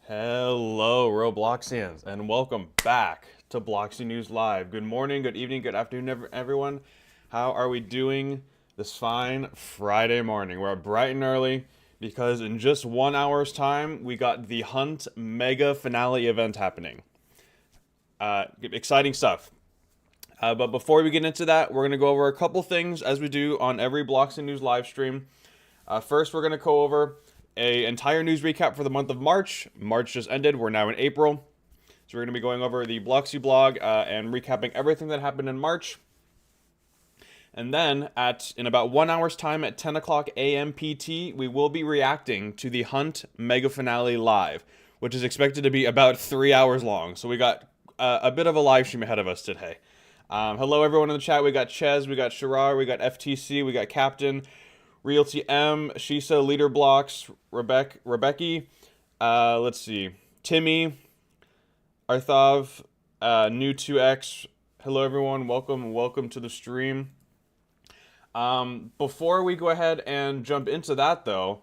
Hello, Robloxians, and welcome back to Bloxy News Live. Good morning, good evening, good afternoon, everyone. How are we doing this fine Friday morning? We're up bright and early because in just 1 hour's time, we got the Hunt Mega Finale event happening. Exciting stuff. But before we get into that, we're going to go over a couple things as we do on every Bloxy News live stream. First, we're going to go over an entire news recap for the month of March. March just ended. We're now in April. So we're going to be going over the Bloxy blog and recapping everything that happened in March. And then in about 1 hour's time at 10 o'clock a.m. PT, we will be reacting to the Hunt Mega Finale live, which is expected to be about 3 hours long. So we got a bit of a live stream ahead of us today. Hello, everyone in the chat. We got Ches, we got Shirar, we got FTC, we got Captain, Realty M, Shisa, Leader Blocks, Rebecca, let's see, Timmy, Arthav, New 2X. Hello, everyone. Welcome to the stream. Before we go ahead and jump into that, though,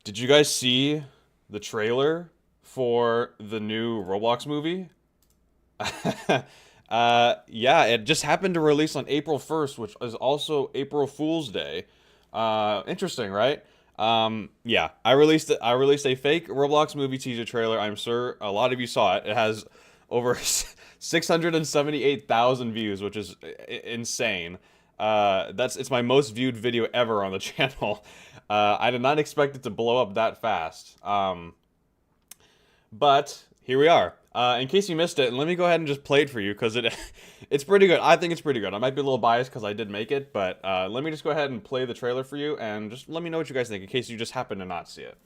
did you guys see the trailer for the new Roblox movie? Yeah, it just happened to release on April 1st, which is also April Fool's Day. Interesting, right? Yeah, I released a fake Roblox movie teaser trailer. I'm sure a lot of you saw it. It has over 678,000 views, which is insane. It's my most viewed video ever on the channel. I did not expect it to blow up that fast. But here we are. In case you missed it, let me go ahead and just play it for you because it's pretty good. I think it's pretty good. I might be a little biased because I did make it, but let me just go ahead and play the trailer for you and just let me know what you guys think in case you just happen to not see it.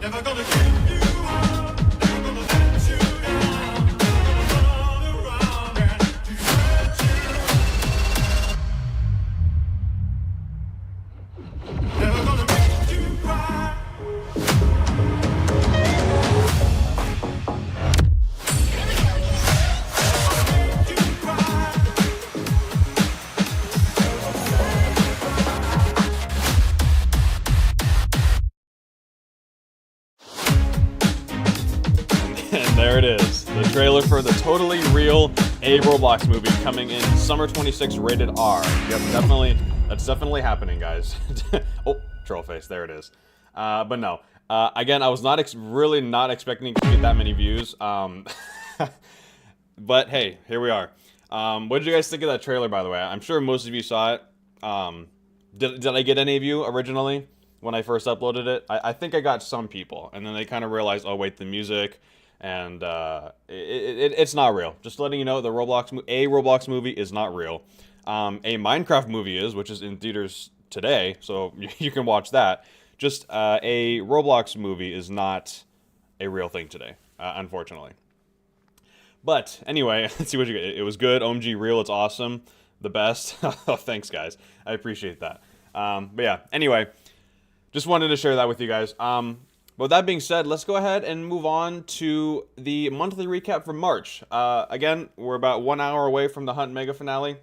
Never gonna give you up, never gonna let you down, never gonna run around and desert you. Never gonna make you cry. Make you cry. And there it is, the trailer for the totally real A Roblox movie coming in summer 26 rated R. Yep, that's definitely happening, guys. Oh, troll face, there it is. But no, again, I was really not expecting to get that many views. But hey, here we are. What did you guys think of that trailer, by the way? I'm sure most of you saw it. Did I get any of you originally when I first uploaded it? I think I got some people, and then they kind of realized, oh wait, the music, and it's not real. Just letting you know, the Roblox movie is not real. A Minecraft movie is, which is in theaters today, so you can watch that. Just a Roblox movie is not a real thing today, unfortunately. But anyway, let's see what you get. It was good. OMG real. It's awesome. The best. Oh, thanks, guys. I appreciate that. But yeah, anyway, just wanted to share that with you guys. But with that being said, let's go ahead and move on to the monthly recap for March. Again, we're about 1 hour away from the Hunt Mega Finale.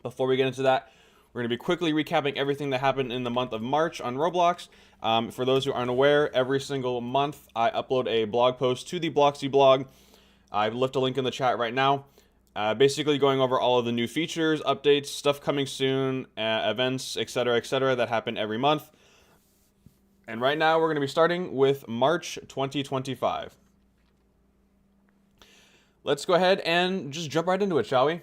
Before we get into that, we're going to be quickly recapping everything that happened in the month of March on Roblox. For those who aren't aware, every single month I upload a blog post to the Bloxy blog. I've left a link in the chat right now. Basically going over all of the new features, updates, stuff coming soon, events, etc., that happen every month. And right now we're going to be starting with March 2025. Let's go ahead and just jump right into it, shall we?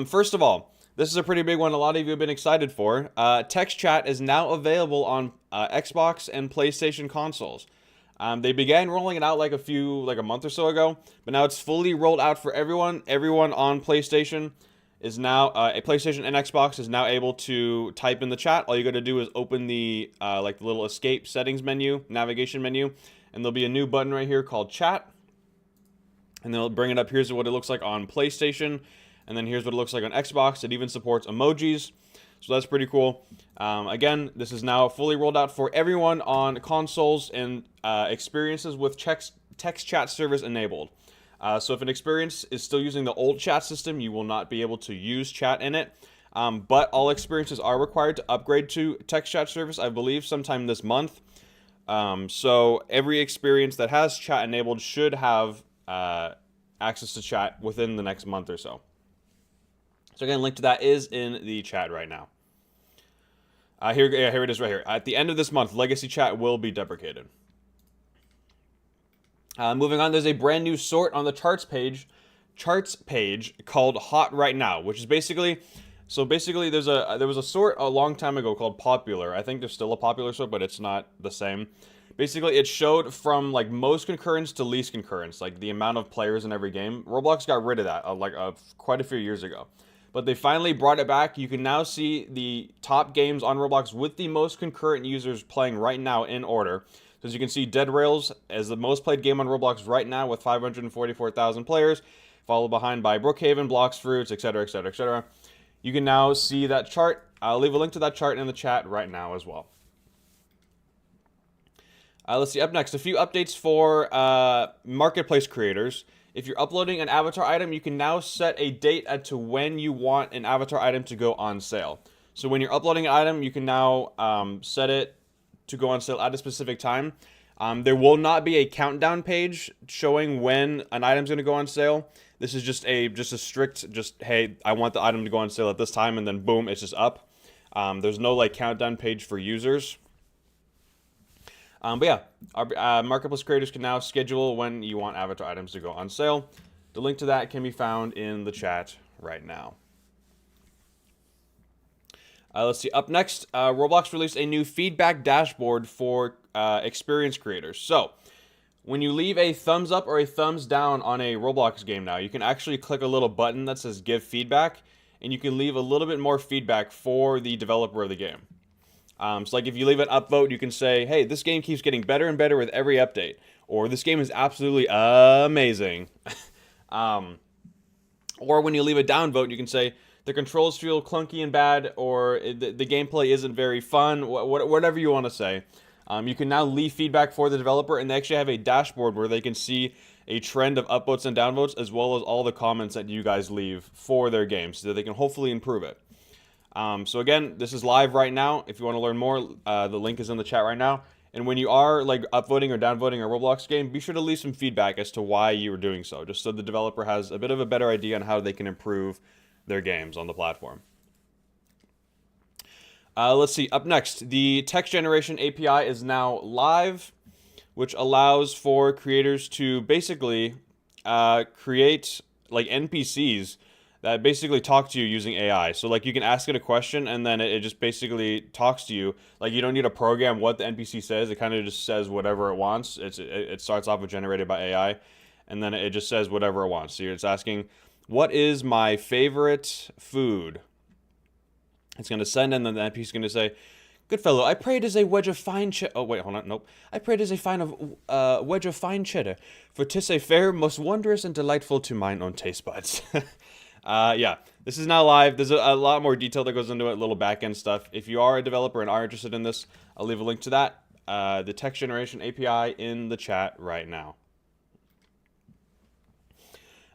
First of all, this is a pretty big one a lot of you have been excited for. Text chat is now available on Xbox and PlayStation consoles. They began rolling it out like a month or so ago, but now it's fully rolled out for everyone. Everyone on PlayStation is now, a PlayStation and Xbox is now able to type in the chat. All you got to do is open the the little escape settings menu, navigation menu, and there'll be a new button right here called chat. And then it'll bring it up. Here's what it looks like on PlayStation, and then here's what it looks like on Xbox. It even supports emojis. So that's pretty cool. Again, this is now fully rolled out for everyone on consoles and experiences with text chat service enabled. So if an experience is still using the old chat system, you will not be able to use chat in it. But all experiences are required to upgrade to text chat service, I believe, sometime this month. So every experience that has chat enabled should have access to chat within the next month or so. So again, link to that is in the chat right now. Here it is right here. At the end of this month, legacy chat will be deprecated. Moving on, there's a brand new sort on the charts page called Hot Right Now, which is basically, there was a sort a long time ago called Popular. I think there's still a Popular sort, but it's not the same. Basically, it showed from like most concurrence to least concurrence, like the amount of players in every game. Roblox got rid of that quite a few years ago. But they finally brought it back. You can now see the top games on Roblox with the most concurrent users playing right now in order. So as you can see, Dead Rails is the most played game on Roblox right now with 544,000 players, followed behind by Brookhaven, Blox Fruits, etc., etc., etc. You can now see that chart. I'll leave a link to that chart in the chat right now as well. Let's see, up next, a few updates for marketplace creators. If you're uploading an avatar item, you can now set a date as to when you want an avatar item to go on sale. So when you're uploading an item, you can now set it to go on sale at a specific time. There will not be a countdown page showing when an item's going to go on sale. This is just a strict, hey, I want the item to go on sale at this time, and then boom, it's just up. There's no like countdown page for users. But yeah, our marketplace creators can now schedule when you want avatar items to go on sale. The link to that can be found in the chat right now. Let's see. Up next, Roblox released a new feedback dashboard for experience creators. So, when you leave a thumbs up or a thumbs down on a Roblox game now, you can actually click a little button that says give feedback, and you can leave a little bit more feedback for the developer of the game. So like if you leave an upvote, you can say, hey, this game keeps getting better and better with every update. Or this game is absolutely amazing. Or when you leave a downvote, you can say, the controls feel clunky and bad, or the gameplay isn't very fun, whatever you want to say. You can now leave feedback for the developer, and they actually have a dashboard where they can see a trend of upvotes and downvotes, as well as all the comments that you guys leave for their game, so that they can hopefully improve it. So again, this is live right now. If you want to learn more, the link is in the chat right now. And when you are like upvoting or downvoting a Roblox game, be sure to leave some feedback as to why you are doing so, just so the developer has a bit of a better idea on how they can improve their games on the platform. Let's see. Up next, the text generation API is now live, which allows for creators to basically create like NPCs that basically talk to you using AI. So like you can ask it a question and then it just basically talks to you. Like you don't need to program what the NPC says. It kind of just says whatever it wants. It starts off with generated by AI, and then it just says whatever it wants. So it's asking, what is my favorite food? It's going to send, and then the NPC is going to say, good fellow, I pray it is a wedge of fine cheddar. Oh, wait, hold on. Nope. I pray it is a wedge of fine cheddar, for 'tis a fare most wondrous and delightful to mine own taste buds. Yeah, this is now live. There's a lot more detail that goes into it, little back-end stuff. If you are a developer and are interested in this, I'll leave a link to that, the text generation API in the chat right now.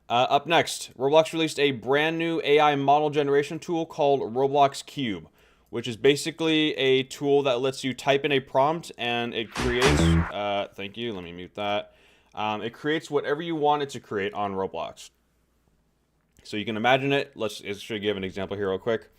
Up next, Roblox released a brand new AI model generation tool called Roblox Cube, which is basically a tool that lets you type in a prompt and it creates, thank you, let me mute that. It creates whatever you want it to create on Roblox. So you can imagine it. Let's actually give an example here real quick.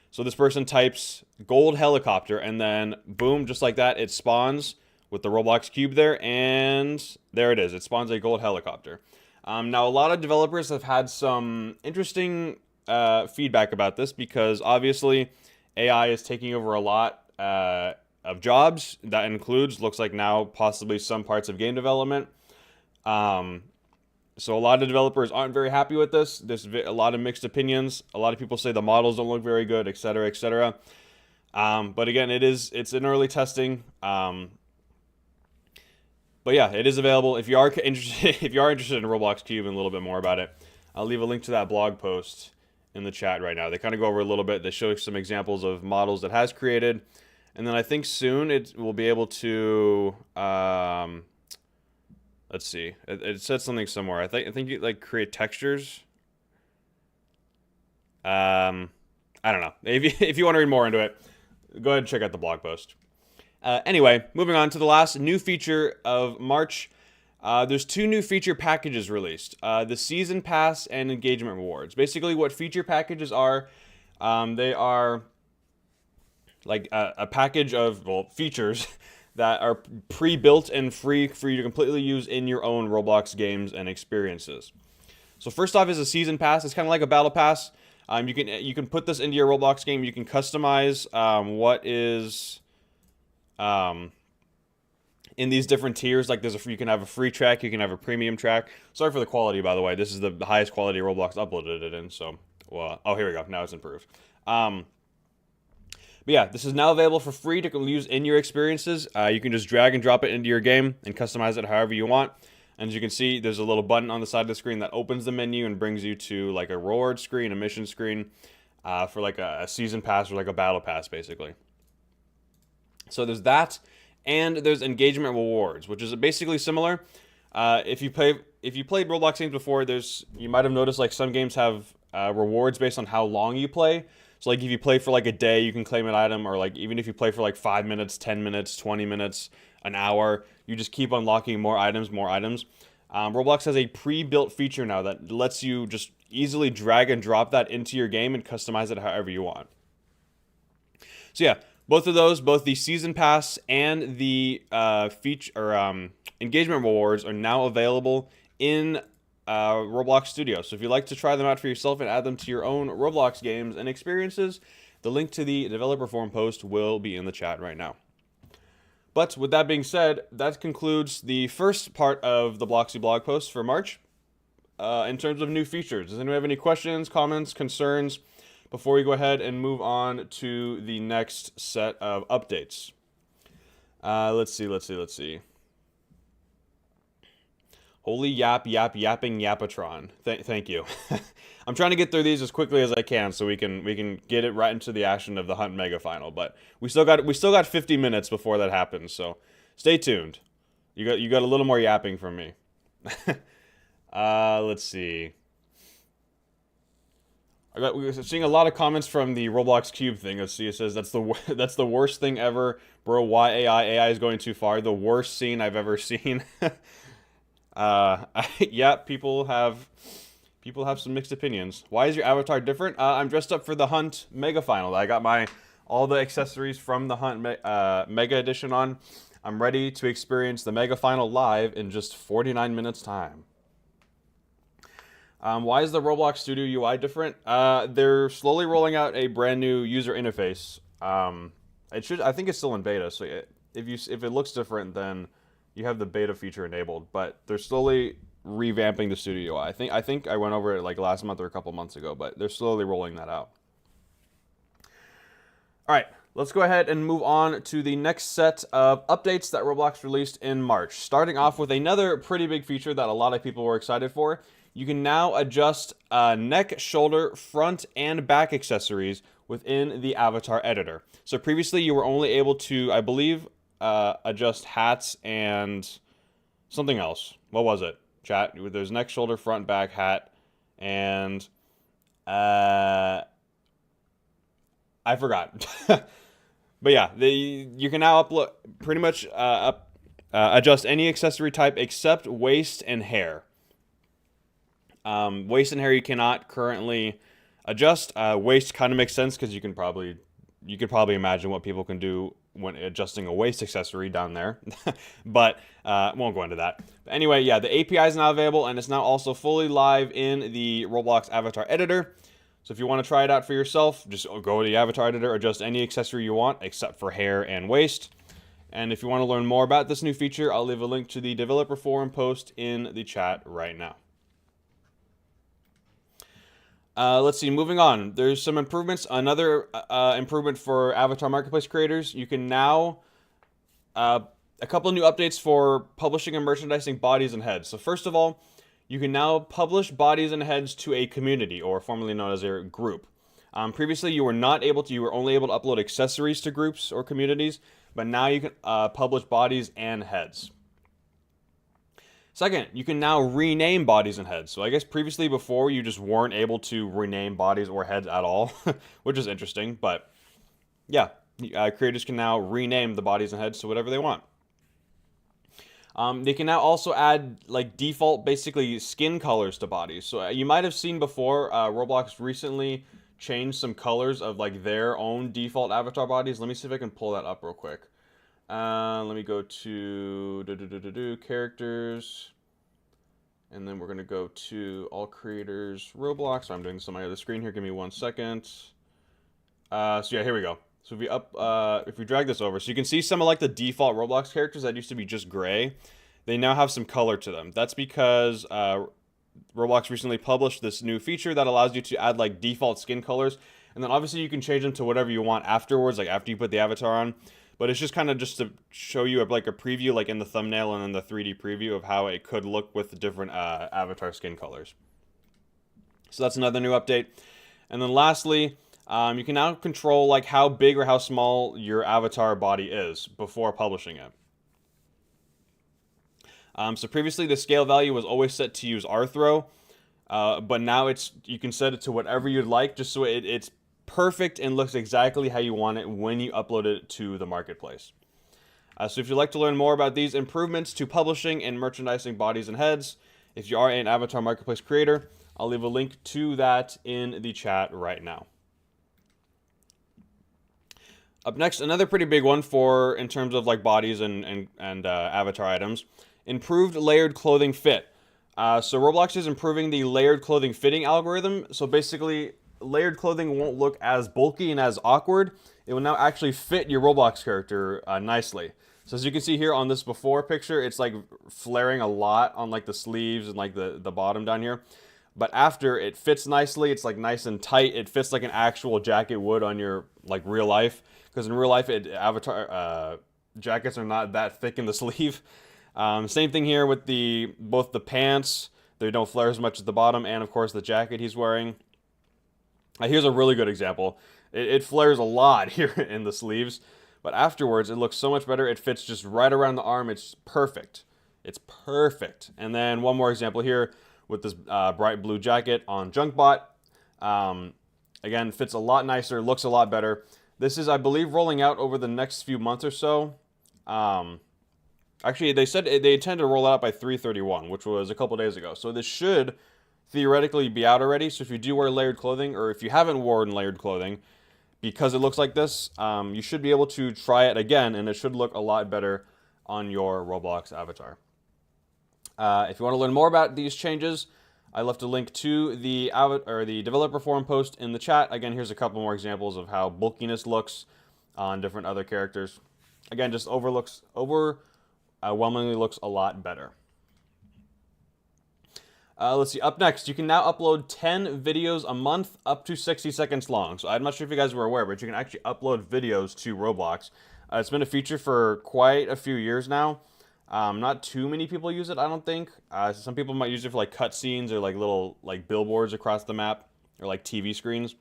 So this person types gold helicopter, and then boom, just like that, it spawns with the Roblox Cube there, and there it is. It spawns a gold helicopter. Now, a lot of developers have had some interesting feedback about this because obviously AI is taking over a lot of jobs. That includes, looks like now, possibly some parts of game development. So a lot of developers aren't very happy with this. There's a lot of mixed opinions. A lot of people say the models don't look very good, etc., etc. But again, it's in early testing. But yeah, it is available. If you are interested, in Roblox Cube and a little bit more about it, I'll leave a link to that blog post in the chat right now. They kind of go over a little bit. They show some examples of models it has created, and then I think soon it will be able to. Let's see. It said something somewhere. I think you like create textures. I I don't know. If you want to read more into it, go ahead and check out the blog post. Anyway, moving on to the last new feature of March. There's 2 new feature packages released. The Season Pass and Engagement Rewards. Basically, what feature packages are, they are like a package of, well, features that are pre-built and free for you to completely use in your own Roblox games and experiences. So first off is a Season Pass. It's kind of like a Battle Pass. You can put this into your Roblox game. You can customize what is in these different tiers. Like you can have a free track, you can have a premium track. Sorry for the quality, by the way. This is the highest quality Roblox uploaded it in. So, well, oh, here we go. Now it's improved. But yeah, this is now available for free to use in your experiences. You can just drag and drop it into your game and customize it however you want. And as you can see, there's a little button on the side of the screen that opens the menu and brings you to like a reward screen, a mission screen, for like a season pass or like a battle pass, basically. So there's that, and there's engagement rewards, which is basically similar. If you played Roblox games before, you might have noticed like some games have rewards based on how long you play. So like if you play for like a day, you can claim an item, or like even if you play for like 5 minutes, 10 minutes, 20 minutes, an hour, you just keep unlocking more items, Roblox has a pre-built feature now that lets you just easily drag and drop that into your game and customize it however you want. So yeah, both of those, both the Season Pass and the engagement rewards are now available in Roblox Studio. So if you'd like to try them out for yourself and add them to your own Roblox games and experiences, the link to the developer forum post will be in the chat right now. But with that being said, that concludes the first part of the Bloxy blog post for March in terms of new features. Does anyone have any questions, comments, concerns before we go ahead and move on to the next set of updates? Let's see. Holy yapping yapatron. Thank you. I'm trying to get through these as quickly as I can so we can get it right into the action of the Hunt Mega Final. But we still got 50 minutes before that happens, so stay tuned. You got a little more yapping from me. Let's see. We're seeing a lot of comments from the Roblox Cube thing. Let's see, it says that's the worst thing ever, bro. Why AI? AI is going too far. The worst scene I've ever seen. Yeah, people have some mixed opinions. Why is your avatar different? I'm dressed up for the Hunt Mega Final. I got all the accessories from the Hunt Mega Edition on. I'm ready to experience the Mega Final live in just 49 minutes time. Why is the Roblox Studio UI different? They're slowly rolling out a brand new user interface. I think it's still in beta, so if it looks different, then you have the beta feature enabled, but they're slowly revamping the Studio UI. I think I went over it like last month or a couple months ago, but they're slowly rolling that out. All right, let's go ahead and move on to the next set of updates that Roblox released in March. Starting off with another pretty big feature that a lot of people were excited for. You can now adjust neck, shoulder, front, and back accessories within the avatar editor. So previously you were only able to, I believe, adjust hats and something else. What was it? Chat. There's neck, shoulder, front, back, hat, and I forgot. But yeah, you can now upload pretty much adjust any accessory type except waist and hair. Waist and hair you cannot currently adjust. Waist kind of makes sense because you could probably imagine what people can do when adjusting a waist accessory down there. But won't go into that. But anyway, yeah, the API is now available, and it's now also fully live in the Roblox avatar editor. So if you want to try it out for yourself, just go to the avatar editor, adjust any accessory you want except for hair and waist. And if you want to learn more about this new feature, I'll leave a link to the developer forum post in the chat right now. Let's see, moving on. There's some improvements. Another improvement for Avatar Marketplace creators. You can now, a couple of new updates for publishing and merchandising bodies and heads. So first of all, you can now publish bodies and heads to a community, or formerly known as a group. Previously, you were not able to, you were only able to upload accessories to groups or communities, but now you can publish bodies and heads. Second, you can now rename bodies and heads. So I guess previously before you just weren't able to rename bodies or heads at all, which is interesting. But yeah, creators can now rename the bodies and heads to whatever they want. They can now also add like default, basically skin colors to bodies. So you might have seen before, Roblox recently changed some colors of like their own default avatar bodies. Let me see if I can pull that up real quick. Let me go to characters, and then we're gonna go to all creators Roblox. So I'm doing this on my other screen here. Give me 1 second. So yeah, here we go. So if we drag this over, so you can see some of like the default Roblox characters that used to be just gray, they now have some color to them. That's because Roblox recently published this new feature that allows you to add like default skin colors, and then obviously you can change them to whatever you want afterwards, like after you put the avatar on. But it's just kind of just to show you like a preview, like in the thumbnail and then the 3D preview of how it could look with the different avatar skin colors. So that's another new update. And then lastly, you can now control like how big or how small your avatar body is before publishing it. So previously the scale value was always set to use Arthro, but now you can set it to whatever you'd like, just so it's perfect and looks exactly how you want it when you upload it to the marketplace. So if you'd like to learn more about these improvements to publishing and merchandising bodies and heads, if you are an avatar marketplace creator, I'll leave a link to that in the chat right now. Up next, another pretty big one in terms of like bodies and avatar items, improved layered clothing fit. So Roblox is improving the layered clothing fitting algorithm. So basically, layered clothing won't look as bulky and as awkward. It will now actually fit your Roblox character nicely. So as you can see here on this before picture, it's like flaring a lot on like the sleeves and like the bottom down here. But after, it fits nicely. It's like nice and tight. It fits like an actual jacket would on your like real life. Because in real life, avatar jackets are not that thick in the sleeve. Same thing here with both the pants. They don't flare as much at the bottom, and of course the jacket he's wearing. Here's a really good example. It flares a lot here in the sleeves, but afterwards it looks so much better. It fits just right around the arm. It's perfect. It's perfect. And then one more example here with this bright blue jacket on Junkbot. Again, fits a lot nicer, looks a lot better. This is, I believe, rolling out over the next few months or so. Actually, they said they intend to roll it out by 3/31, which was a couple days ago. So this should theoretically be out already. So if you do wear layered clothing, or if you haven't worn layered clothing, because it looks like this, you should be able to try it again, and it should look a lot better on your Roblox avatar. If you want to learn more about these changes, I left a link to the developer forum post in the chat. Again, here's a couple more examples of how bulkiness looks on different other characters. Again, just overwhelmingly looks a lot better. Let's see. Up next, you can now upload 10 videos a month up to 60 seconds long. So I'm not sure if you guys were aware, but you can actually upload videos to Roblox. It's been a feature for quite a few years now. Not too many people use it, I don't think. Some people might use it for like cutscenes or like little like billboards across the map or like TV screens.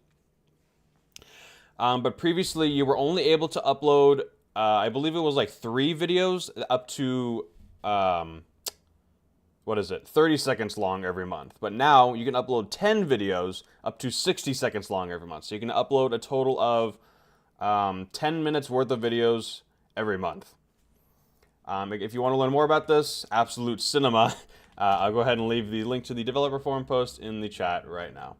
But previously, you were only able to upload, I believe it was like 3 videos up to 30 seconds long every month. But now you can upload 10 videos up to 60 seconds long every month. So you can upload a total of 10 minutes worth of videos every month. If you want to learn more about this, absolute cinema, I'll go ahead and leave the link to the developer forum post in the chat right now.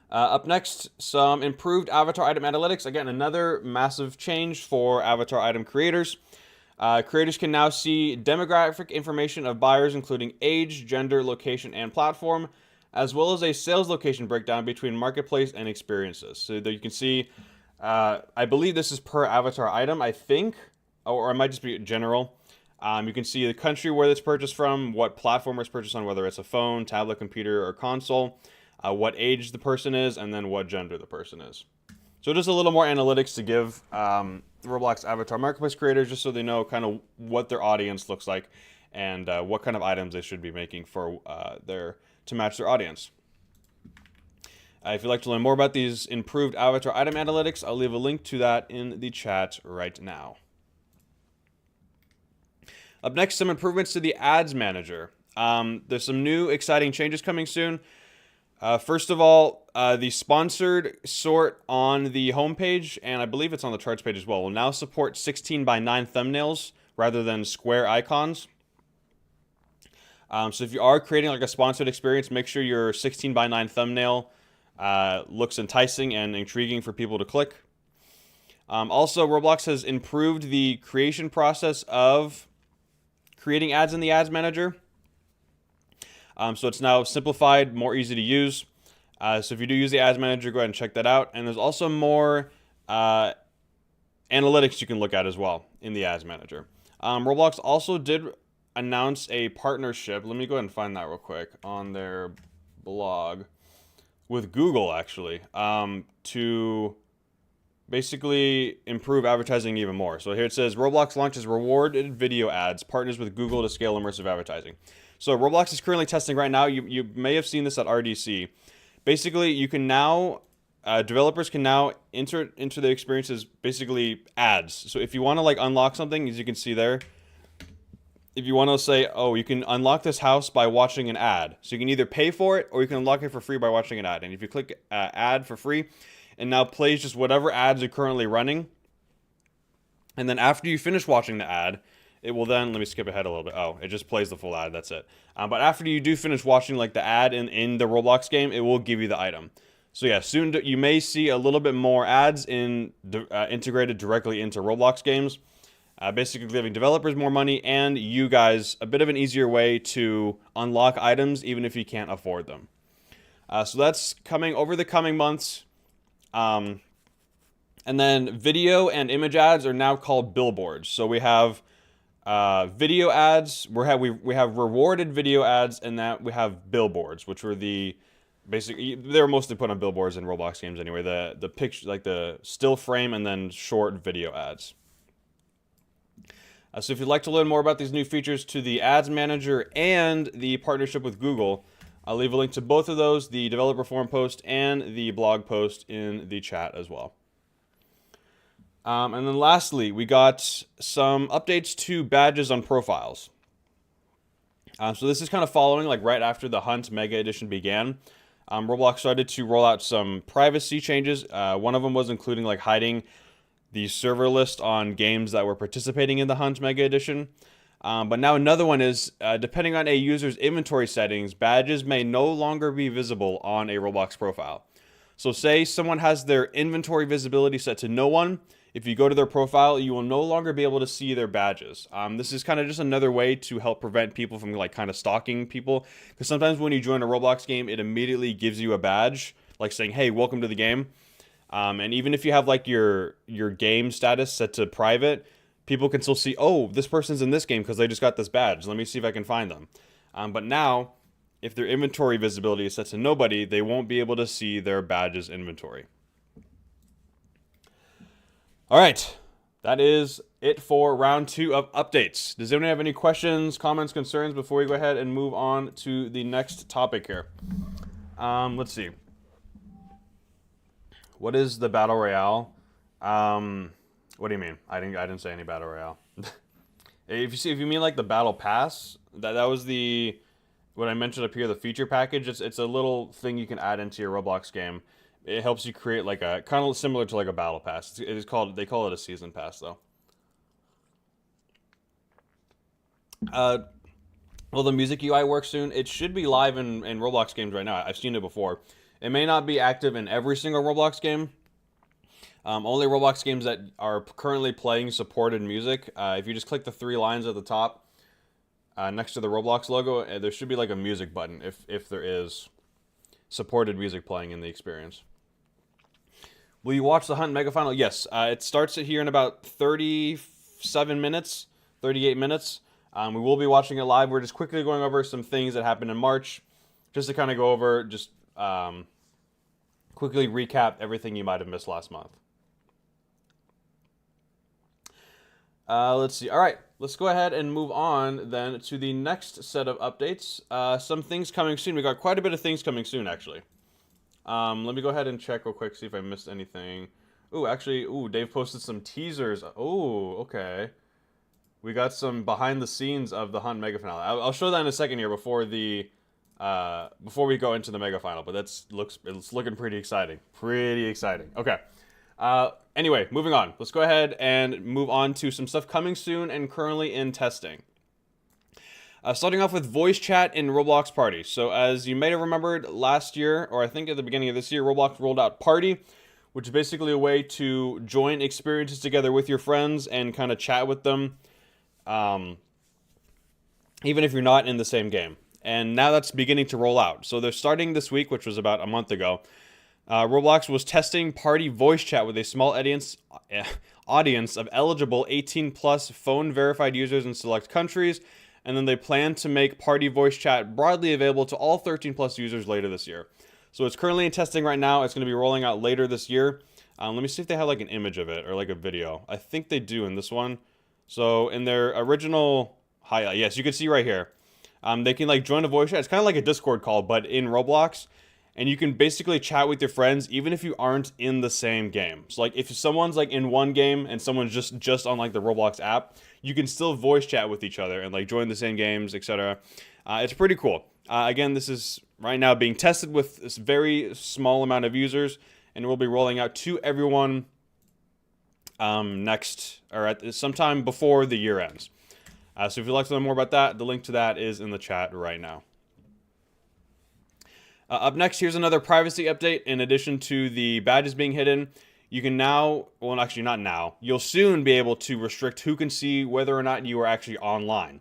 Up next, some improved avatar item analytics. Again, another massive change for avatar item creators. Creators can now see demographic information of buyers, including age, gender, location, and platform, as well as a sales location breakdown between marketplace and experiences. So that you can see, I believe this is per avatar item, I think, or it might just be general. You can see the country where it's purchased from, what platform it's purchased on, whether it's a phone, tablet, computer, or console, what age the person is, and then what gender the person is. So just a little more analytics to give Roblox avatar marketplace creators, just so they know kind of what their audience looks like and what kind of items they should be making for to match their audience. If you'd like to learn more about these improved avatar item analytics, I'll leave a link to that in the chat right now. Up next, some improvements to the ads manager. There's some new exciting changes coming soon. First of all, the sponsored sort on the homepage, and I believe it's on the charts page as well, will now support 16:9 thumbnails rather than square icons. So if you are creating like a sponsored experience, make sure your 16:9 thumbnail looks enticing and intriguing for people to click. Also, Roblox has improved the creation process of creating ads in the ads manager. So it's now simplified, more easy to use. So if you do use the ads manager, go ahead and check that out. And there's also more analytics you can look at as well in the ads manager. Roblox also did announce a partnership. Let me go ahead and find that real quick on their blog with Google, actually, to basically improve advertising even more. So here it says Roblox launches rewarded video ads, partners with Google to scale immersive advertising. So Roblox is currently testing right now. You may have seen this at RDC. Basically, you can now, developers can now enter into the experiences basically ads. So if you want to like unlock something, as you can see there, if you want to say, oh, you can unlock this house by watching an ad. So you can either pay for it or you can unlock it for free by watching an ad. And if you click ad for free, it now plays just whatever ads are currently running. And then after you finish watching the ad, it will then, let me skip ahead a little bit. Oh, it just plays the full ad, that's it. But after you do finish watching like the ad in the Roblox game, it will give you the item. So yeah, soon you may see a little bit more ads integrated directly into Roblox games. Basically giving developers more money and you guys a bit of an easier way to unlock items even if you can't afford them. So that's coming over the coming months. And then video and image ads are now called billboards. So we have video ads, we have rewarded video ads, and that we have billboards, which were basically they were mostly put on billboards in Roblox games anyway. The picture, like the still frame, and then short video ads. So if you'd like to learn more about these new features to the ads manager and the partnership with Google, I'll leave a link to both of those, the developer forum post and the blog post in the chat as well. And then lastly, we got some updates to badges on profiles. So this is kind of following like right after the Hunt Mega Edition began. Roblox started to roll out some privacy changes. One of them was including like hiding the server list on games that were participating in the Hunt Mega Edition. But now another one is, depending on a user's inventory settings, badges may no longer be visible on a Roblox profile. So say someone has their inventory visibility set to no one. If you go to their profile, you will no longer be able to see their badges. This is kind of just another way to help prevent people from like kind of stalking people. Because sometimes when you join a Roblox game, it immediately gives you a badge, like saying, hey, welcome to the game. And even if you have like your game status set to private, people can still see, oh, this person's in this game because they just got this badge. Let me see if I can find them. But now, if their inventory visibility is set to nobody, they won't be able to see their badge's inventory. All right, that is it for round 2 of updates. Does anyone have any questions, comments, concerns before we go ahead and move on to the next topic here? Let's see. What is the battle royale? What do you mean? I didn't say any battle royale. If you mean like the battle pass, that was what I mentioned up here, the feature package. It's a little thing you can add into your Roblox game. It helps you create like a kind of similar to like a battle pass. They call it a season pass though. Well, the music UI works soon. It should be live in Roblox games right now. I've seen it before. It may not be active in every single Roblox game. Only Roblox games that are currently playing supported music. If you just click the 3 lines at the top next to the Roblox logo, there should be like a music button if there is supported music playing in the experience. Will you watch the Hunt Mega Final? Yes. It starts here in about 37 minutes, 38 minutes. We will be watching it live. We're just quickly going over some things that happened in March, just to kind of go over, just quickly recap everything you might have missed last month. Let's see. All right, let's go ahead and move on then to the next set of updates. Some things coming soon. We got quite a bit of things coming soon, actually. Let me go ahead and check real quick, see if I missed anything. Ooh, actually, Dave posted some teasers. Oh, okay. we got some behind the scenes of the Hunt Mega Finale. I'll show that in a second here before we go into the Mega Final. But it's looking pretty exciting. Pretty exciting. Okay. Anyway, moving on. Let's go ahead and move on to some stuff coming soon and currently in testing. Starting off with voice chat in Roblox Party. So as you may have remembered last year, or I think at the beginning of this year, Roblox rolled out Party, which is basically a way to join experiences together with your friends and kind of chat with them, even if you're not in the same game. And now that's beginning to roll out. So they're starting this week, which was about a month ago. Roblox was testing Party voice chat with a small audience of eligible 18-plus phone-verified users in select countries, and then they plan to make Party voice chat broadly available to all 13-plus users later this year. So it's currently in testing right now. It's going to be rolling out later this year. Let me see if they have like an image of it or like a video. I think they do in this one. So in their original highlight, yes, you can see right here. They can like join a voice chat. It's kind of like a Discord call, but in Roblox. And you can basically chat with your friends even if you aren't in the same game. So like if someone's like in one game and someone's just on like the Roblox app, you can still voice chat with each other and like join the same games, etc. It's pretty cool. Again, this is right now being tested with this very small amount of users, and we'll be rolling out to everyone sometime before the year ends. So if you'd like to learn more about that, the link to that is in the chat right now. Up next, here's another privacy update. In addition to the badges being hidden, you can now, well, actually not now, you'll soon be able to restrict who can see whether or not you are actually online.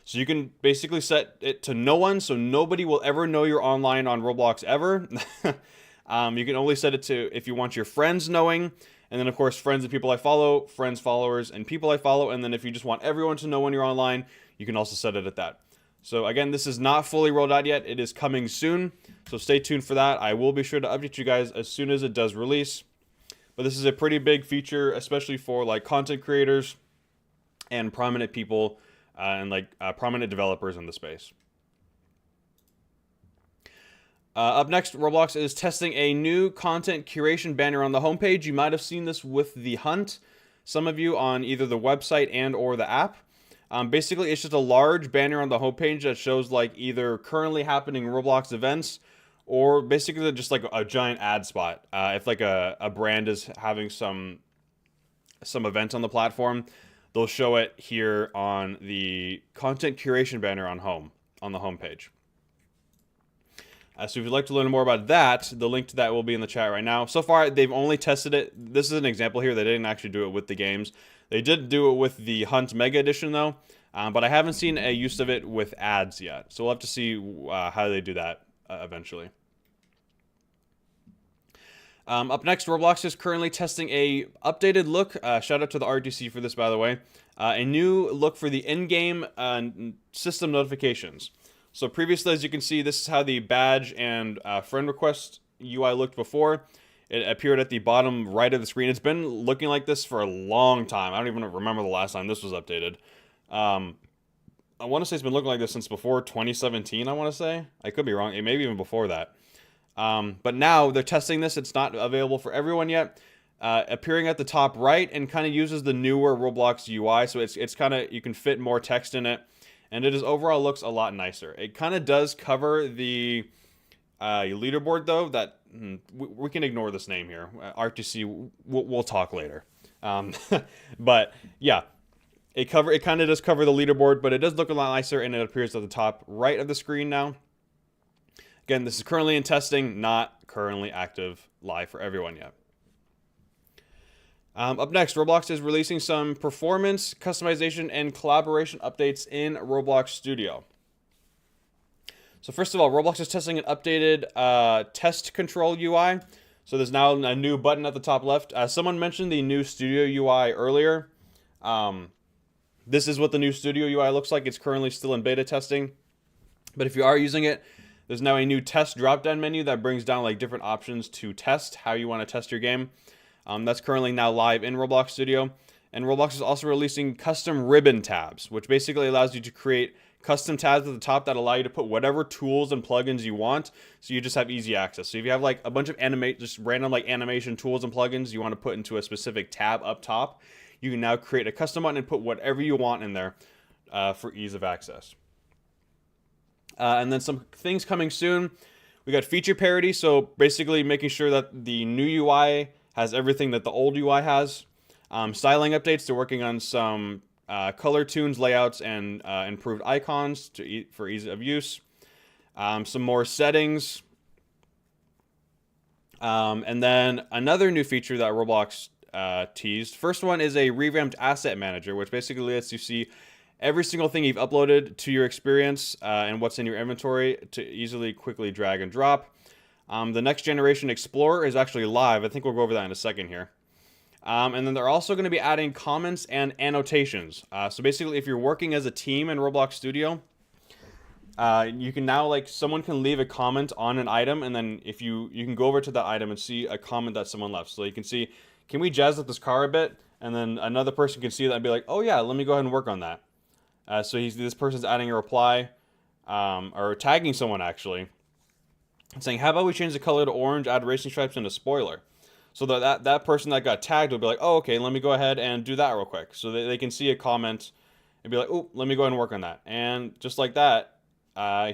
So you can basically set it to no one, so nobody will ever know you're online on Roblox ever. You can only set it to if you want your friends knowing, and then of course friends and people I follow, friends, followers, and people I follow, and then if you just want everyone to know when you're online, you can also set it at that. So again, this is not fully rolled out yet. It is coming soon, so stay tuned for that. I will be sure to update you guys as soon as it does release. But this is a pretty big feature, especially for like content creators and prominent people and like prominent developers in the space. Up next, Roblox is testing a new content curation banner on the homepage. You might have seen this with the Hunt, some of you on either the website and or the app. Basically, it's just a large banner on the homepage that shows like either currently happening Roblox events or basically just like a giant ad spot. If like a brand is having some event on the platform, they'll show it here on the content curation banner on the homepage. So if you'd like to learn more about that, the link to that will be in the chat right now. So far, they've only tested it. This is an example here. They didn't actually do it with the games. They did do it with the Hunt Mega Edition, though. But I haven't seen a use of it with ads yet. So we'll have to see how they do that eventually. Up next, Roblox is currently testing a updated look. Shout out to the RTC for this, by the way. A new look for the in-game system notifications. So previously, as you can see, this is how the badge and friend request UI looked before. It appeared at the bottom right of the screen. It's been looking like this for a long time. I don't even remember the last time this was updated. I want to say it's been looking like this since before 2017, I want to say. I could be wrong. It may be even before that. But now they're testing this. It's not available for everyone yet. Appearing at the top right and kind of uses the newer Roblox UI. So it's kind of, you can fit more text in it. And it is overall looks a lot nicer. It kind of does cover the leaderboard, though. That we can ignore this name here. RTC, we'll talk later. But yeah, it kind of does cover the leaderboard, but it does look a lot nicer, and it appears at the top right of the screen now. Again, this is currently in testing, not currently active live for everyone yet. Up next, Roblox is releasing some performance, customization, and collaboration updates in Roblox Studio. So first of all, Roblox is testing an updated test control UI. So there's now a new button at the top left. Someone mentioned the new Studio UI earlier. This is what the new Studio UI looks like. It's currently still in beta testing. But if you are using it, there's now a new test drop-down menu that brings down like different options to test how you want to test your game. That's currently now live in Roblox Studio. And Roblox is also releasing custom ribbon tabs, which basically allows you to create custom tabs at the top that allow you to put whatever tools and plugins you want, so you just have easy access. So if you have like a bunch of just random like animation tools and plugins you want to put into a specific tab up top, you can now create a custom button and put whatever you want in there for ease of access. And then some things coming soon. We got feature parity, so basically making sure that the new UI has everything that the old UI has. Styling updates, they're working on some color tunes, layouts, and improved icons for ease of use. Some more settings. And then another new feature that Roblox teased. First one is a revamped asset manager, which basically lets you see every single thing you've uploaded to your experience and what's in your inventory to easily, quickly drag and drop. The next generation Explorer is actually live. I think we'll go over that in a second here. And then they're also going to be adding comments and annotations. So basically, if you're working as a team in Roblox Studio, you can now, like, someone can leave a comment on an item, and then if you can go over to that item and see a comment that someone left. So you can see, can we jazz up this car a bit? And then another person can see that and be like, oh yeah, let me go ahead and work on that. So this person's adding a reply, or tagging someone actually, and saying, how about we change the color to orange, add racing stripes, and a spoiler. So that person that got tagged will be like, oh, okay, let me go ahead and do that real quick. So they can see a comment and be like, oh, let me go ahead and work on that. And just like that,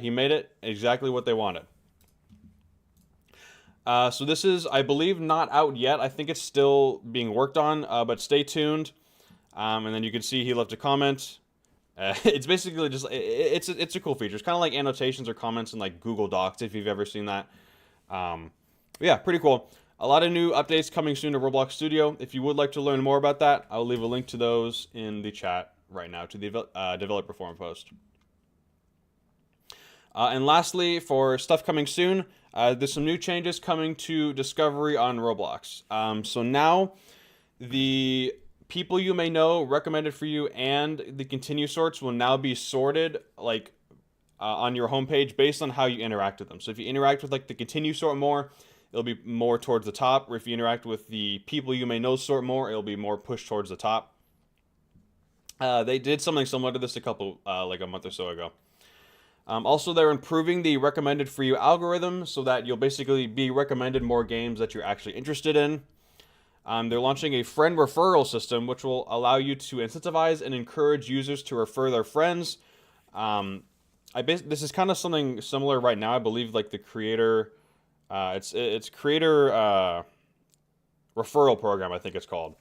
he made it exactly what they wanted. So this is, I believe, not out yet. I think it's still being worked on, but stay tuned. And then you can see he left a comment. It's basically just, it's a cool feature. It's kind of like annotations or comments in like Google Docs, if you've ever seen that. Yeah, pretty cool. A lot of new updates coming soon to Roblox Studio. If you would like to learn more about that, I'll leave a link to those in the chat right now, to the developer forum post. And lastly, for stuff coming soon, there's some new changes coming to Discovery on Roblox. So now, the people you may know, recommended for you, and the continue sorts will now be sorted like on your homepage based on how you interact with them. So if you interact with like the continue sort more, it'll be more towards the top. Or if you interact with the people you may know sort more, it'll be more pushed towards the top. They did something similar to this like a month or so ago. Also, they're improving the recommended for you algorithm so that you'll basically be recommended more games that you're actually interested in. They're launching a friend referral system, which will allow you to incentivize and encourage users to refer their friends. This is kind of something similar right now. I believe like the creator, it's creator referral program, I think it's called,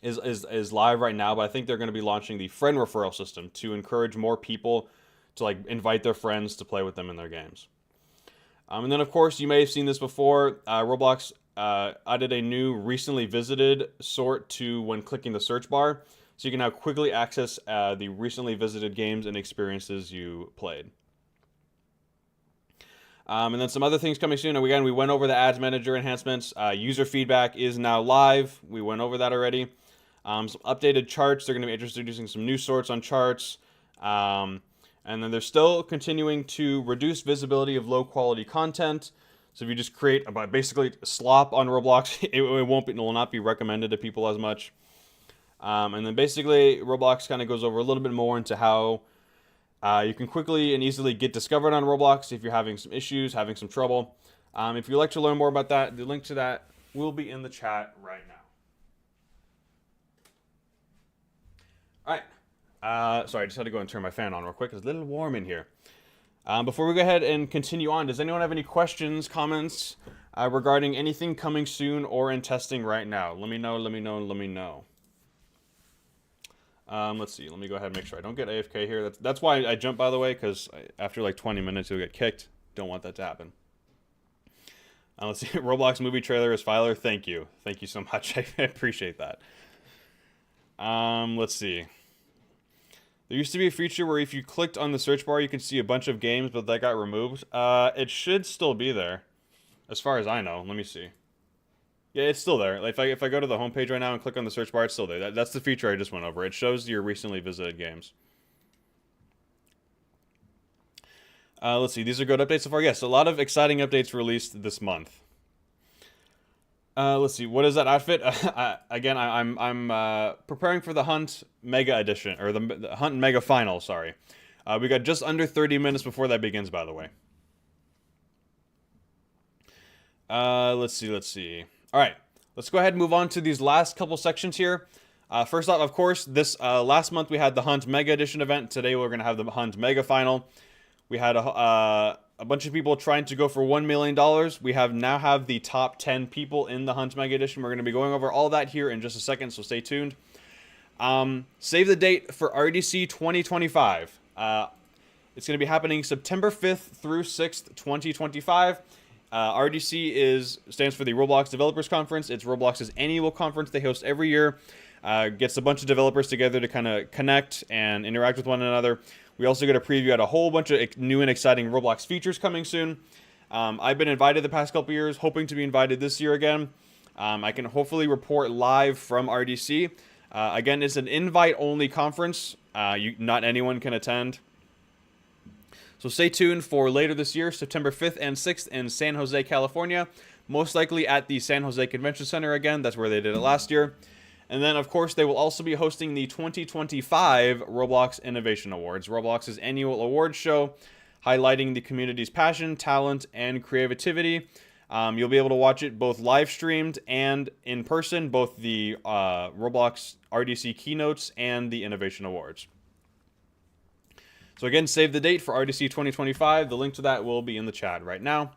is live right now. But I think they're going to be launching the friend referral system to encourage more people to like invite their friends to play with them in their games. And then of course you may have seen this before. Roblox added a new recently visited sort to when clicking the search bar, so you can now quickly access the recently visited games and experiences you played. And then some other things coming soon. Again, we went over the ads manager enhancements. User feedback is now live. We went over that already. Some updated charts. They're going to be introducing some new sorts on charts. And then they're still continuing to reduce visibility of low quality content. So if you just create basically slop on Roblox, it will not be recommended to people as much. And then basically Roblox kind of goes over a little bit more into how you can quickly and easily get discovered on Roblox if you're having some issues, having some trouble. If you'd like to learn more about that, the link to that will be in the chat right now. All right. Sorry, I just had to go and turn my fan on real quick. It's a little warm in here. Before we go ahead and continue on, does anyone have any questions, comments regarding anything coming soon or in testing right now? Let me know, let me know, let me know. Let's see. Let me go ahead and make sure I don't get AFK here. That's why I jumped, by the way, because after like 20 minutes you'll get kicked. Don't want that to happen. Let's see. Roblox movie trailer is Filer. Thank you. Thank you so much. I appreciate that. Let's see. There used to be a feature where if you clicked on the search bar, you could see a bunch of games, but that got removed. It should still be there, as far as I know. Let me see. Yeah, it's still there. Like, if I go to the homepage right now and click on the search bar, it's still there. That's the feature I just went over. It shows your recently visited games. Let's see. These are good updates so far. Yes, a lot of exciting updates released this month. Let's see. What is that outfit? Again, I'm preparing for the Hunt Mega Edition, or the Hunt Mega Final. Sorry, we got just under 30 minutes before that begins. By the way. Let's see. All right, let's go ahead and move on to these last couple sections here. First off, of course, this last month we had the Hunt Mega Edition event. Today we're going to have the Hunt Mega Final. We had a bunch of people trying to go for $1 million. We now have the top 10 people in the Hunt Mega Edition. We're going to be going over all that here in just a second, so stay tuned. Save the date for RDC 2025. It's going to be happening September 5th through 6th, 2025. RDC stands for the Roblox Developers Conference. It's Roblox's annual conference they host every year. Gets a bunch of developers together to kind of connect and interact with one another. We also get a preview at a whole bunch of new and exciting Roblox features coming soon. I've been invited the past couple years, hoping to be invited this year again. I can hopefully report live from RDC. Again, it's an invite-only conference. Not anyone can attend. So stay tuned for later this year, September 5th and 6th in San Jose, California. Most likely at the San Jose Convention Center again. That's where they did it last year. And then, of course, they will also be hosting the 2025 Roblox Innovation Awards, Roblox's annual awards show, highlighting the community's passion, talent, and creativity. You'll be able to watch it both live streamed and in person, both the Roblox RDC keynotes and the Innovation Awards. So again, save the date for RDC 2025. The link to that will be in the chat right now.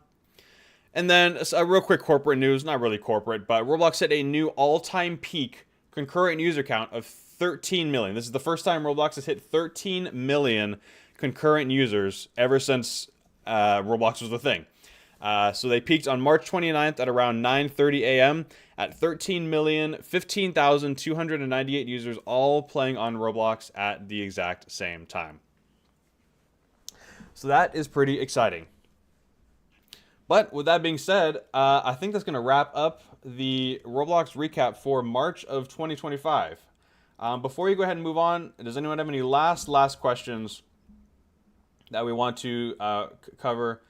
And then a real quick corporate news, not really corporate, but Roblox hit a new all-time peak concurrent user count of 13 million. This is the first time Roblox has hit 13 million concurrent users ever since Roblox was a thing. So they peaked on March 29th at around 9:30 a.m. at 13,015,298 users, all playing on Roblox at the exact same time. So that is pretty exciting. But with that being said, I think that's going to wrap up the Roblox recap for March of 2025. Before you go ahead and move on, does anyone have any last questions that we want to cover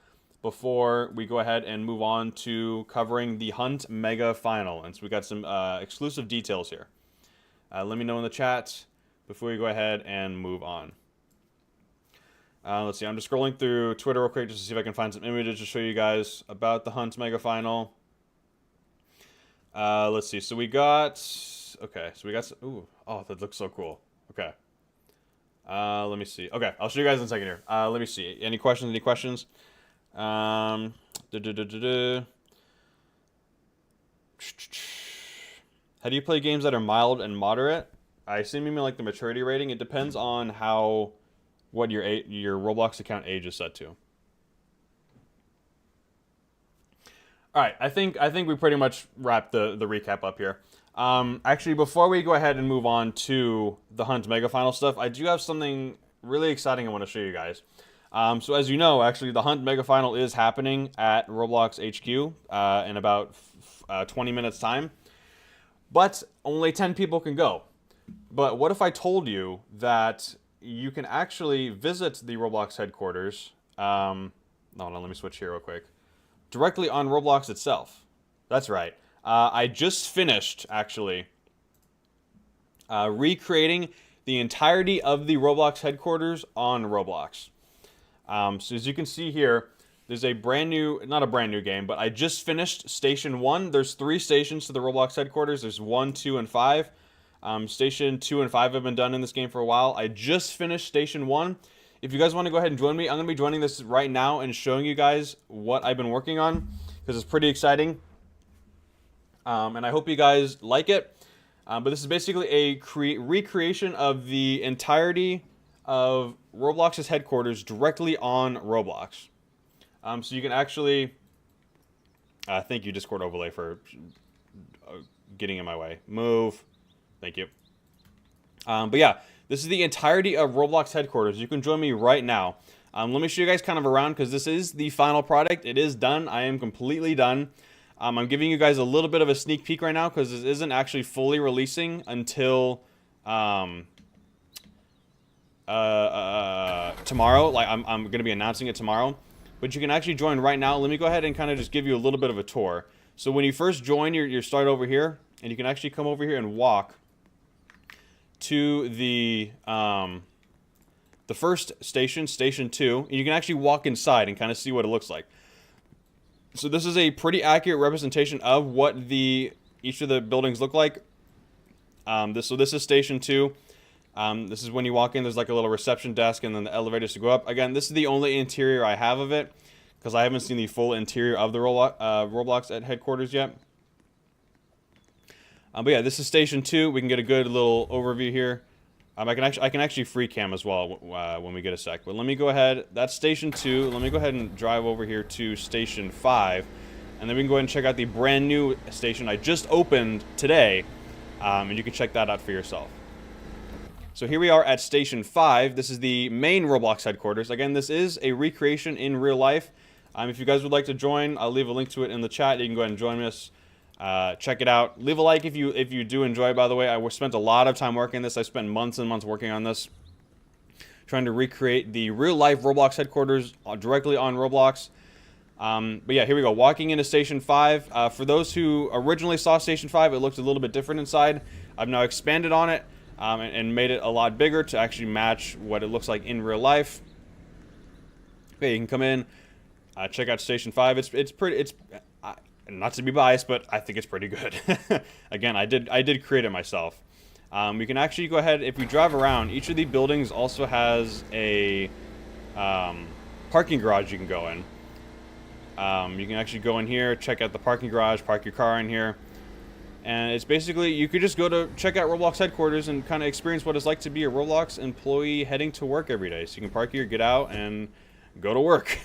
before we go ahead and move on to covering the Hunt Mega Final? And so we got some exclusive details here. Let me know in the chat before we go ahead and move on. Let's see, I'm just scrolling through Twitter real quick just to see if I can find some images to show you guys about the Hunt Mega Final. Let's see, so we got, ooh, oh, that looks so cool. Okay. Let me see. Okay, I'll show you guys in a second here. Let me see. Any questions? How do you play games that are mild and moderate? I assume you mean like the maturity rating. It depends on what your Roblox account age is set to. All right, I think we pretty much wrapped the recap up here. Actually, before we go ahead and move on to the Hunt Mega Final stuff, I do have something really exciting I want to show you guys. So as you know, actually, the Hunt Mega Final is happening at Roblox HQ in about 20 minutes time. But only 10 people can go. But what if I told you that you can actually visit the Roblox headquarters, hold on, let me switch here real quick, directly on Roblox itself. That's right. I just finished, actually, recreating the entirety of the Roblox headquarters on Roblox. So as you can see here, there's a brand new, not a brand new game, but I just finished Station 1. There's 3 stations to the Roblox headquarters. There's 1, 2, and 5. Station 2 and 5 have been done in this game for a while. I just finished Station 1. If you guys want to go ahead and join me, I'm going to be joining this right now and showing you guys what I've been working on, because it's pretty exciting. And I hope you guys like it. But this is basically a recreation of the entirety of Roblox's headquarters directly on Roblox. So you can actually... thank you, Discord Overlay, for getting in my way. Move. Thank you. But yeah, this is the entirety of Roblox headquarters. You can join me right now. Let me show you guys kind of around, because this is the final product. It is done. I am completely done. I'm giving you guys a little bit of a sneak peek right now, because this isn't actually fully releasing until tomorrow. Like I'm going to be announcing it tomorrow. But you can actually join right now. Let me go ahead and kind of just give you a little bit of a tour. So when you first join, you start over here, and you can actually come over here and walk to the first station, Station 2, and you can actually walk inside and kind of see what it looks like. So this is a pretty accurate representation of what the each of the buildings look like. So this is station 2. This is when you walk in, there's like a little reception desk and then the elevators to go up. Again, this is the only interior I have of it because I haven't seen the full interior of the Roblox at headquarters yet. But yeah, this is station 2. We can get a good little overview here. I can actually free cam as well when we get a sec. But let me go ahead. That's station 2. Let me go ahead and drive over here to station 5, and then we can go ahead and check out the brand new station I just opened today, and you can check that out for yourself. So here we are at station 5. This is the main Roblox headquarters. Again, this is a recreation in real life. If you guys would like to join, I'll leave a link to it in the chat. You can go ahead and join us. Check it out. Leave a like if you do enjoy it, by the way. I spent a lot of time working on this. I spent months and months working on this, trying to recreate the real-life Roblox headquarters directly on Roblox. But yeah, here we go. Walking into Station 5. For those who originally saw Station 5, it looked a little bit different inside. I've now expanded on it and made it a lot bigger to actually match what it looks like in real life. Okay, you can come in, check out Station 5. It's pretty... not to be biased, but I think it's pretty good. Again, I did create it myself. We can actually go ahead, if we drive around, each of the buildings also has a parking garage you can go in. You can actually go in here, check out the parking garage, park your car in here. And it's basically, you could just go to check out Roblox headquarters and kind of experience what it's like to be a Roblox employee heading to work every day. So you can park here, get out, and go to work.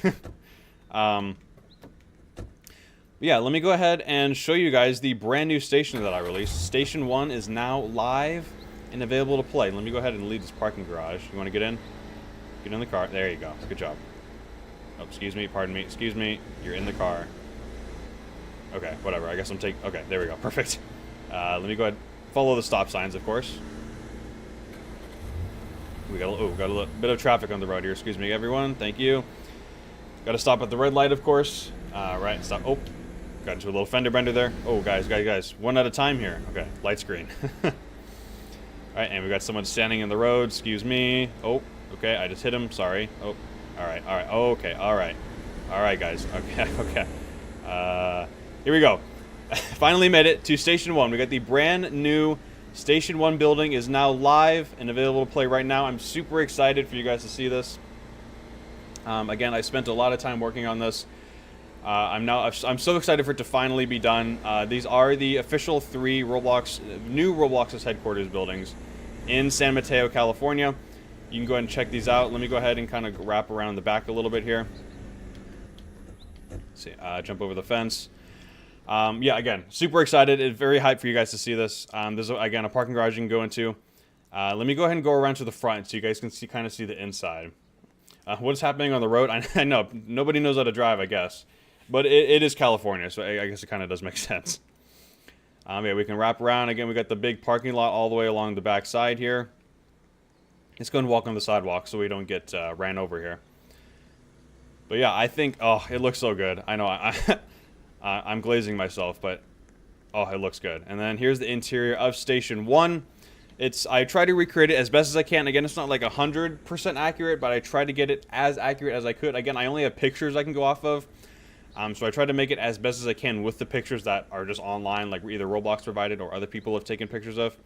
Yeah, let me go ahead and show you guys the brand new station that I released. Station 1 is now live and available to play. Let me go ahead and leave this parking garage. You want to get in? Get in the car. There you go. Good job. Oh, excuse me. Pardon me. Excuse me. You're in the car. Okay, whatever. I guess I'm taking... Okay, there we go. Perfect. Let me go ahead. Follow the stop signs, of course. We got a little bit of traffic on the road here. Excuse me, everyone. Thank you. Got to stop at the red light, of course. Right, stop. Oh. Got into a little fender bender there. Oh, guys. One at a time here. Okay, light screen. Alright, and we got someone standing in the road. Excuse me. Oh, okay, I just hit him. Sorry. Oh, alright. Okay, alright. Alright, guys. Okay. Here we go. Finally made it to Station 1. We got the brand new Station 1 building is now live and available to play right now. I'm super excited for you guys to see this. Again, I spent a lot of time working on this. I'm so excited for it to finally be done. These are the official 3 new Roblox's headquarters buildings in San Mateo, California. You can go ahead and check these out. Let me go ahead and kind of wrap around the back a little bit here. Let's see, jump over the fence. Yeah, again, super excited. It's very hyped for you guys to see this. There's, again, a parking garage you can go into. Let me go ahead and go around to the front so you guys can kind of see the inside. What is happening on the road? I know, nobody knows how to drive, I guess. But it is California, so I guess it kind of does make sense. Yeah, we can wrap around. Again, we got the big parking lot all the way along the back side here. Let's go and walk on the sidewalk so we don't get ran over here. But yeah, I think... Oh, it looks so good. I know, I'm glazing myself, but... Oh, it looks good. And then here's the interior of Station 1. I try to recreate it as best as I can. Again, it's not like 100% accurate, but I try to get it as accurate as I could. Again, I only have pictures I can go off of. So I try to make it as best as I can with the pictures that are just online, like either Roblox provided or other people have taken pictures of.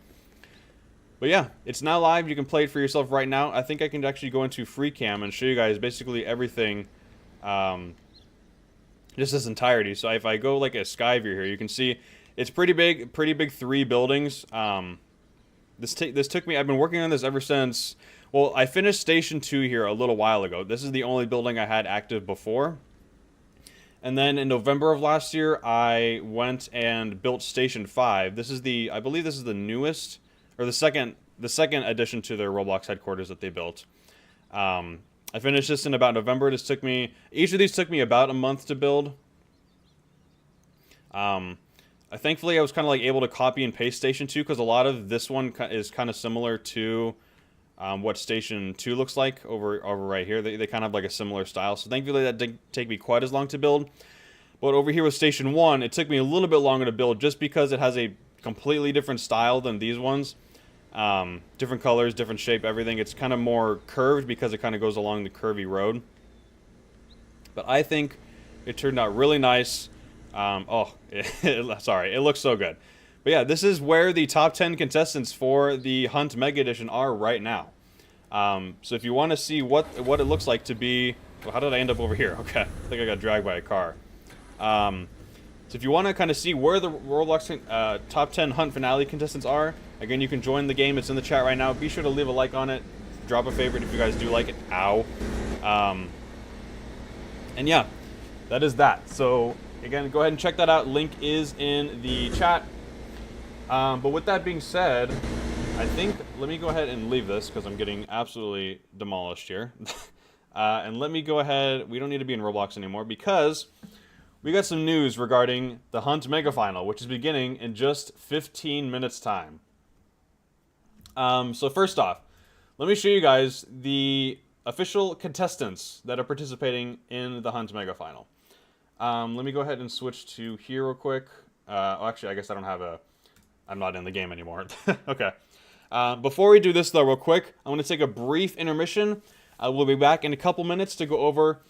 But yeah, it's now live. You can play it for yourself right now. I think I can actually go into free cam and show you guys basically everything, just this entirety. So if I go like a sky view here, you can see it's pretty big 3 buildings. This took me, I've been working on this ever since, well, I finished Station 2 here a little while ago. This is the only building I had active before. And then in November of last year, I went and built Station 5. This is I believe this is the newest, or the second addition to their Roblox headquarters that they built. I finished this in about November. Each of these took me about a month to build. Thankfully, I was kind of like able to copy and paste Station 2 because a lot of this one is kind of similar to what Station 2 looks like over right here. They kind of have like a similar style. So thankfully that didn't take me quite as long to build. But over here with Station 1, it took me a little bit longer to build just because it has a completely different style than these ones. Different colors, different shape, everything. It's kind of more curved because it kind of goes along the curvy road. But I think it turned out really nice. Sorry, it looks so good. But yeah, this is where the top 10 contestants for the Hunt Mega Edition are right now. So if you want to see what it looks like to be... Well, how did I end up over here? Okay, I think I got dragged by a car. So if you want to kind of see where the Roblox top 10 Hunt Finale contestants are, again, you can join the game. It's in the chat right now. Be sure to leave a like on it. Drop a favorite if you guys do like it. Ow. And yeah, that is that. So again, go ahead and check that out. Link is in the chat. But with that being said, I think, let me go ahead and leave this because I'm getting absolutely demolished here. And let me go ahead, we don't need to be in Roblox anymore because we got some news regarding the Hunt Mega Final, which is beginning in just 15 minutes time. So first off, let me show you guys the official contestants that are participating in the Hunt Mega Final. Let me go ahead and switch to here real quick. Actually, I guess I don't have a... I'm not in the game anymore. Okay. Before we do this, though, real quick, I'm going to take a brief intermission. We'll be back in a couple minutes to go over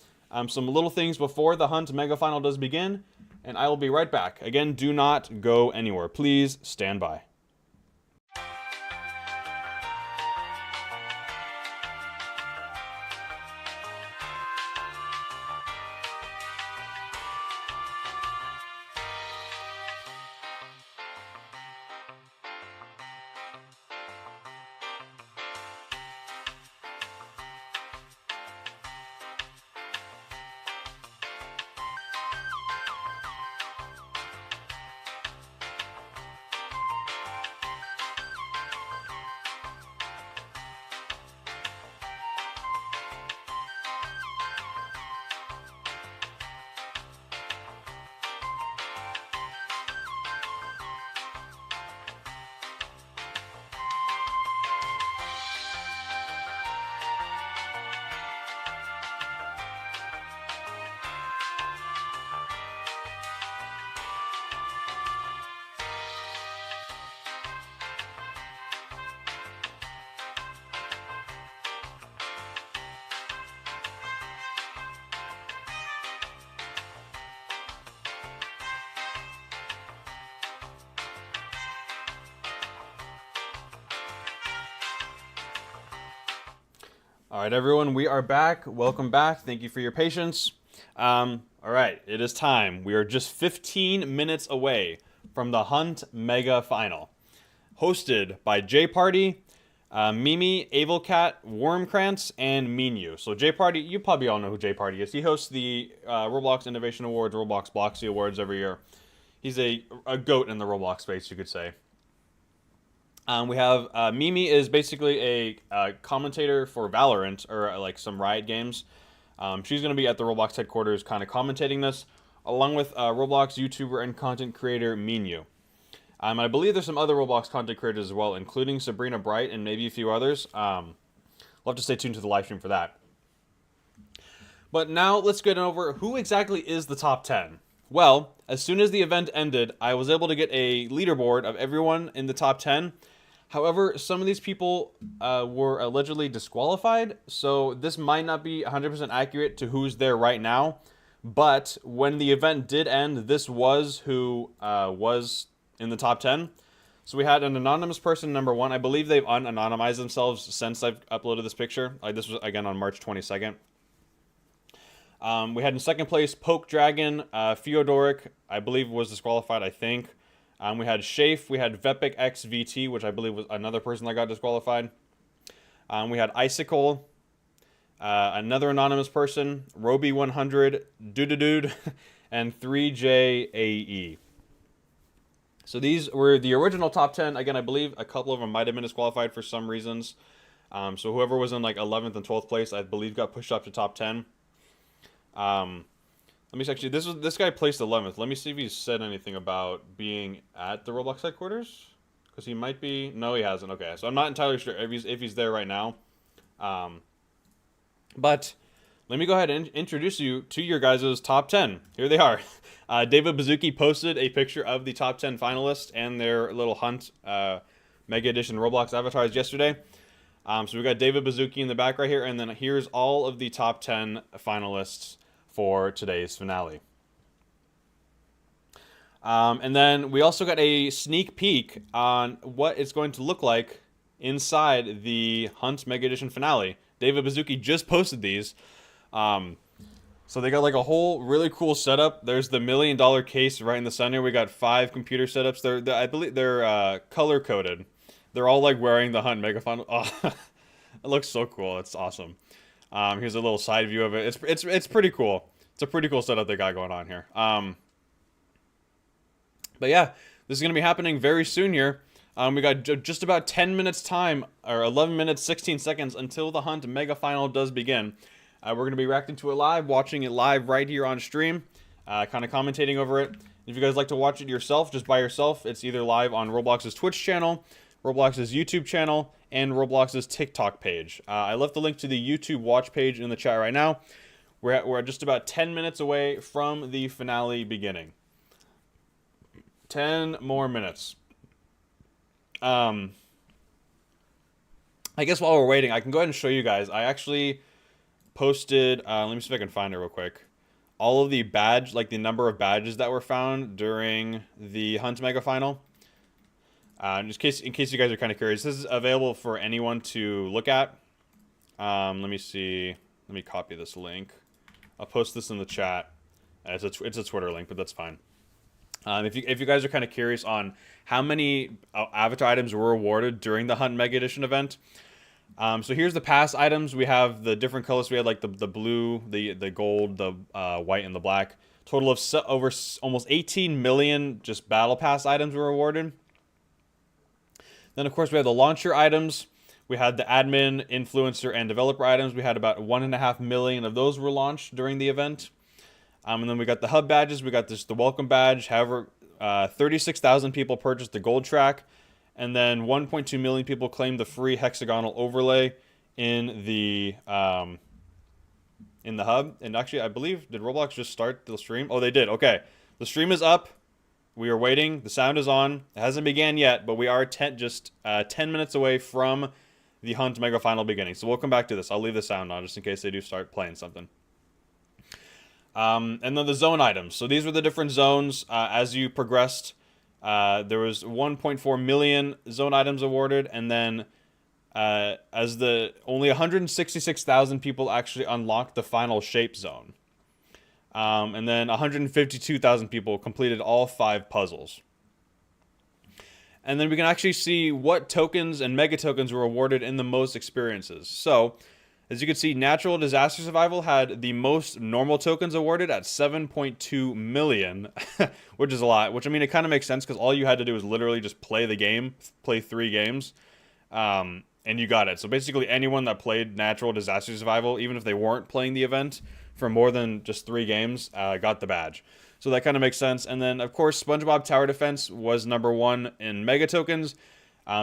some little things before the Hunt Mega Final does begin, and I will be right back. Again, do not go anywhere. Please stand by. All right, everyone, we are back. Welcome back. Thank you for your patience. All right, it is time. We are just 15 minutes away from the Hunt Mega Final, hosted by J Party, Mimi, Avelcat, Wormkrantz, and Minu. So J Party, you probably all know who J Party is. He hosts the Roblox Innovation Awards, Roblox Bloxy Awards every year. He's a goat in the Roblox space, you could say. We have Mimi is basically a commentator for Valorant, or like some Riot games. She's going to be at the Roblox headquarters kind of commentating this, along with Roblox YouTuber and content creator Minu. I believe there's some other Roblox content creators as well, including Sabrina Bright and maybe a few others. We'll have to stay tuned to the live stream for that. But now let's get over who exactly is the top 10. Well, as soon as the event ended, I was able to get a leaderboard of everyone in the top 10. However, some of these people were allegedly disqualified, so this might not be 100% accurate to who's there right now. But when the event did end, this was who was in the top 10. So we had an anonymous person, number 1. I believe they've unanonymized themselves since I've uploaded this picture. This was, again, on March 22nd. We had in second place Poke Dragon, Feodoric, I believe was disqualified, I think. We had Shafe, we had Vepic XVT, which I believe was another person that got disqualified. We had Icicle, another anonymous person, Roby100, Dude, and 3JAE. So these were the original top 10. Again, I believe a couple of them might have been disqualified for some reasons. So whoever was in like 11th and 12th place, I believe, got pushed up to top 10. Let me see, actually, this guy placed 11th. Let me see if he's said anything about being at the Roblox headquarters. Because he might be... No, he hasn't. Okay, so I'm not entirely sure if he's there right now. But let me go ahead and introduce you to your guys' top 10. Here they are. David Bazuki posted a picture of the top 10 finalists and their little Hunt Mega Edition Roblox avatars yesterday. So we got David Bazuki in the back right here. And then here's all of the top 10 finalists for today's finale. And then we also got a sneak peek on what it's going to look like inside the Hunt Mega Edition finale. David Bazuki just posted these. So they got like a whole really cool setup. There's the $1 million case right in the center. We got 5 computer setups. I believe they're color coded. They're all like wearing the Hunt Mega Final. Oh, it looks so cool. It's awesome. Here's a little side view of it. It's pretty cool. It's a pretty cool setup they got going on here. But yeah, this is gonna be happening very soon here. We got just about 10 minutes time, or 11 minutes 16 seconds until the Hunt Mega Final does begin. We're going to be reacting to it live, watching it live right here on stream, kind of commentating over it. If you guys like to watch it yourself, just by yourself, it's either live on Roblox's Twitch channel, Roblox's YouTube channel, and Roblox's TikTok page. I left the link to the YouTube watch page in the chat right now. We're just about 10 minutes away from the finale beginning. 10 more minutes. I guess while we're waiting, I can go ahead and show you guys. I actually posted, let me see if I can find it real quick, all of the badge, like the number of badges that were found during the Hunt Mega Final. Just in case you guys are kind of curious, this is available for anyone to look at. Let me see. Let me copy this link. I'll post this in the chat. It's a Twitter link, but that's fine. If you guys are kind of curious on how many avatar items were awarded during the Hunt Mega Edition event, so here's the past items. We have the different colors. We had like the blue, the gold, the white, and the black. Total of over almost 18 million just battle pass items were awarded. Then of course we have the launcher items. We had the admin, influencer, and developer items. We had about 1.5 million of those were launched during the event. And then we got the hub badges. We got the welcome badge. However, 36,000 people purchased the gold track. And then 1.2 million people claimed the free hexagonal overlay in the hub. And actually, I believe, did Roblox just start the stream? Oh, they did. Okay. The stream is up. We are waiting. The sound is on. It hasn't began yet, but we are just 10 minutes away from the Hunt Mega Final beginning. So we'll come back to this. I'll leave the sound on just in case they do start playing something. And then the zone items. So these were the different zones. As you progressed, there was 1.4 million zone items awarded, and then only 166,000 people actually unlocked the final shape zone. And then 152,000 people completed all 5 puzzles. And then we can actually see what tokens and mega tokens were awarded in the most experiences. So, as you can see, Natural Disaster Survival had the most normal tokens awarded at 7.2 million, which is a lot. Which, I mean, it kind of makes sense because all you had to do was literally just play the game, play 3 games, and you got it. So basically anyone that played Natural Disaster Survival, even if they weren't playing the event for more than just 3 games, got the badge. So that kind of makes sense. And then, of course, SpongeBob Tower Defense was number 1 in mega tokens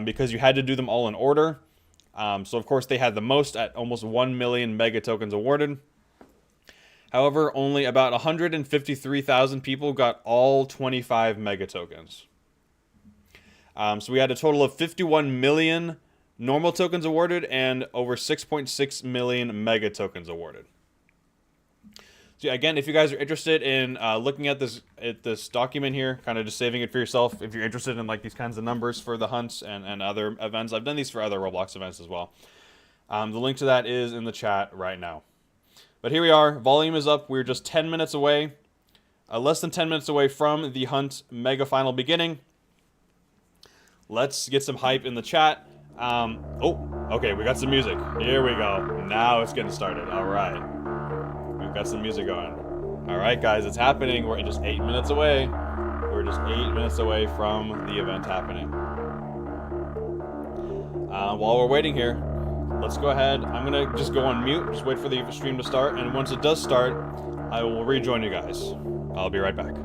because you had to do them all in order. So, of course, they had the most at almost 1 million mega tokens awarded. However, only about 153,000 people got all 25 mega tokens. So we had a total of 51 million normal tokens awarded and over 6.6 million mega tokens awarded. So yeah, again, if you guys are interested in looking at this document here, kind of just saving it for yourself, if you're interested in like these kinds of numbers for the hunts and other events, I've done these for other Roblox events as well. The link to that is in the chat right now. But here we are. Volume is up. We're just 10 minutes away, less than 10 minutes away from the Hunt Mega Final beginning. Let's get some hype in the chat. Oh, okay, we got some music. Here we go. Now it's getting started. All right. We've got some music going. All right, guys, it's happening. We're just 8 minutes away. We're just 8 minutes away from the event happening. While we're waiting here, let's go ahead. I'm going to just go on mute, just wait for the stream to start. And once it does start, I will rejoin you guys. I'll be right back.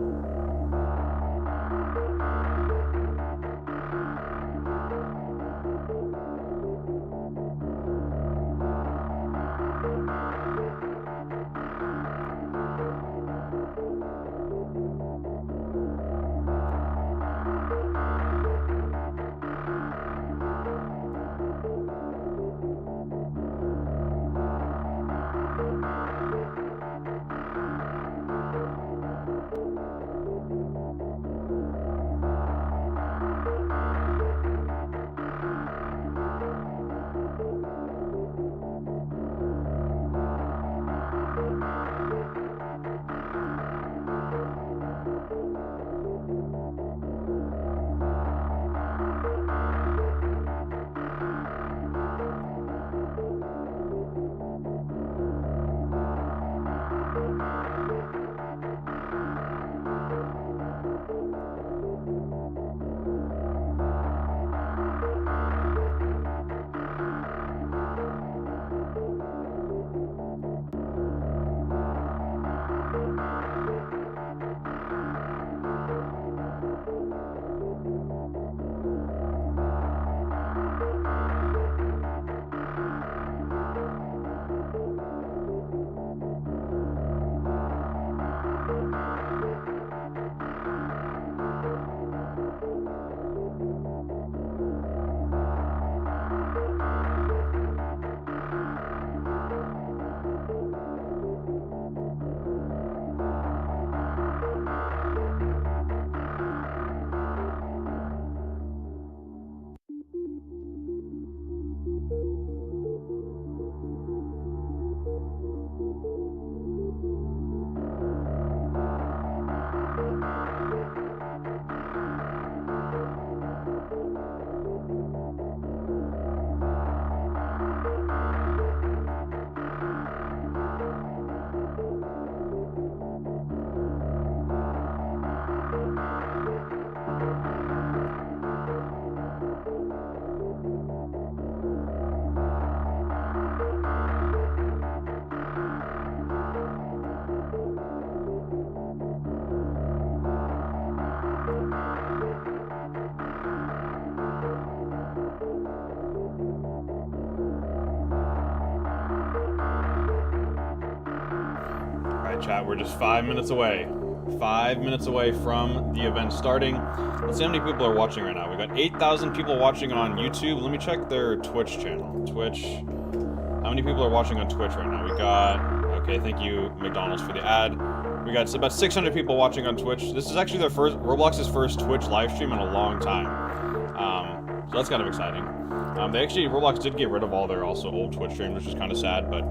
chat, we're just 5 minutes away. 5 minutes away from the event starting. Let's see how many people are watching right now. We got 8,000 people watching on YouTube. Let me check their Twitch channel. Twitch. How many people are watching on Twitch right now? We got, okay, thank you, McDonald's, for the ad. We got about 600 people watching on Twitch. This is actually their first, Roblox's first Twitch live stream in a long time. So that's kind of exciting. Roblox did get rid of all their also old Twitch streams, which is kind of sad, but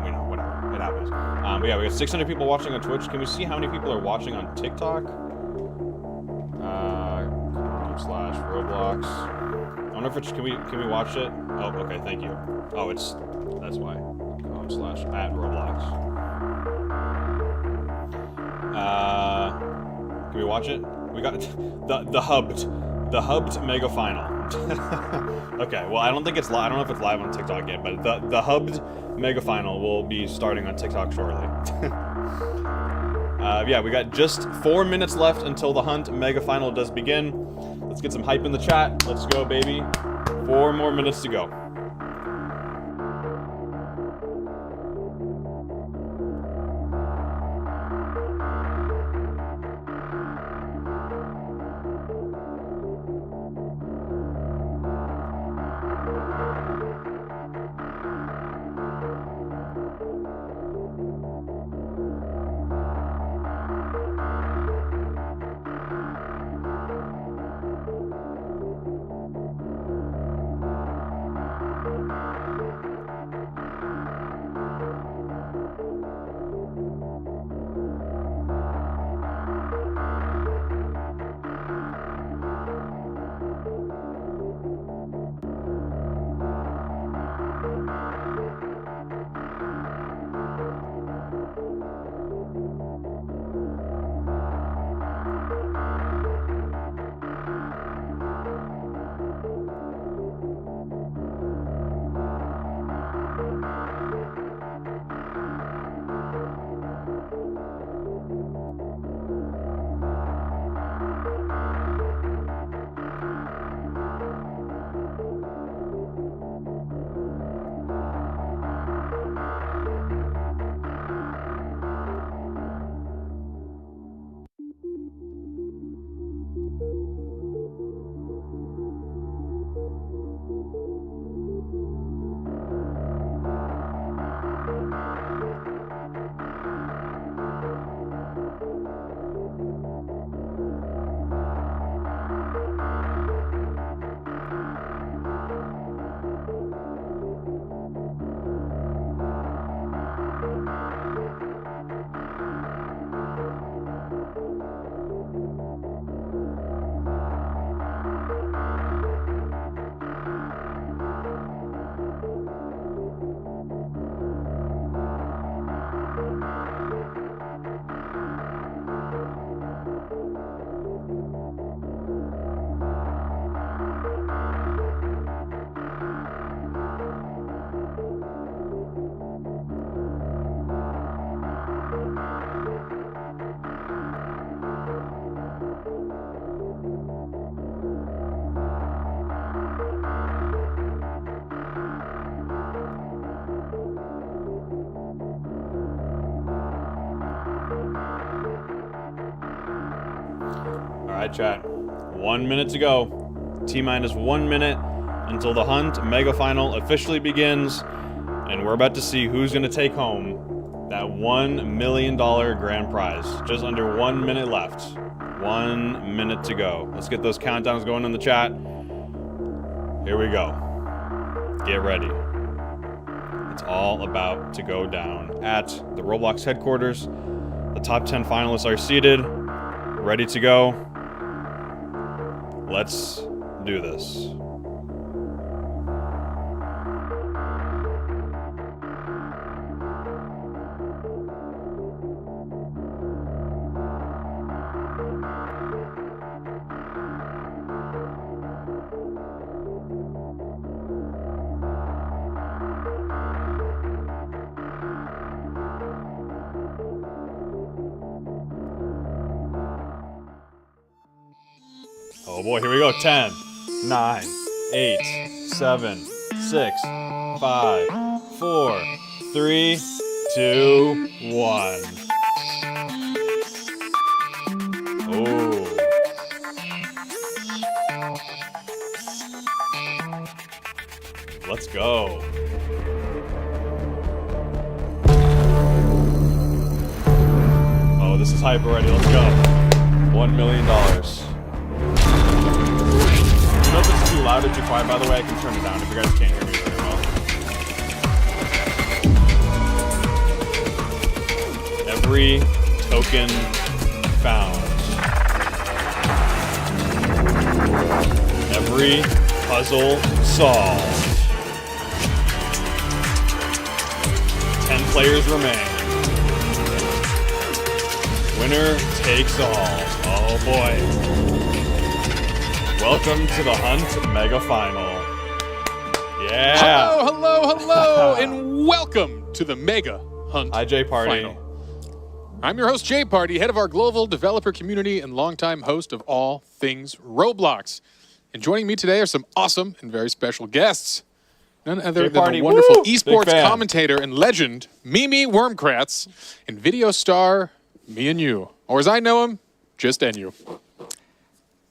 you know, whatever, it happens. But yeah, we got 600 people watching on Twitch. Can we see how many people are watching on TikTok? /Roblox. I wonder if it's, can we watch it? Oh, okay, thank you. Oh, that's why. /@Roblox. Can we watch it? We got the hubbed mega final. Okay, well, I don't think it's live. I don't know if it's live on TikTok yet, but the hubbed mega final will be starting on TikTok shortly. Yeah, we got just 4 minutes left until the hunt mega final does begin. Let's get some hype in the chat. Let's go, baby. 4 more minutes to go. Alright, chat. 1 minute to go. T-minus 1 minute until the hunt mega final officially begins. And we're about to see who's going to take home that $1 million grand prize. Just under 1 minute left. 1 minute to go. Let's get those countdowns going in the chat. Here we go. Get ready. It's all about to go down at the Roblox headquarters. The top 10 finalists are seated, ready to go. Let's do this. Oh boy, here we go. 10, 9, 8, 7, 6, 5, 4, 3, 2, 1. Let's go. Oh, this is hype already. Let's go. $1 million. You know if it's too loud or too quiet, by the way, I can turn it down if you guys can't hear me very well. Every token found. Every puzzle solved. 10 players remain. Winner takes all. Oh boy. Welcome to the Hunt Mega Final. Yeah. Hello, and welcome to the Mega Hunt Hi, Jay Party. Final. I'm your host, Jay Party, head of our global developer community and longtime host of all things Roblox. And joining me today are some awesome and very special guests. None other than Party, the wonderful woo! Big esports fan. commentator and legend, Mimi Wormkratz, and video star, me and you. Or as I know him, just NU.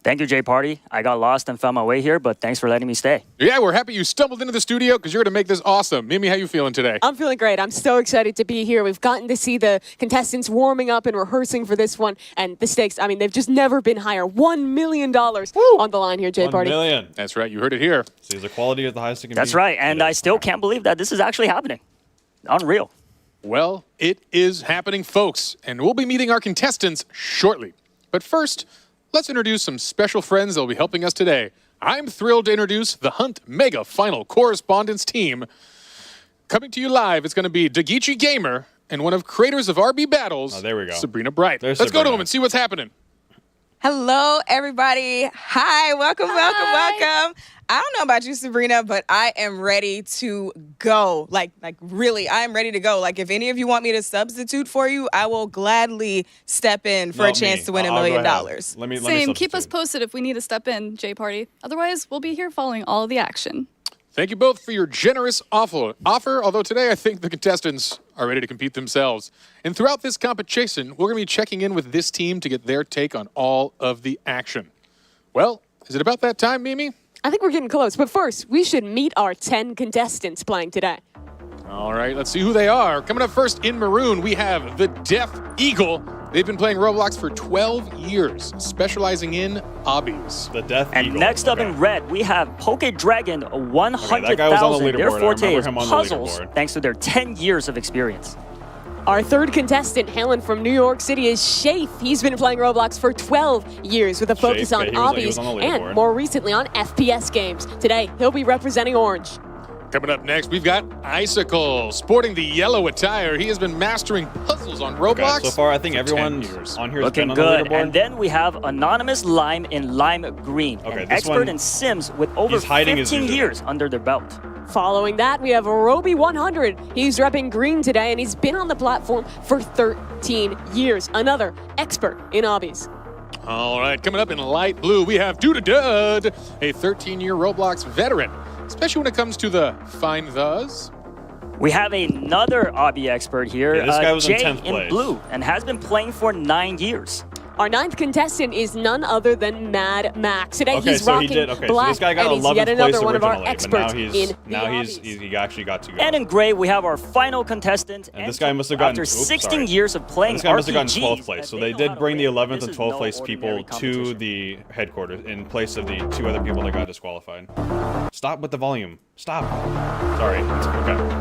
Thank you, Jay Party. I got lost and found my way here, but thanks for letting me stay. Yeah, we're happy you stumbled into the studio because you're going to make this awesome. Mimi, how you feeling today? I'm feeling great. I'm so excited to be here. We've gotten to see the contestants warming up and rehearsing for this one. And the stakes, I mean, they've just never been higher. $1 million on the line here, Jay 1 Party. million. That's right, you heard it here. See, the quality is the highest it can be. That's right, and It I is. still can't believe that this is actually happening. Unreal. Well, it is happening, folks, and we'll be meeting our contestants shortly. But first, let's introduce some special friends that will be helping us today. I'm thrilled to introduce the Hunt Mega Final Correspondence team. Coming to you live, it's going to be Dagichi Gamer and one of creators of RB Battles, Oh, there we go. Sabrina Bright. There's Let's go to Sabrina. him and see what's happening. Hello, everybody. Hi, welcome. I don't know about you, Sabrina, but I am ready to go. Like really, I am ready to go. Like, if any of you want me to substitute for you, I will gladly step in for a Not chance me. to win $1 I'll go million. ahead. Let me Same. Keep us substitute. posted if we need to step in, Jay Party. Otherwise, we'll be here following all of the action. Thank you both for your generous offer, although today I think the contestants are ready to compete themselves. And throughout this competition, we're going to be checking in with this team to get their take on all of the action. Well, is it about that time, Mimi? I think we're getting close. But first, we should meet our 10 contestants playing today. All right, let's see who they are. Coming up first in maroon, we have the Deaf Eagle. They've been playing Roblox for 12 years, specializing in obbies. The Death And Eagle. next up Okay. in red, we have Poke Dragon that guy was on the 100,000. Their leaderboard. I forte remember is him on the puzzles, leaderboard. thanks to their 10 years of experience. Our third contestant, hailing from New York City, is Shafe. He's been playing Roblox for 12 years with a focus Shafe, on yeah, he was obbies on the and leaderboard. more recently on FPS games. Today, he'll be representing Orange. Coming up next, we've got Icicle. Sporting the yellow attire, he has been mastering puzzles on Roblox. Okay, so far, I think for everyone 10 years. on here has Looking been on good. the leaderboard. And then we have Anonymous Lime in Lime Green, Okay, an this expert one- in Sims with over he's hiding his 15 username. years under their belt. Following that, we have Roby100. He's repping green today, and he's been on the platform for 13 years. Another expert in obbies. All right, coming up in light blue, we have Dud, a 13-year Roblox veteran, especially when it comes to the find thes. We have another obby expert here, Yeah, this guy was in Jay 10th place. blue, and has been playing for 9 years. Our ninth contestant is none other than Mad Max. Today, Okay, he's so rocking he did. Okay, black, so this guy got and he's 11th yet another place one of our originally, experts but in now the he's obbies. he actually got to go. And in gray, we have our final contestant. And this guy must have gotten- after oops, 16 sorry. years of playing This guy must have gotten RPGs, 12th place. So they they know did how to bring the win. 11th This and is 12th no place people ordinary to competition. the headquarters in place of the 2 other people that got disqualified. Stop with the volume. Stop. Sorry. Okay.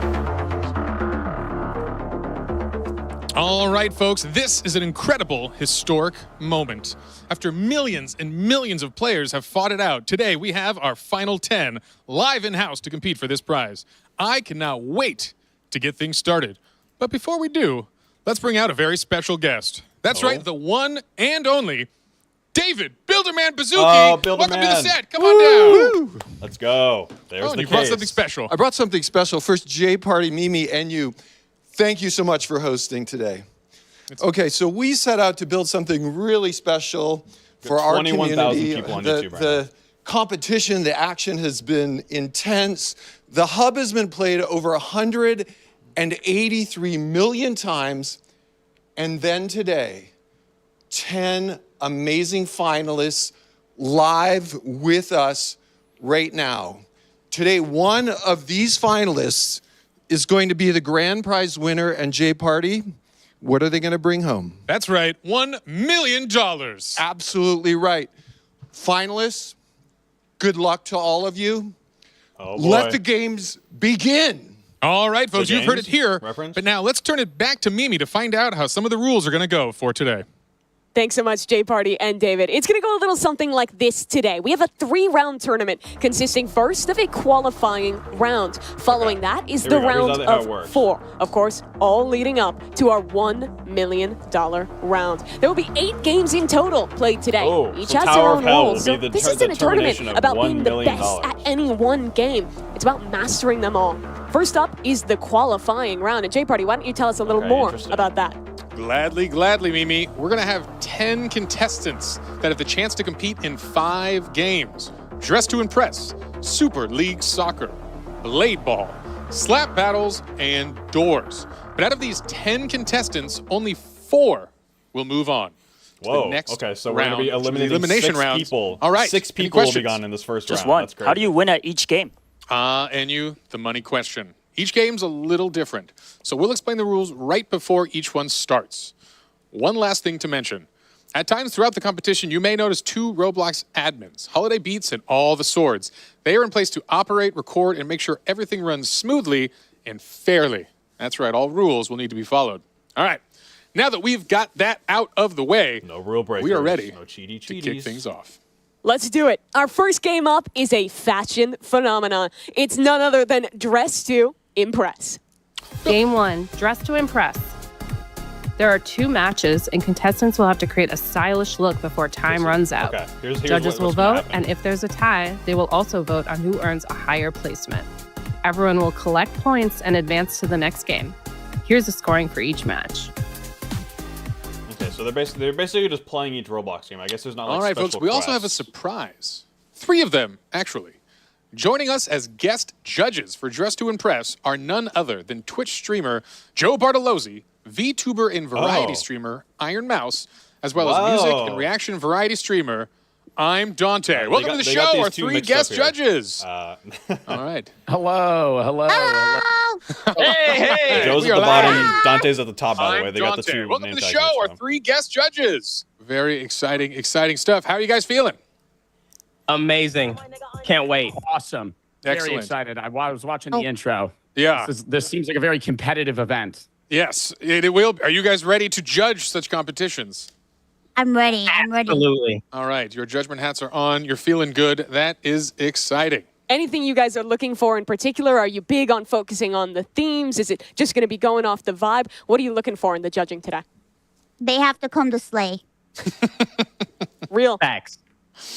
All right, folks, this is an incredible, historic moment. After millions and millions of players have fought it out, today we have our final 10 live in-house to compete for this prize. I cannot wait to get things started. But before we do, let's bring out a very special guest. That's Oh. right, the one and only David Builderman Bazooki. Oh, Builderman. Welcome to the set. Come on down. Let's go. There's Oh, the and you case. brought something special. I brought something special. First, Jay Party, Mimi, and you. Thank you so much for hosting today. Okay, so we set out to build something really special for our 21,000 community. people on the, YouTube right the competition, the action has been intense. The hub has been played over 183 million times. And then today, 10 amazing finalists live with us right now. today, one of these finalists is going to be the grand prize winner. And Jay Party, what are they going to bring home? That's right, $1 million. Absolutely right. Finalists, good luck to all of you. Oh, boy. Let the games begin. All right, folks, you've heard it James, here. reference? But now let's turn it back to Mimi to find out how some of the rules are going to go for today. Thanks so much, Jay Party and David. It's going to go a little something like this today. We have a 3-round tournament consisting first of a qualifying round. Following that is Here the we go. Here's round how it of works. 4. Of course, all leading up to our $1 million round. There will be 8 games in total played today. Oh, Each so has their Tower of own Hell rules. will So be the this ter- isn't the a tournament termination of about $1 being the million. best at any one game. It's about mastering them all. First up is the qualifying round. And Jay Party, why don't you tell us a little Okay, more interesting. about that? Gladly, Mimi. We're going to have 10 contestants that have the chance to compete in 5 games. Dress to Impress, Super League Soccer, Blade Ball, Slap Battles, and Doors. But out of these 10 contestants, only 4 will move on. to Whoa. The next Okay, so we're round, going to be which is the eliminating elimination 6 round. people. All right. 6 any people will be questions? gone in this first Just round. one. That's great. How do you win at each game? And the money question. Each game's a little different, so we'll explain the rules right before each one starts. One last thing to mention. At times throughout the competition, you may notice 2 Roblox admins, Holiday Beats and All the Swords. They are in place to operate, record, and make sure everything runs smoothly and fairly. That's right, all rules will need to be followed. All right, now that we've got that out of the way, No rule breakers. we are ready No to cheaties. kick things off. Let's do it. Our first game up is a fashion phenomenon. It's none other than Dress to Impress. Game 1, Dress to Impress. There are 2 matches, and contestants will have to create a stylish look before time runs out. Okay, here's Judges will what's gonna vote, happen. and if there's a tie, they will also vote on who earns a higher placement. Everyone will collect points and advance to the next game. Here's the scoring for each match. Okay, so they're basically just playing each Roblox game. I guess there's not like All right, special folks, we also have a quests. surprise. 3 of them, actually. Joining us as guest judges for Dress to Impress are none other than Twitch streamer Joe Bartolozzi, VTuber and variety Oh. streamer Iron Mouse, as well as Whoa. music and reaction variety streamer I'm Dante. Welcome to the they got show, these our 2 3 mixed guest up here. judges. All right. Hello. Hey, Joe's we at are the bottom, live. Dante's at the top, by the I'm way. They got the Dante. 2 Welcome name to the tags show, our mixed up. 3 guest judges. Very exciting stuff. How are you guys feeling? Amazing. Can't wait. Awesome. Very Excellent. excited. I was watching the intro. Yeah. This seems like a very competitive event. Yes, it will. Are you guys ready to judge such competitions? I'm ready. Absolutely. All right, your judgment hats are on. You're feeling good. That is exciting. Anything you guys are looking for in particular? Are you big on focusing on the themes? Is it just going to be going off the vibe? What are you looking for in the judging today? They have to come to slay. Real. Facts.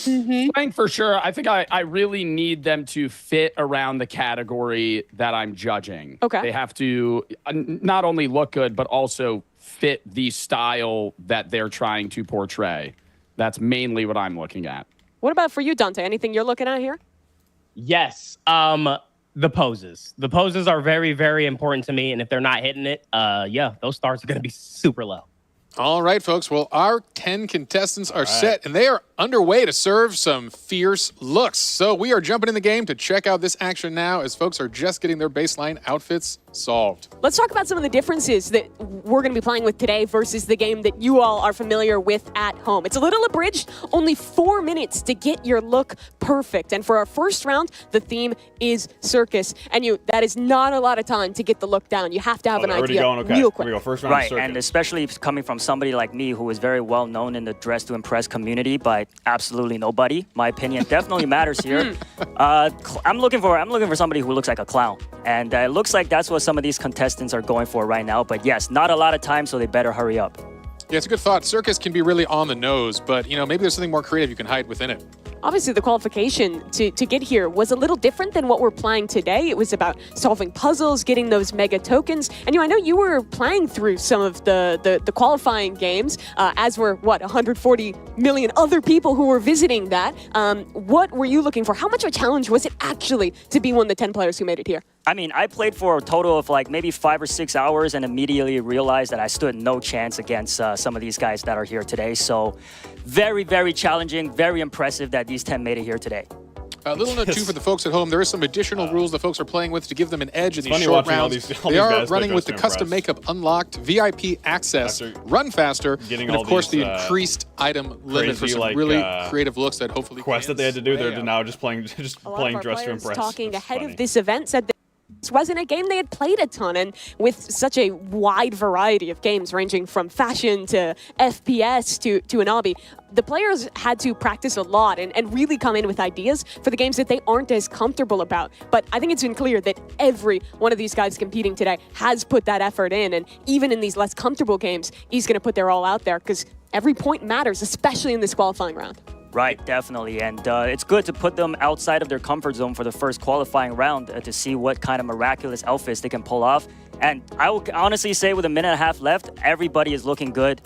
Playing for sure. I think I really need them to fit around the category that I'm judging. Okay. They have to not only look good, but also fit the style that they're trying to portray. That's mainly what I'm looking at. What about for you, Dante? Anything you're looking at here? Yes. The poses. The poses are very, very important to me. And if they're not hitting it, those stars are going to be super low. All right, folks. Well, our 10 contestants are set, and they are underway to serve some fierce looks. So we are jumping in the game to check out this action now as folks are just getting their baseline outfits solved. Let's talk about some of the differences that we're going to be playing with today versus the game that you all are familiar with at home. It's a little abridged, only 4 minutes to get your look perfect. And for our first round, the theme is circus. And that is not a lot of time to get the look down. You have to have an they're already idea going. Okay, real here quick. we go. First round Right, circuit. and especially coming from somebody like me who is very well known in the Dress to Impress community by absolutely nobody. My opinion definitely matters here. I'm looking for somebody who looks like a clown, and it looks like that's what some of these contestants are going for right now. But yes, not a lot of time, so they better hurry up. Yeah, it's a good thought. Circus can be really on the nose, but maybe there's something more creative you can hide within it. Obviously, the qualification to get here was a little different than what we're playing today. It was about solving puzzles, getting those mega tokens. And I know you were playing through some of the qualifying games, as were, 140 million other people who were visiting that. What were you looking for? How much of a challenge was it actually to be one of the 10 players who made it here? I mean, I played for a total of like maybe 5 or 6 hours and immediately realized that I stood no chance against some of these guys that are here today. So very, very challenging, very impressive that these 10 made it here today. A little note, too, for the folks at home. There is some additional rules the folks are playing with to give them an edge in these funny short watching all rounds. these They guys are play running with the Just to custom Impress. makeup unlocked, VIP access, After run faster, getting and, all of course, these, the increased item limit for crazy, some like, really creative looks that hopefully Quests that they had to do, they're now just playing A lot playing of our Dress to players Impress. talking That's ahead funny. of this event said that this wasn't a game they had played a ton, and with such a wide variety of games ranging from fashion to FPS to an obby, the players had to practice a lot and really come in with ideas for the games that they aren't as comfortable about. But I think it's been clear that every one of these guys competing today has put that effort in, and even in these less comfortable games, he's going to put their all out there because every point matters, especially in this qualifying round. Right, definitely. And it's good to put them outside of their comfort zone for the first qualifying round to see what kind of miraculous outfits they can pull off. And I will honestly say with a minute and a half left, everybody is looking good.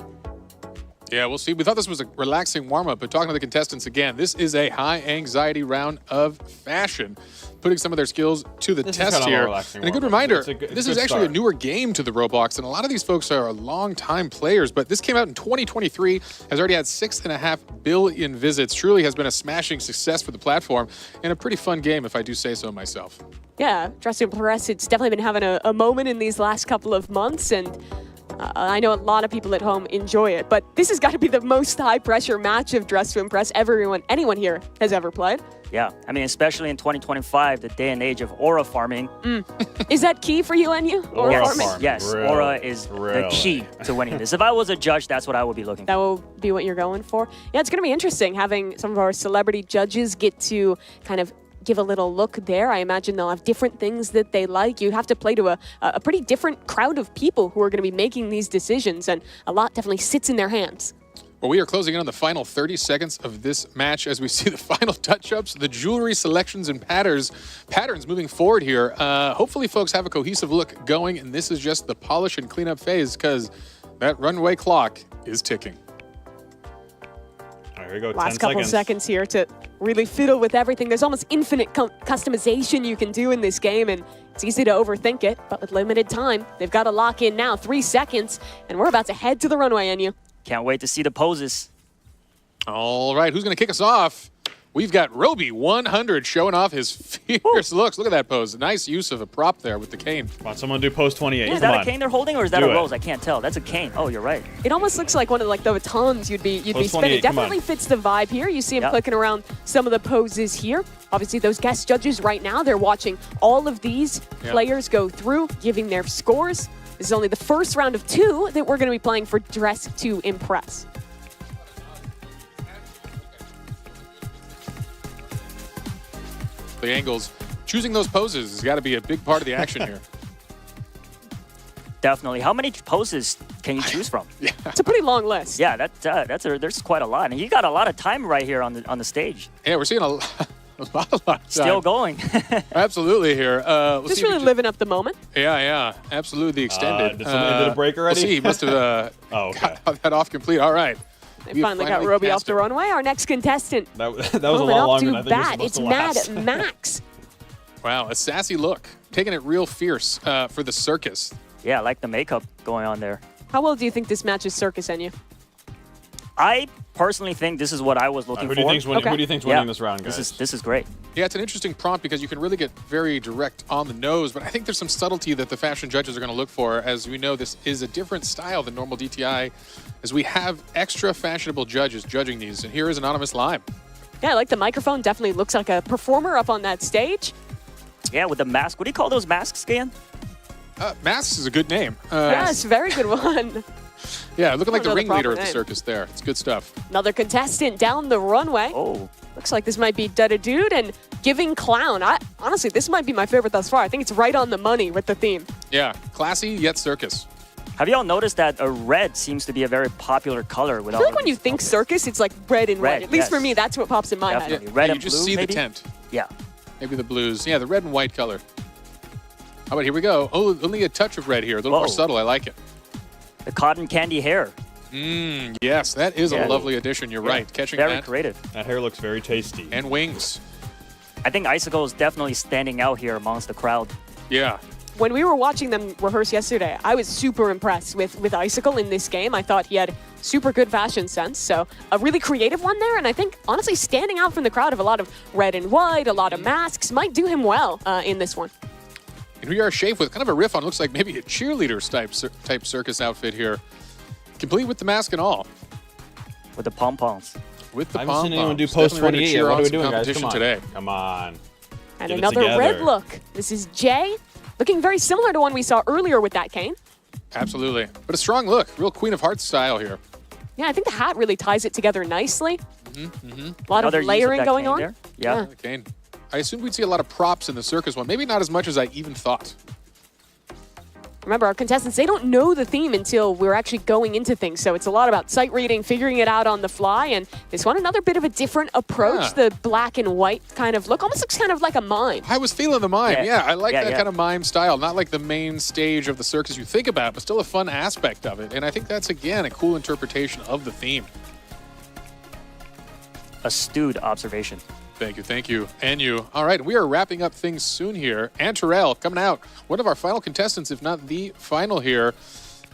Yeah, we'll see. We thought this was a relaxing warm-up, but talking to the contestants again, this is a high-anxiety round of fashion, putting some of their skills to the This is test kind of a here. relaxing And a good warm-up. reminder, It's a good this is actually start. a newer game to the Roblox, and a lot of these folks are long-time players, but this came out in 2023, has already had 6.5 billion visits, truly has been a smashing success for the platform, and a pretty fun game, if I do say so myself. Yeah, Dress to Impress, it's definitely been having a moment in these last couple of months, and I know a lot of people at home enjoy it, but this has got to be the most high-pressure match of Dress to Impress anyone here has ever played. Yeah, I mean, especially in 2025, the day and age of aura farming. Is that key for you, Enyu? Aura yes, farm. yes, Really? aura is the key to winning this. If I was a judge, that's what I would be looking for. That will be what you're going for. Yeah, it's going to be interesting having some of our celebrity judges get to kind of give a little look there. I imagine they'll have different things that they like. You have to play to a pretty different crowd of people who are going to be making these decisions, and a lot definitely sits in their hands. Well, we are closing in on the final 30 seconds of this match as we see the final touch-ups, the jewelry selections and patterns moving forward here. Hopefully, folks have a cohesive look going, and this is just the polish and cleanup phase because that runway clock is ticking. All right, here we go. Last 10 couple seconds here to really fiddle with everything. There's almost infinite customization you can do in this game, and it's easy to overthink it, but with limited time, they've got to lock in now. 3 seconds, and we're about to head to the runway, Enyu. Can't wait to see the poses. All right, who's going to kick us off? We've got Roby100 showing off his fierce looks. Look at that pose. Nice use of a prop there with the cane. Come on, someone do post 28. Is Come that on. a cane they're holding, or is that Do a it. rose? I can't tell. That's a cane. Oh, you're right. It almost looks like one of the batons you'd be Post spinning. 28, come on. Definitely fits the vibe here. You see him Yep. clicking around some of the poses here. Obviously, those guest judges right now, they're watching all of these players go through, giving their scores. This is only the first round of 2 that we're going to be playing for Dress to Impress. The angles. Choosing those poses has got to be a big part of the action here. Definitely. How many poses can you choose from? It's a pretty long list. Yeah, there's quite a lot, and you got a lot of time right here on the stage. Yeah, we're seeing a lot of time. Still going. Absolutely here. We'll Just see if really we living up the moment. Yeah, absolutely extended. Did someone end a break already? We'll see. He must have Oh, okay. got that off complete. All right. They We have finally got Roby off passed the it. runway. Our next contestant That was a coming lot up longer than to I think bat. it was It's supposed to last. Mad Max. Wow, a sassy look. Taking it real fierce for the circus. Yeah, I like the makeup going on there. How well do you think this matches Circus, Enyu? I personally think this is what I was looking Who for. do you think's winning, Okay. who do you think's winning this round, guys? This is great. Yeah, it's an interesting prompt because you can really get very direct on the nose, but I think there's some subtlety that the fashion judges are going to look for. As we know, this is a different style than normal DTI, as we have extra fashionable judges judging these. And here is Anonymous Lime. Yeah, I like the microphone. Definitely looks like a performer up on that stage. Yeah, with the mask. What do you call those masks again? Masks is a good name. Yes, very good one. Yeah, looking like I don't the know the ringleader of proper the name. circus there. It's good stuff. Another contestant down the runway. Oh, Looks like this might be Dutta Dude and Giving Clown. Honestly, this might be my favorite thus far. I think it's right on the money with the theme. Yeah, classy yet circus. have y'all noticed that red seems to be a very popular color? With I all feel like of when you these think outfits? circus, it's like red and Red, white. At least for yes. me, that's what pops in my head. Definitely. Red you and just blue, see maybe? the tent. Yeah. Maybe the blues. Yeah, the red and white color. How about here we go? Oh, only a touch of red here. A little more Whoa. subtle. I like it. The cotton candy hair. Yes, that is Yeah. a lovely addition. You're right. Catching Very that. creative. That hair looks very tasty. And wings. I think Icicle is definitely standing out here amongst the crowd. Yeah. When we were watching them rehearse yesterday, I was super impressed with Icicle in this game. I thought he had super good fashion sense. So a really creative one there. And I think, honestly, standing out from the crowd of a lot of red and white, a lot of masks, might do him well in this one. And we are Shafe with kind of a riff on, looks like maybe a cheerleader type circus outfit here. Complete with the mask and all. With the pom-poms. With the I haven't seen anyone do pom-poms. post Definitely ready to 28 yet. cheer What on are we some doing, guys? competition Come on. today. Come on. And Get it another red together. look. This is Jay, looking very similar to one we saw earlier with that cane. Absolutely. But a strong look. Real Queen of Hearts style here. Yeah, I think the hat really ties it together nicely. A lot Another of use layering that going cane on. there. Yeah. Okay. I assumed we'd see a lot of props in the circus one. Maybe not as much as I even thought. Remember, our contestants, they don't know the theme until we're actually going into things. So it's a lot about sight reading, figuring it out on the fly. And this one, another bit of a different approach. Yeah. The black and white kind of look. Almost looks kind of like a mime. I was feeling the mime. Yeah. Yeah, I like Yeah, that yeah. kind of mime style. Not like the main stage of the circus you think about, but still a fun aspect of it. And I think that's, again, a cool interpretation of the theme. Astute observation. Thank you, thank you. And you. All right, we are wrapping up things soon here. And Terrell coming out, one of our final contestants, if not the final here.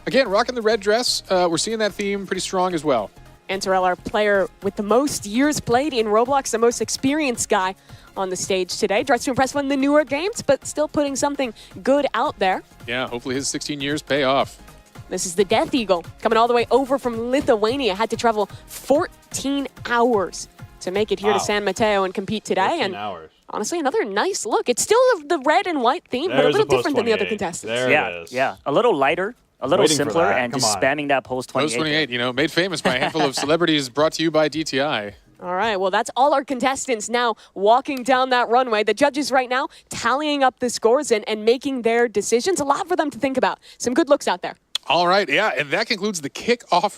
Again, rocking the red dress. We're seeing that theme pretty strong as well. And Terrell, our player with the most years played in Roblox, the most experienced guy on the stage today. Dressed to impress one of the newer games, but still putting something good out there. Yeah, hopefully his 16 years pay off. This is the Death Eagle, coming all the way over from Lithuania. Had to travel 14 hours to make it here to Wow. San Mateo and compete today. 14 And hours. honestly, another nice look. It's still the red and white theme, but a There's little post different than the other 28. contestants. There Yeah, it is. yeah. A little lighter, a little Waiting for simpler, that. and Come just on. spamming that post 28. Post 28, you know, made famous by a handful of celebrities, brought to you by DTI. All right, well, that's all our contestants now walking down that runway. The judges right now tallying up the scores and making their decisions. A lot for them to think about. Some good looks out there. All right, yeah, and that concludes the kickoff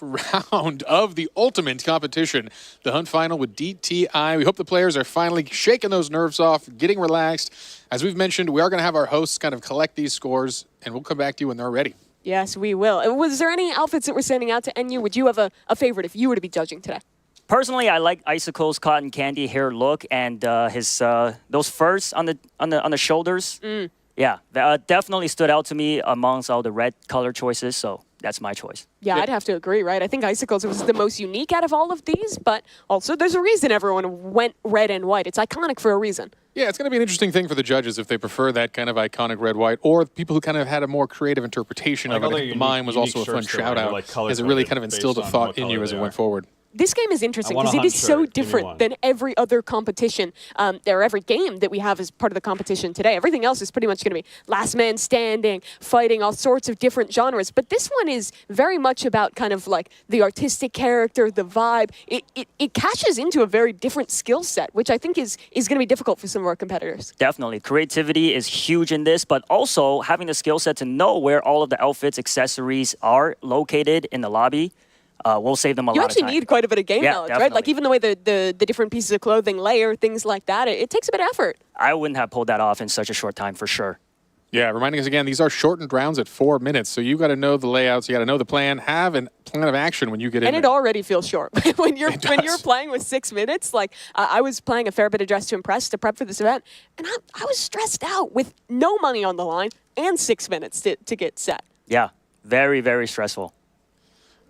round of the ultimate competition, the Hunt Final with DTI. We hope the players are finally shaking those nerves off, getting relaxed. As we've mentioned, we are going to have our hosts kind of collect these scores, and we'll come back to you when they're ready. Yes, we will. Was there any outfits that were standing out to NU? Would you have a favorite if you were to be judging today? Personally, I like Icicle's cotton candy hair look and his those furs on the shoulders. Yeah, that definitely stood out to me amongst all the red color choices. So that's my choice. Yeah, I'd have to agree, right? I think Icicles was the most unique out of all of these, but also there's a reason everyone went red and white. It's iconic for a reason. Yeah, it's going to be an interesting thing for the judges if they prefer that kind of iconic red-white, or people who kind of had a more creative interpretation of it. I think the mime was also a fun shout-out, as it really kind of instilled a thought in you as it went forward. This game is interesting I want because a it is hunt so shirt. Give me one. different than every other competition or every game that we have as part of the competition today. Everything else is pretty much going to be last man standing, fighting, all sorts of different genres. But this one is very much about kind of like the artistic character, the vibe. It cashes into a very different skill set, which I think is going to be difficult for some of our competitors. Definitely. Creativity is huge in this, but also having the skill set to know where all of the outfits, accessories are located in the lobby will save them a You lot of time. actually need quite a bit of game Yeah, knowledge, right? definitely. Like even the way the different pieces of clothing layer, things like that, it takes a bit of effort. I wouldn't have pulled that off in such a short time for sure. Yeah, reminding us again, these are shortened rounds at 4 minutes, so you got to know the layouts, you got to know the plan, have a plan of action when you get in And it there. already feels short when you're It when you're does. playing with 6 minutes. Like I was playing a fair bit of Dress to Impress to prep for this event, and I was stressed out with no money on the line and 6 minutes to get set. Yeah, very, very stressful.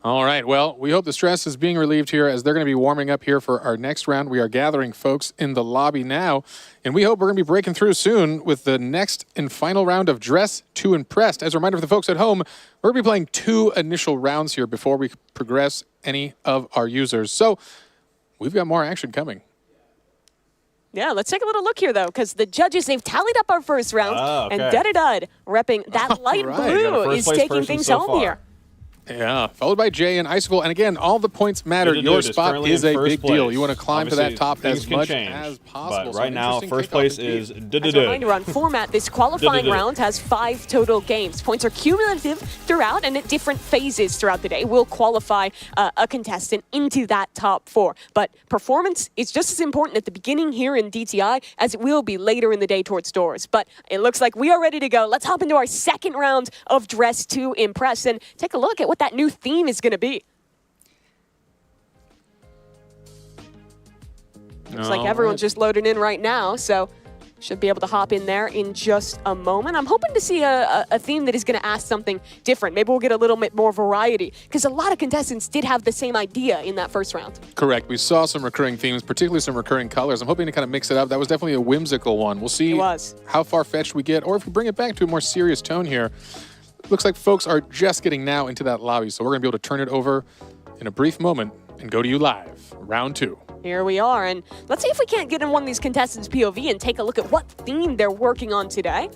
All right, well, we hope the stress is being relieved here as they're going to be warming up here for our next round. We are gathering folks in the lobby now, and we hope we're going to be breaking through soon with the next and final round of Dress to Impress. As a reminder for the folks at home, we're going to be playing 2 initial rounds here before we progress any of our users. So we've got more action coming. Yeah, let's take a little look here, though, because the judges, they've tallied up our first round, Oh, okay. and Dedidud repping that light right. Got a blue first is place taking person things so home far. here. Yeah, followed by Jay and Icicle. And again, all the points matter. Dude Your is spot currently is in a first big deal. place. You want to climb to Obviously, that top things as can much change, as possible. But So right an now, interesting first kickoff place indeed. is As a reminder on format, this qualifying round has 5 total games. Points are cumulative throughout, and at different phases throughout the day will qualify a contestant into that top 4. But performance is just as important at the beginning here in DTI as it will be later in the day towards doors. But it looks like we are ready to go. Let's hop into our second round of Dress to Impress and take a look at what that new theme is going to be. Looks like everyone's just loading in right now, so Should be able to hop in there in just a moment. I'm hoping to see a theme that is going to ask something different. Maybe we'll get a little bit more variety, because a lot of contestants did have the same idea in that first round. Correct. We saw some recurring themes, particularly some recurring colors. I'm hoping to kind of mix it up. That was definitely a whimsical one. We'll see how far-fetched we get, or if we bring it back to a more serious tone here. Looks like folks are just getting now into that lobby, so we're going to be able to turn it over in a brief moment and go to you live. Round 2. Here we are, and let's see if we can't get in one of these contestants' POV and take a look at what theme they're working on today.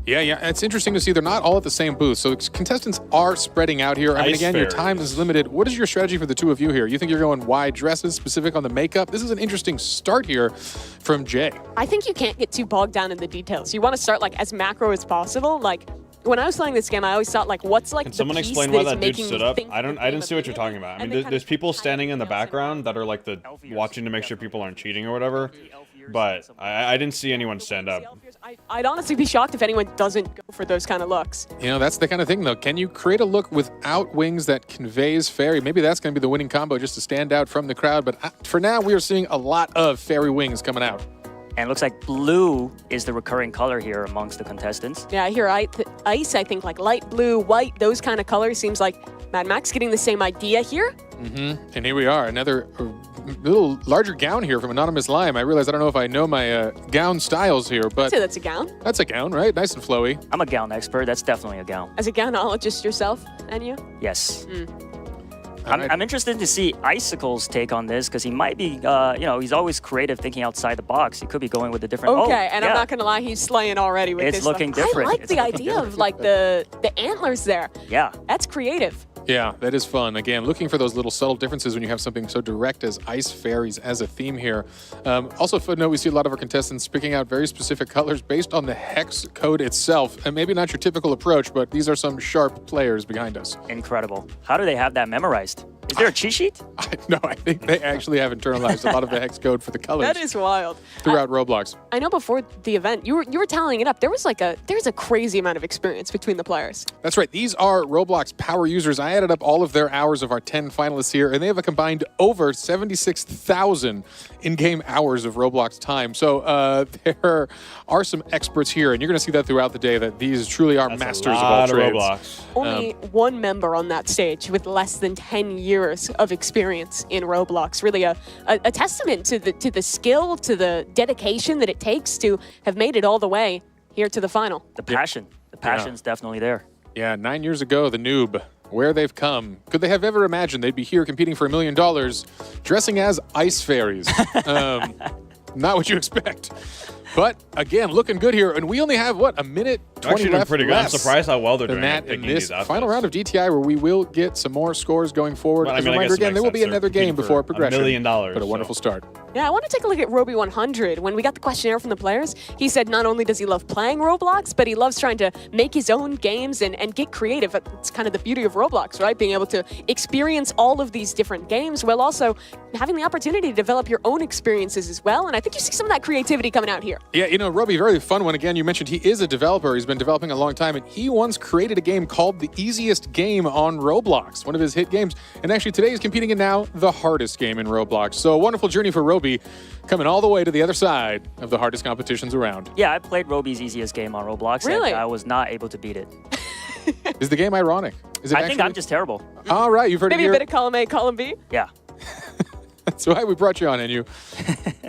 Yeah, it's interesting to see they're not all at the same booth, so contestants are spreading out here. I mean, again, your time is limited. What is your strategy for the two of you here? You think you're going wide dresses, specific on the makeup? This is an interesting start here from Jay. I think you can't get too bogged down in the details. You want to start like as macro as possible. Like, when I was playing this game, I always thought, like, what's like the someone piece explain that why is that dude making stood me up? think I didn't see what you're talking about. I mean, there's people standing in the background that are like watching to make sure people aren't cheating or whatever. But I didn't see anyone stand up. I'd honestly be shocked if anyone doesn't go for those kind of looks. You know, that's the kind of thing, though. Can you create a look without wings that conveys fairy? Maybe that's going to be the winning combo, just to stand out from the crowd. But for now, we are seeing a lot of fairy wings coming out. And it looks like blue is the recurring color here amongst the contestants. Yeah, here, ice, I think, like light blue, white, those kind of colors. Seems like Mad Max getting the same idea here. And here we are, another little larger gown here from Anonymous Lime. I realize I don't know if I know my gown styles here, but... I'd say that's a gown. That's a gown, right? Nice and flowy. I'm a gown expert. That's definitely a gown. As a gownologist yourself, and you? Yes. I'm interested to see Icicle's take on this, because he might be, he's always creative, thinking outside the box. He could be going with a different. Okay, and I'm not gonna lie, he's slaying already with this. It's looking different. I like the idea of like the antlers there. Yeah, that's creative. Yeah, that is fun. Again, looking for those little subtle differences when you have something so direct as ice fairies as a theme here. Also, footnote, we see a lot of our contestants picking out very specific colors based on the hex code itself. And maybe not your typical approach, but these are some sharp players behind us. Incredible. How do they have that memorized? Is there a cheat sheet? No, I think they actually have internalized a lot of the hex code for the colors. That is wild. Throughout Roblox. I know before the event, you were tallying it up. There's a crazy amount of experience between the players. That's right. These are Roblox power users. I added up all of their hours of our 10 finalists here, and they have a combined over 76,000 in-game hours of Roblox time. So there are some experts here, and you're going to see that throughout the day, that these truly are masters of all trades. Roblox. Only one member on that stage with less than 10 years of experience in Roblox. Really a testament to the skill, to the dedication that it takes to have made it all the way here to the final. The passion. The passion's definitely there. Yeah, 9 years ago, the noob, where they've come. Could they have ever imagined they'd be here competing for $1 million, dressing as ice fairies? Not what you expect. But again, looking good here, and we only have what, a minute 20 Actually doing left. pretty good. I'm surprised how well they're doing that at in picking this these outfits. final round of DTI, where we will get some more scores going forward. Well, I As a mean, I reminder, guess it again, there will makes be sense. another They're game competing before for progression. $1 million, But a wonderful start. Yeah, I want to take a look at Roby 100. When we got the questionnaire from the players, he said not only does he love playing Roblox, but he loves trying to make his own games and get creative. It's kind of the beauty of Roblox, right? Being able to experience all of these different games while also having the opportunity to develop your own experiences as well. And I think you see some of that creativity coming out here. Yeah, you know, Roby, very fun one. Again, you mentioned he is a developer. He's been developing a long time, and he once created a game called The Easiest Game on Roblox, one of his hit games. And actually, today he's competing in now the hardest game in Roblox. So a wonderful journey for Roby, coming all the way to the other side of the hardest competitions around. Yeah, I played Roby's easiest game on Roblox. Really? And I was not able to beat it. Is the game ironic? Is it I think I'm just terrible. All right, you've heard Maybe it a here. bit of column A, column B. Yeah. That's why we brought you on, Enu,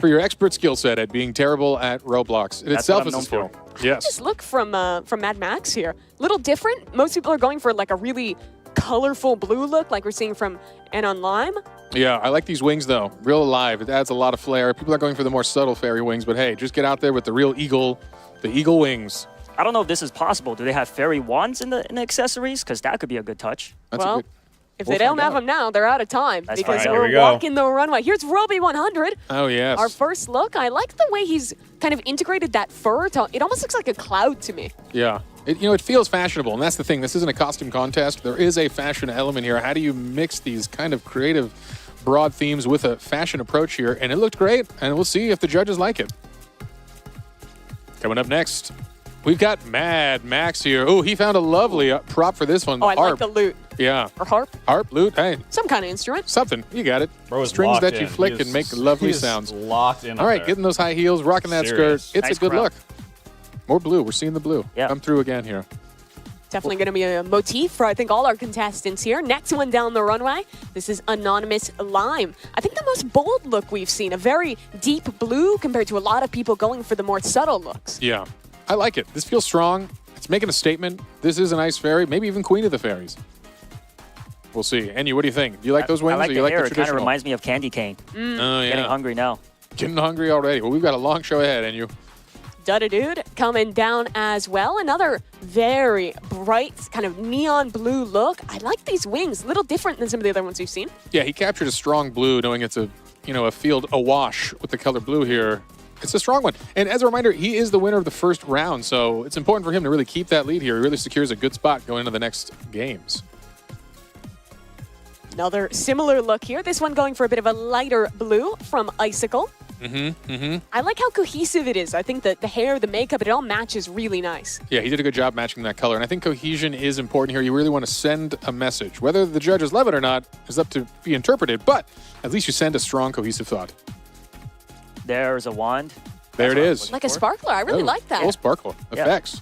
for your expert skill set at being terrible at Roblox. It That's itself what is I'm a skill. known Yes. Just look from Mad Max here. Little different. Most people are going for like a really colorful blue look like we're seeing from Anon Lime. Yeah, I like these wings, though. Real alive. It adds a lot of flair. People are going for the more subtle fairy wings, but hey, just get out there with the real eagle, the eagle wings. I don't know if this is possible. Do they have fairy wands in the accessories? Because that could be a good touch. That's Well, a good... If We'll they don't find have out. them now, they're out of time That's because fine. Here we're we go. walking the runway. Here's Roby 100. Oh, yes. Our first look. I like the way he's kind of integrated that fur. It almost looks like a cloud to me. Yeah. It feels fashionable, and that's the thing. This isn't a costume contest. There is a fashion element here. How do you mix these kind of creative, broad themes with a fashion approach here? And it looked great, and we'll see if the judges like it. Coming up next, we've got Mad Max here. Oh, he found a lovely prop for this one. Oh, I like harp. the loot. Yeah. or harp, Harp, lute, hey, some kind of instrument. something. You got it. Bro is Strings locked that you in. flick He and is- make lovely he is sounds. Locked in. All up right, there. getting those high heels, rocking that Serious. skirt. It's Nice a good crowd. look. More blue. We're seeing the blue. Yeah. Come through again here. Definitely going to be a motif for, I think, all our contestants here. Next one down the runway. This is Anonymous Lime. I think the most bold look we've seen. A very deep blue compared to a lot of people going for the more subtle looks. Yeah. I like it. This feels strong. It's making a statement. This is an ice fairy, maybe even queen of the fairies. We'll see. Enyu, what do you think? Do you like those wings I like or the you like hair. the It kind traditional? of reminds me of candy cane. Oh, yeah. Getting hungry now. Getting hungry already. Well, we've got a long show ahead, Enyu. Dude coming down as well. Another very bright, kind of neon blue look. I like these wings. A little different than some of the other ones we've seen. Yeah, he captured a strong blue, knowing it's a field awash with the color blue here. It's a strong one. And as a reminder, he is the winner of the first round, so it's important for him to really keep that lead here. He really secures a good spot going into the next games. Another similar look here. This one going for a bit of a lighter blue from Icicle. I like how cohesive it is. I think that the hair, the makeup, it all matches really nice. Yeah, he did a good job matching that color. And I think cohesion is important here. You really want to send a message. Whether the judges love it or not is up to be interpreted, but at least you send a strong, cohesive thought. There's a wand. There it is. Like a sparkler. I really like that. Full sparkle effects.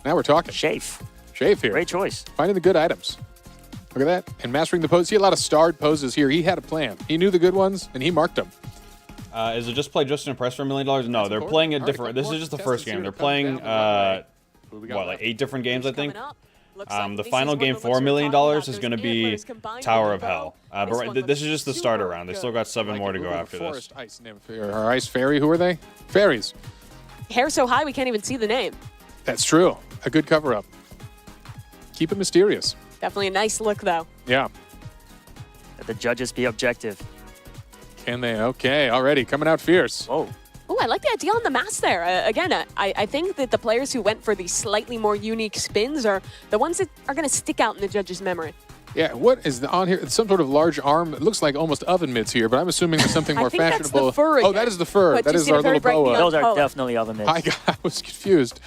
Now we're talking. Shave. Shave here. Great choice. Finding the good items. Look at that. And mastering the pose. See a lot of starred poses here. He had a plan. He knew the good ones, and he marked them. Is it just play just to impress for $1 million? No, they're important. playing a All right, different. got This more is just the contestants first game. here They're to come playing down the runway. What do we got what, like left? 8 different games, I think. Coming up. Looks like The this is final one game of the for looks $1 we're million talking about. is There's going to be antlers combined Tower with of Hell. bow. But one this is looks just the starter super round. They good. still got 7 more to go Moving after this. Forest ice nymph or ice fairy. Who are they? Fairies. Hair so high we can't even see the name. That's true. A good cover up. Keep it mysterious. Definitely a nice look though. Yeah. Let the judges be objective. Can they? Okay. Already coming out fierce. Whoa. Oh, I like the idea on the mask there. Again, I think that the players who went for these slightly more unique spins are the ones that are going to stick out in the judge's memory. Yeah. What is on here? It's some sort of large arm. It looks like almost oven mitts here, but I'm assuming there's something I more think that's the fashionable. fur Oh, again, that is the fur. but That just is in a our very little bright boa. neon Those are color. definitely oven mitts. I was confused.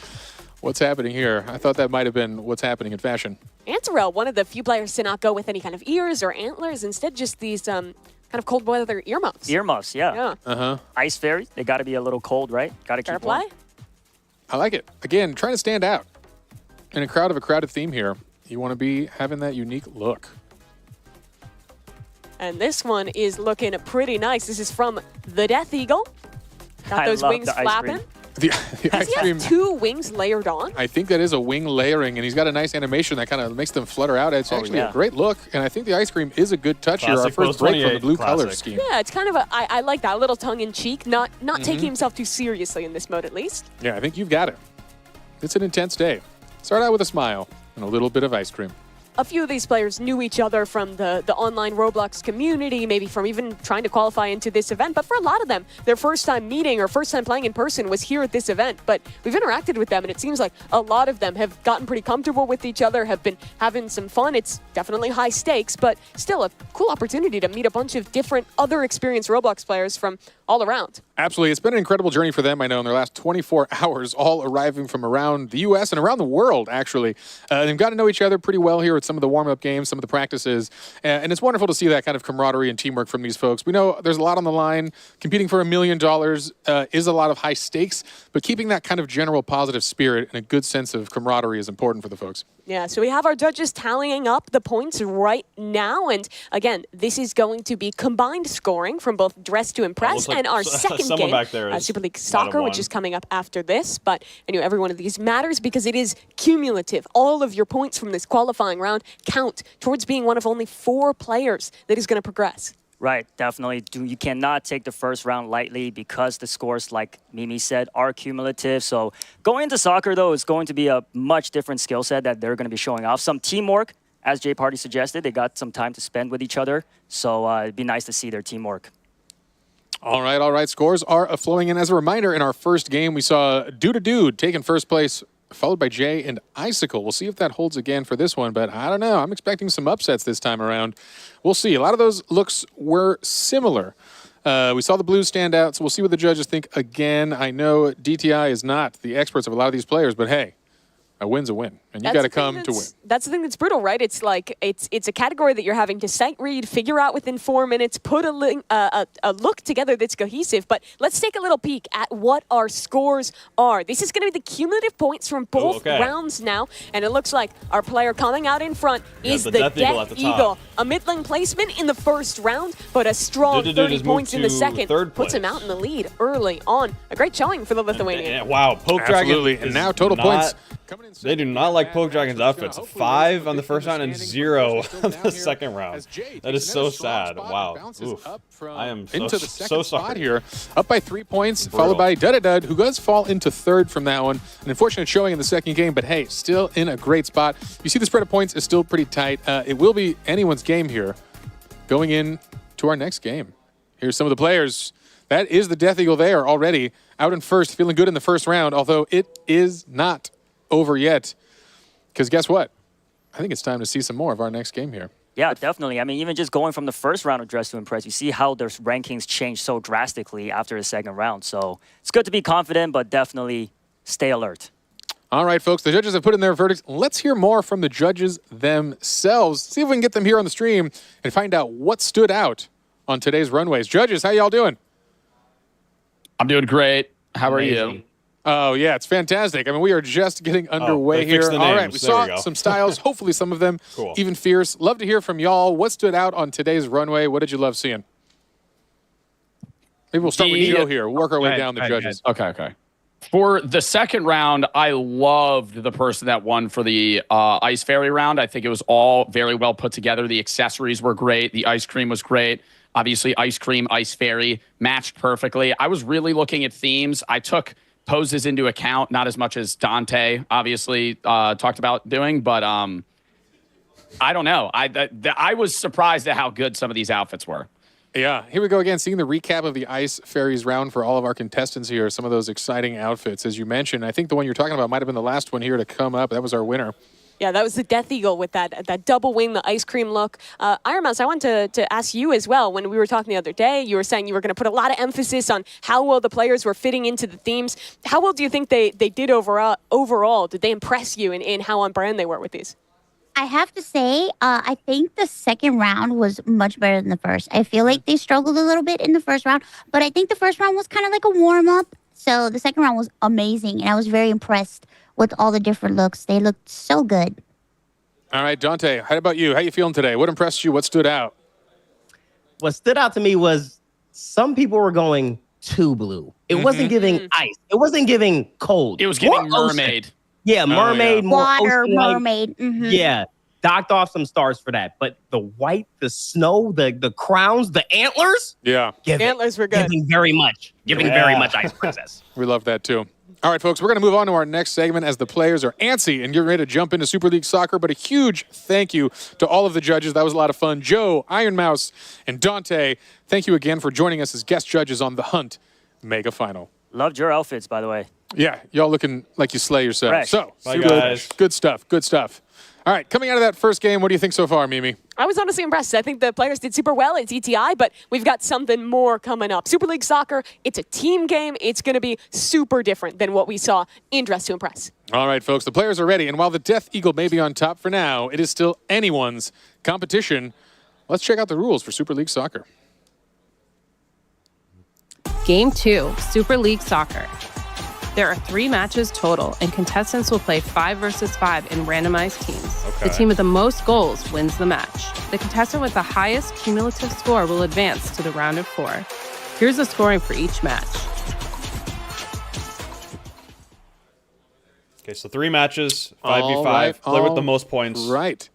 What's happening here? I thought that might have been what's happening in fashion. Antarel, one of the few players to not go with any kind of ears or antlers, instead just these kind of cold weather earmuffs. Earmuffs, yeah. Yeah. Uh-huh. Ice fairy, they got to be a little cold, right? Got to Fair keep warm. play. I like it. Again, trying to stand out. In a crowd of a crowded theme here, you want to be having that unique look. And this one is looking pretty nice. This is from the Death Eagle. Got I those love wings the ice flapping. cream. The Does ice he cream. have 2 wings layered on? I think that is a wing layering, and he's got a nice animation that kind of makes them flutter out. It's actually yeah. a great look, and I think the ice cream is a good touch here. Our Classic first post break from the 28 blue color classic. scheme. Yeah, it's kind of I like that. A little tongue-in-cheek, not taking himself too seriously in this mode at least. Yeah, I think you've got it. It's an intense day. Start out with a smile and a little bit of ice cream. A few of these players knew each other from the online Roblox community, maybe from even trying to qualify into this event. But for a lot of them, their first time meeting or first time playing in person was here at this event. But we've interacted with them, and it seems like a lot of them have gotten pretty comfortable with each other, have been having some fun. It's definitely high stakes, but still a cool opportunity to meet a bunch of different other experienced Roblox players from all around. Absolutely. It's been an incredible journey for them, I know, in their last 24 hours, all arriving from around the U.S. and around the world, actually. They've got to know each other pretty well here with some of the warm-up games, some of the practices. And it's wonderful to see that kind of camaraderie and teamwork from these folks. We know there's a lot on the line. Competing for $1 million is a lot of high stakes, but keeping that kind of general positive spirit and a good sense of camaraderie is important for the folks. Yeah, so we have our judges tallying up the points right now. And again, this is going to be combined scoring from both Dress to Impress looks like and our second someone game, back there is Super League might have Soccer, which won. is coming up after this. But I know every one of these matters because it is cumulative. All of your points from this qualifying round count towards being one of only 4 players that is going to progress. Right, definitely. You cannot take the first round lightly because the scores, like Mimi said, are cumulative. So going into soccer, though, is going to be a much different skill set that they're going to be showing off. Some teamwork, as Jay Party suggested. They got some time to spend with each other. So it'd be nice to see their teamwork. All right. Scores are flowing in. As a reminder, in our first game, we saw Dude taking first place, followed by Jay and Icicle. We'll see if that holds again for this one, but I don't know. I'm expecting some upsets this time around. We'll see. A lot of those looks were similar. We saw the Blues stand out, so we'll see what the judges think again. I know DTI is not the experts of a lot of these players, but hey, A win's a win, and you That's got to the thing come to win. That's the thing that's brutal, right? It's like it's a category that you're having to sight read, figure out within 4 minutes, put a look together that's cohesive. But let's take a little peek at what our scores are. This is going to be the cumulative points from both rounds now, and it looks like our player coming out in front is the Death Eagle. A mid-lane placement in the first round, but a strong 30 points in the second puts him out in the lead early on. A great showing for the Lithuanian. Wow, Poke Dragon. Absolutely, and now total points. They do not like Poke Dragon's outfits. 5 on the first round and 0 on the second round. That is so sad. Wow. Oof. I am so sorry. Here, up by 3 points, followed by Dud, who does fall into third from that one. An unfortunate showing in the second game, but hey, still in a great spot. You see the spread of points is still pretty tight. It will be anyone's game here going in to our next game. Here's some of the players. That is the Death Eagle there already, out in first, feeling good in the first round, although it is not over yet. Because guess what? I think it's time to see some more of our next game here. Yeah, definitely. I mean, even just going from the first round of Dress to Impress, you see how their rankings change so drastically after the second round. So it's good to be confident, but definitely stay alert. All right, folks, the judges have put in their verdicts. Let's hear more from the judges themselves. See if we can get them here on the stream and find out what stood out on today's runways. Judges, how y'all doing? I'm doing great. How are you? Oh, yeah, it's fantastic. I mean, we are just getting underway here. All right, we saw some styles, hopefully some of them even fierce. Love to hear from y'all. What stood out on today's runway? What did you love seeing? Maybe we'll start with Joe here. Work our way down the judges. Okay. For the second round, I loved the person that won for the Ice Fairy round. I think it was all very well put together. The accessories were great. The ice cream was great. Obviously, Ice Cream, Ice Fairy matched perfectly. I was really looking at themes. I took poses into account, not as much as Dante obviously talked about doing, but I don't know. I was surprised at how good some of these outfits were. Yeah, here we go again, seeing the recap of the Ice Fairies round for all of our contestants here. Some of those exciting outfits, as you mentioned. I think the one you're talking about might have been the last one here to come up. That was our winner. Yeah, that was the Death Eagle with that double wing, the ice cream look. Iron Mouse, I wanted to ask you as well. When we were talking the other day, you were saying you were going to put a lot of emphasis on how well the players were fitting into the themes. How well do you think they did overall? Did they impress you in how on brand they were with these? I have to say, I think the second round was much better than the first. I feel like they struggled a little bit in the first round, but I think the first round was kind of like a warm-up. So the second round was amazing, and I was very impressed with all the different looks. They looked so good. All right, Dante, how about you? How you feeling today? What impressed you? What stood out? What stood out to me was some people were going too blue. It wasn't giving ice. It wasn't giving cold. It was giving mermaid. Yeah, mermaid, more water, ocean-like. mermaid. Yeah, docked off some stars for that. But the white, the snow, the crowns, the antlers. Yeah. Antlers were good. Giving very much. Giving very much Ice Princess. We love that too. All right, folks, we're going to move on to our next segment as the players are antsy and getting ready to jump into Super League Soccer. But a huge thank you to all of the judges. That was a lot of fun. Joe, Iron Mouse, and Dante, thank you again for joining us as guest judges on the Hunt Mega Final. Loved your outfits, by the way. Yeah, y'all looking like you slay yourself. Fresh. So, Bye, guys. Good stuff. Good stuff. All right, coming out of that first game, what do you think so far, Mimi? I was honestly impressed. I think the players did super well at ETI, but we've got something more coming up. Super League Soccer, it's a team game. It's going to be super different than what we saw in Dress to Impress. All right, folks, the players are ready. And while the Death Eagle may be on top for now, it is still anyone's competition. Let's check out the rules for Super League Soccer. Game 2, Super League Soccer. There are 3 matches total, and contestants will play 5 versus 5 in randomized teams. Okay. The team with the most goals wins the match. The contestant with the highest cumulative score will advance to the round of 4. Here's the scoring for each match. Okay, so 3 matches, 5v5. Play with the most points. Right.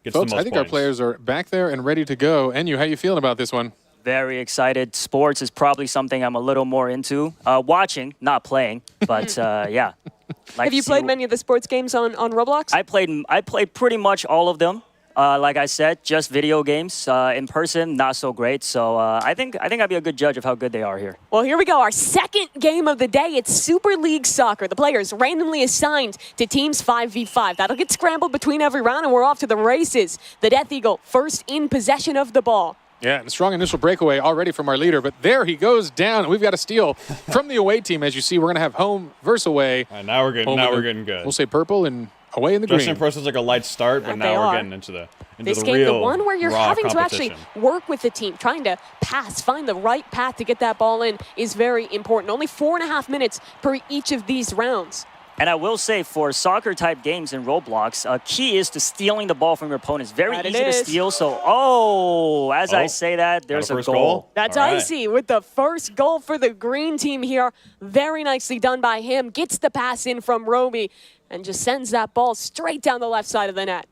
Gets Folks, the most I think our points. players are back there and ready to go. Enyu, how you feeling about this one? Very excited. Sports is probably something I'm a little more into. Watching, not playing, but yeah. Have you played many of the sports games on Roblox? I played pretty much all of them. Like I said, just video games. In person, not so great. So I think I'd be a good judge of how good they are here. Well, here we go. Our second game of the day. It's Super League Soccer. The players randomly assigned to teams 5v5. That'll get scrambled between every round, and we're off to the races. The Death Eagle first in possession of the ball. Yeah, and a strong initial breakaway already from our leader, but there he goes down. We've got a steal from the away team. As you see, we're going to have home versus away. All right, now we're good. Now we're getting good. We'll say purple and away in the Justin green. First was like a light start, but That now they we're are. getting into the This the game, real the one where you're raw having to actually competition. work with the team, trying to pass, find the right path to get that ball in is very important. Only 4.5 minutes per each of these rounds. And I will say, for soccer-type games in Roblox, key is to stealing the ball from your opponents. Very That it easy to is. steal. So, as I say that, there's a first goal. goal? That's All right. Icy with the first goal for the green team here. Very nicely done by him. Gets the pass in from Roby and just sends that ball straight down the left side of the net.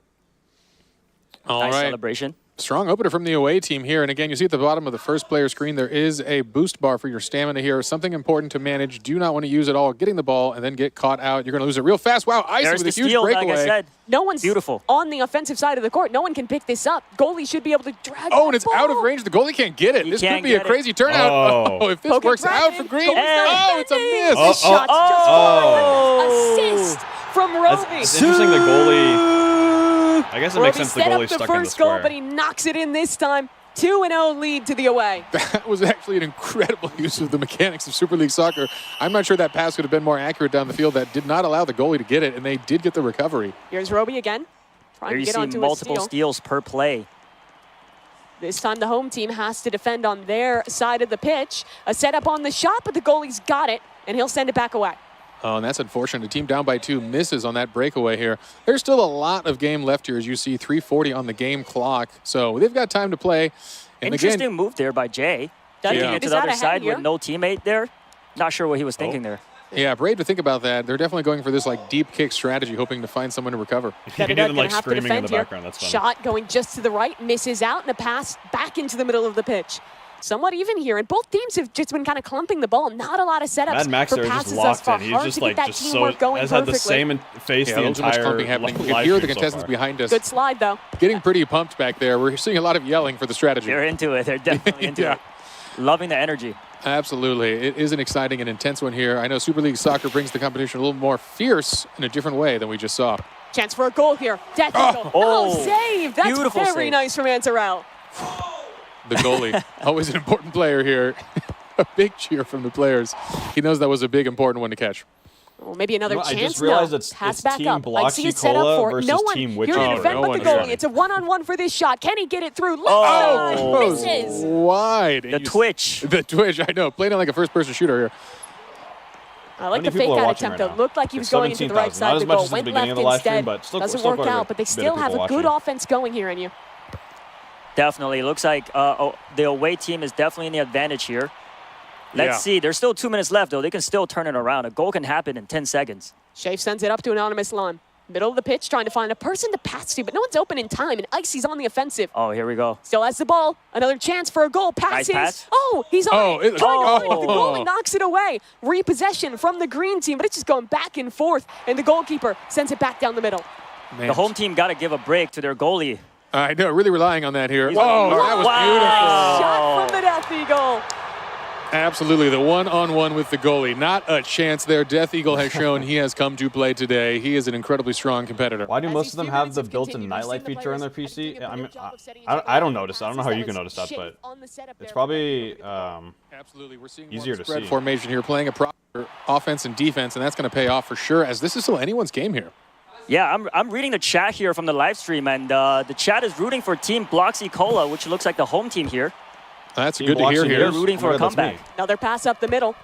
All Nice right. celebration. Strong opener from the away team here. And again, you see at the bottom of the first player screen, there is a boost bar for your stamina here. Something important to manage. Do not want to use it all. Getting the ball and then get caught out. You're going to lose it real fast. Wow, Icy There's with the a huge steal, breakaway. like I said. No one's Beautiful. on the offensive side of the court. No one can pick this up. Goalie should be able to drag Oh, that and it's out of ball. range. The goalie can't get it. He This could can't be a get it. crazy turnout. Oh. Oh, if this Poke it works right out in. for green. Goalie's not Oh, it's a defending. miss. This shot's just Oh. fine. Assist from Roby. It's interesting the goalie. I guess it makes Roby sense the set up goalie's the stuck in the first goal, square. but he knocks it in this time. 2-0 lead to the away. That was actually an incredible use of the mechanics of Super League Soccer. I'm not sure that pass could have been more accurate down the field. That did not allow the goalie to get it, and they did get the recovery. Here's Roby again. Trying There to you get see onto multiple a steal. steals per play. This time the home team has to defend on their side of the pitch. A setup on the shot, but the goalie's got it, and he'll send it back away. Oh, and that's unfortunate. The team down by 2 misses on that breakaway here. There's still a lot of game left here, as you see, 3:40 on the game clock. So they've got time to play. And Interesting again, move there by Jay. Doesn't Taking Yeah. it to is the that other ahead side here? with no teammate there. Not sure what he was thinking there. yeah, brave to think about that. They're definitely going for this like deep kick strategy, hoping to find someone to recover. You can hear Gonna them like have to screaming in defend the here. background. That's fun. Shot going just to the right, misses out, and a pass back into the middle of the pitch. Somewhat even here, and both teams have just been kind of clumping the ball. Not a lot of setups Mad Max for there is passes just thus locked far. in. He's Hard just to get like that just so teamwork going has had the perfectly. same face Yeah, the there's too much entire clumping happening. We live can hear the stream so contestants far. behind us. Good slide though. Getting pretty pumped back there. We're seeing a lot of yelling for the strategy. They're into it. They're definitely into Yeah. it. Loving the energy. Absolutely. It is an exciting and intense one here. I know Super League Soccer brings the competition a little more fierce in a different way than we just saw. Chance for a goal here. Death Eagle. Oh, save. That's beautiful very save. nice from Ansarel. The goalie, always an important player here. A big cheer from the players. He knows that was a big, important one to catch. Oh, maybe another You know, I chance. just realized no. it's Pass Team back up. Bloxy I see it set up Cola for versus no one Team here Witchy. to Oh, defend no but one the is goalie. running. It's a one-on-one for this shot. Can he get it through? Left Oh, side. Misses. wide. The twitch. The twitch, I know. Playing it like a first-person shooter here. I like many the people fake are out watching attempt right though. now? Looked like he was It's going into the right 17,000. side Not of as the much goal. as the Went beginning left of the live stream, instead. but still Doesn't quite work a out, but they bit of still people have a watching. good offense going here in you. Definitely. Looks like the away team is definitely in the advantage here. Let's Yeah. see. There's still 2 minutes left, though. They can still turn it around. A goal can happen in 10 seconds. Shafe sends it up to Anonymous Lime. Middle of the pitch, trying to find a person to pass to, but no one's open in time, and Icy's on the offensive. Oh, here we go. Still has the ball. Another chance for a goal. Passes. pass. Oh, he's on Oh, it. Trying to find it. The oh. goalie knocks it away. Repossession from the green team, but it's just going back and forth, and the goalkeeper sends it back down the middle. Man. The home team got to give a break to their goalie. I know, really relying on that here. He's Whoa, like, that was wow. Shot from the Death Eagle. beautiful. Absolutely, the one-on-one with the goalie. Not a chance there. Death Eagle has shown he has come to play today. He is an incredibly strong competitor. Why do As most these of them few have minutes the have built-in continued, nightlight we've seen the feature on their players PC? doing a I mean, good job of setting each I other don't up. notice. I don't know how you can notice that, Shape but on the setup it's there. probably Absolutely, we're seeing easier more to spread see. formation here, playing a proper offense and defense, and that's going to pay off for sure, as this is still anyone's game here. Yeah, I'm reading the chat here from the live stream, and the chat is rooting for Team Bloxy Cola, which looks like the home team here. That's Team good to hear Bloxy here. They're rooting for a That's me. comeback. Another pass up the middle.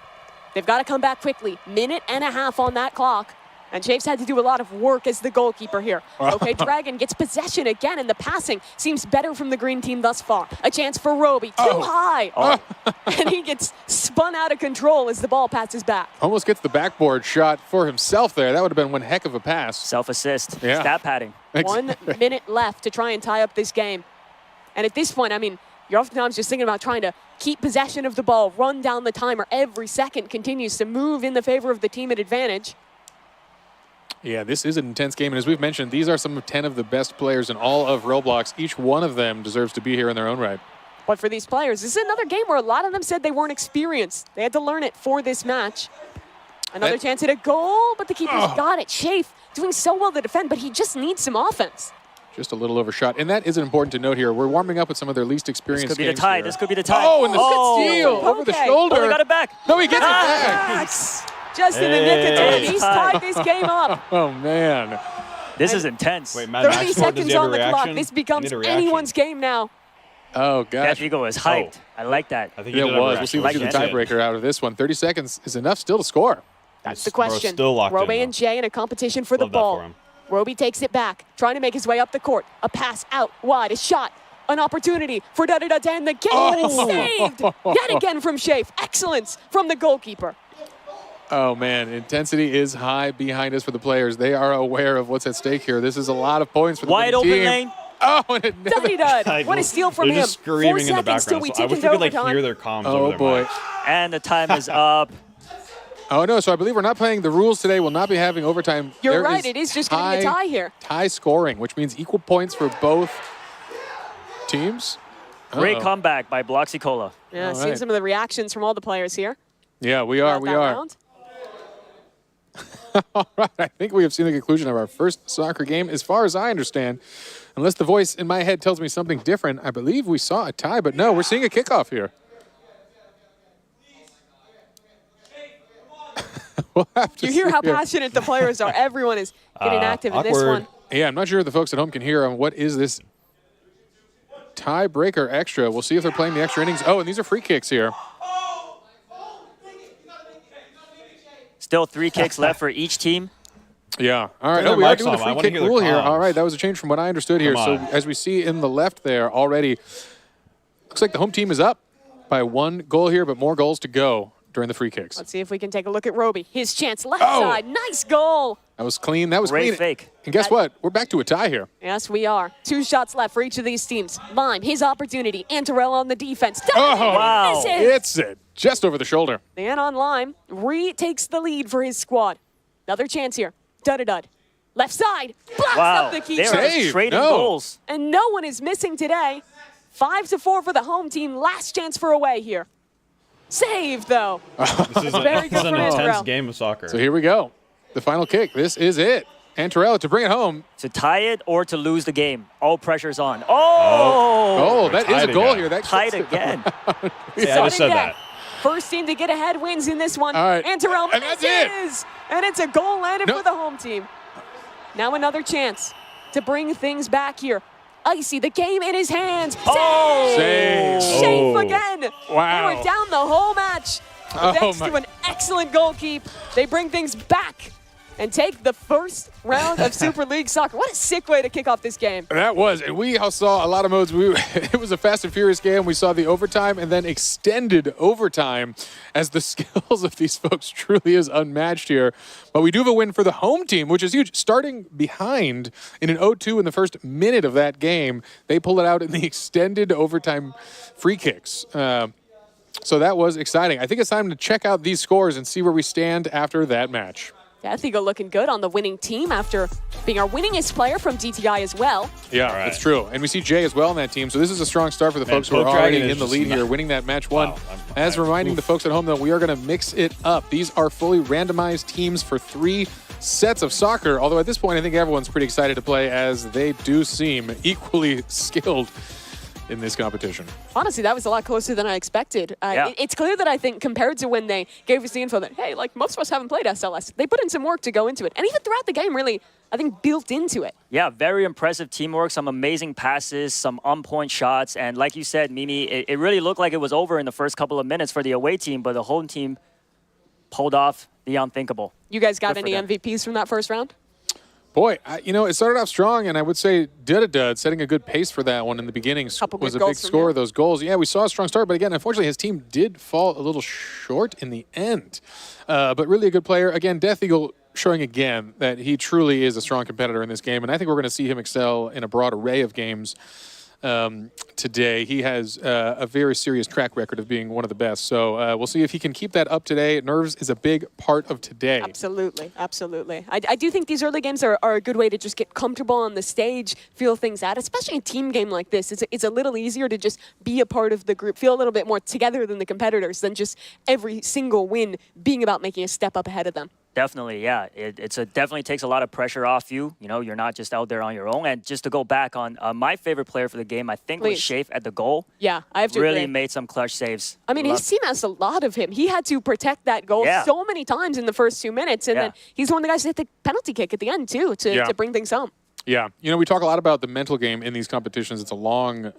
They've got to come back quickly. Minute and a half on that clock. And Chafe's had to do a lot of work as the goalkeeper here. Okay, Dragon gets possession again, and the passing seems better from the green team thus far. A chance for Roby. Too high. And he gets spun out of control as the ball passes back. Almost gets the backboard shot for himself there. That would have been one heck of a pass. Self-assist. Yeah. Stat padding. 1 minute left to try and tie up this game. And at this point, I mean, you're oftentimes just thinking about trying to keep possession of the ball, run down the timer. Every second continues to move in the favor of the team at advantage. Yeah, this is an intense game, and as we've mentioned, these are some of 10 of the best players in all of Roblox. Each one of them deserves to be here in their own right. But for these players, this is another game where a lot of them said they weren't experienced. They had to learn it for this match. Another chance at a goal, but the keeper's got it. Shafe doing so well to defend, but he just needs some offense. just a little overshot. And that isn't important to note here. We're warming up with some of their least experienced This could be the games tie. here. This could be the tie. Oh, and the steal over the okay. shoulder. Oh, they got it back. No, he gets it back. Nice. Just in the nick of time. He's tied this game up. Oh, man. This is intense. Wait, Mad 30 Max Sword, does he seconds have a on the clock. reaction? This I becomes need a reaction. anyone's game now. Oh, gosh. Death Eagle is hyped. I like that. I think he It did have a was. We'll see if we reaction. get the Like that. tiebreaker out of this one. 30 seconds is enough still to score. That's the Bro's question. still locked in, Roby though. and Jay in a competition for Love the that ball. for him. Roby takes it back, trying to make his way up the court. A pass out wide, a shot, an opportunity for Dada to end the game. Saved yet again from Shafe. Excellence from the goalkeeper. Oh, man. Intensity is high behind us for the players. They are aware of what's at stake here. This is a lot of points for the Wide winning open team. lane. Oh, and another. Duddy What a steal from They're him. just screaming 4 in the seconds till background. we So I take wish into we could like overtime. hear their comms Oh, over their boy. mic. And the time is up. Oh, no. So I believe we're not playing. The rules today will not be having overtime. You're There right. It is just going to be a tie here. Tie scoring, which means equal points for both teams. Great Uh-oh. comeback by Bloxy Cola. Yeah, All seeing right. some of the reactions from all the players here. Yeah, we are. throughout We that are. round. All right. I think we have seen the conclusion of our first soccer game. As far as I understand, unless the voice in my head tells me something different, I believe we saw a tie, but no, we're seeing a kickoff here. We'll have to You hear see how here. passionate the players are. Everyone is getting active in this awkward. one. Yeah, I'm not sure if the folks at home can hear on what is this tiebreaker extra. We'll see if they're playing the extra innings. Oh, and these are free kicks here. Still 3 kicks left for each team. Yeah. All right. Turn Oh, their we are mics doing the on. I free wanna kick hear their rule here. comms. All right. That was a change from what I understood here. Come So on. as we see in the left there already, looks like the home team is up by 1 goal here, but more goals to go during the free kicks. Let's see if we can take a look at Roby. His chance, left Oh. side. Nice goal. That was clean. That was Great clean. fake. And guess what? We're back to a tie here. Yes, we are. 2 shots left for each of these teams. Lime, his opportunity. Antarella on the defense. Oh, Wow. Misses. it's it. Just over the shoulder. And on Lime, retakes the lead for his squad. Another chance here. Dud-a-dud. Left side. Blocks Wow. up the They keeper. are just Save. trading No. goals. And no one is missing today. 5-4 for the home team. Last chance for away here. Save, though. This is, Very good this is an for intense Israel. game of soccer. So here we go. The final kick. This is it. Antarella to bring it home. To tie it or to lose the game. All pressure's on. Oh! Oh, that is a tied goal again. here. That Tied again. Yeah, I just said that. First team to get ahead wins in this one. All right. Antarella And that's it. misses. And it's a goal landed Nope. for the home team. Now another chance to bring things back here. Icy, the game in his hands. Oh! Save. Shafe Oh. again. Wow. They were down the whole match. Oh, Thanks my- to an excellent goal keep, they bring things back and take the first round of Super League Soccer. What a sick way to kick off this game. That was, and we all saw a lot of modes. It was a fast and furious game. We saw the overtime and then extended overtime as the skills of these folks truly is unmatched here. But we do have a win for the home team, which is huge. Starting behind in an 0-2 in the first minute of that game, they pull it out in the extended overtime free kicks. So that was exciting. I think it's time to check out these scores and see where we stand after that match. Death Eagle looking good on the winning team after being our winningest player from DTI as well. Yeah, right. that's true. And we see Jay as well on that team. So this is a strong start for the Man, folks who are Poke already Dragon is in the just lead not- here, winning that match one. Wow, As reminding the folks at home, though, we are going to mix it up. These are fully randomized teams for 3 sets of soccer. Although at this point, I think everyone's pretty excited to play as they do seem equally skilled in this competition. Honestly, that was a lot closer than I expected. Yeah. It's clear that I think compared to when they gave us the info that, hey, like most of us haven't played SLS, they put in some work to go into it. And even throughout the game, really, I think built into it. Yeah, very impressive teamwork, some amazing passes, some on-point shots. And like you said, Mimi, it really looked like it was over in the first couple of minutes for the away team, but the home team pulled off the unthinkable. You guys got Good for any them. MVPs from that first round? Boy, it started off strong, and I would say Dud setting a good pace for that one in the beginning Couple was good a big goals from score him. of those goals. Yeah, we saw a strong start, but again, unfortunately, his team did fall a little short in the end. But really a good player. Again, Death Eagle showing again that he truly is a strong competitor in this game, and I think we're going to see him excel in a broad array of games today. He has a very serious track record of being one of the best. So we'll see if he can keep that up today. Nerves is a big part of today. Absolutely, absolutely. I do think these early games are a good way to just get comfortable on the stage, feel things out, especially a team game like this. It's a little easier to just be a part of the group, feel a little bit more together than the competitors, than just every single win being about making a step up ahead of them. Definitely, yeah. It's definitely takes a lot of pressure off you. You know, you're not just out there on your own. And just to go back on my favorite player for the game, I think was Please. Shafe at the goal. Yeah, I have to Really agree. made some clutch saves. I mean, his team has a lot of him. He had to protect that goal Yeah. so many times in the first 2 minutes, and then he's one of the guys that hit the penalty kick at the end, too, to bring things home. Yeah, you know, we talk a lot about the mental game in these competitions. It's a long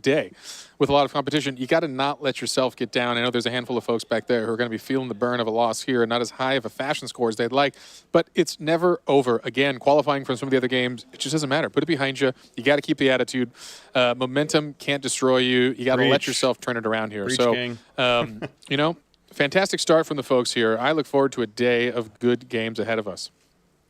day with a lot of competition. You got to not let yourself get down. I know there's a handful of folks back there who are going to be feeling the burn of a loss here and not as high of a fashion score as they'd like, but it's never over. Again, qualifying from some of the other games, it just doesn't matter. Put it behind you. You got to keep the attitude. Momentum can't destroy you. You got to let yourself turn it around here. Preach, so, King. you know, fantastic start from the folks here. I look forward to a day of good games ahead of us.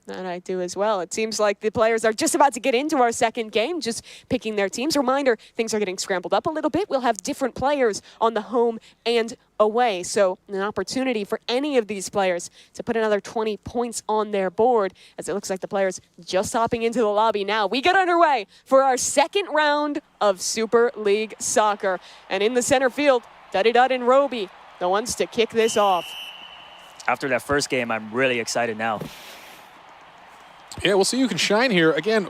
And I do as well. It seems like the players are just about to get into our second game, just picking their teams. Reminder, things are getting scrambled up a little bit. We'll have different players on the home and away. So an opportunity for any of these players to put another 20 points on their board, as it looks like the players just hopping into the lobby now. We get underway for our second round of Super League Soccer. And in the center field, Duddy Dud and Roby, the ones to kick this off. After that first game, I'm really excited now. Yeah, we'll see who can shine here. Again,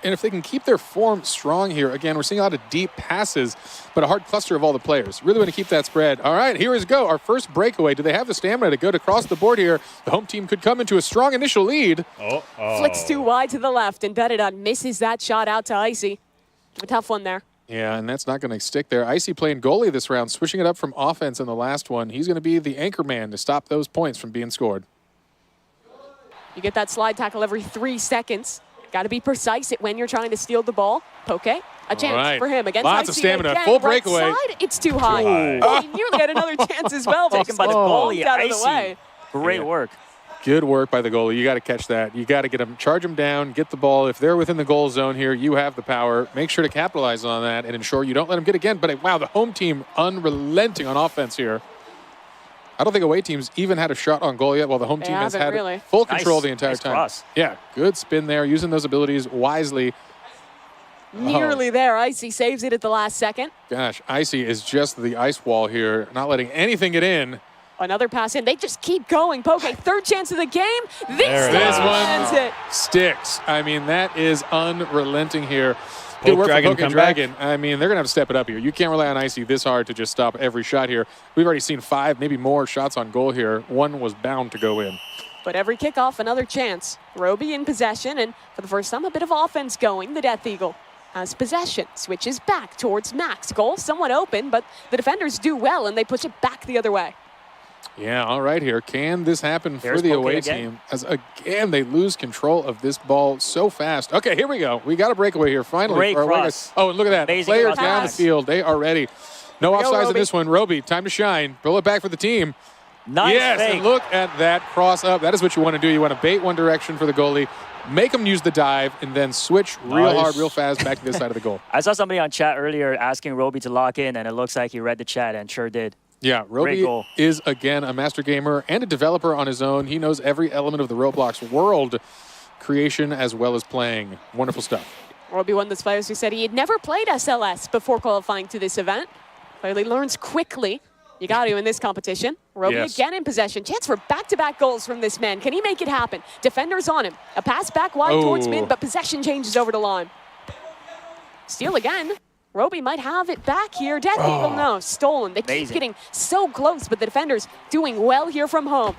and if they can keep their form strong here, again, we're seeing a lot of deep passes, but a hard cluster of all the players. Really want to keep that spread. All right, here we go. Our first breakaway. Do they have the stamina to go to cross the board here? The home team could come into a strong initial lead. Flicks too wide to the left, and Duddy misses that shot out to Icy. A tough one there. Yeah, and that's not going to stick there. Icy playing goalie this round, switching it up from offense in the last one. He's going to be the anchor man to stop those points from being scored. You get that slide tackle every 3 seconds. Got to be precise when you're trying to steal the ball. Poke, a chance for him against Lots of Icy stamina. again. Full Right breakaway. side, it's too high. Oh, he nearly had another chance as well. Taken by the goalie, out of the Icy. way. Great work. Good work by the goalie. You got to catch that. You got to get them, charge them down, get the ball. If they're within the goal zone here, you have the power. Make sure to capitalize on that and ensure you don't let them get again. But wow, the home team unrelenting on offense here. I don't think away teams even had a shot on goal yet, while the home team has had really. full control Nice. the entire Nice time. cross. Yeah, good spin there, using those abilities wisely. Nearly there. Icy saves it at the last second. Gosh, Icy is just the ice wall here, not letting anything get in. Another pass in. They just keep going. Poke, third chance of the game. This This one it. sticks. I mean, that is unrelenting here. Good work Dragon from Poke comeback. Dragon. I mean, they're going to have to step it up here. You can't rely on Icy this hard to just stop every shot here. We've already seen 5, maybe more shots on goal here. One was bound to go in. But every kickoff, another chance. Roby in possession, and for the first time, a bit of offense going. The Death Eagle has possession, switches back towards Max. Goal somewhat open, but the defenders do well, and they push it back the other way. Yeah, all right here. Can this happen for There's the Poke away again. team? As again, they lose control of this ball so fast. Okay, here we go. We got a breakaway here finally. Great for our away cross. guys. Oh, and look at that. Amazing Players cross down the pass. field. They are ready. No Here we go, offsides in Roby. this one. Roby, time to shine. Pull it back for the team. Nice Yes, fake. and look at that cross up. That is what you want to do. You want to bait one direction for the goalie, make them use the dive, and then switch real Nice. hard, real fast back to this side of the goal. I saw somebody on chat earlier asking Roby to lock in, and it looks like he read the chat and sure did. Yeah, Great Roby goal. is, again, a master gamer and a developer on his own. He knows every element of the Roblox world, creation as well as playing. Wonderful stuff. Roby, one of those players who said he had never played SLS before qualifying to this event. Clearly learns quickly. You got to in this competition. Roby Yes. again in possession. Chance for back-to-back goals from this man. Can he make it happen? Defenders on him. A pass back wide towards Oh. mid, but possession changes over to Lime. Steal again. Roby might have it back here. Death Eagle, no, stolen. They keep Amazing. getting so close, but the defenders doing well here from home.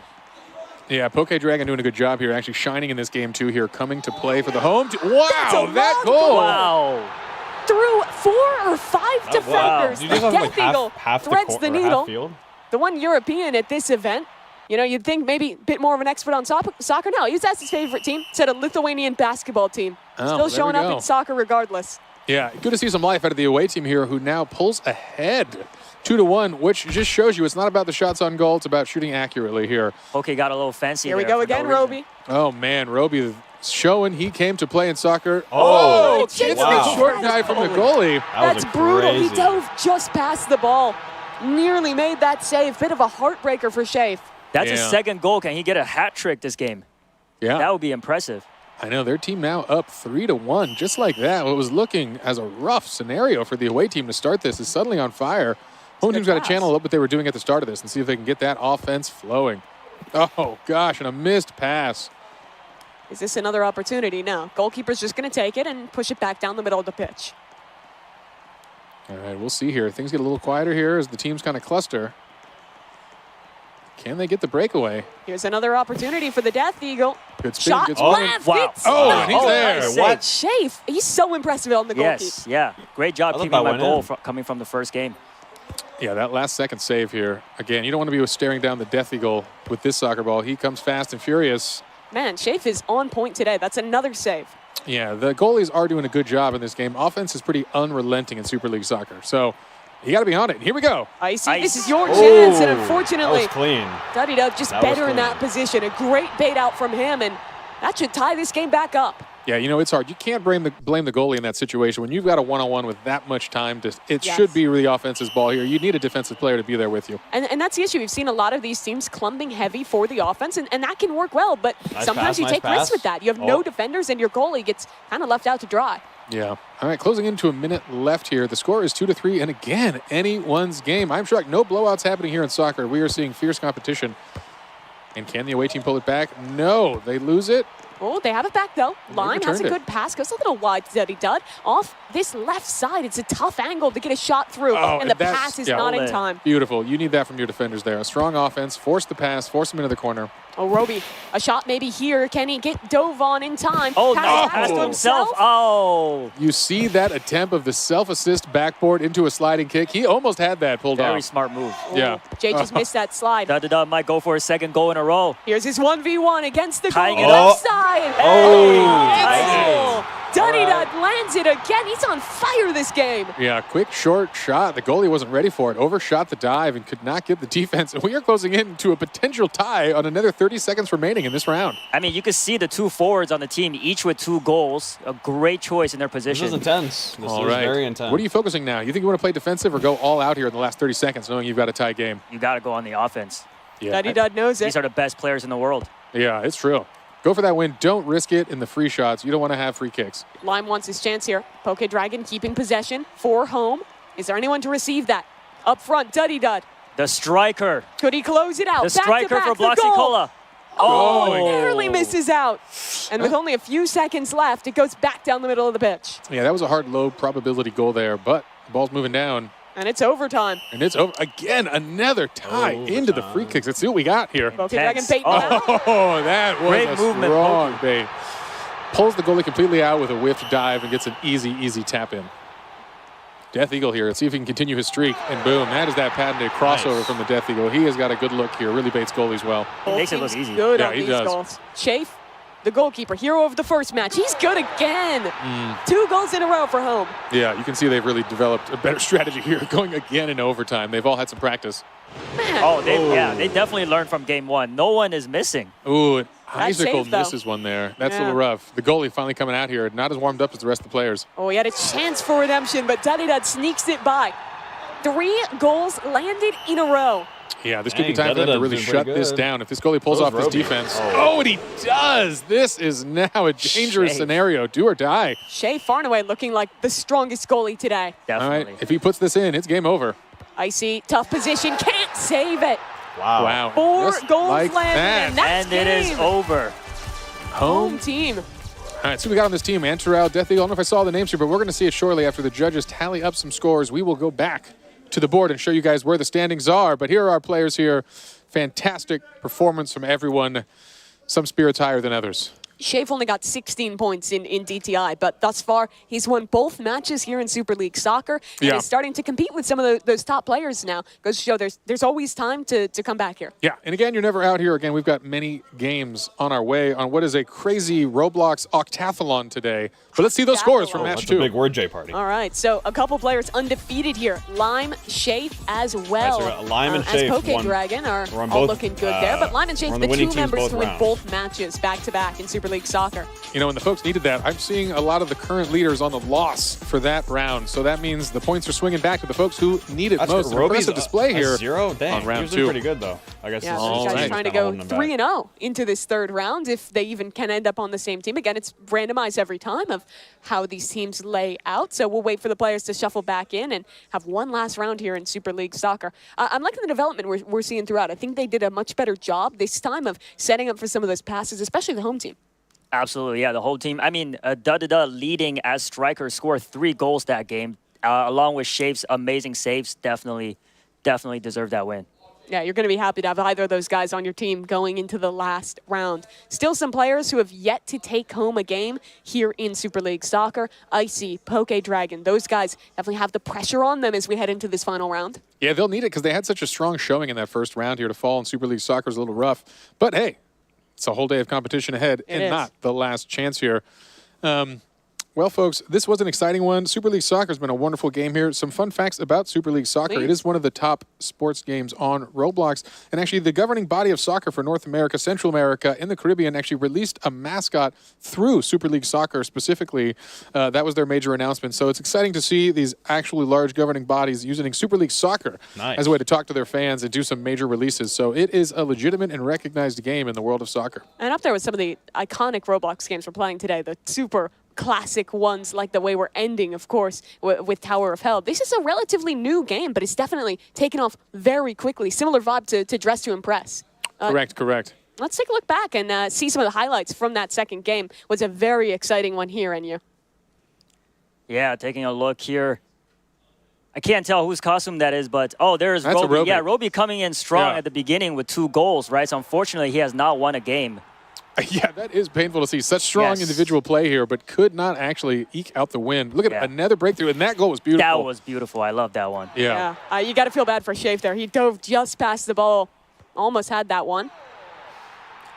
Yeah, Poke Dragon doing a good job here, actually shining in this game too here, coming to play for the home team. Wow, That's a that long goal. Wow. Through 4 or 5 defenders, You the just have Death like Eagle half the threads court, the or half needle. field. The one European at this event. You know, you'd think maybe a bit more of an expert on soccer. No, he's that's his favorite team. Said a Lithuanian basketball team. Oh, Still there we showing up go. in soccer regardless. Yeah, good to see some life out of the away team here, who now pulls ahead 2-1, which just shows you it's not about the shots on goal, it's about shooting accurately here. Okay, got a little fancy Here we there go for no again, reason. Roby. Oh man, Roby showing he came to play in soccer. Oh, it's a wow. short guy from the goalie. That was That's brutal. crazy. He dove just past the ball. Nearly made that save. Bit of a heartbreaker for Shafe. That's his Yeah. second goal. Can he get a hat trick this game? Yeah. That would be impressive. I know, their team now up 3-1, just like that. What was looking as a rough scenario for the away team to start this is suddenly on fire. Home good team's got to pass. channel up what they were doing at the start of this and see if they can get that offense flowing. Oh, gosh, and a missed pass. Is this another opportunity? No. Goalkeeper's just going to take it and push it back down the middle of the pitch. All right, we'll see here. Things get a little quieter here as the teams kind of cluster. Can they get the breakaway? Here's another opportunity for the Death Eagle. Good spin, Shot good spin. left. Wow. It's Oh, and he's there. nice What? Shafe, he's so impressive on the goalkeeper. Yes, yeah. Great job I thought keeping that my went goal in. coming from the first game. Yeah, that last second save here. Again, you don't want to be staring down the Death Eagle with this soccer ball. He comes fast and furious. Man, Shafe is on point today. That's another save. Yeah, the goalies are doing a good job in this game. Offense is pretty unrelenting in Super League soccer. So you got to be on it. Here we go. Icy, this is your chance, and That unfortunately, was clean. Duddy Dud just That was better in clean. that position. A great bait out from him, and that should tie this game back up. Yeah, you know, it's hard. You can't blame the goalie in that situation. When you've got a one-on-one with that much time, it Yes. should be the offense's ball here. You need a defensive player to be there with you. And that's the issue. We've seen a lot of these teams clumping heavy for the offense, and that can work well, but Nice sometimes pass, you nice take risks pass. with that. You have no defenders, and your goalie gets kind of left out to dry. Yeah. All right, closing into a minute left here. The score is 2-3, and again, anyone's game. I'm shocked. No blowouts happening here in soccer. We are seeing fierce competition. And can the away team pull it back? No, they lose it. Oh, they have it back, though. Lime has a returned it. good pass. Goes a little wide to Duddy Dud. Off this left side, it's a tough angle to get a shot through, and the that's- pass is yeah. not in time. Beautiful. You need that from your defenders there. A strong offense. Force the pass. Force them into the corner. Oh, Roby, a shot maybe here. Can he get dove on in time? Oh, Pass no. it back to himself. Oh, You see that attempt of the self-assist backboard into a sliding kick. He almost had that pulled very off. smart move. Yeah. Jay just missed that slide. Dud might go for a second goal in a row. Here's his 1v1 against the Tying goal. it Left up. side. Oh. Goal. Duddy Dud lands it again. He's on fire this game. Yeah, quick, short shot. The goalie wasn't ready for it. Overshot the dive and could not get the defense. And we are closing in to a potential tie on another 30 seconds remaining in this round. I mean, you can see the two forwards on the team, each with 2 goals. A great choice in their This position. is intense. This All is right. very intense. What are you focusing now? You think you want to play defensive or go all out here in the last 30 seconds knowing you've got a tie game? You got to go on the offense. Yeah, Duddy Dud knows it. These are the best players in the world. yeah, it's true. Go for that win. Don't risk it in the free shots. You don't want to have free kicks. Lime wants his chance here. Poke Dragon keeping possession for home. Is there anyone to receive that? Up front, Duddy Dud. The striker. Could he close it out? The striker back to for back, the Bloxy goal. Cola. Oh, Oh. narrowly misses out. And with only a few seconds left, it goes back down the middle of the pitch. Yeah, that was a hard, low probability goal there, but the ball's moving down. And it's overtime. And it's over. Again, another tie into the free kicks. Let's see what we got here. Poke Dragon baiting Oh, out. that was Great a movement, strong bait. Pulls the goalie completely out with a whiffed dive and gets an easy tap in. Death Eagle here. Let's see if he can continue his streak. And boom, that is that patented crossover Nice. from the Death Eagle. He has got a good look here. Really baits goalies well. He makes it Both look teams easy. Good Yeah, on he these does. goals. Chafe, the goalkeeper, hero of the first match. He's good again. Mm. 2 goals in a row for home. Yeah, you can see they've really developed a better strategy here, going again in overtime. They've all had some practice. Man. Oh, they definitely learned from game 1. No one is missing. Ooh, and That Icicle save, though. misses one there. That's a Yeah. little rough. The goalie finally coming out here, not as warmed up as the rest of the players. Oh, he had a chance for redemption, but Duddy Dud sneaks it by. 3 goals landed in a row. Yeah, this could be Dang, time for them to Dudley's really doing shut pretty this good. down. If this goalie pulls So off is this Roby. defense. Oh. Oh, and he does. This is now a dangerous Shame. scenario. Do or die. Shea Farnaway looking like the strongest goalie today. All Definitely. right, if he puts this in, it's game over. Icy, tough position, can't save it. Wow. Wow. 4 Just goals like landed, that. and that's And it is game. over. Home team. All right, so we got on this team, Antarel, Death Eagle. I don't know if I saw the names here, but we're going to see it shortly after the judges tally up some scores. We will go back to the board and show you guys where the standings are. But here are our players here. Fantastic performance from everyone. Some spirits higher than others. Shave only got 16 points in DTI, but thus far, he's won both matches here in Super League Soccer and Yeah. is starting to compete with some of those top players now. Goes to show there's always time to come back here. Yeah, and again, you're never out here. Again, we've got many games on our way on what is a crazy Roblox octathlon today. But let's see those scores from Octathlon. match That's 2. a big word, J Party. All right, so a couple players undefeated here. Lime, Shafe as well. Right, so Lime and as Shafe Poke won. Dragon are We're on all both, looking good there. But Lime and we're Shafe, on the the winning two teams members both to win rounds. both matches back-to-back in Super League Soccer. You know, when the folks needed that, I'm seeing a lot of the current leaders on the loss for that round. So that means the points are swinging back to the folks who need it most. An impressive display here 0. Dang, on round he was 2. pretty good, though. I guess Yeah, this these is guys trying to go 3-0 into this third round if they even can end up on the same team. Again, it's randomized every time of how these teams lay out. So we'll wait for the players to shuffle back in and have one last round here in Super League Soccer. I'm liking the development we're seeing throughout. I think they did a much better job this time of setting up for some of those passes, especially the home team. Absolutely, yeah, the whole team. I mean, Da leading as striker, scored 3 goals that game, along with Shafe's amazing saves. Definitely deserved that win. Yeah, you're going to be happy to have either of those guys on your team going into the last round. Still some players who have yet to take home a game here in Super League Soccer. Icy, Poke Dragon, those guys definitely have the pressure on them as we head into this final round. Yeah, they'll need it because they had such a strong showing in that first round here. To fall in Super League Soccer is a little rough. But hey, it's a whole day of competition ahead and not the last chance here. Well, folks, this was an exciting one. Super League Soccer has been a wonderful game here. Some fun facts about Super League Soccer. Please. It is one of the top sports games on Roblox. And actually, the governing body of soccer for North America, Central America, and the Caribbean actually released a mascot through Super League Soccer specifically. That was their major announcement. So it's exciting to see these actually large governing bodies using Super League Soccer as a way to talk to their fans and do some major releases. So it is a legitimate and recognized game in the world of soccer. And up there with some of the iconic Roblox games we're playing today, the super classic ones like the way we're ending, of course, with Tower of Hell. This is a relatively new game, but it's definitely taken off very quickly. Similar vibe to Dress to Impress. Correct. Let's take a look back and see some of the highlights from that second game. Was a very exciting one here, Enyu. Yeah, taking a look here. I can't tell whose costume that is, but there's That's a Roby. Roby. Yeah, Roby coming in strong at the beginning with 2 goals, right? So unfortunately, he has not won a game. Yeah, that is painful to see. Such strong individual play here, but could not actually eke out the win. Look at another breakthrough, and that goal was beautiful. That was beautiful. I love that one. Yeah. You got to feel bad for Shafe there. He dove just past the ball. Almost had that one.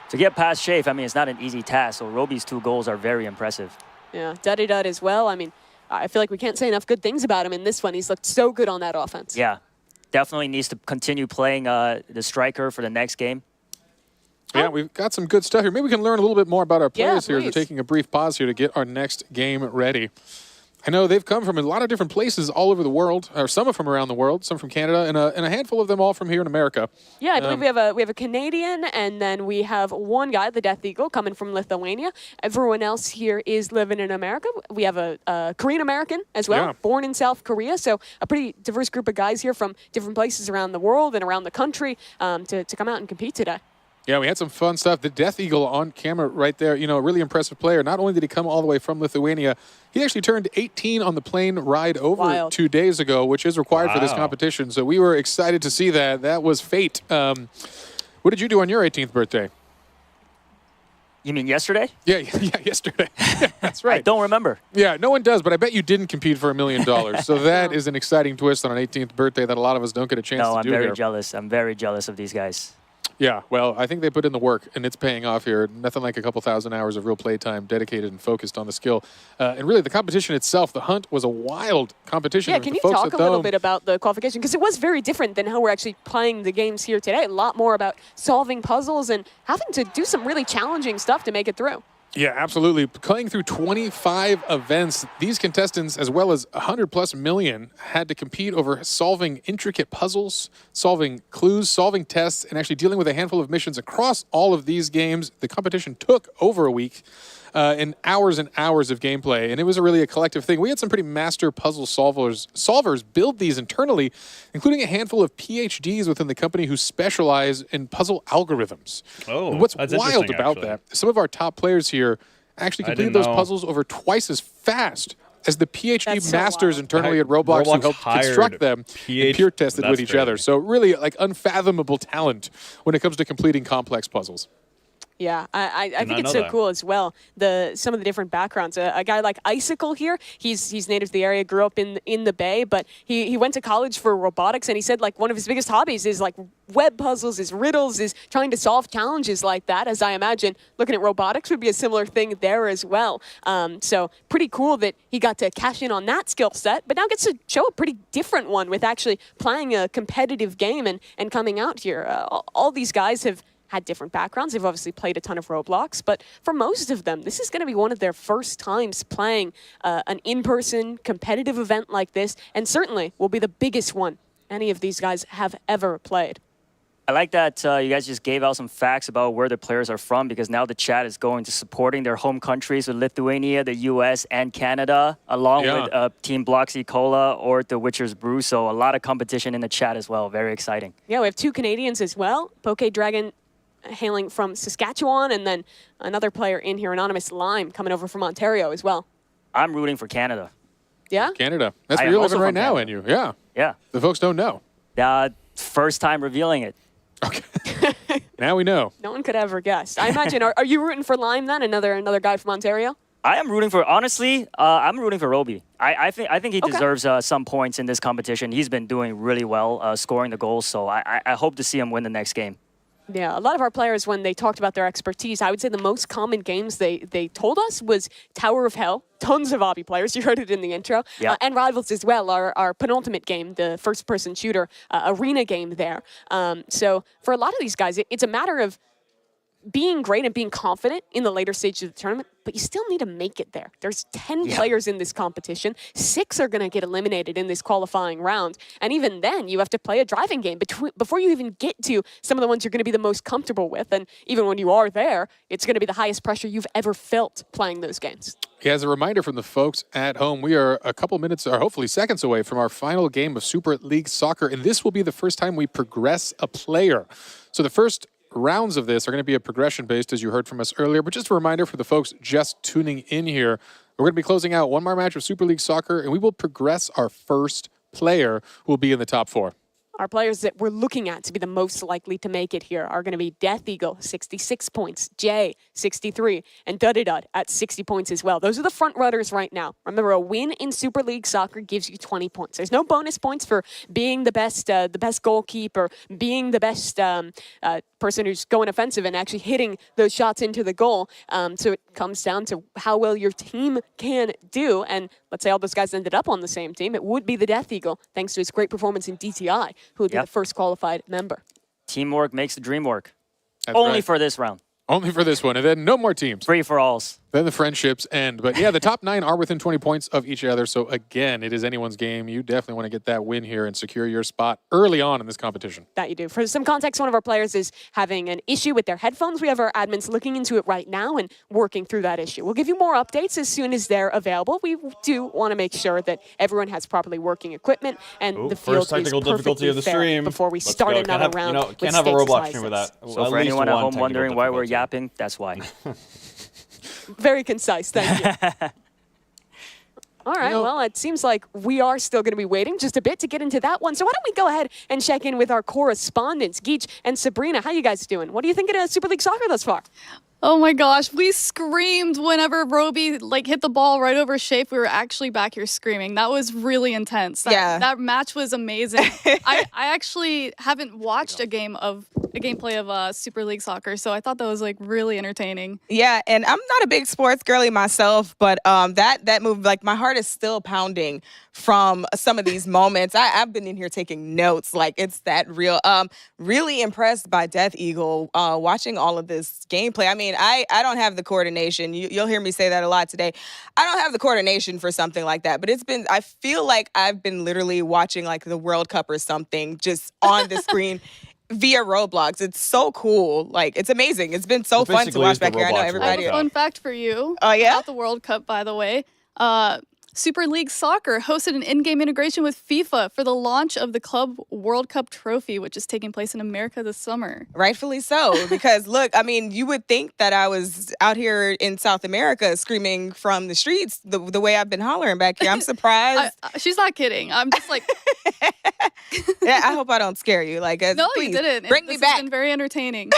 To get past Shafe, I mean, it's not an easy task, so Roby's 2 goals are very impressive. Yeah, Duddy Dud as well. I mean, I feel like we can't say enough good things about him in this one. He's looked so good on that offense. Yeah, definitely needs to continue playing the striker for the next game. Yeah, we've got some good stuff here. Maybe we can learn a little bit more about our players here. They're please. taking a brief pause here to get our next game ready. I know they've come from a lot of different places all over the world, or some are from around the world, some from Canada, and a handful of them all from here in America. Yeah, I believe we have a Canadian, and then we have one guy, the Death Eagle, coming from Lithuania. Everyone else here is living in America. We have a Korean American as well, born in South Korea. So a pretty diverse group of guys here from different places around the world and around the country to come out and compete today. Yeah, we had some fun stuff. The Death Eagle on camera right there, you know, a really impressive player. Not only did he come all the way from Lithuania, he actually turned 18 on the plane ride over 2 days ago, which is required for this competition. So we were excited to see that. That was fate. What did you do on your 18th birthday? You mean yesterday? Yeah, yesterday. Yeah, that's right. I don't remember. Yeah, no one does, but I bet you didn't compete for $1 million. So that is an exciting twist on an 18th birthday that a lot of us don't get a chance to do. No, I'm very jealous. I'm very jealous of these guys. Yeah, well, I think they put in the work, and it's paying off here. Nothing like a couple thousand hours of real playtime dedicated and focused on the skill. And really, the competition itself, the hunt, was a wild competition. Yeah, can you talk a little bit about the qualification? Because it was very different than how we're actually playing the games here today. A lot more about solving puzzles and having to do some really challenging stuff to make it through. Yeah, absolutely. Playing through 25 events, these contestants, as well as 100+ million, had to compete over solving intricate puzzles, solving clues, solving tests, and actually dealing with a handful of missions across all of these games. The competition took over a week and hours of gameplay, and it was really a collective thing. We had some pretty master puzzle solvers build these internally, including a handful of PhDs within the company who specialize in puzzle algorithms. Oh, and what's that's wild interesting, about actually. that, some of our top players here actually completed those puzzles over twice as fast as the PhD masters internally at Roblox who helped construct them and peer tested with each other. So really like unfathomable talent when it comes to completing complex puzzles. Yeah, I think it's so cool as well. Some of the different backgrounds. A guy like Icicle here, he's native to the area, grew up in the Bay, but he went to college for robotics, and he said like one of his biggest hobbies is like web puzzles, is riddles, is trying to solve challenges like that. As I imagine, looking at robotics would be a similar thing there as well. So pretty cool that he got to cash in on that skill set, but now gets to show a pretty different one with actually playing a competitive game and coming out here. All these guys have had different backgrounds. They've obviously played a ton of Roblox, but for most of them, this is going to be one of their first times playing an in-person competitive event like this, and certainly will be the biggest one any of these guys have ever played. I like that you guys just gave out some facts about where the players are from, because now the chat is going to supporting their home countries with Lithuania, the US, and Canada, along with Team Bloxy Cola or the Witcher's Brew. So a lot of competition in the chat as well. Very exciting. Yeah, we have 2 Canadians as well. Poke Dragon hailing from Saskatchewan, and then another player in here, Anonymous Lime, coming over from Ontario as well. I'm rooting for Canada. Yeah? Canada. That's where you're living right now, and you. Yeah. Yeah. The folks don't know. First time revealing it. Now we know. No one could ever guess. I imagine, are you rooting for Lime then, another guy from Ontario? I am rooting for, honestly, I'm rooting for Roby. I think he deserves some points in this competition. He's been doing really well, scoring the goals, so I hope to see him win the next game. Yeah, a lot of our players, when they talked about their expertise, I would say the most common games they told us was Tower of Hell. Tons of Obby players, you heard it in the intro, and Rivals as well, our penultimate game, the first-person shooter arena game there. So for a lot of these guys, it's a matter of being great and being confident in the later stages of the tournament, but you still need to make it there. There's 10 players in this competition. 6 are going to get eliminated in this qualifying round. And even then, you have to play a driving game before you even get to some of the ones you're going to be the most comfortable with. And even when you are there, it's going to be the highest pressure you've ever felt playing those games. Yeah, as a reminder from the folks at home, we are a couple minutes, or hopefully seconds away from our final game of Super League Soccer. And this will be the first time we progress a player. So the first rounds of this are going to be a progression based, as you heard from us earlier. But just a reminder for the folks just tuning in here, we're going to be closing out one more match of Super League Soccer, and we will progress our first player who will be in the top 4. Our players that we're looking at to be the most likely to make it here are going to be Death Eagle, 66 points, Jay, 63, and Dudidud at 60 points as well. Those are the front runners right now. Remember, a win in Super League Soccer gives you 20 points. There's no bonus points for being the best goalkeeper, being the best person who's going offensive and actually hitting those shots into the goal. So it comes down to how well your team can do. And let's say all those guys ended up on the same team. It would be the Death Eagle, thanks to his great performance in DTI, who would be the first qualified member. Teamwork makes the dream work. That's Only right. for this round. Only for this one, and then no more teams. Free for alls. Then the friendships end. But yeah, the top 9 are within 20 points of each other. So again, it is anyone's game. You definitely want to get that win here and secure your spot early on in this competition. That you do. For some context, one of our players is having an issue with their headphones. We have our admins looking into it right now and working through that issue. We'll give you more updates as soon as they're available. We do want to make sure that everyone has properly working equipment and the field first technical is difficulty of the fair stream. before we Let's start go. another round. Can't have a Roblox stream with that. So for anyone at home wondering why we're yapping, that's why. Very concise, thank you. All right, well, it seems like we are still going to be waiting just a bit to get into that one. So why don't we go ahead and check in with our correspondents, Geach and Sabrina. How you guys doing? What do you think of Super League Soccer thus far? Oh my gosh, we screamed whenever Roby hit the ball right over Shape. We were actually back here screaming. That was really intense. That match was amazing. I actually haven't watched a gameplay of Super League Soccer, so I thought that was really entertaining. Yeah, and I'm not a big sports girly myself, but that move, my heart is still pounding from some of these moments. I've been in here taking notes, it's that real. Really impressed by Death Eagle, watching all of this gameplay. I mean, I don't have the coordination. You'll hear me say that a lot today. I don't have the coordination for something like that, but I feel like I've been literally watching the World Cup or something just on the screen via Roblox. It's so cool. It's amazing. It's been so fun to watch back here. I know everybody. I have a fun fact for you. Oh, yeah? About the World Cup, by the way. Super League Soccer hosted an in-game integration with FIFA for the launch of the Club World Cup trophy, which is taking place in America this summer. Rightfully so, because look, I mean, you would think that I was out here in South America screaming from the streets the way I've been hollering back here. I'm surprised. She's not kidding. I'm just Yeah, I hope I don't scare you. No, please, you didn't. Bring me back. It's been very entertaining.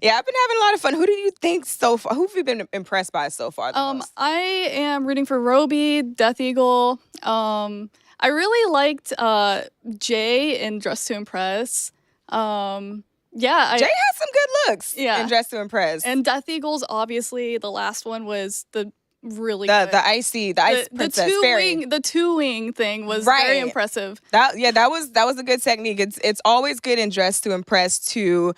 Yeah, I've been having a lot of fun. Who do you think so far? Who have you been impressed by so far? I am rooting for Roby, Death Eagle. I really liked Jay in Dress to Impress. Jay has some good looks in Dress to Impress. And Death Eagles, obviously, the last one was the really good. The ice princess fairy. The two wing thing was very impressive. That was a good technique. It's always good in Dress to Impress to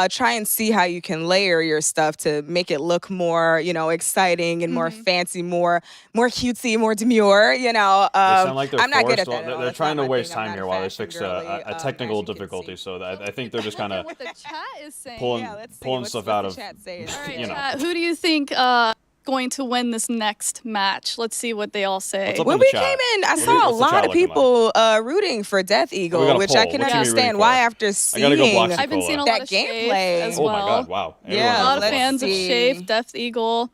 try and see how you can layer your stuff to make it look more, exciting and more fancy, more cutesy, more demure. They sound like they're I'm not good at forced. that. They're trying to waste time here while they fix a technical difficulty. So I think they're just kind of What the chat is saying. pulling stuff out of. Chat, who do you think going to win this next match? Let's see what they all say. When we came in, I saw a lot of people rooting for Death Eagle, which I can understand why after seeing I've been seeing a lot of gameplay as well. Oh my god! Wow. Yeah, a lot of fans of Shafe, Death Eagle.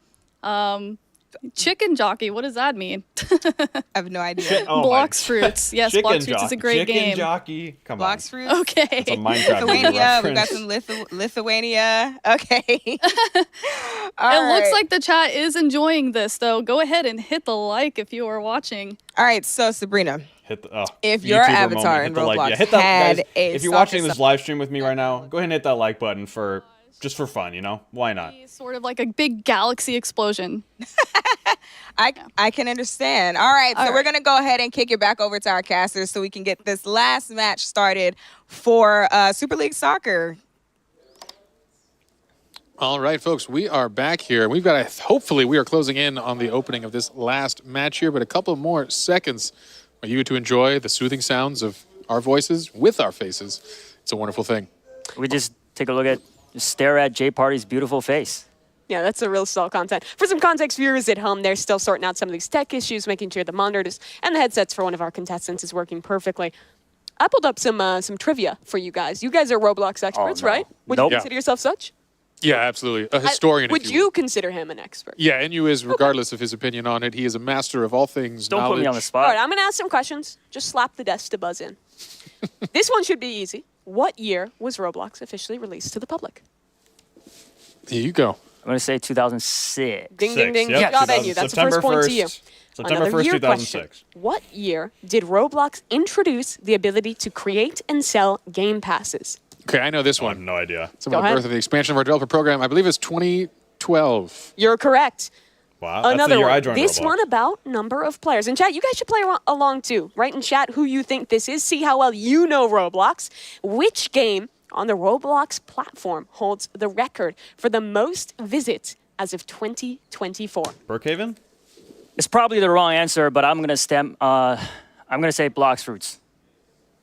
Chicken Jockey, what does that mean? I have no idea. Blox Fruits. Yes, Blox Fruits is a great game. Chicken Jockey. Come on. Blox Fruits. Okay. It's a Minecraft Lithuania. We got some Lithuania. Okay. It looks like the chat is enjoying this, though. Go ahead and hit the like if you are watching. All right, so Sabrina, if your YouTuber avatar in moment, Roblox hit that, had guys, a if you're watching this live stream with me right now, go ahead and hit that like button just for fun, Why not? Sort of like a big galaxy explosion. I can understand. All right, so we're going to go ahead and kick it back over to our casters so we can get this last match started for Super League Soccer. All right, folks, we are back here. We've got hopefully we are closing in on the opening of this last match here, but a couple more seconds for you to enjoy the soothing sounds of our voices with our faces. It's a wonderful thing. We just stare at J Party's beautiful face. Yeah, that's the real stall content. For some context, viewers at home, they're still sorting out some of these tech issues, making sure the monitors and the headsets for one of our contestants is working perfectly. I pulled up some trivia for you guys. You guys are Roblox experts, right? Would you consider yourself such? Yeah, absolutely. A historian. Would you consider him an expert? Yeah, NU is, regardless of his opinion on it, he is a master of all things Don't knowledge. put me on the spot. All right, I'm going to ask some questions. Just slap the desk to buzz in. This one should be easy. What year was Roblox officially released to the public? Here you go. I'm going to say 2006. Ding, ding, ding. Yep, Good job, NU. That's the first point to you. September Another 1st, year 2006. question. What year did Roblox introduce the ability to create and sell game passes? Okay, I know this I one. have no idea. It's about the birth of the expansion of our developer program. I believe it's 2012. You're correct. Wow, that's Another the year one. I joined This Roblox. one about number of players. And chat, you guys should play along too. Write in chat who you think this is. See how well you know Roblox. Which game on the Roblox platform holds the record for the most visits as of 2024? Brookhaven? It's probably the wrong answer, but I'm going to say Blox Fruits.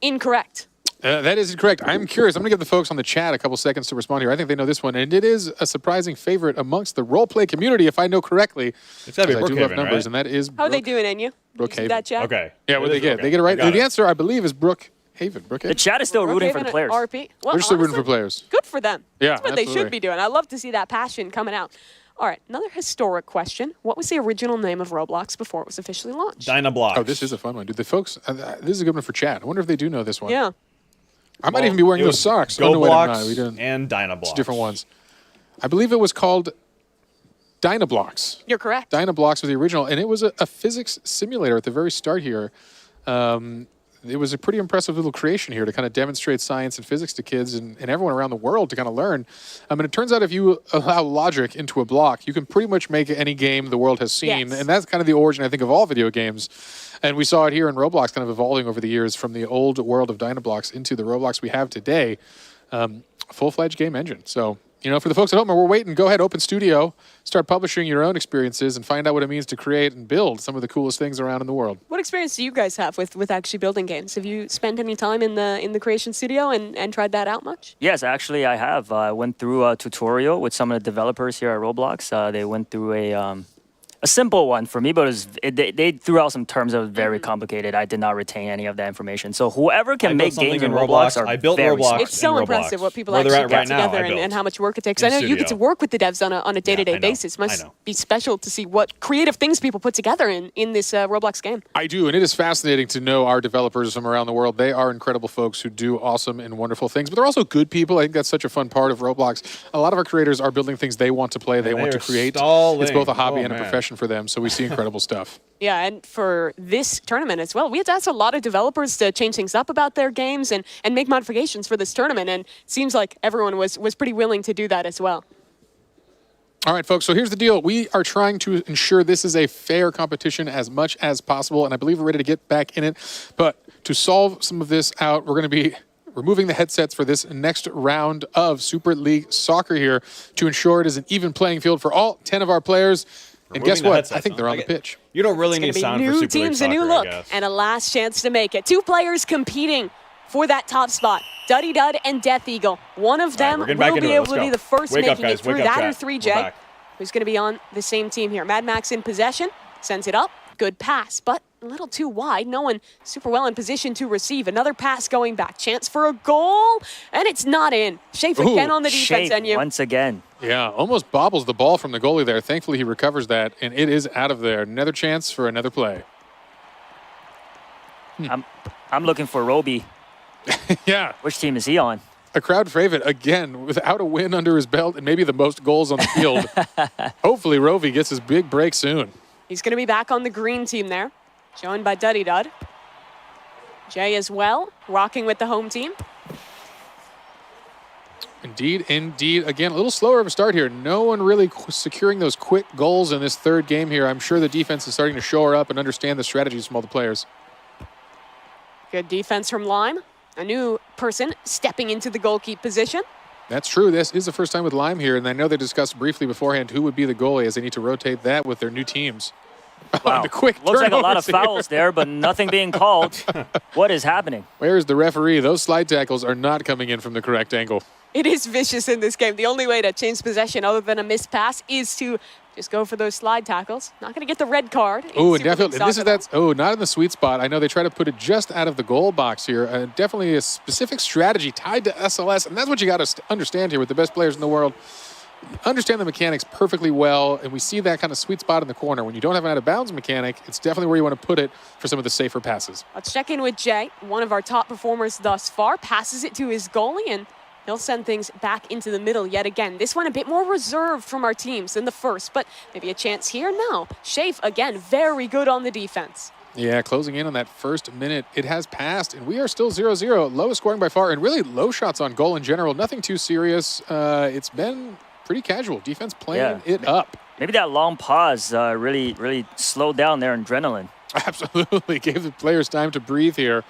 Incorrect. That is incorrect. I'm curious. I'm going to give the folks on the chat a couple seconds to respond here. I think they know this one, and it is a surprising favorite amongst the roleplay community, if I know correctly. It's got to be I do love Brookhaven, numbers, right? and that is How are they doing, NU? Brookhaven. That chat? Okay. Yeah, what It they is get? Brookhaven. They get it right. I got The it. answer, I believe, is Brookhaven. The Brookhaven. chat is still rooting for Brookhaven the and players. RP. Well, They're still rooting for honestly, players. Good for them. Yeah, That's what they should absolutely. be doing. I love to see that passion coming out. All right, another historic question. What was the original name of Roblox before it was officially launched? Dynablox. Oh, this is a fun one. Dude, the folks, this is a good one for chat. I wonder if they do know this one. Yeah. I might even be wearing It those was socks. Oh, no, wait, I'm not. We GoBlox didn't. and Dynablox. It's different ones. I believe it was called Dynablox. You're correct. Dynablox was the original, and it was a physics simulator at the very start here. It was a pretty impressive little creation here to kind of demonstrate science and physics to kids and everyone around the world to kind of learn. And it turns out if you allow logic into a block, you can pretty much make any game the world has seen. Yes. And that's kind of the origin, I think, of all video games. And we saw it here in Roblox kind of evolving over the years from the old world of Dynablox into the Roblox we have today. Full-fledged game engine. So, for the folks at home, we're waiting. Go ahead, open studio, start publishing your own experiences, and find out what it means to create and build some of the coolest things around in the world. What experience do you guys have with actually building games? Have you spent any time in the creation studio and tried that out much? Yes, actually, I have. I went through a tutorial with some of the developers here at Roblox. They went through a simple one for me, but they threw out some terms that were very complicated. I did not retain any of that information. So whoever can make games in Roblox are I built very Roblox. smart. It's so in impressive Roblox. what people Where they're actually at get right now, together I built and how much work it takes. in I know you get to studio. work with the devs on a day-to-day I know. basis. Must I know. be special to see what creative things people put together in this Roblox game. I do, and it is fascinating to know our developers from around the world. They are incredible folks who do awesome and wonderful things, but they're also good people. I think that's such a fun part of Roblox. A lot of our creators are building things they want to play, they want to are create. stalling. It's both a hobby Oh, and a man. profession for them, so we see incredible stuff. Yeah, and for this tournament as well, we had to ask a lot of developers to change things up about their games and make modifications for this tournament, and it seems like everyone was pretty willing to do that as well. All right, folks, so here's the deal. We are trying to ensure this is a fair competition as much as possible, and I believe we're ready to get back in it. But to solve some of this out, we're going to be removing the headsets for this next round of Super League Soccer here to ensure it is an even playing field for all 10 of our players. And guess what? I think they're on the pitch. You don't really need sound for Super League New teams, Soccer, a new look, and a last chance to make it. 2 players competing for that top spot. Duddy Dud and Death Eagle. One of them will be able to be the first making it through that or 3J. Who's going to be on the same team here? Mad Max in possession, sends it up. Good pass, but a little too wide. No one super well in position to receive. Another pass going back. Chance for a goal, and it's not in. Shafe again on the defense end. Once again. Yeah, almost bobbles the ball from the goalie there. Thankfully, he recovers that, and it is out of there. Another chance for another play. I'm looking for Roby. Yeah. Which team is he on? A crowd favorite, again, without a win under his belt and maybe the most goals on the field. Hopefully, Roby gets his big break soon. He's going to be back on the green team there, joined by Duddy Dud. Jay as well, rocking with the home team. Indeed, indeed. Again, a little slower of a start here. No one really securing those quick goals in this third game here. I'm sure the defense is starting to shore up and understand the strategies from all the players. Good defense from Lime. A new person stepping into the goalkeeper position. That's true. This is the first time with Lime here, and I know they discussed briefly beforehand who would be the goalie as they need to rotate that with their new teams. Wow. The quick Looks like a lot of turnovers fouls there, but nothing being called. What is happening? Where is the referee? Those slide tackles are not coming in from the correct angle. It is vicious in this game. The only way to change possession other than a missed pass is to just go for those slide tackles. Not going to get the red card. Oh, and definitely, not in the sweet spot. I know they try to put it just out of the goal box here. Definitely a specific strategy tied to SLS, and that's what you got to understand here with the best players in the world. Understand the mechanics perfectly well, and we see that kind of sweet spot in the corner. When you don't have an out-of-bounds mechanic, it's definitely where you want to put it for some of the safer passes. Let's check in with Jay, one of our top performers thus far. Passes it to his goalie, and he'll send things back into the middle yet again. This one a bit more reserved from our teams than the first, but maybe a chance here. No. Shafe, again, very good on the defense. Yeah, closing in on that first minute. It has passed, and we are still 0-0. Lowest scoring by far, and really low shots on goal in general. Nothing too serious. It's been pretty casual. Defense playing it up. Maybe that long pause really slowed down their adrenaline. Absolutely. Gave the players time to breathe here.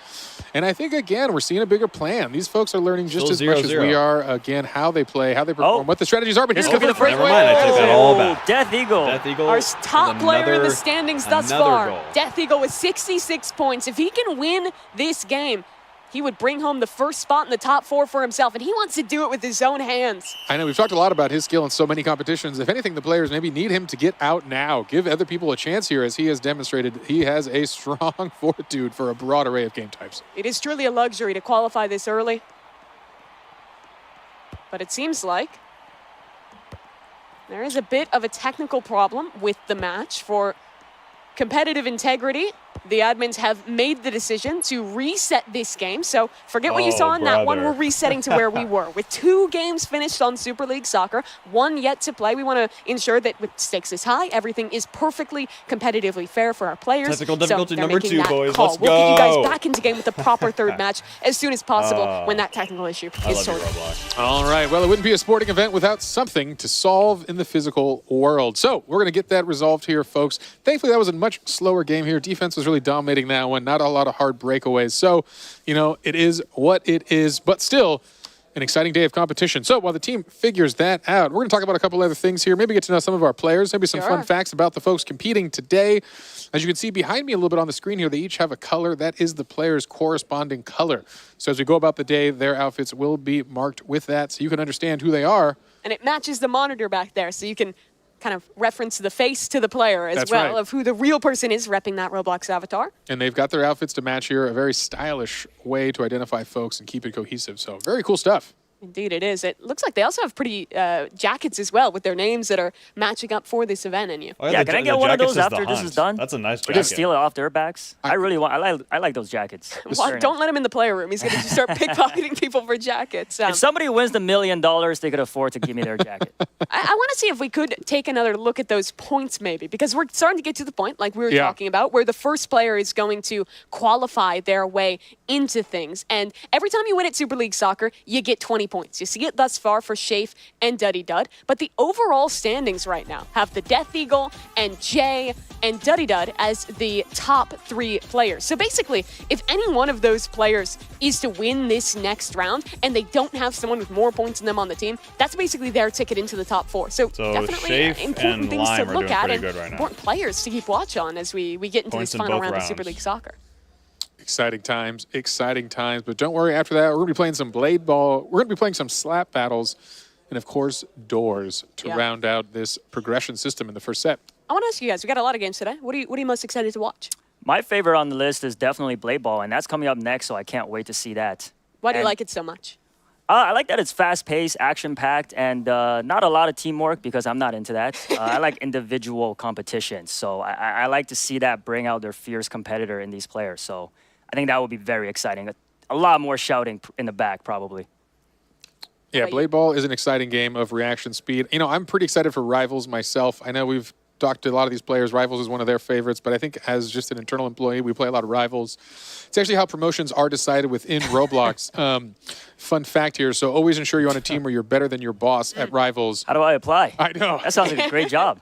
And I think, again, we're seeing a bigger plan. These folks are learning just as much as we are, again, how they play, how they perform, what the strategies are. But here's the first Never mind, I took that all back. Death Eagle. Death Eagle. Our top player in the standings thus far. Goal. Death Eagle with 66 points. If he can win this game, he would bring home the first spot in the top 4 for himself, and he wants to do it with his own hands. I know we've talked a lot about his skill in so many competitions. If anything, the players maybe need him to get out now. Give other people a chance here, as he has demonstrated he has a strong fortitude for a broad array of game types. It is truly a luxury to qualify this early. But it seems like there is a bit of a technical problem with the match. For competitive integrity, the admins have made the decision to reset this game. So forget what you saw in that one. We're resetting to where we were. With 2 games finished on Super League Soccer, 1 yet to play, we want to ensure that with stakes is high, everything is perfectly competitively fair for our players. Technical difficulty so number 2, boys. Call. Let's go. We'll get you guys back into game with the proper third match as soon as possible when that technical issue is sorted. All right. Well, it wouldn't be a sporting event without something to solve in the physical world. So we're going to get that resolved here, folks. Thankfully, that was a much slower game here. Defense was really dominating that one. Not a lot of hard breakaways. So, it is what it is, but still an exciting day of competition. So while the team figures that out, we're going to talk about a couple other things here. Maybe get to know some of our players. Maybe some fun facts about the folks competing today. As you can see behind me a little bit on the screen here, they each have a color. That is the player's corresponding color. So as we go about the day, their outfits will be marked with that so you can understand who they are. And it matches the monitor back there, so you can kind of reference the face to the player as well of who the real person is repping that Roblox avatar. And they've got their outfits to match here, a very stylish way to identify folks and keep it cohesive. So very cool stuff. Indeed it is. It looks like they also have pretty jackets as well with their names that are matching up for this event in you. Oh, yeah, can I get one of those after this is done? That's a nice jacket. We just steal it off their backs. I really want. I like those jackets. Well, don't let him in the player room. He's going to start pickpocketing people for jackets. If somebody wins the $1 million, they could afford to give me their jacket. I want to see if we could take another look at those points maybe, because we're starting to get to the point, like we were talking about, where the first player is going to qualify their way into things. And every time you win at Super League Soccer, you get 20 points. You see it thus far for Shafe and Duddy Dud, but the overall standings right now have the Death Eagle and Jay and Duddy Dud as the top 3 players. So basically, if any one of those players is to win this next round and they don't have someone with more points than them on the team, that's basically their ticket into the top 4. So definitely Shafe important and things Lime to are look doing at pretty and good right now. important players to keep watch on as we get into Points this in final both round of rounds. Super League Soccer. Exciting times, exciting times. But don't worry, after that, we're going to be playing some blade ball. We're going to be playing some slap battles and, of course, doors to round out this progression system in the first set. I want to ask you guys, we got a lot of games today. What are you most excited to watch? My favorite on the list is definitely Blade Ball, and that's coming up next, so I can't wait to see that. Why do you like it so much? I like that it's fast-paced, action-packed, and not a lot of teamwork because I'm not into that. I like individual competition, so I like to see that bring out their fierce competitor in these players. So I think that would be very exciting. A lot more shouting in the back, probably. Yeah, Blade Ball is an exciting game of reaction speed. You know, I'm pretty excited for Rivals myself. I know we've talked to a lot of these players. Rivals is one of their favorites, but I think as just an internal employee, we play a lot of Rivals. It's actually how promotions are decided within Roblox. Fun fact here. So always ensure you're on a team where you're better than your boss at Rivals. How do I apply? I know. That sounds like a great job.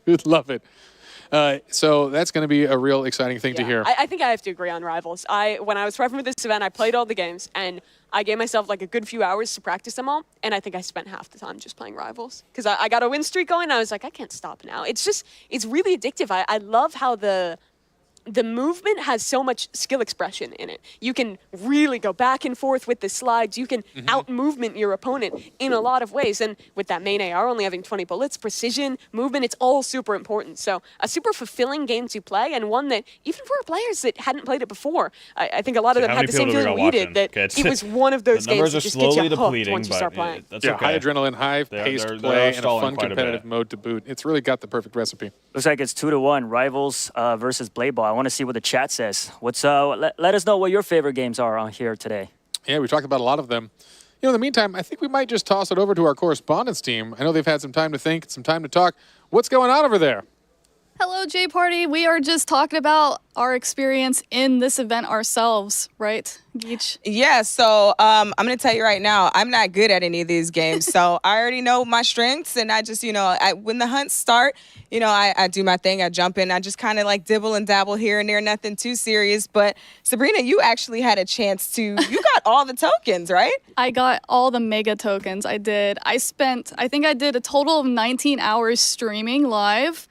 You'd love it. So that's going to be a real exciting thing to hear. I think I have to agree on Rivals. When I was prepping for this event, I played all the games, and I gave myself like a good few hours to practice them all, and I think I spent half the time just playing Rivals. Because I got a win streak going, and I was like, I can't stop now. It's really addictive. I love how the movement has so much skill expression in it. You can really go back and forth with the slides. You can out-movement your opponent in a lot of ways. And with that main AR only having 20 bullets, precision, movement, it's all super important. So a super fulfilling game to play, and one that, even for players that hadn't played it before, I think a lot of them had the same feeling we did, that it was one of those games that just gets you hooked once you start playing. That's high adrenaline, high-paced play, and a fun competitive mode to boot. It's really got the perfect recipe. Looks like it's 2-1, Rivals versus Blade Ball. I want to see what the chat says. Let us know what your favorite games are on here today. Yeah, we talked about a lot of them. You know, in the meantime, I think we might just toss it over to our correspondence team. I know they've had some time to think, some time to talk. What's going on over there? Hello, J Party. We are just talking about our experience in this event ourselves, right, Geach? Yeah, so I'm going to tell you right now, I'm not good at any of these games. So I already know my strengths, and I just, when the hunts start, I do my thing. I jump in. I just kind of like dibble and dabble here and there, nothing too serious. But Sabrina, you actually had a chance to, you got all the tokens, right? I got all the mega tokens. I did. I think I did a total of 19 hours streaming live.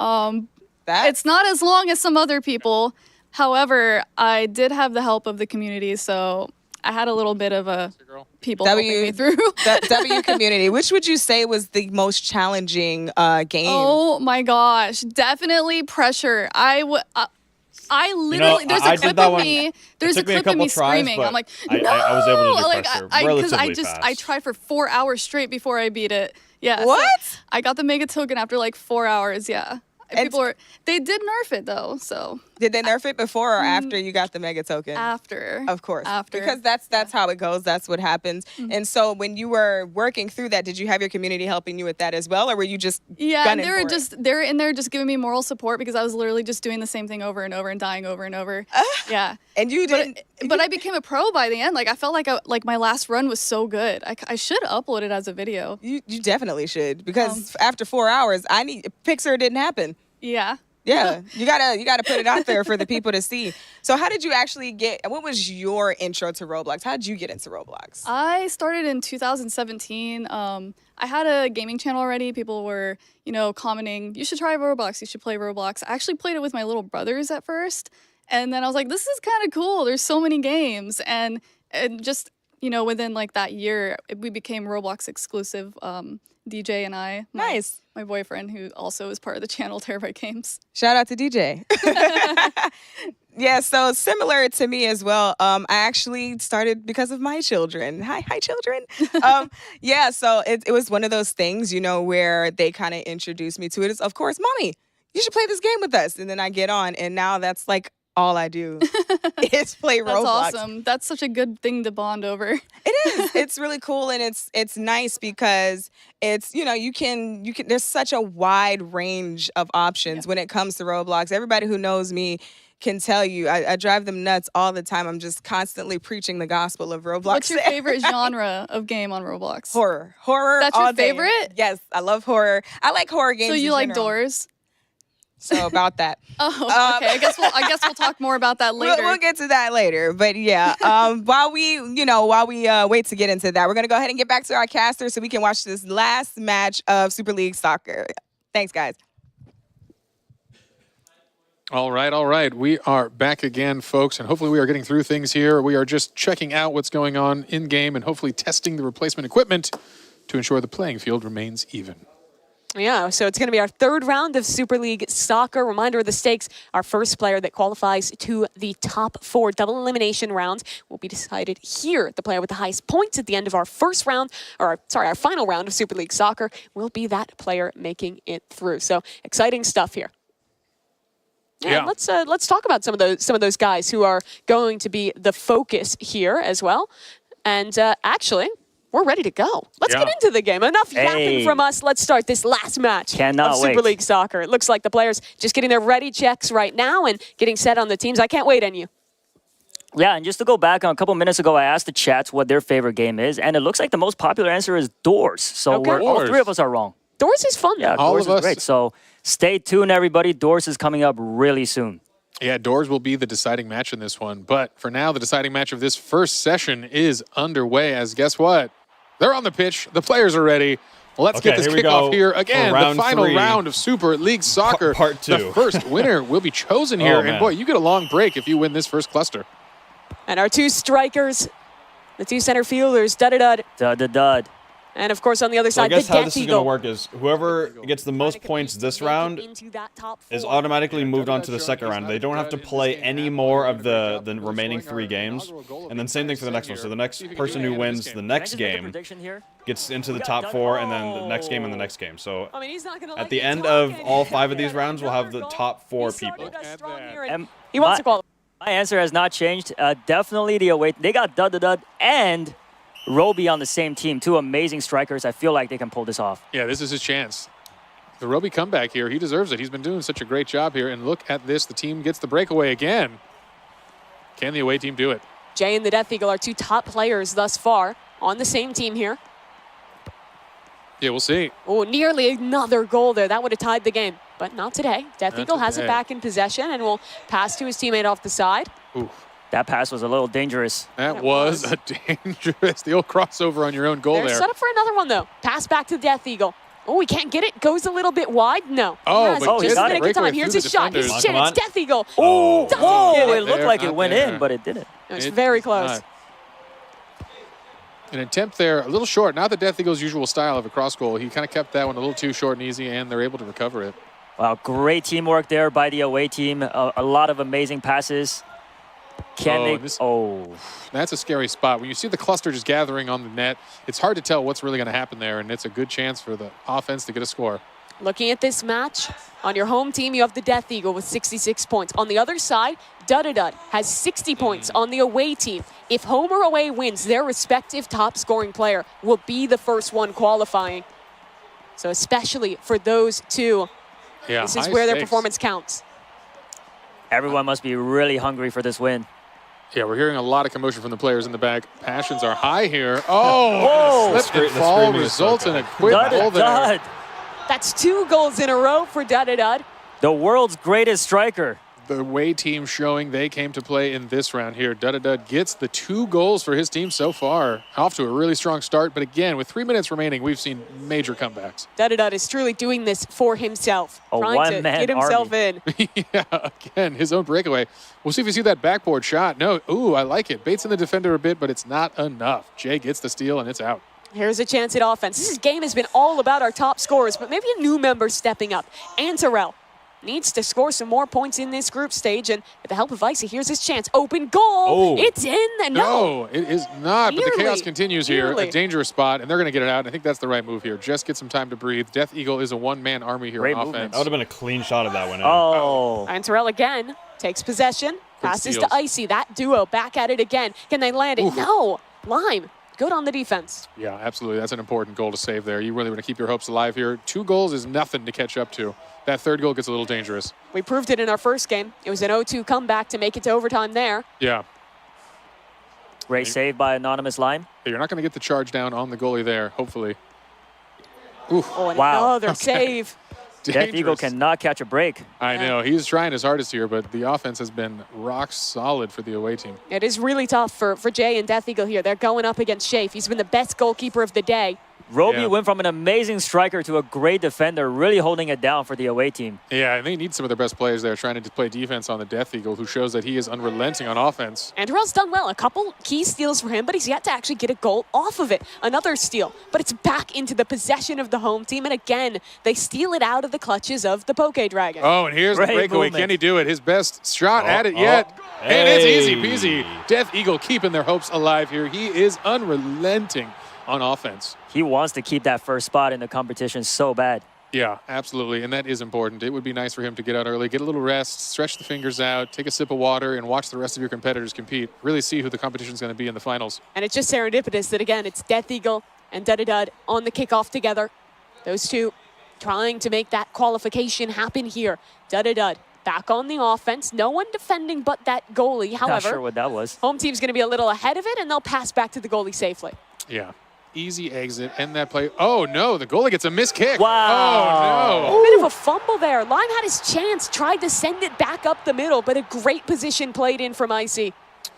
It's not as long as some other people. However, I did have the help of the community, so I had a little bit of a people helping me through. W community. Which would you say was the most challenging game? Oh my gosh, definitely pressure. I literally, there's a clip of me. There's a clip of me screaming. I'm like, no! I was able to do pressure relatively because fast. I tried for 4 hours straight before I beat it. Yeah. What? So I got the mega token after like 4 hours. Yeah. They did nerf it though, so. Did they nerf it before or after you got the mega token? After. Of course. After. Because that's how it goes. That's what happens. And so when you were working through that, did you have your community helping you with that as well, or were you just gunning and for it? they're in there just giving me moral support because I was literally just doing the same thing over and over and dying over and over. Yeah. And you didn't. But I became a pro by the end. Like I felt like my last run was so good. I should upload it as a video. You definitely should, because after 4 hours, Pixar didn't happen. Yeah. Yeah, you gotta put it out there for the people to see. So how did you actually what was your intro to Roblox? How did you get into Roblox? I started in 2017. I had a gaming channel already. People were, commenting, you should try Roblox, you should play Roblox. I actually played it with my little brothers at first. And then I was like, this is kind of cool. There's so many games. And just, within like that year, we became Roblox exclusive. DJ and I. My boyfriend, who also is part of the channel, Terabyte Games. Shout out to DJ. Yeah, so similar to me as well. I actually started because of my children. Hi, children. Yeah, so it was one of those things, where they kind of introduced me to it. Is, of course, Mommy, you should play this game with us. And then I get on, and now that's like all I do is play Roblox. That's awesome. That's such a good thing to bond over. It is. It's really cool, and it's nice because it's, you can there's such a wide range of options when it comes to Roblox. Everybody who knows me, can tell you, I drive them nuts all the time. I'm just constantly preaching the gospel of Roblox. What's your favorite genre of game on Roblox? Horror. Horror. That's all your day. favorite? Yes, I love horror. I like horror games. So you in like general. Doors? So about that. Oh, okay. I guess we'll talk more about that later. We'll get to that later. But yeah, while we wait to get into that, we're gonna go ahead and get back to our caster so we can watch this last match of Super League Soccer. Thanks, guys. All right. We are back again, folks, and hopefully we are getting through things here. We are just checking out what's going on in-game and hopefully testing the replacement equipment to ensure the playing field remains even. Yeah, so it's going to be our third round of Super League Soccer. Reminder of the stakes. Our first player that qualifies to the top 4 double elimination rounds will be decided here. The player with the highest points at the end of our first round, our final round of Super League Soccer will be that player making it through. So exciting stuff here. Yeah. Let's talk about some of those guys who are going to be the focus here as well. And actually, we're ready to go. Let's get into the game. Enough yapping from us. Let's start this last match of Super League Soccer. It looks like the players just getting their ready checks right now and getting set on the teams. I can't wait on you. Yeah, and just to go back on a couple minutes ago, I asked the chats what their favorite game is, and it looks like the most popular answer is Doors. So all 3 of us are wrong. Doors is fun. Yeah, Doors is great. So stay tuned, everybody. Doors is coming up really soon. Yeah, Doors will be the deciding match in this one. But for now, the deciding match of this first session is underway as guess what? They're on the pitch. The players are ready. Let's get this kickoff here. Again, the final round of Super League Soccer. Part 2. The first winner will be chosen here. And boy, you get a long break if you win this first cluster. And our 2 strikers, the 2 center fielders, Dud. And of course, on the other side, I guess the how Death this is Eagle. going to work is whoever gets the most points this round is automatically moved on to the second round. They don't have to play any more of the remaining 3 games. And then same thing for the next one. So the next person who wins the next game gets into the top 4, and then the next game and the next game. So at the end of all 5 of these rounds, we'll have the top 4 people. He wants to qualify. My answer has not changed. Definitely the away. They got Dud and Roby on the same team. 2 amazing strikers. I feel like they can pull this off. Yeah, this is his chance. The Roby comeback here, he deserves it. He's been doing such a great job here. And look at this. The team gets the breakaway again. Can the away team do it? Jay and the Death Eagle are 2 top players thus far on the same team here. Yeah, we'll see. Oh, nearly another goal there. That would have tied the game, but not today. Death Eagle has it back in possession and will pass to his teammate off the side. Ooh. That pass was a little dangerous. That was a dangerous. The old crossover on your own goal They're there. set up for another one, though. Pass back to Death Eagle. Oh, he can't get it. Goes a little bit wide. No. Oh, but just got a it. good time. Here's his shot. His Come chance. on. Death Eagle. Oh, Whoa, it looked like it went in, but it didn't. It was very close. Not. An attempt there, a little short. Not the Death Eagle's usual style of a cross goal. He kind of kept that one a little too short and easy, and they're able to recover it. Wow, great teamwork there by the away team. A lot of amazing passes. That's a scary spot. When you see the cluster just gathering on the net, it's hard to tell what's really going to happen there, and it's a good chance for the offense to get a score. Looking at this match, on your home team, you have the Death Eagle with 66 points. On the other side, Dud has 60 points on the away team. If home or away wins, their respective top scoring player will be the first one qualifying. So especially for those 2, this is where their performance counts. Everyone must be really hungry for this win. Yeah, we're hearing a lot of commotion from the players in the back. Passions are high here. Oh, slip and fall results in a quick goal there. That's 2 goals in a row for Dud. The world's greatest striker. The away team showing they came to play in this round here. Dud gets the 2 goals for his team so far. Off to a really strong start, but again, with 3 minutes remaining, we've seen major comebacks. Dud is truly doing this for himself, trying to get himself in. Yeah, again, his own breakaway. We'll see if you see that backboard shot. No, ooh, I like it. Baits in the defender a bit, but it's not enough. Jay gets the steal, and it's out. Here's a chance at offense. This game has been all about our top scorers, but maybe a new member stepping up. Antarell needs to score some more points in this group stage, and with the help of Icy, here's his chance. Open goal. Oh. It's in. No, it is not. But the chaos continues here. Nearly. A dangerous spot, and they're going to get it out. I think that's the right move here. Just get some time to breathe. Death Eagle is a one-man army here Great on movement. offense. That would have been a clean shot if that went in. Oh. Antarell again takes possession, passes steals. to Icy. That duo back at it again. Can they land it? Oof. No. Lime good on the defense. Yeah, absolutely. That's an important goal to save there. You really want to keep your hopes alive here. 2 goals is nothing to catch up to. That third goal gets a little dangerous. We proved it in our first game. It was an 0-2 comeback to make it to overtime there. Yeah. Great save by Anonymous Lime. You're not going to get the charge down on the goalie there, hopefully. Ooh. Oh, and Wow. another save. Death Eagle cannot catch a break. I know. He's trying his hardest here, but the offense has been rock solid for the away team. It is really tough for Jay and Death Eagle here. They're going up against Shafe. He's been the best goalkeeper of the day. Roby Yeah. went from an amazing striker to a great defender, really holding it down for the away team. Yeah, and they need some of their best players there trying to play defense on the Death Eagle, who shows that he is unrelenting on offense. And Terrell's done well. A couple key steals for him, but he's yet to actually get a goal off of it. Another steal, but it's back into the possession of the home team. And again, they steal it out of the clutches of the Poke Dragon. Oh, and here's the Great breakaway. movement. Can he do it? His best shot at it oh. yet. And it's easy Hey. peasy. Death Eagle keeping their hopes alive here. He is unrelenting on offense. He wants to keep that first spot in the competition so bad. Yeah, absolutely, and that is important. It would be nice for him to get out early, get a little rest, stretch the fingers out, take a sip of water, and watch the rest of your competitors compete. Really see who the competition is going to be in the finals. And it's just serendipitous that, again, it's Death Eagle and Dud on the kickoff together. Those two trying to make that qualification happen here. Dud back on the offense. No one defending but that goalie. Not However, sure what that was. home team's going to be a little ahead of it, and they'll pass back to the goalie safely. Yeah, easy exit, end that play. Oh, no, the goalie gets a missed kick. Wow. Oh, no. Bit of a fumble there. Lime had his chance, tried to send it back up the middle, but a great position played in from Icy.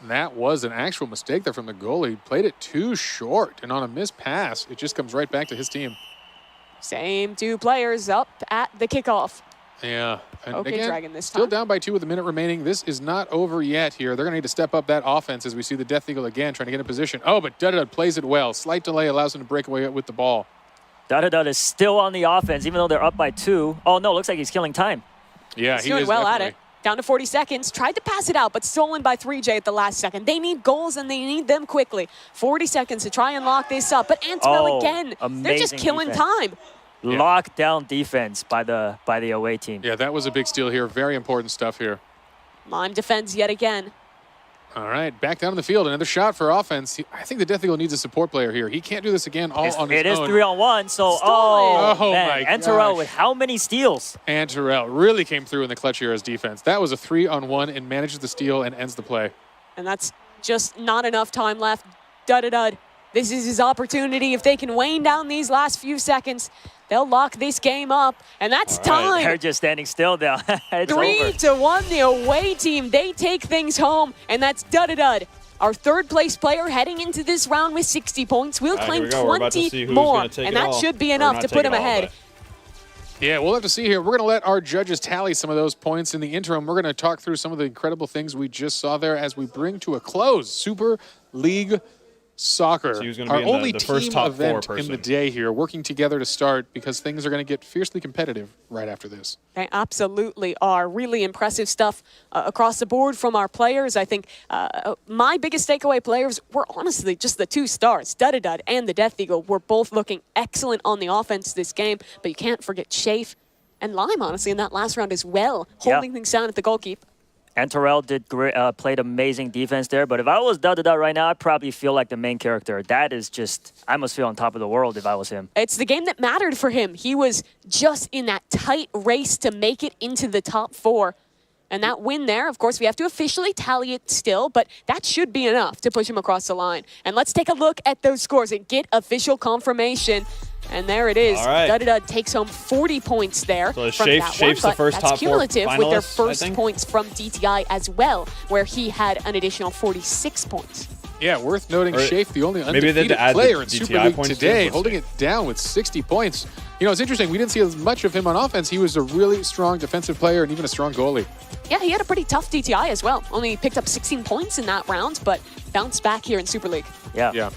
That was an actual mistake there from the goalie. Played it too short, and on a missed pass, it just comes right back to his team. Same two players up at the kickoff. Yeah. And Okay, again, Dragon this still time. down by 2 with a minute remaining. This is not over yet here. They're going to need to step up that offense as we see the Death Eagle again trying to get in position. Oh, but Dud plays it well. Slight delay allows him to break away with the ball. Dud is still on the offense, even though they're up by 2. Oh, no, looks like he's killing time. Yeah, He's he doing is well definitely. at it. Down to 40 seconds. Tried to pass it out, but stolen by 3J at the last second. They need goals, and they need them quickly. 40 seconds to try and lock this up. But Antorell Oh, again, they're just amazing killing defense. time. Yeah. Lockdown defense by the away team. Yeah, that was a big steal here. Very important stuff here. Lime defends yet again. All right, back down the field. Another shot for offense. I think the Death Eagle needs a support player here. He can't do this again all on his It is own. 3-on-1, so Stolen. Oh, man. my Antorell gosh. with how many steals? And Terrell really came through in the clutch here as defense. That was a 3-on-1 and manages the steal and ends the play. And that's just not enough time left. Dud. This is his opportunity. If they can wane down these last few seconds, they'll lock this game up. And that's time. They're just standing still now. It's over. 3-1, the away team. They take things home, and that's Dud. Our third place player heading into this round with 60 points. We'll Here claim we go. We're about to 20 see who's more, gonna take and it that all. should be Or enough not to take put it him all, ahead. but- Yeah, we'll have to see here. We're going to let our judges tally some of those points. In the interim, we're going to talk through some of the incredible things we just saw there as we bring to a close Super League Soccer. So he was gonna be our in the only first team top four event in the person. day here, working together to start because things are going to get fiercely competitive right after this. They absolutely are. Really impressive stuff across the board from our players. I think my biggest takeaway players were honestly just the 2 stars. Dud and the Death Eagle were both looking excellent on the offense this game, but you can't forget Shafe and Lime, honestly, in that last round as well, holding things down at the goalkeeper. Antorell did great, played amazing defense there. But if I was Dud right now, I'd probably feel like the main character. That is just, I must feel on top of the world if I was him. It's the game that mattered for him. He was just in that tight race to make it into the top 4. And that win there, of course, we have to officially tally it still, but that should be enough to push him across the line. And let's take a look at those scores and get official confirmation. And there it is. All right. Dud takes home 40 points there So from Shafe's that one, the but first that's top 4 cumulative with their finalists, I first think. points from DTI as well, where he had an additional 46 points. Yeah, worth noting, Or Shafe, the only maybe they had to undefeated add the player in DTI Super League points too. today, Let's holding see. it down with 60 points. You know, it's interesting. We didn't see as much of him on offense. He was a really strong defensive player and even a strong goalie. Yeah, he had a pretty tough DTI as well. Only picked up 16 points in that round, but bounced back here in Super League. Yeah. Yeah.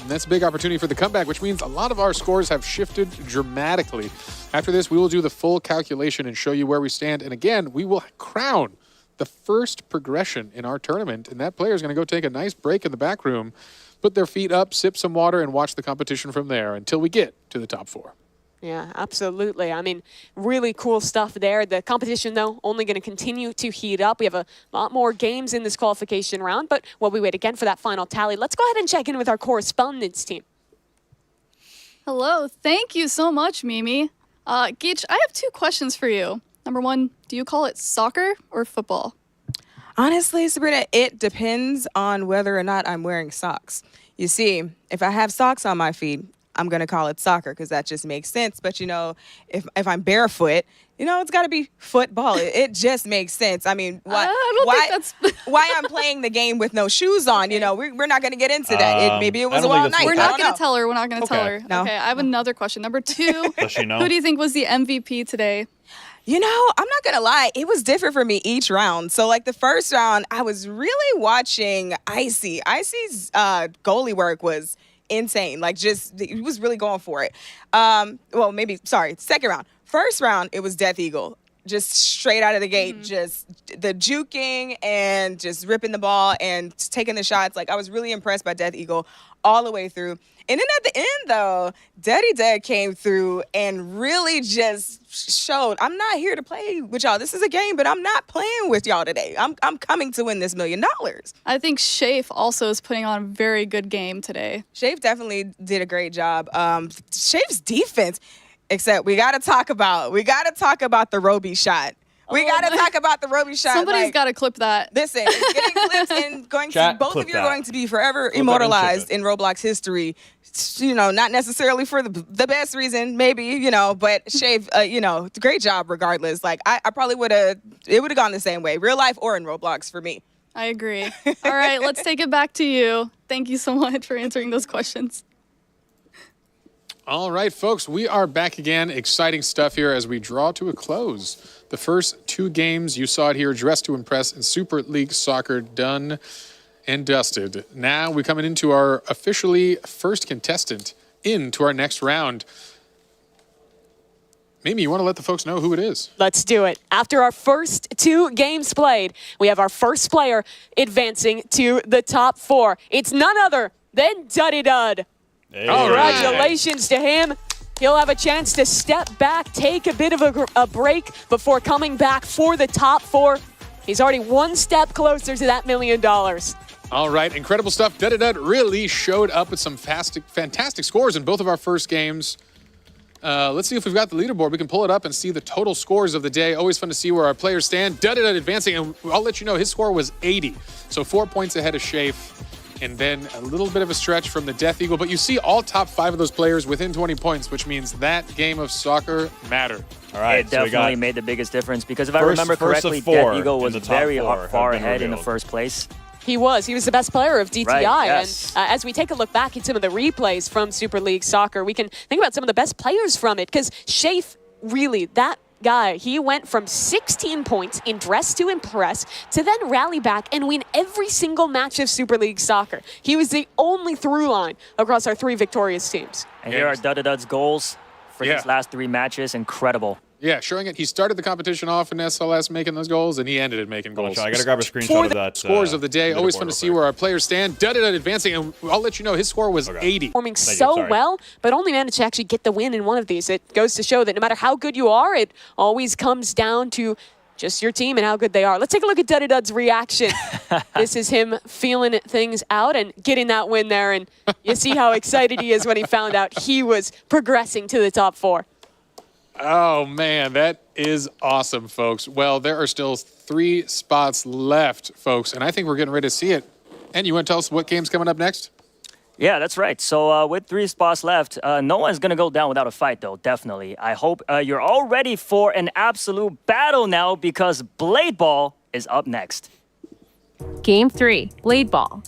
And that's a big opportunity for the comeback, which means a lot of our scores have shifted dramatically. After this, we will do the full calculation and show you where we stand. And again, we will crown the first progression in our tournament. And that player is going to go take a nice break in the back room, put their feet up, sip some water, and watch the competition from there until we get to the top 4. Yeah, absolutely. I mean, really cool stuff there. The competition, though, only going to continue to heat up. We have a lot more games in this qualification round, but while we wait again for that final tally, let's go ahead and check in with our correspondence team. Hello. Thank you so much, Mimi. Geach, I have 2 questions for you. Number 1, do you call it soccer or football? Honestly, Sabrina, it depends on whether or not I'm wearing socks. You see, if I have socks on my feet, I'm going to call it soccer because that just makes sense. But, you know, if I'm barefoot, you know, it's got to be football. It just makes sense. I mean, why I'm playing the game with no shoes on, you know, we're not going to get into that. Maybe it was a wild night. We're not going to tell her. We're not going to tell her. No. Okay, I have another question. Number 2, Does she know? who do you think was the MVP today? You know, I'm not going to lie. It was different for me each round. So, like, the first round, I was really watching Icy. Icy's goalie work was insane. Like, just, he was really going for it. Second round. First round, it was Death Eagle. Just straight out of the gate, just the juking and just ripping the ball and taking the shots. Like, I was really impressed by Death Eagle all the way through. And then at the end, though, Daddy Dad came through and really just showed, I'm not here to play with y'all. This is a game, but I'm not playing with y'all today. I'm coming to win this $1 million. I think Shafe also is putting on a very good game today. Shafe definitely did a great job. Shafe's defense, except we got to talk about the Roby shot. We got to talk about the Roby shot. Somebody's got to clip that. Listen, it's getting clipped and both of you are going to be forever immortalized in Roblox history. You know, not necessarily for the best reason, maybe, you know, but Shave, you know, great job regardless. Like, I probably it would have gone the same way, real life or in Roblox for me. I agree. All right, let's take it back to you. Thank you so much for answering those questions. All right, folks, we are back again. Exciting stuff here as we draw to a close. The first 2 games, you saw it here, Dress to Impress and Super League Soccer, done and dusted. Now we're coming into our officially first contestant into our next round. Mimi, you want to let the folks know who it is? Let's do it. After our first 2 games played, we have our first player advancing to the top 4. It's none other than Duddy Dud. Hey. Congratulations to him. He'll have a chance to step back, take a bit of a break before coming back for the top 4. He's already 1 step closer to that $1 million. All right, incredible stuff. Duddy Dud really showed up with some fantastic scores in both of our first games. Let's see if we've got the leaderboard. We can pull it up and see the total scores of the day. Always fun to see where our players stand. Duddy Dud advancing, and I'll let you know his score was 80. So 4 points ahead of Shafe. And then a little bit of a stretch from the Death Eagle. But you see all top 5 of those players within 20 points, which means that game of soccer mattered. All right, it definitely made the biggest difference because if I remember correctly, Death Eagle was very far ahead in the first place. He was the best player of DTI. Right, yes. And as we take a look back at some of the replays from Super League Soccer, we can think about some of the best players from it because Shafe, really, that guy, he went from 16 points in Dress to Impress to then rally back and win every single match of Super League Soccer. He was the only through line across our 3 victorious teams. And here are Duddy Dud's goals for these last 3 matches. Incredible. Yeah, showing it. He started the competition off in SLS making those goals, and he ended it making goals. I got to grab a screenshot of that. Scores of the day. Always fun to see where our players stand. Duddy Dud advancing, and I'll let you know his score was 80. Performing so well, but only managed to actually get the win in one of these. It goes to show that no matter how good you are, it always comes down to just your team and how good they are. Let's take a look at Duddy Dud's reaction. This is him feeling things out and getting that win there, and you see how excited he is when he found out he was progressing to the top 4. Oh, man, that is awesome, folks. Well, there are still 3 spots left, folks, and I think we're getting ready to see it. And you want to tell us what game's coming up next? Yeah, that's right. So with 3 spots left, no one's going to go down without a fight, though, definitely. I hope you're all ready for an absolute battle now because Blade Ball is up next. Game 3, Blade Ball.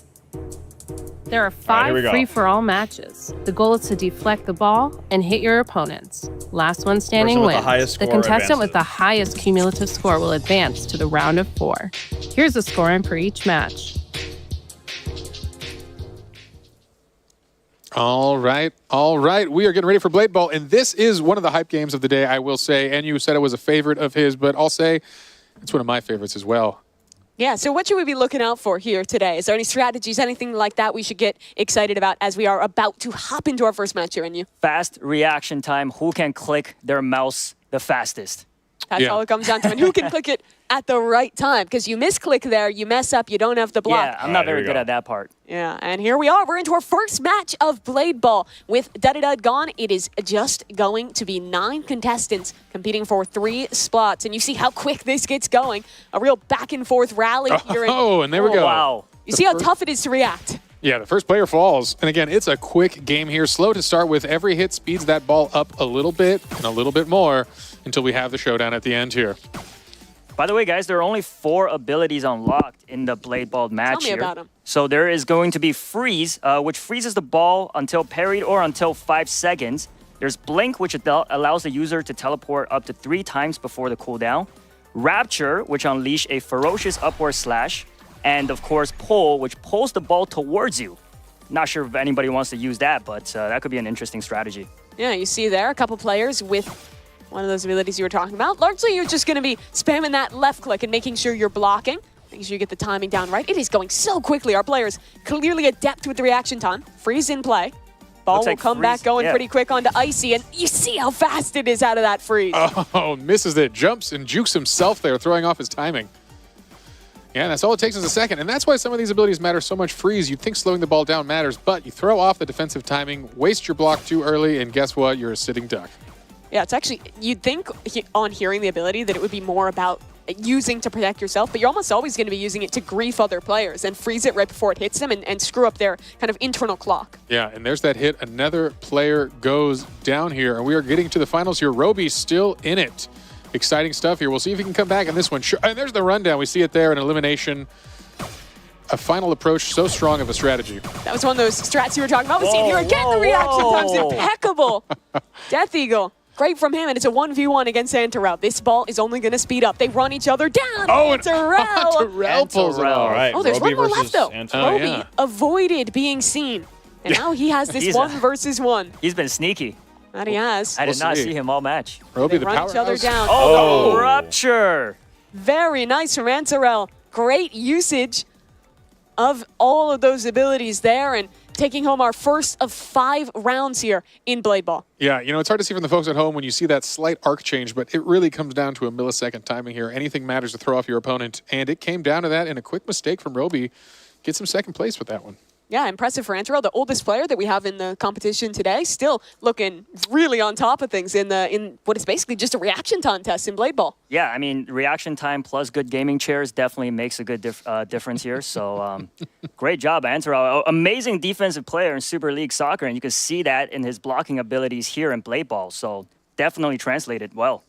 There are 5 free-for-all matches. The goal is to deflect the ball and hit your opponents. Last one standing wins. The contestant with the highest cumulative score will advance to the round of 4. Here's the scoring for each match. All right. We are getting ready for Blade Ball, and this is one of the hype games of the day, I will say. And you said it was a favorite of his, but I'll say it's one of my favorites as well. Yeah, so what should we be looking out for here today? Is there any strategies, anything like that we should get excited about as we are about to hop into our first match here, Enyu? Fast reaction time. Who can click their mouse the fastest? That's all it comes down to. And who can click it at the right time? Because you misclick there, you mess up, you don't have the block. Yeah, I'm not very good at that part. Yeah, and here we are. We're into our first match of Blade Ball. With Dud gone, it is just going to be 9 contestants competing for 3 spots. And you see how quick this gets going. A real back and forth rally here. And there we go. Wow. You see how tough it is to react. Yeah, the first player falls. And again, it's a quick game here. Slow to start with. Every hit speeds that ball up a little bit and a little bit more until we have the showdown at the end here. By the way, guys, there are only 4 abilities unlocked in the Blade Ball match Tell me about them. So there is going to be Freeze, which freezes the ball until parried or until 5 seconds. There's Blink, which allows the user to teleport up to 3 times before the cooldown. Rapture, which unleash a ferocious upward slash. And of course, Pull, which pulls the ball towards you. Not sure if anybody wants to use that, but that could be an interesting strategy. Yeah, you see there a couple players with one of those abilities you were talking about. Largely, you're just going to be spamming that left click and making sure you're blocking, making sure you get the timing down right. It is going so quickly. Our players clearly adept with the reaction time. Freeze in play. Ball will come back going pretty quick onto Icy, and you see how fast it is out of that freeze. Oh, misses it. Jumps and jukes himself there, throwing off his timing. Yeah, that's all it takes is a second. And that's why some of these abilities matter so much. Freeze, you'd think slowing the ball down matters, but you throw off the defensive timing, waste your block too early, and guess what? You're a sitting duck. Yeah, it's actually, you'd think on hearing the ability that it would be more about using to protect yourself, but you're almost always going to be using it to grief other players and freeze it right before it hits them and screw up their kind of internal clock. Yeah, and there's that hit. Another player goes down here, and we are getting to the finals here. Roby's still in it. Exciting stuff here. We'll see if he can come back in this one. Sure. And there's the rundown. We see it there, an elimination. A final approach, so strong of a strategy. That was one of those strats you were talking about. We see it here again. The reaction time's impeccable. Death Eagle. Great from him, and it's a 1v1 against Antarel. This ball is only going to speed up. They run each other down. Oh, Antarel pulls it off. All right, Oh, there's Roby one more left, though. Roby avoided being seen. And now he has this 1 versus 1. He's been sneaky. That he has. I did not see him all match. Roby, They the run each other powerhouse. down. Oh, Rupture. Very nice from Antarel. Great usage of all of those abilities there, and taking home our first of 5 rounds here in Blade Ball. Yeah, you know, it's hard to see from the folks at home when you see that slight arc change, but it really comes down to a millisecond timing here. Anything matters to throw off your opponent, and it came down to that, and a quick mistake from Roby gets him second place with that one. Yeah, impressive for Antarel, the oldest player that we have in the competition today, still looking really on top of things in what is basically just a reaction time test in Blade Ball. Yeah, I mean, reaction time plus good gaming chairs definitely makes a good difference here. So great job, Antarel. Amazing defensive player in Super League Soccer, and you can see that in his blocking abilities here in Blade Ball. So definitely translated well.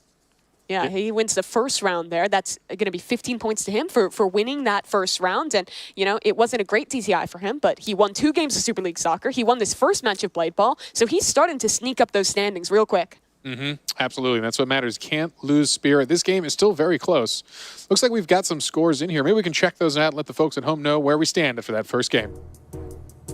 Yeah, he wins the first round there. That's going to be 15 points to him for winning that first round. And, you know, it wasn't a great DTI for him, but he won 2 games of Super League Soccer. He won this first match of Blade Ball. So he's starting to sneak up those standings real quick. Absolutely. That's what matters. Can't lose spirit. This game is still very close. Looks like we've got some scores in here. Maybe we can check those out and let the folks at home know where we stand after that first game.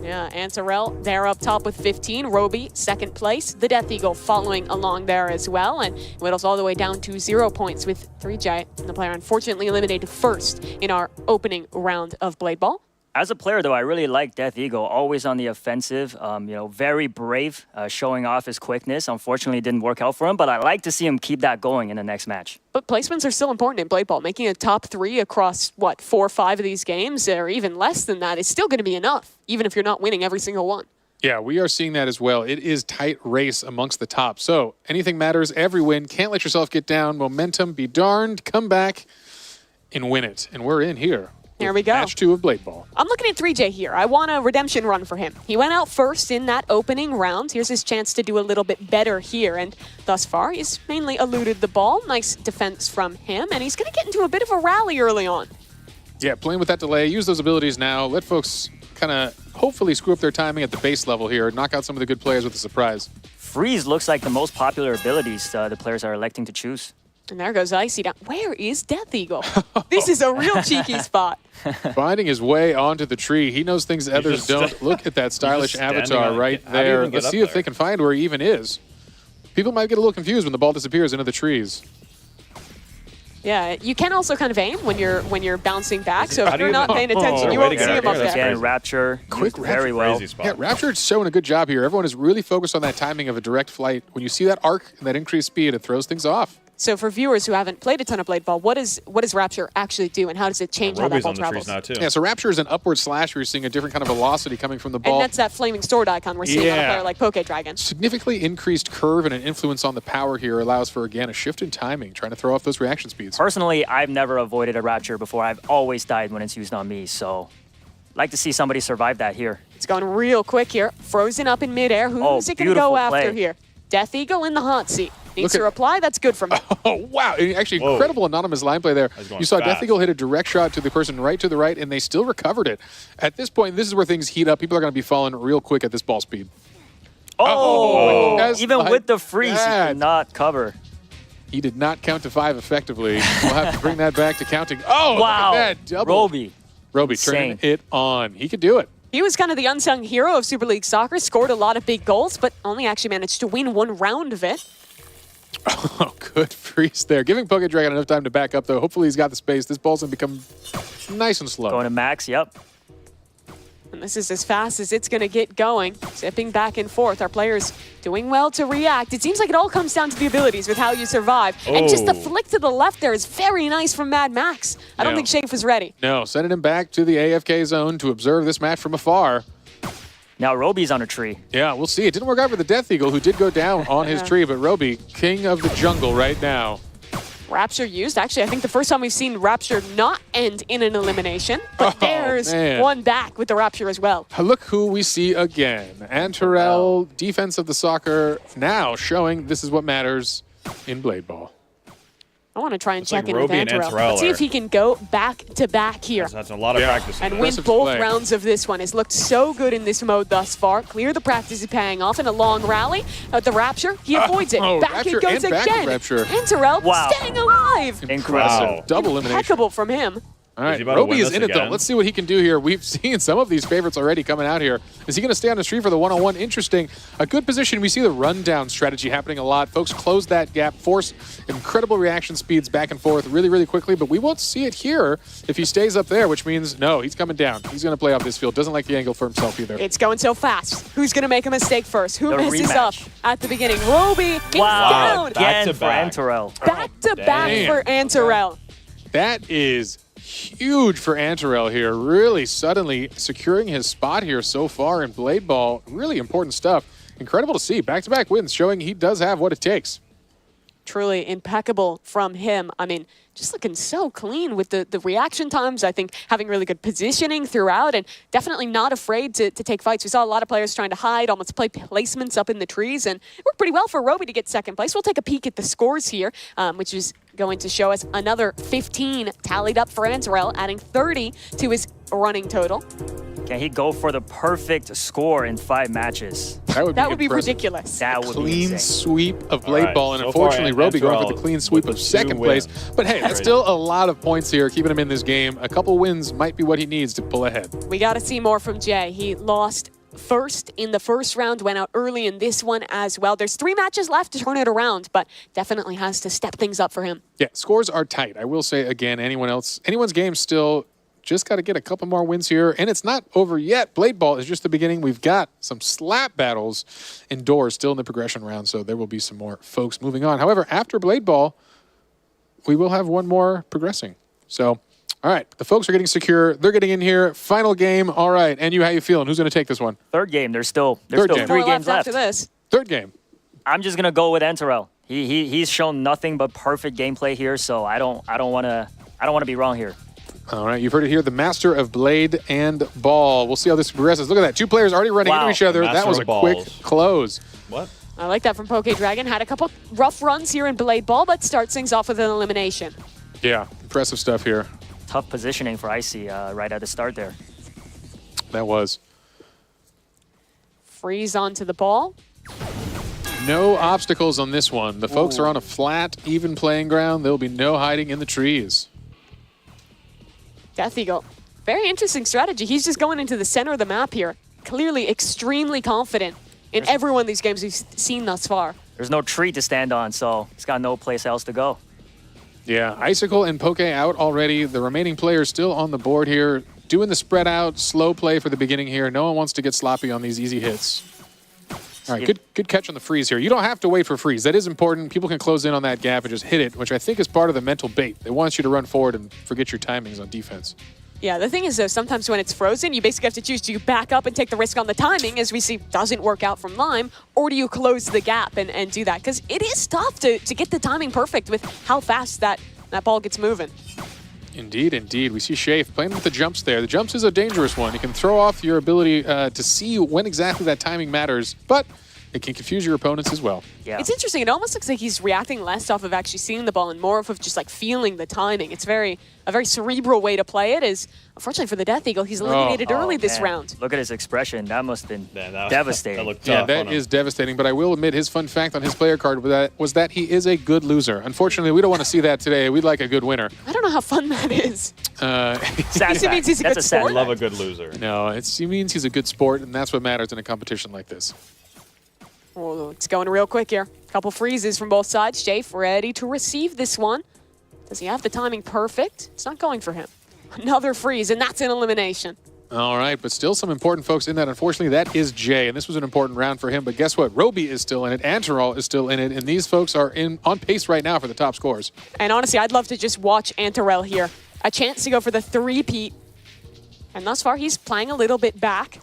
Yeah, Antarel, they're up top with 15. Roby, second place. The Death Eagle following along there as well. And whittles all the way down to 0 points with 3J. And the player unfortunately eliminated first in our opening round of Blade Ball. As a player, though, I really like Death Eagle, always on the offensive, you know, very brave, showing off his quickness. Unfortunately, it didn't work out for him, but I like to see him keep that going in the next match. But placements are still important in Blade Ball. Making a top 3 across, 4 or 5 of these games, or even less than that, is still going to be enough, even if you're not winning every single one. Yeah, we are seeing that as well. It is tight race amongst the top. So anything matters, every win. Can't let yourself get down. Momentum, be darned, come back and win it. And we're in here. Here we go. Match 2 of Blade Ball. I'm looking at 3J here. I want a redemption run for him. He went out first in that opening round. Here's his chance to do a little bit better here. And thus far, he's mainly eluded the ball. Nice defense from him. And he's going to get into a bit of a rally early on. Yeah, playing with that delay. Use those abilities now. Let folks kind of hopefully screw up their timing at the base level here. Knock out some of the good players with a surprise. Freeze looks like the most popular abilities the players are electing to choose. And there goes Icy down. Where is Death Eagle? This is a real cheeky spot. Finding his way onto the tree. He knows things others don't. Look at that stylish avatar right there. Let's see if they can find where he even is. People might get a little confused when the ball disappears into the trees. Yeah, you can also kind of aim when you're bouncing back. So if you're not paying attention, you won't see him up there. Again, Rapture, Quick very well. Yeah, Rapture's showing a good job here. Everyone is really focused on that timing of a direct flight. When you see that arc and that increased speed, it throws things off. So for viewers who haven't played a ton of Blade Ball, what does Rapture actually do, and how does it change how that ball travels? Now too. Yeah, so Rapture is an upward slash where you're seeing a different kind of velocity coming from the ball. And that's that flaming sword icon we're seeing on a player like Poke Dragon. Significantly increased curve and an influence on the power here allows for, again, a shift in timing, trying to throw off those reaction speeds. Personally, I've never avoided a Rapture before. I've always died when it's used on me, so I'd like to see somebody survive that here. It's going real quick here. Frozen up in midair. Who's it going to go after here? Death Eagle in the hot seat. Needs to reply. That's good from him. Oh, wow. Actually, incredible anonymous line play there. You saw Death Eagle hit a direct shot to the person right to the right, and they still recovered it. At this point, this is where things heat up. People are going to be falling real quick at this ball speed. Even with the freeze, he did not cover. He did not count to 5 effectively. We'll have to bring that back to counting. Oh, wow. Look at that. Double. Roby turning it on. He could do it. He was kind of the unsung hero of Super League Soccer, scored a lot of big goals, but only actually managed to win one round of it. Oh, good freeze there. Giving Poke Dragon enough time to back up, though. Hopefully he's got the space. This ball's going to become nice and slow. Going to max, yep. And this is as fast as it's going to get going. Zipping back and forth. Our players doing well to react. It seems like it all comes down to the abilities with how you survive. And just the flick to the left there is very nice from Mad Max. I don't think Shafe was ready. No, sending him back to the AFK zone to observe this match from afar. Now Roby's on a tree. Yeah, we'll see. It didn't work out for the Death Eagle, who did go down on his tree, but Roby, king of the jungle right now. Rapture used. Actually, I think the first time we've seen Rapture not end in an elimination. But there's one back with the Rapture as well. Look who we see again. Antarel, defense of the soccer, now showing this is what matters in Blade Ball. I want to try and check in Roby with and Antarel. Antarel Let's see if he can go back to back here. That's a lot of practice. And win both rounds of this one. Has looked so good in this mode thus far. Clear the practice is paying off in a long rally. The Rapture, he avoids it. Back Rapture it goes and again. Rapture. Antarel staying alive. Impressive. Double elimination. Impeccable from him. All right, Roby is in it, though. Let's see what he can do here. We've seen some of these favorites already coming out here. Is he going to stay on the street for the one-on-one? Interesting. A good position. We see the rundown strategy happening a lot. Folks close that gap, force incredible reaction speeds back and forth really, really quickly, but we won't see it here if he stays up there, which means, no, he's coming down. He's going to play off this field. Doesn't like the angle for himself either. It's going so fast. Who's going to make a mistake first? Who messes up at the beginning? Roby, he's down. Again for Antarel. Back to back for Antarel. That is huge for Antarel here. Really suddenly securing his spot here so far in Blade Ball. Really important stuff. Incredible to see. Back-to-back wins showing he does have what it takes. Truly impeccable from him. I mean, just looking so clean with the reaction times. I think having really good positioning throughout and definitely not afraid to take fights. We saw a lot of players trying to hide, almost play placements up in the trees, and it worked pretty well for Roby to get second place. We'll take a peek at the scores here, which is going to show us another 15 tallied up for Antarel, adding 30 to his running total. Can he go for the perfect score in 5 matches? That would be ridiculous. That would be clean insane. sweep of Blade Ball, and so unfortunately, far, Roby going Antarel for the clean sweep of with the second 2 place. wins. But hey, that's still a lot of points here, keeping him in this game. A couple wins might be what he needs to pull ahead. We got to see more from Jay. He lost first in the first round, went out early in this one as well. There's 3 matches left to turn it around, but definitely has to step things up for him. Yeah, scores are tight. I will say again, anyone's game still just got to get a couple more wins here, and it's not over yet. Blade Ball is just the beginning. We've got some slap battles indoors still in the progression round, so there will be some more folks moving on. However, after Blade Ball, we will have one more progressing. So, all right, the folks are getting secure. They're getting in here. Final game. All right, and how you feeling? Who's going to take this one? Third game. There's still 3 games left. After this. Third game. I'm just gonna go with Antarel. He's shown nothing but perfect gameplay here, so I don't want to be wrong here. All right, you've heard it here. The master of Blade and Ball. We'll see how this progresses. Look at that. 2 players already running into each other. That was a quick close. What? I like that from Poke Dragon. Had a couple rough runs here in Blade Ball, but starts things off with an elimination. Yeah, impressive stuff here. Tough positioning for Icy right at the start there. That was. Freeze onto the ball. No obstacles on this one. The folks are on a flat, even playing ground. There'll be no hiding in the trees. Death Eagle. Very interesting strategy. He's just going into the center of the map here. Clearly extremely confident in every one of these games we've seen thus far. There's no tree to stand on, so he's got no place else to go. Yeah, Icicle and Poke out already. The remaining players still on the board here. Doing the spread out, slow play for the beginning here. No one wants to get sloppy on these easy hits. All right, good catch on the freeze here. You don't have to wait for freeze. That is important. People can close in on that gap and just hit it, which I think is part of the mental bait. They want you to run forward and forget your timings on defense. Yeah, the thing is, though, sometimes when it's frozen, you basically have to choose, do you back up and take the risk on the timing, as we see doesn't work out from Lime, or do you close the gap and do that? Because it is tough to get the timing perfect with how fast that ball gets moving. Indeed, indeed. We see Shafe playing with the jumps there. The jumps is a dangerous one. It can throw off your ability to see when exactly that timing matters, but it can confuse your opponents as well. Yeah. It's interesting. It almost looks like he's reacting less off of actually seeing the ball and more off of just like feeling the timing. It's a very cerebral way to play it. Is unfortunately for the Death Eagle, he's eliminated early this round. Look at his expression. That must have been devastating. That is devastating. But I will admit his fun fact on his player card was that he is a good loser. Unfortunately, we don't want to see that today. We'd like a good winner. I don't know how fun that is. It means he's a good sport. I love a good loser. No, it means he's a good sport, and that's what matters in a competition like this. Oh, it's going real quick here. Couple freezes from both sides. Shafe ready to receive this one. Does he have the timing perfect? It's not going for him. Another freeze, and that's an elimination. All right, but still some important folks in that. Unfortunately, that is Jay, and this was an important round for him. But guess what? Roby is still in it. Antarol is still in it, and these folks are on pace right now for the top scores. And honestly, I'd love to just watch Antarel here. A chance to go for the three-peat. And thus far, he's playing a little bit back.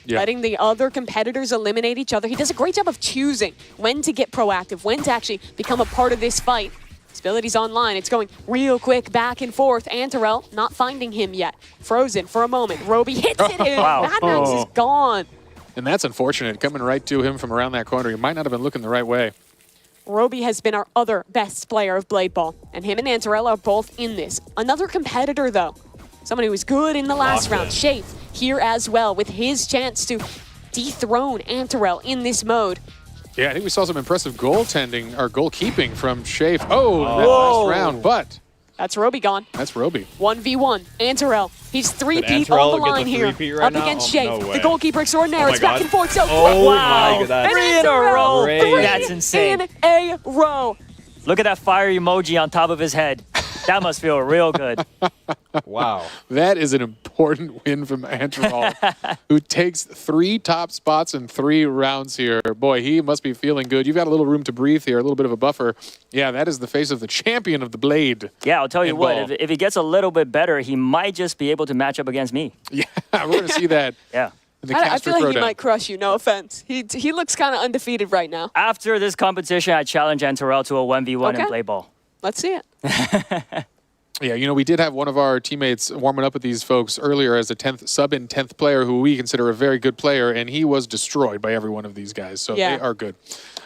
Yeah. Letting the other competitors eliminate each other. He does a great job of choosing when to get proactive, when to actually become a part of this fight. His ability's online. It's going real quick back and forth. Antarel not finding him yet. Frozen for a moment. Roby hits it. Wow. Mad Max is gone. And that's unfortunate. Coming right to him from around that corner. He might not have been looking the right way. Roby has been our other best player of Blade Ball. And him and Antarel are both in this. Another competitor, though. Someone who was good in the last round. Shafe here as well with his chance to dethrone Antarel in this mode. Yeah, I think we saw some impressive goaltending or goalkeeping from Shafe. Oh, that last round, but that's Roby gone. That's Roby. 1v1. Antarel. He's three-peat on the line here. Right up now? against Oh, Shafe. no The goalkeeper extraordinaire. It's back and forth. So wow. My God. Three in a row. That's insane. In a row. Look at that fire emoji on top of his head. That must feel real good. Wow. That is an important win from Antarol, who takes 3 top spots in 3 rounds here. Boy, he must be feeling good. You've got a little room to breathe here, a little bit of a buffer. Yeah, that is the face of the champion of the Blade. Yeah, I'll tell you what, if he gets a little bit better, he might just be able to match up against me. Yeah, we're going to see that. Yeah. I feel like he might crush you, no offense. He looks kind of undefeated right now. After this competition, I challenge Antarel to a 1v1 in Blade Ball. Let's see it. Yeah, you know, we did have one of our teammates warming up with these folks earlier as a 10th sub-in 10th player who we consider a very good player, and he was destroyed by every one of these guys, so they are good.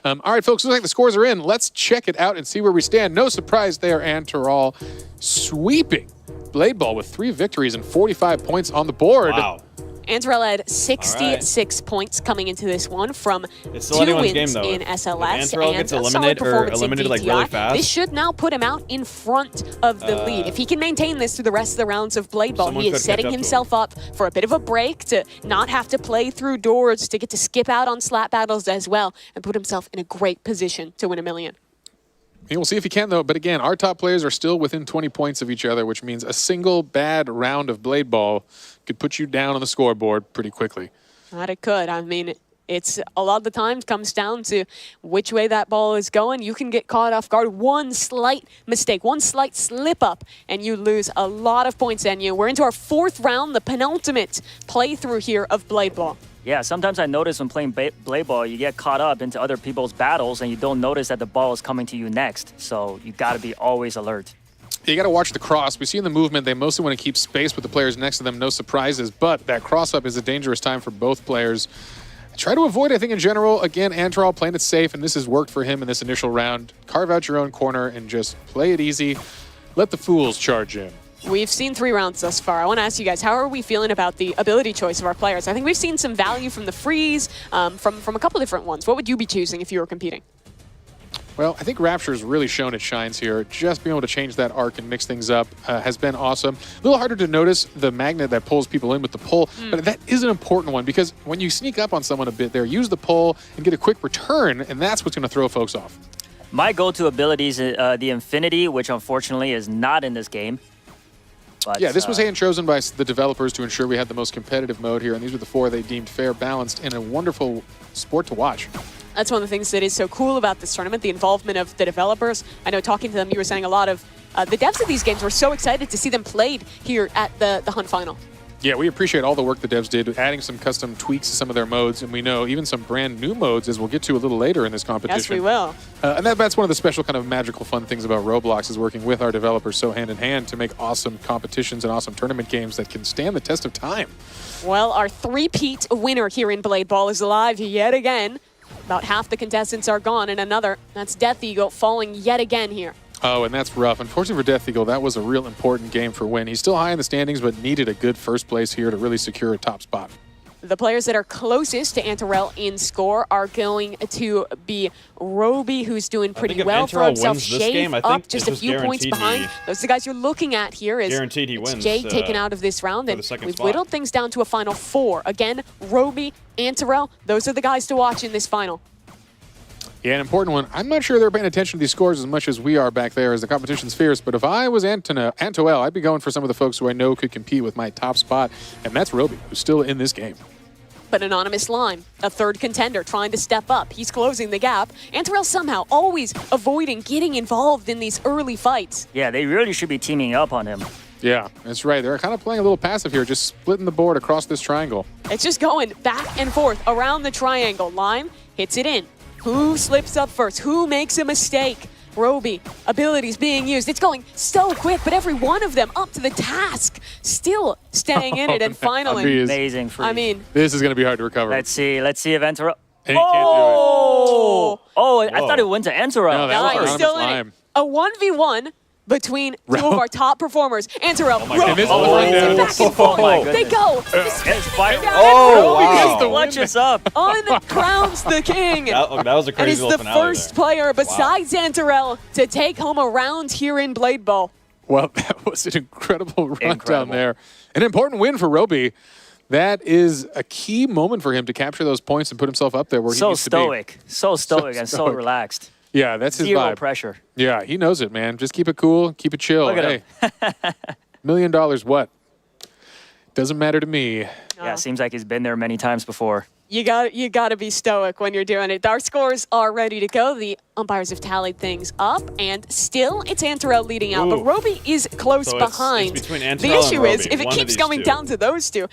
All right, folks, looks like the scores are in. Let's check it out and see where we stand. No surprise there, Antarol sweeping Blade Ball with 3 victories and 45 points on the board. Wow. Antarel had 66 points coming into this one from 2 wins game, though. In SLS and gets eliminated like really fast. This should now put him out in front of the lead. If he can maintain this through the rest of the rounds of Blade Ball, he is setting himself up for a bit of a break to not have to play through doors, to get to skip out on slap battles as well, and put himself in a great position to win $1 million. Yeah, we'll see if he can, though. But again, our top players are still within 20 points of each other, which means a single bad round of Blade Ball could put you down on the scoreboard pretty quickly. That it could. I mean, it's a lot of the times comes down to which way that ball is going. You can get caught off guard. One slight mistake, one slight slip up, and you lose a lot of points. And we're into our 4th round, the penultimate playthrough here of Blade Ball. Yeah, sometimes I notice when playing Blade Ball, you get caught up into other people's battles and you don't notice that the ball is coming to you next. So you got to be always alert. You got to watch the cross. We see in the movement, they mostly want to keep space with the players next to them, no surprises. But that cross-up is a dangerous time for both players. Try to avoid, I think, in general. Again, Antarol playing it safe, and this has worked for him in this initial round. Carve out your own corner and just play it easy. Let the fools charge in. We've seen 3 rounds thus far. I want to ask you guys, how are we feeling about the ability choice of our players? I think we've seen some value from the freeze, from a couple different ones. What would you be choosing if you were competing? Well, I think Rapture's really shown its shines here. Just being able to change that arc and mix things up has been awesome. A little harder to notice the magnet that pulls people in with the pull, but that is an important one because when you sneak up on someone a bit there, use the pull and get a quick return, and that's what's going to throw folks off. My go-to ability is the Infinity, which unfortunately is not in this game. But, yeah, this was hand-chosen by the developers to ensure we had the most competitive mode here, and these were the 4 they deemed fair, balanced, and a wonderful sport to watch. That's one of the things that is so cool about this tournament, the involvement of the developers. I know talking to them, you were saying a lot of the devs of these games were so excited to see them played here at the Hunt Final. Yeah, we appreciate all the work the devs did, adding some custom tweaks to some of their modes, and we know even some brand new modes, as we'll get to a little later in this competition. Yes, we will. And that's one of the special kind of magical fun things about Roblox, is working with our developers so hand in hand to make awesome competitions and awesome tournament games that can stand the test of time. Well, our three-peat winner here in Blade Ball is alive yet again. About half the contestants are gone, and another, that's Death Eagle, falling yet again here. Oh, and that's rough. Unfortunately for Death Eagle, that was a real important game for Win. He's still high in the standings, but needed a good first place here to really secure a top spot. The players that are closest to Antarel in score are going to be Roby, who's doing pretty well for himself. Shave up just a few points behind. Those are the guys you're looking at here. Is guaranteed he wins. Jay taken out of this round, and we've spot. whittled things down to a final 4. Again, Roby, Antarel, those are the guys to watch in this final. Yeah, an important one. I'm not sure they're paying attention to these scores as much as we are back there as the competition's fierce, but if I was Antoel, I'd be going for some of the folks who I know could compete with my top spot, and that's Roby, who's still in this game. But Anonymous Lime, a third contender, trying to step up. He's closing the gap. Antarel somehow always avoiding getting involved in these early fights. Yeah, they really should be teaming up on him. Yeah, that's right. They're kind of playing a little passive here, just splitting the board across this triangle. It's just going back and forth around the triangle. Lime hits it in. Who slips up first? Who makes a mistake? Roby, abilities being used. It's going so quick, but every one of them up to the task. Still staying in it, and finally. Amazing free. I mean, this is going to be hard to recover. Let's see if Antarel. He can't do it. Oh, I thought it went to Antarel. No, that was he's still in it. A 1v1 between two of our top performers. Antarel, Roby, back and forth. They go. Clutches up. Uncrowns the king. That was a crazy and he's little the finale first player besides Antarel to take home a round here in Blade Ball. Well, that was an incredible run down there. An important win for Roby. That is a key moment for him to capture those points and put himself up there where he needs to be. So stoic and so relaxed. Yeah, that's his vibe. Zero pressure. Yeah, he knows it, man. Just keep it cool, keep it chill. Look at him. $1 million what? Doesn't matter to me. Yeah, seems like he's been there many times before. You got to be stoic when you're doing it. Our scores are ready to go. The umpires have tallied things up, and still it's Antarel leading out. But Roby is close behind. It's between Antarel the issue and Roby, is, if it keeps going down to those two,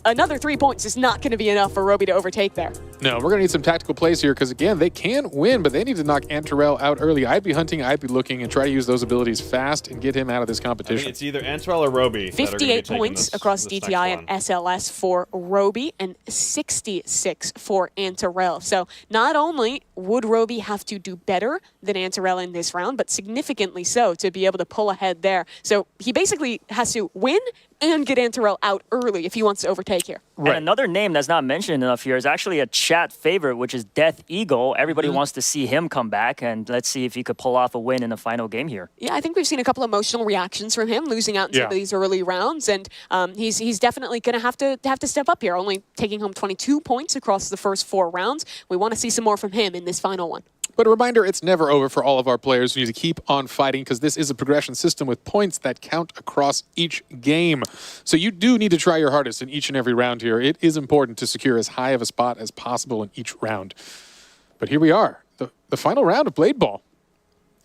another 3 points is not going to be enough for Roby to overtake there. No, we're going to need some tactical plays here because, again, they can win, but they need to knock Antarel out early. I'd be hunting, I'd be looking, and try to use those abilities fast and get him out of this competition. It's either Antarel or Roby. 58 points across DTI and SLS for Roby, and 66 for Antarel. So not only would Roby have to do better than Antarel in this round, but significantly so to be able to pull ahead there. So he basically has to win and get Antarel out early if he wants to overtake here. Right. And another name that's not mentioned enough here is actually a chat favorite, which is Death Eagle. Everybody wants to see him come back, and let's see if he could pull off a win in the final game here. Yeah, I think we've seen a couple emotional reactions from him losing out in some of these early rounds, and he's definitely going to have to step up here, only taking home 22 points across the first 4 rounds. We want to see some more from him in this final one. But a reminder, it's never over for all of our players. We need to keep on fighting because this is a progression system with points that count across each game. So you do need to try your hardest in each and every round here. It is important to secure as high of a spot as possible in each round. But here we are, the final round of Blade Ball.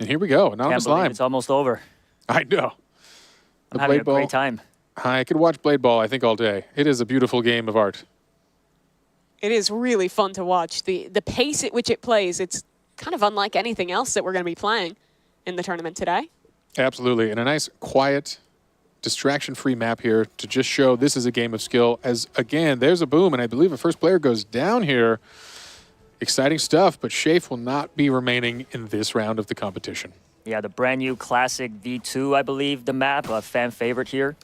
And here we go, Anonymous Lime. It's almost over. I know. I'm having a great time. I could watch Blade Ball, I think, all day. It is a beautiful game of art. It is really fun to watch. The pace at which it plays, it's kind of unlike anything else that we're going to be playing in the tournament today. Absolutely, and a nice, quiet, distraction-free map here to just show this is a game of skill. As, again, there's a boom, and I believe the first player goes down here. Exciting stuff, but Shafe will not be remaining in this round of the competition. Yeah, the brand new classic V2, I believe, the map, a fan favorite here.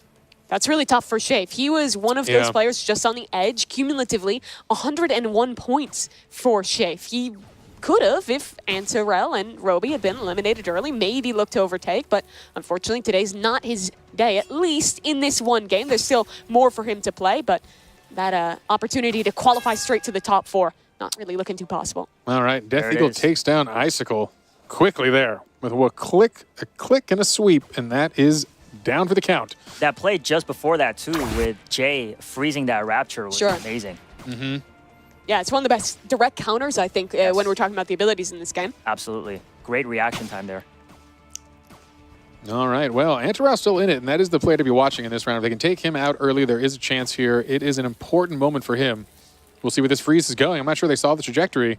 That's really tough for Shafe. He was one of those players just on the edge, cumulatively 101 points for Shafe. He could have, if Antarel and Roby had been eliminated early, maybe looked to overtake, but unfortunately today's not his day, at least in this one game. There's still more for him to play, but that opportunity to qualify straight to the top 4, not really looking too possible. All right, Death Eagle takes down Icicle. quickly there with a click and a sweep, and that is down for the count. That play just before that, too, with Jay freezing that Rapture was amazing. Mm-hmm. Yeah, it's one of the best direct counters, I think, when we're talking about the abilities in this game. Absolutely. Great reaction time there. All right, well, Antarel's still in it, and that is the play to be watching in this round. If they can take him out early, there is a chance here. It is an important moment for him. We'll see where this freeze is going. I'm not sure they saw the trajectory.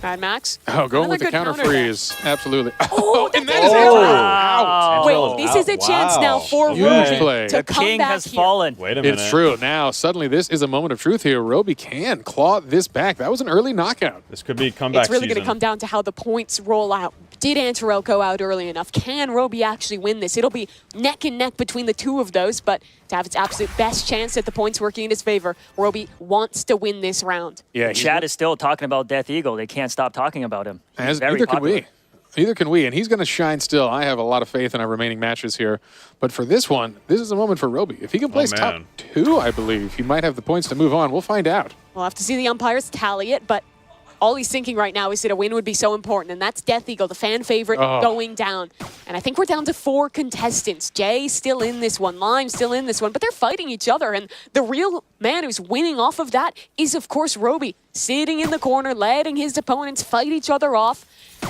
Mad Max. Oh, going with the counter freeze. Absolutely. Oh, and that is out. Wait, this is a chance now for Huge Roby play. to The come king back has here. fallen. Wait a minute. It's true. Now, suddenly, this is a moment of truth here. Roby can claw this back. That was an early knockout. This could be comeback It's really going season. to come down to how the points roll out. Did Antarel go out early enough? Can Roby actually win this? It'll be neck and neck between the two of those, but to have its absolute best chance at the points working in his favor, Roby wants to win this round. Yeah, Chad is still talking about Death Eagle. They can't stop talking about him. He's very neither popular. can we. Neither can we, and he's going to shine still. I have a lot of faith in our remaining matches here. But for this one, this is a moment for Roby. If he can place top 2, I believe, he might have the points to move on. We'll find out. We'll have to see the umpires tally it, but all he's thinking right now is that a win would be so important, and that's Death Eagle, the fan favorite, going down. And I think we're down to 4 contestants. Jay still in this one, Lime still in this one, but they're fighting each other, and the real man who's winning off of that is, of course, Roby, sitting in the corner, letting his opponents fight each other off,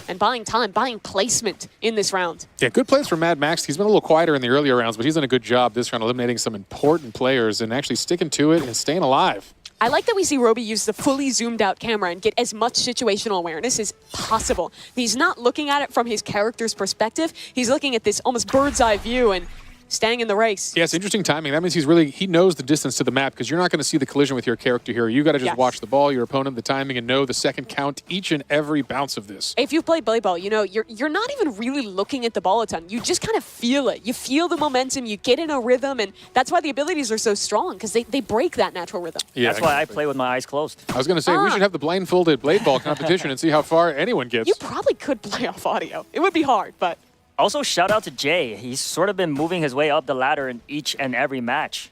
and buying time, buying placement in this round. Yeah, good plays for Mad Max. He's been a little quieter in the earlier rounds, but he's done a good job this round eliminating some important players and actually sticking to it and staying alive. I like that we see Roby use the fully zoomed out camera and get as much situational awareness as possible. He's not looking at it from his character's perspective. He's looking at this almost bird's eye view and staying in the race. Yeah, it's interesting timing. That means he knows the distance to the map because you're not going to see the collision with your character here. You got to just watch the ball, your opponent, the timing, and know the second count each and every bounce of this. If you've played Blade Ball, you know you're not even really looking at the ball a ton. You just kind of feel it. You feel the momentum. You get in a rhythm, and that's why the abilities are so strong because they break that natural rhythm. Yeah, That's why I play with my eyes closed. I was going to say we should have the blindfolded Blade Ball competition and see how far anyone gets. You probably could play off audio. It would be hard, but. Also, shout out to Jay. He's sort of been moving his way up the ladder in each and every match.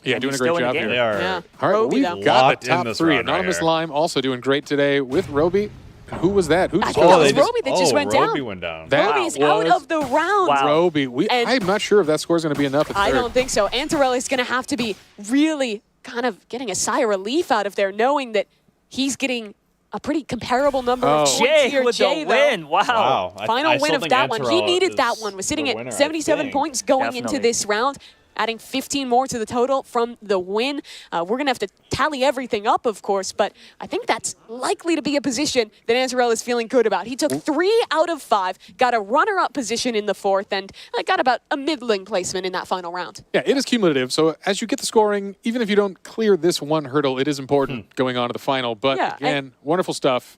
Yeah, And doing a he's great still in the job game. here. They are. Yeah. All right, well, Roby, we've though. got Locked the in top this 3. round right Anonymous here. Lime also doing great today with Roby. Who was that? Who I just think that was they just- Roby that just went down. Roby went down. That Roby is out was of the round. Wow. Roby. And- I'm not sure if that score is going to be enough at I third. don't think so. Antarel is going to have to be really kind of getting a sigh of relief out of there, knowing that he's getting a pretty comparable number of points Jay here. with Jay, the though, win. Wow. Wow. final I win still of think that one. He Antarel needed that is one. Was sitting the at winner, I 77 think. points going into Definitely. this round, adding 15 more to the total from the win. We're going to have to tally everything up, of course, but I think that's likely to be a position that Antarel is feeling good about. He took 3 out of 5, got a runner-up position in the 4th, and got about a middling placement in that final round. Yeah, it is cumulative. So as you get the scoring, even if you don't clear this one hurdle, it is important going on to the final. But Yeah, again, wonderful stuff.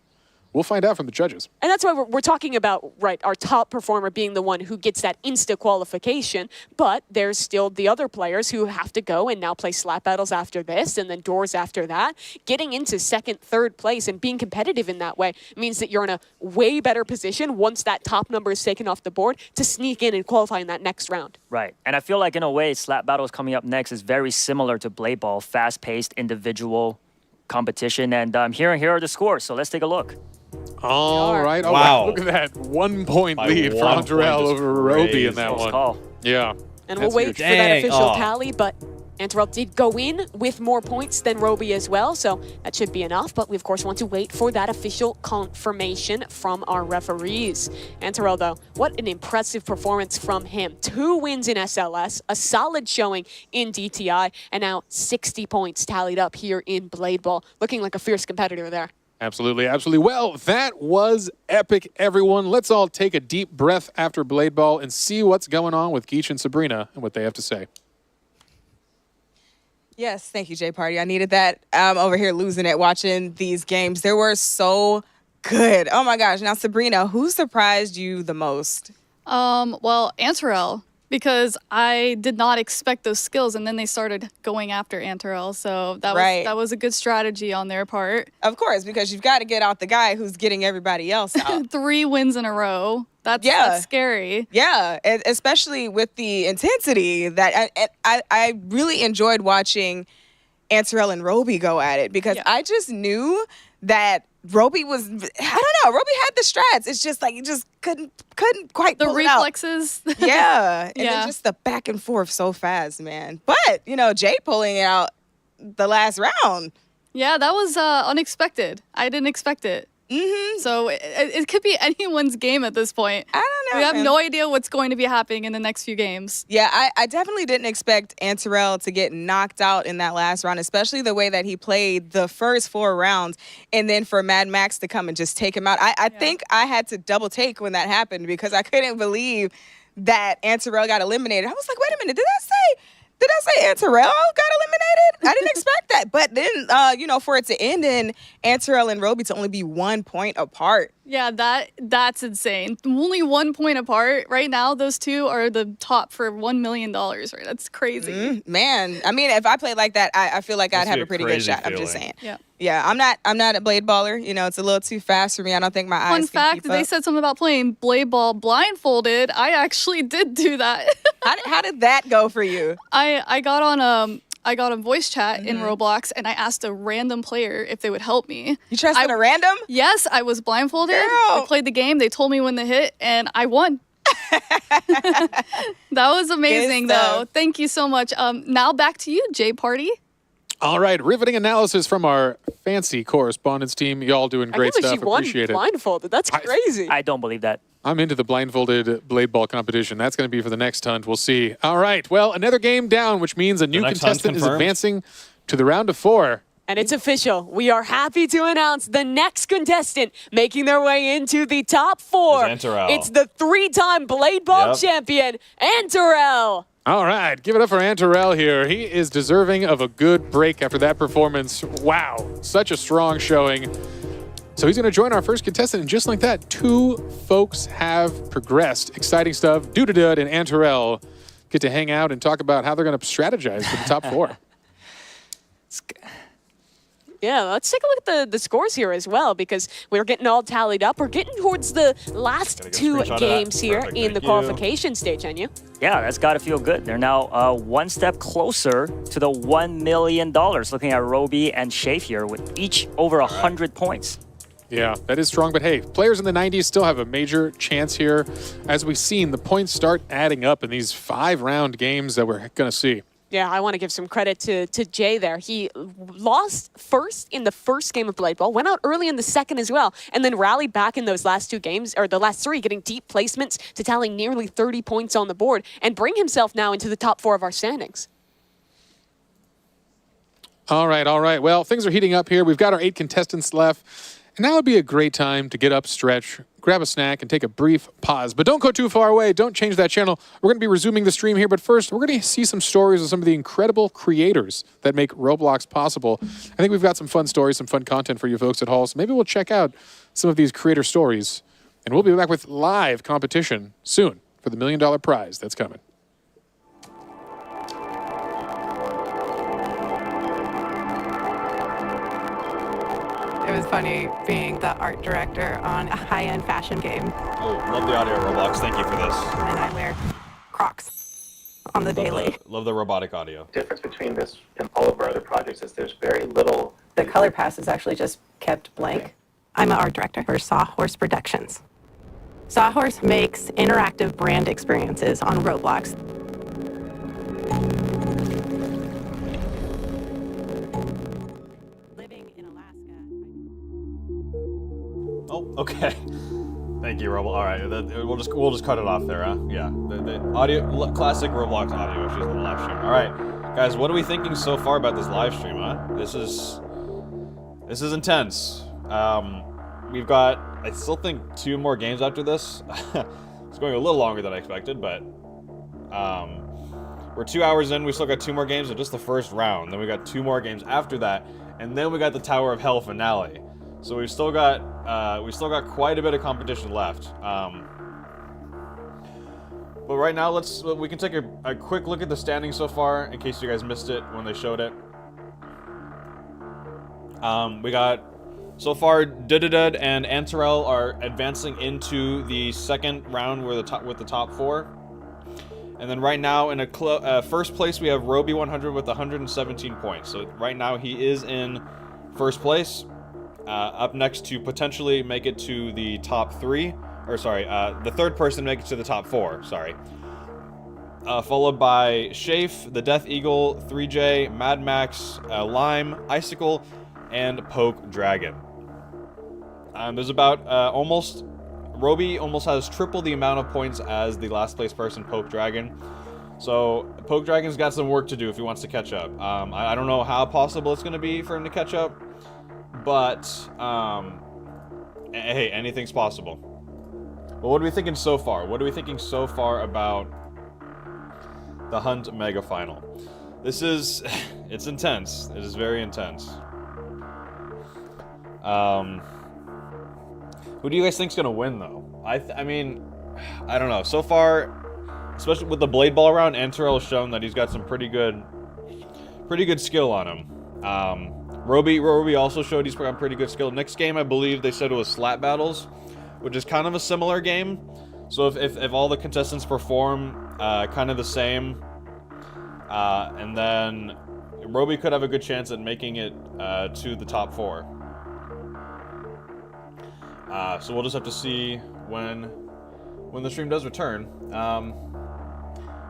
We'll find out from the judges. And that's why we're talking about, right, our top performer being the one who gets that insta qualification, but there's still the other players who have to go and now play slap battles after this and then doors after that. Getting into second, third place and being competitive in that way means that you're in a way better position once that top number is taken off the board to sneak in and qualify in that next round. Right. And I feel like, in a way, Slap Battles coming up next is very similar to Blade Ball, fast-paced, individual competition. And here are the scores, so let's take a look. All right. Oh, Wow. Look at that. 1 point By lead for 1 point, Antarel just over Roby crazy. in that Close one. call. Yeah. And That's we'll wait huge. for that Dang. official Oh. tally, but Antarel did go in with more points than Roby as well, so that should be enough. But we, of course, want to wait for that official confirmation from our referees. Antarel, though, what an impressive performance from him. 2 wins in SLS, a solid showing in DTI, and now 60 points tallied up here in Blade Ball. Looking like a fierce competitor there. Absolutely, absolutely. Well, that was epic, everyone. Let's all take a deep breath after Blade Ball and see what's going on with Geach and Sabrina and what they have to say. Yes, thank you, Jay Party. I needed that. I'm over here losing it watching these games. They were so good. Oh my gosh. Now, Sabrina, who surprised you the most? Well, Antarel, because I did not expect those skills, and then they started going after Antarel. So that was a good strategy on their part. Of course, because you've got to get out the guy who's getting everybody else out. 3 wins in a row. That's scary. Yeah, especially with the intensity that I really enjoyed watching Antarel and Roby go at it because I just knew that Roby was, I don't know, Roby had the strats. It's just like you just couldn't quite The pull it out. reflexes. Yeah. And Yeah. then just the back and forth so fast, man. But, you know, Jay pulling it out the last round. Yeah, that was unexpected. I didn't expect it. Mm-hmm. So it could be anyone's game at this point. I don't know. We have man. no idea what's going to be happening in the next few games. Yeah, I definitely didn't expect Anterel to get knocked out in that last round, especially the way that he played the first 4 rounds, and then for Mad Max to come and just take him out. I think I had to double take when that happened because I couldn't believe that Anterel got eliminated. I was like, wait a minute, did I say Anterel got eliminated? I didn't expect that. But then, you know, for it to end in Anterel and Roby to only be 1 point apart. Yeah, that's insane. Only 1 point apart. Right now, those two are the top for $1 million. Right? That's crazy. Man, I mean, if I played like that, I feel like I'd have a pretty good shot. I'm just saying. Yeah. Yeah, I'm not a blade baller. You know, it's a little too fast for me. I don't think my eyes Fun can fact, keep they up. said something about playing blade ball blindfolded. I actually did do that. How did that go for you? I got on voice chat in Roblox and I asked a random player if they would help me. You trusted a random? Yes, I was blindfolded. Girl. I played the game. They told me when to hit and I won. That was amazing, Good stuff. though. Thank you so much. Now back to you, Jay Party. All right, riveting analysis from our fancy correspondence team. Y'all doing great I can't stuff. believe she won Appreciate it. blindfolded. That's crazy. I don't believe that. I'm into the blindfolded blade ball competition. That's going to be for the next hunt. We'll see. All right. Well, another game down, which means a new next hunt contestant is confirmed? advancing to the round of 4. And it's official. We are happy to announce the next contestant making their way into the top 4. Is Anterel. It's the 3-time Blade Ball Yep. champion, Anterel. All right. Give it up for Anterel here. He is deserving of a good break after that performance. Wow. Such a strong showing. So he's going to join our first contestant. And just like that, 2 folks have progressed. Exciting stuff. Dudadud and Anterel get to hang out and talk about how they're going to strategize for the top 4. Yeah, let's take a look at the scores here as well because we're getting all tallied up. We're getting towards the last Gotta get a 2 screenshot of that. games here Perfect, in the thank you. qualification stage, Enya. Yeah, that's got to feel good. They're now 1 step closer to the $1 million. Looking at Roby and Shafe here with each over 100 points. Yeah, that is strong. But hey, players in the 90s still have a major chance here. As we've seen, the points start adding up in these 5-round games that we're going to see. Yeah, I want to give some credit to Jay there. He lost first in the first game of Blade Ball, went out early in the second as well, and then rallied back in those last 2 games, or the last 3, getting deep placements to tally nearly 30 points on the board and bring himself now into the top 4 of our standings. All right, all right. Well, things are heating up here. We've got our 8 contestants left. And now would be a great time to get up, stretch, grab a snack, and take a brief pause. But don't go too far away. Don't change that channel. We're going to be resuming the stream here. But first, we're going to see some stories of some of the incredible creators that make Roblox possible. I think we've got some fun stories, some fun content for you folks at home. So maybe we'll check out some of these creator stories. And we'll be back with live competition soon for the $1 million prize that's coming. It was funny being the art director on a high-end fashion game. Oh, love the audio, Roblox. Thank you for this. And I wear Crocs on the daily. Love the robotic audio. Difference between this and all of our other projects is there's very little. The color pass is actually just kept blank. I'm an art director for Sawhorse Productions. Sawhorse makes interactive brand experiences on Roblox. Oh, okay. Thank you, Roblox. All right, we'll just cut it off there, huh? Yeah, the audio, classic Roblox audio issues in the live stream. All right, guys, what are we thinking so far about this live stream, huh? This is intense. We've got, I still think, 2 more games after this. It's going a little longer than I expected, but we're 2 hours in. We still got 2 more games of just the first round. Then we got 2 more games after that, and then we got the Tower of Hell finale. So we've still got quite a bit of competition left. But right now, we can take a quick look at the standings so far, in case you guys missed it when they showed it. We got, so far, Dudadud and Anterel are advancing into the second round with the top 4. And then right now, in first place, we have Roby 100 with 117 points. So right now, he is in first place. up next to potentially make it to the top 3, or sorry, the third person to make it to the top 4, sorry. Followed by Shafe, the Death Eagle, 3J, Mad Max, Lime, Icicle, and Poke Dragon. There's about Roby almost has triple the amount of points as the last place person, Poke Dragon. So Poke Dragon's got some work to do if he wants to catch up. I don't know how possible it's going to be for him to catch up, but hey, anything's possible. But what are we thinking so far? What are we thinking so far about the Hunt Mega Final? It's intense. It is very intense. Who do you guys think's gonna win though? I mean, I don't know. So far, especially with the Blade Ball round, Antarel has shown that he's got some pretty good skill on him. Roby also showed he's got pretty good skill. Next game, I believe they said it was Slap Battles, which is kind of a similar game. So if all the contestants perform kind of the same, and then Roby could have a good chance at making it to the top 4. So we'll just have to see when the stream does return.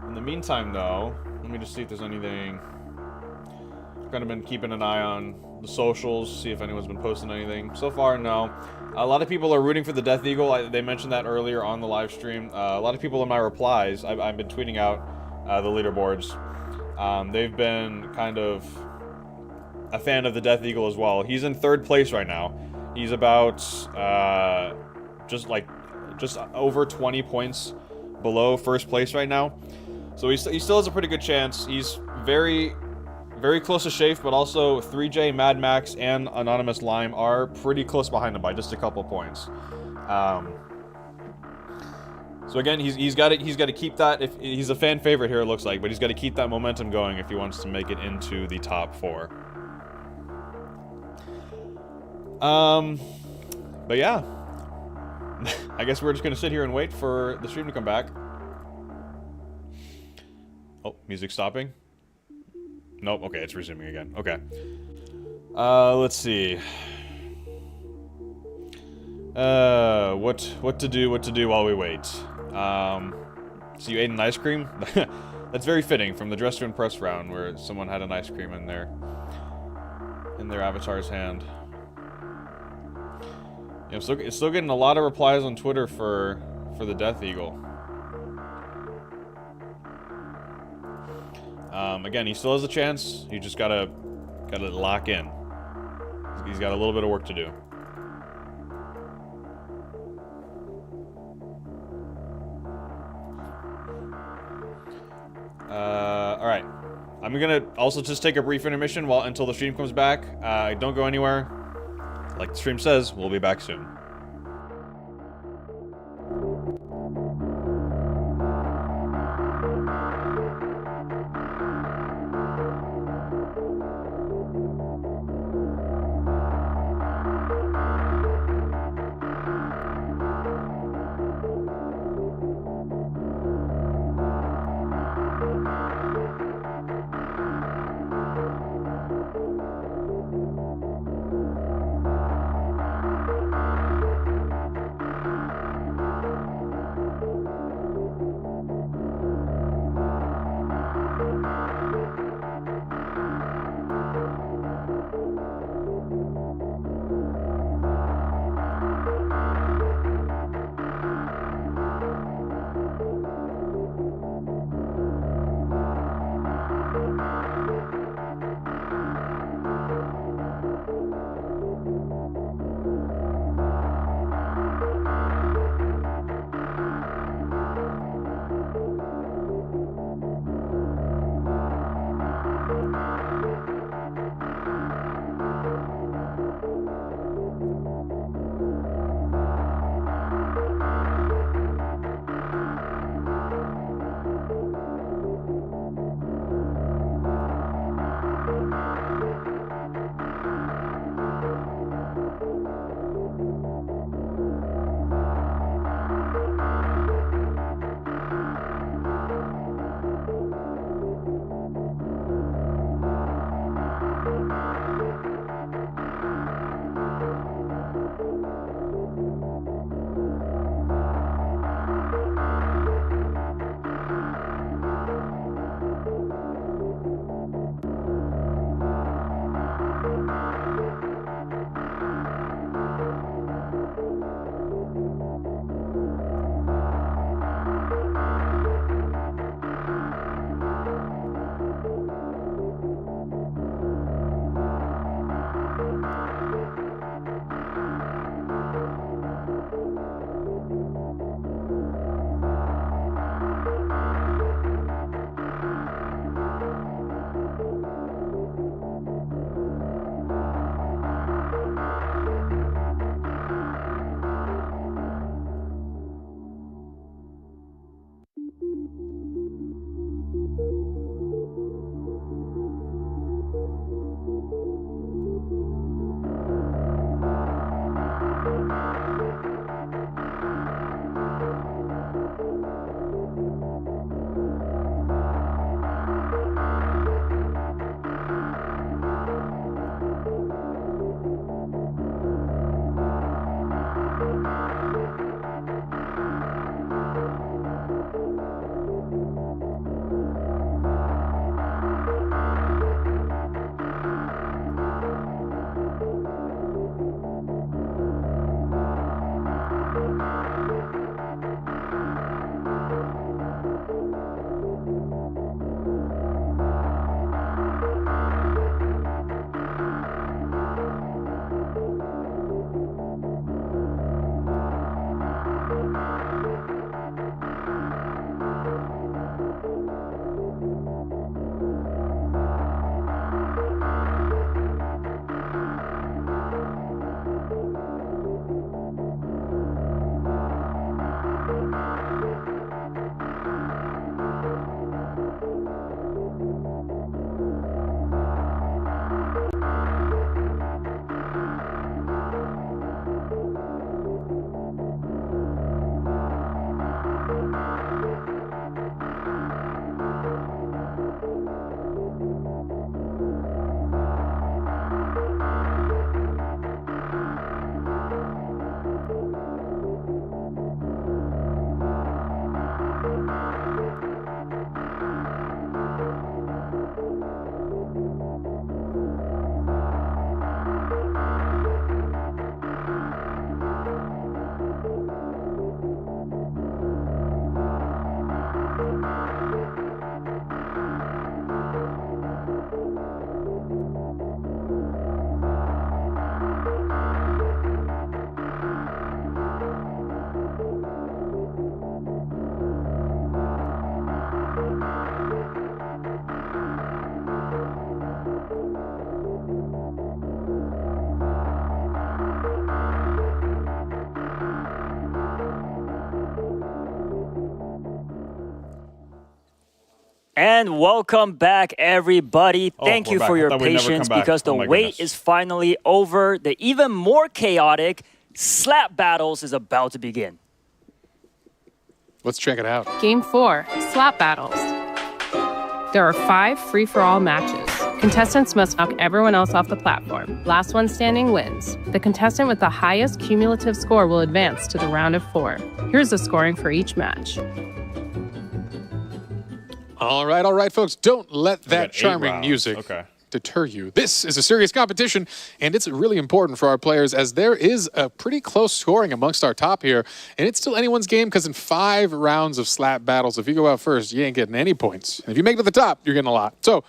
In the meantime, though, let me just see if there's anything. I've kind of been keeping an eye on the socials, see if anyone's been posting anything. So far, no. A lot of people are rooting for the Death Eagle. They mentioned that earlier on the live stream. A lot of people in my replies, I've been tweeting out the leaderboards. They've been kind of a fan of the Death Eagle as well. He's in 3rd place right now. He's about just over 20 points below 1st place right now. So he still has a pretty good chance. He's very, very close to Shafe, but also 3J, Mad Max, and Anonymous Lime are pretty close behind him by just a couple points. So again, he's got to keep that. If he's a fan favorite here, it looks like, but he's got to keep that momentum going if he wants to make it into the top 4. But yeah, I guess we're just gonna sit here and wait for the stream to come back. Oh, music stopping. Nope. Okay, it's resuming again. Okay. Let's see. What to do while we wait. So you ate an ice cream? That's very fitting from the Dress to Impress round where someone had an ice cream in their avatar's hand. Yeah, I'm still getting a lot of replies on Twitter for the Death Eagle. Again, he still has a chance. You just gotta lock in. He's got a little bit of work to do. All right. I'm gonna also just take a brief intermission until the stream comes back. Don't go anywhere. Like the stream says, we'll be back soon. And welcome back, everybody. Thank you we're for back. I your thought we'd never patience come back. because the Oh my wait goodness. is finally over. The even more chaotic slap battles is about to begin. Let's check it out. Game 4, Slap Battles. There are 5 free-for-all matches. Contestants must knock everyone else off the platform. Last one standing wins. The contestant with the highest cumulative score will advance to the round of 4. Here's the scoring for each match. All right, folks. Don't let We that got 8 charming rounds. music Okay. deter you. This is a serious competition, and it's really important for our players as there is a pretty close scoring amongst our top here, and it's still anyone's game because in 5 rounds of slap battles, if you go out first, you ain't getting any points. And if you make it to the top, you're getting a lot. So,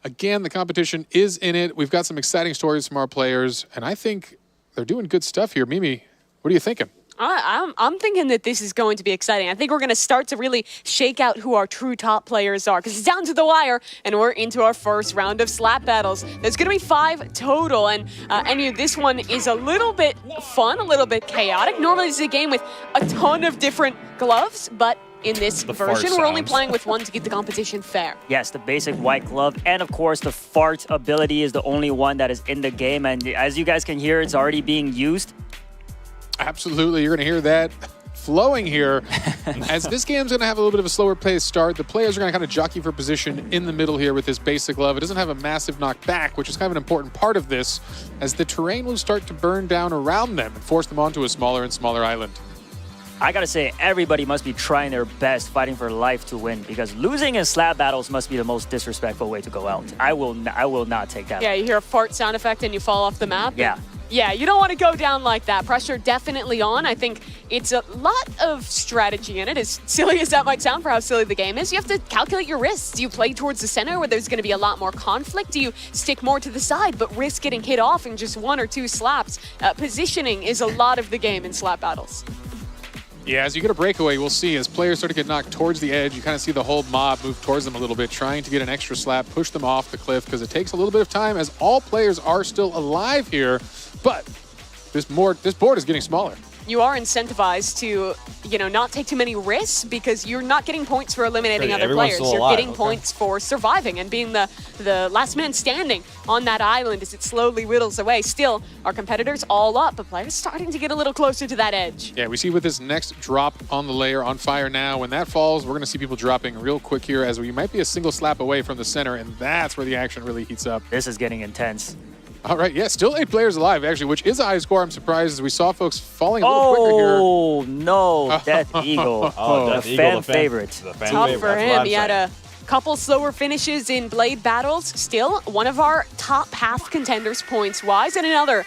again, the competition is in it. We've got some exciting stories from our players, and I think they're doing good stuff here. Mimi, what are you thinking? I'm thinking that this is going to be exciting. I think we're going to start to really shake out who our true top players are because it's down to the wire and we're into our first round of slap battles. There's going to be 5 total and this one is a little bit fun, a little bit chaotic. Normally this is a game with a ton of different gloves, but in this version, we're only playing with one to keep the competition fair. Yes, the basic white glove, and of course, the fart ability is the only one that is in the game. And as you guys can hear, it's already being used. Absolutely, you're going to hear that flowing here. As this game's going to have a little bit of a slower pace start, the players are going to kind of jockey for position in the middle here with this basic glove. It doesn't have a massive knockback, which is kind of an important part of this, as the terrain will start to burn down around them and force them onto a smaller and smaller island. I gotta say, everybody must be trying their best, fighting for life to win, because losing in slap battles must be the most disrespectful way to go out. I will not take that. Yeah, you hear a fart sound effect and you fall off the map. Yeah. Yeah, you don't want to go down like that. Pressure definitely on. I think it's a lot of strategy in it, as silly as that might sound for how silly the game is. You have to calculate your risks. Do you play towards the center where there's going to be a lot more conflict? Do you stick more to the side but risk getting hit off in just 1 or 2 slaps? Positioning is a lot of the game in slap battles. Yeah, as you get a breakaway, we'll see as players start to get knocked towards the edge, you kind of see the whole mob move towards them a little bit, trying to get an extra slap, push them off the cliff, because it takes a little bit of time as all players are still alive here. But this board is getting smaller. You are incentivized to, not take too many risks because you're not getting points for eliminating other players. You're getting points for surviving and being the last man standing on that island as it slowly whittles away. Still, our competitors all up, but players starting to get a little closer to that edge. Yeah, we see with this next drop on the layer on fire now, when that falls, we're going to see people dropping real quick here as we might be a single slap away from the center, and that's where the action really heats up. This is getting intense. All right, yeah, still 8 players alive, actually, which is a high score. I'm surprised as we saw folks falling a little quicker here. Oh, no, Death Eagle. Death the Eagle, fan favorite. Tough for him. He had a couple slower finishes in Blade battles. Still, one of our top half contenders points-wise, and another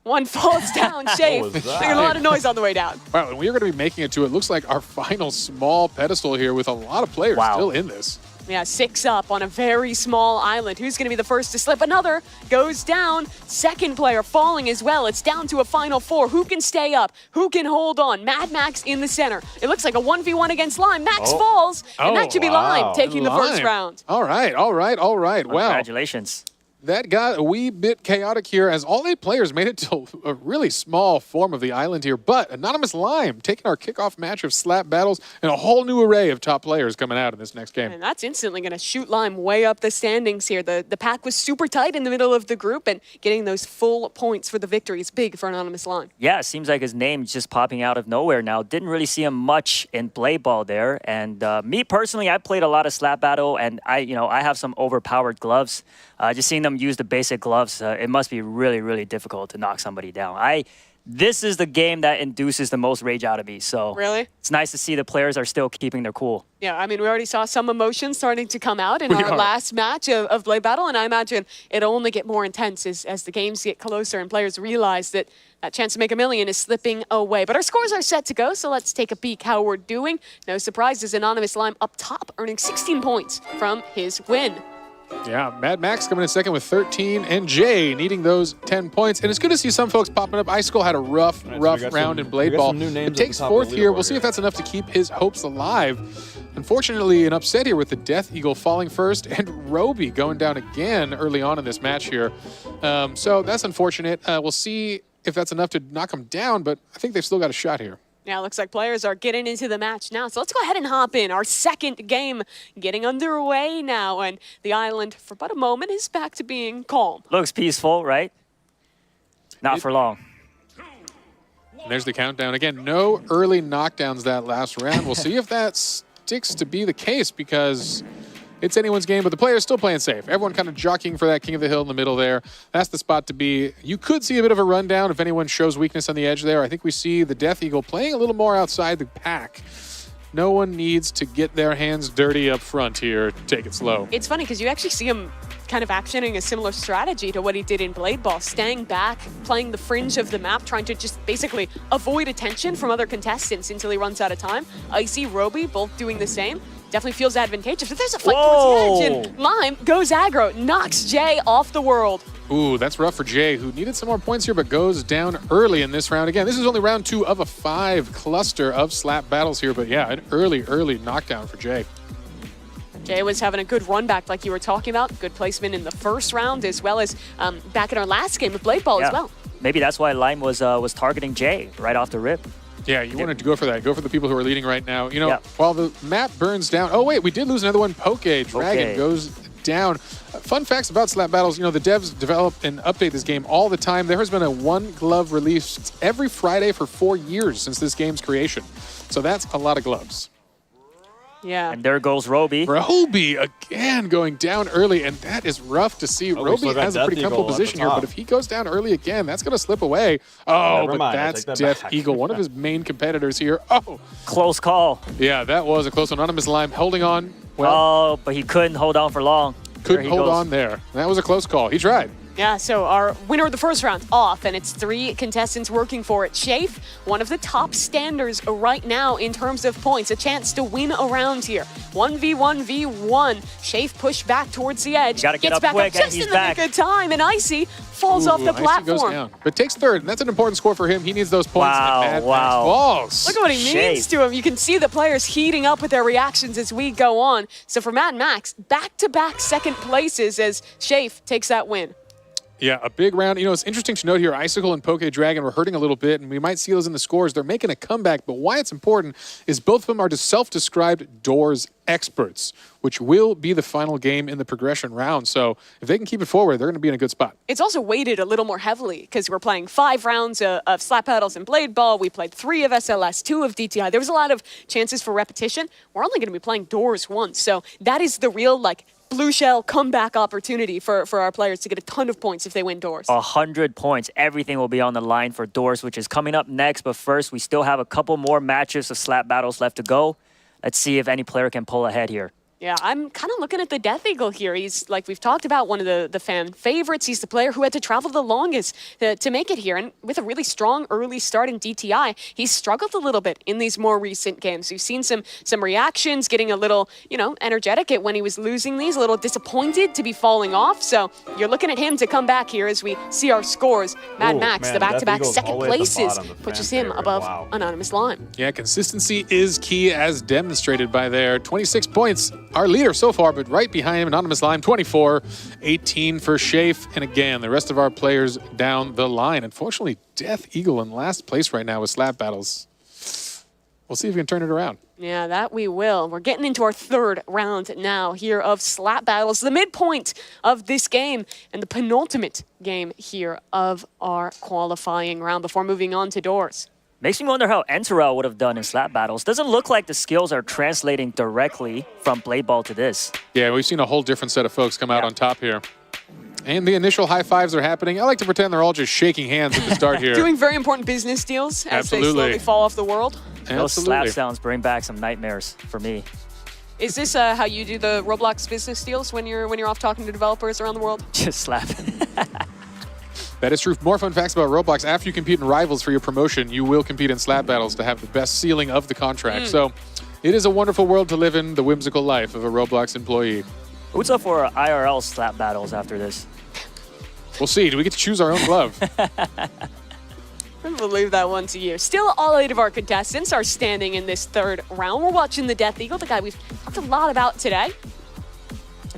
one falls down. Shape. There's a lot of noise on the way down. Wow, and we are going to be making it to, it looks like, our final small pedestal here with a lot of players still in this. Yeah, 6 up on a very small island. Who's going to be the first to slip? Another goes down. Second player falling as well. It's down to a final 4. Who can stay up? Who can hold on? Mad Max in the center. It looks like a 1v1 against Lime. Max falls, and that should be Lime taking the first round. All right. Wow. Congratulations. That got a wee bit chaotic here as all 8 players made it to a really small form of the island here. But Anonymous Lime taking our kickoff match of slap battles and a whole new array of top players coming out in this next game. And that's instantly going to shoot Lime way up the standings here. The pack was super tight in the middle of the group, and getting those full points for the victory is big for Anonymous Lime. Yeah, it seems like his name's just popping out of nowhere now. Didn't really see him much in Blade Ball there. And me personally, I played a lot of slap battle, and I have some overpowered gloves. Just seeing them use the basic gloves, it must be really, really difficult to knock somebody down. This is the game that induces the most rage out of me. So really, it's nice to see the players are still keeping their cool. Yeah, I mean, we already saw some emotions starting to come out in our last match of Blade Battle, and I imagine it'll only get more intense as the games get closer and players realize that that chance to make $1 million is slipping away. But our scores are set to go, so let's take a peek how we're doing. No surprises, Anonymous Lime up top, earning 16 points from his win. Yeah, Mad Max coming in second with 13, and Jay needing those 10 points. And it's good to see some folks popping up. Icicle had a rough round in Blade Ball. It takes 4th here. We'll see if that's enough to keep his hopes alive. Unfortunately, an upset here with the Death Eagle falling first and Roby going down again early on in this match here. So that's unfortunate. We'll see if that's enough to knock him down, but I think they've still got a shot here. Yeah, looks like players are getting into the match now. So let's go ahead and hop in. Our second game getting underway now. And the island, for but a moment, is back to being calm. Looks peaceful, right? Not for long. And there's the countdown. Again, no early knockdowns that last round. We'll see if that sticks to be the case because it's anyone's game, but the player's still playing safe. Everyone kind of jockeying for that king of the hill in the middle there. That's the spot to be. You could see a bit of a rundown if anyone shows weakness on the edge there. I think we see the Death Eagle playing a little more outside the pack. No one needs to get their hands dirty up front here. Take it slow. It's funny because you actually see him kind of actioning a similar strategy to what he did in Blade Ball, staying back, playing the fringe of the map, trying to just basically avoid attention from other contestants until he runs out of time. Icy, Roby, both doing the same. Definitely feels advantageous. But there's a fight towards the edge, and Lime goes aggro, knocks Jay off the world. Ooh, that's rough for Jay, who needed some more points here, but goes down early in this round. Again, this is only round 2 of a 5 cluster of slap battles here, but yeah, an early knockdown for Jay. Jay was having a good run back like you were talking about. Good placement in the first round, as well as back in our last game of Blade Ball as well. Maybe that's why Lime was targeting Jay right off the rip. Yeah, you wanted to go for that. Go for the people who are leading right now. You know, while the map burns down. Oh, wait, we did lose another one. Dragon goes down. Fun facts about slap battles. You know, the devs develop and update this game all the time. There has been a 1 glove release every Friday for 4 years since this game's creation. So that's a lot of gloves. Yeah. And there goes Roby. Roby again going down early, and that is rough to see. Roby has a pretty comfortable position here, but if he goes down early again, that's going to slip away. Oh, but that's Death Eagle, one of his main competitors here. Oh, close call. Yeah, that was a close one. Anonymous Lime holding on. Well, oh, but he couldn't hold on for long. Couldn't hold on there. That was a close call. He tried. Yeah, so our winner of the first round off, and it's 3 contestants working for it. Shafe, one of the top standers right now in terms of points, a chance to win a round here. 1v1v1. Shafe pushed back towards the edge. Gotta get gets up back quick, up just in the nick of time, and Icy falls off the platform. Goes down, but takes third, and that's an important score for him. He needs those points. Wow. Falls. Look at what he means to him. You can see the players heating up with their reactions as we go on. So for Matt and Max, back-to-back second places as Shafe takes that win. Yeah, a big round. You know, it's interesting to note here, Icicle and Poke Dragon were hurting a little bit, and we might see those in the scores. They're making a comeback, but why it's important is both of them are self-described doors experts, which will be the final game in the progression round. So if they can keep it forward, they're going to be in a good spot. It's also weighted a little more heavily because we're playing 5 rounds of slap battles and Blade Ball. We played 3 of SLS, 2 of DTI. There was a lot of chances for repetition. We're only going to be playing doors once. So that is the real, blue shell comeback opportunity for our players to get a ton of points if they win doors. 100 points. Everything will be on the line for doors, which is coming up next. But first, we still have a couple more matches of slap battles left to go. Let's see if any player can pull ahead here. Yeah, I'm kind of looking at the Death Eagle here. He's, like we've talked about, one of the fan favorites. He's the player who had to travel the longest to make it here. And with a really strong early start in DTI, he's struggled a little bit in these more recent games. We've seen some reactions, getting a little, energetic at when he was losing these, a little disappointed to be falling off. So you're looking at him to come back here as we see our scores. Mad Max, the back-to-back second places, pushes him above Anonymous Lime. Yeah, consistency is key as demonstrated by their 26 points. Our leader so far, but right behind him, Anonymous Lime, 24, 18 for Shafe. And again, the rest of our players down the line. Unfortunately, Death Eagle in last place right now with slap battles. We'll see if we can turn it around. Yeah, that we will. We're getting into our third round now here of slap battles, the midpoint of this game and the penultimate game here of our qualifying round before moving on to doors. Makes me wonder how Enterel would have done in slap battles. Doesn't look like the skills are translating directly from Blade Ball to this. Yeah, we've seen a whole different set of folks come out on top here. And the initial high fives are happening. I like to pretend they're all just shaking hands at the start here. Doing very important business deals as they slowly fall off the world. Those slap sounds bring back some nightmares for me. Is this how you do the Roblox business deals when you're off talking to developers around the world? Just slap. That is true. More fun facts about Roblox. After you compete in Rivals for your promotion, you will compete in slap battles to have the best ceiling of the contract. So it is a wonderful world to live in, the whimsical life of a Roblox employee. What's up for IRL slap battles after this? We'll see. Do we get to choose our own glove? We'll leave that one to you. Still, all 8 of our contestants are standing in this third round. We're watching the Death Eagle, the guy we've talked a lot about today.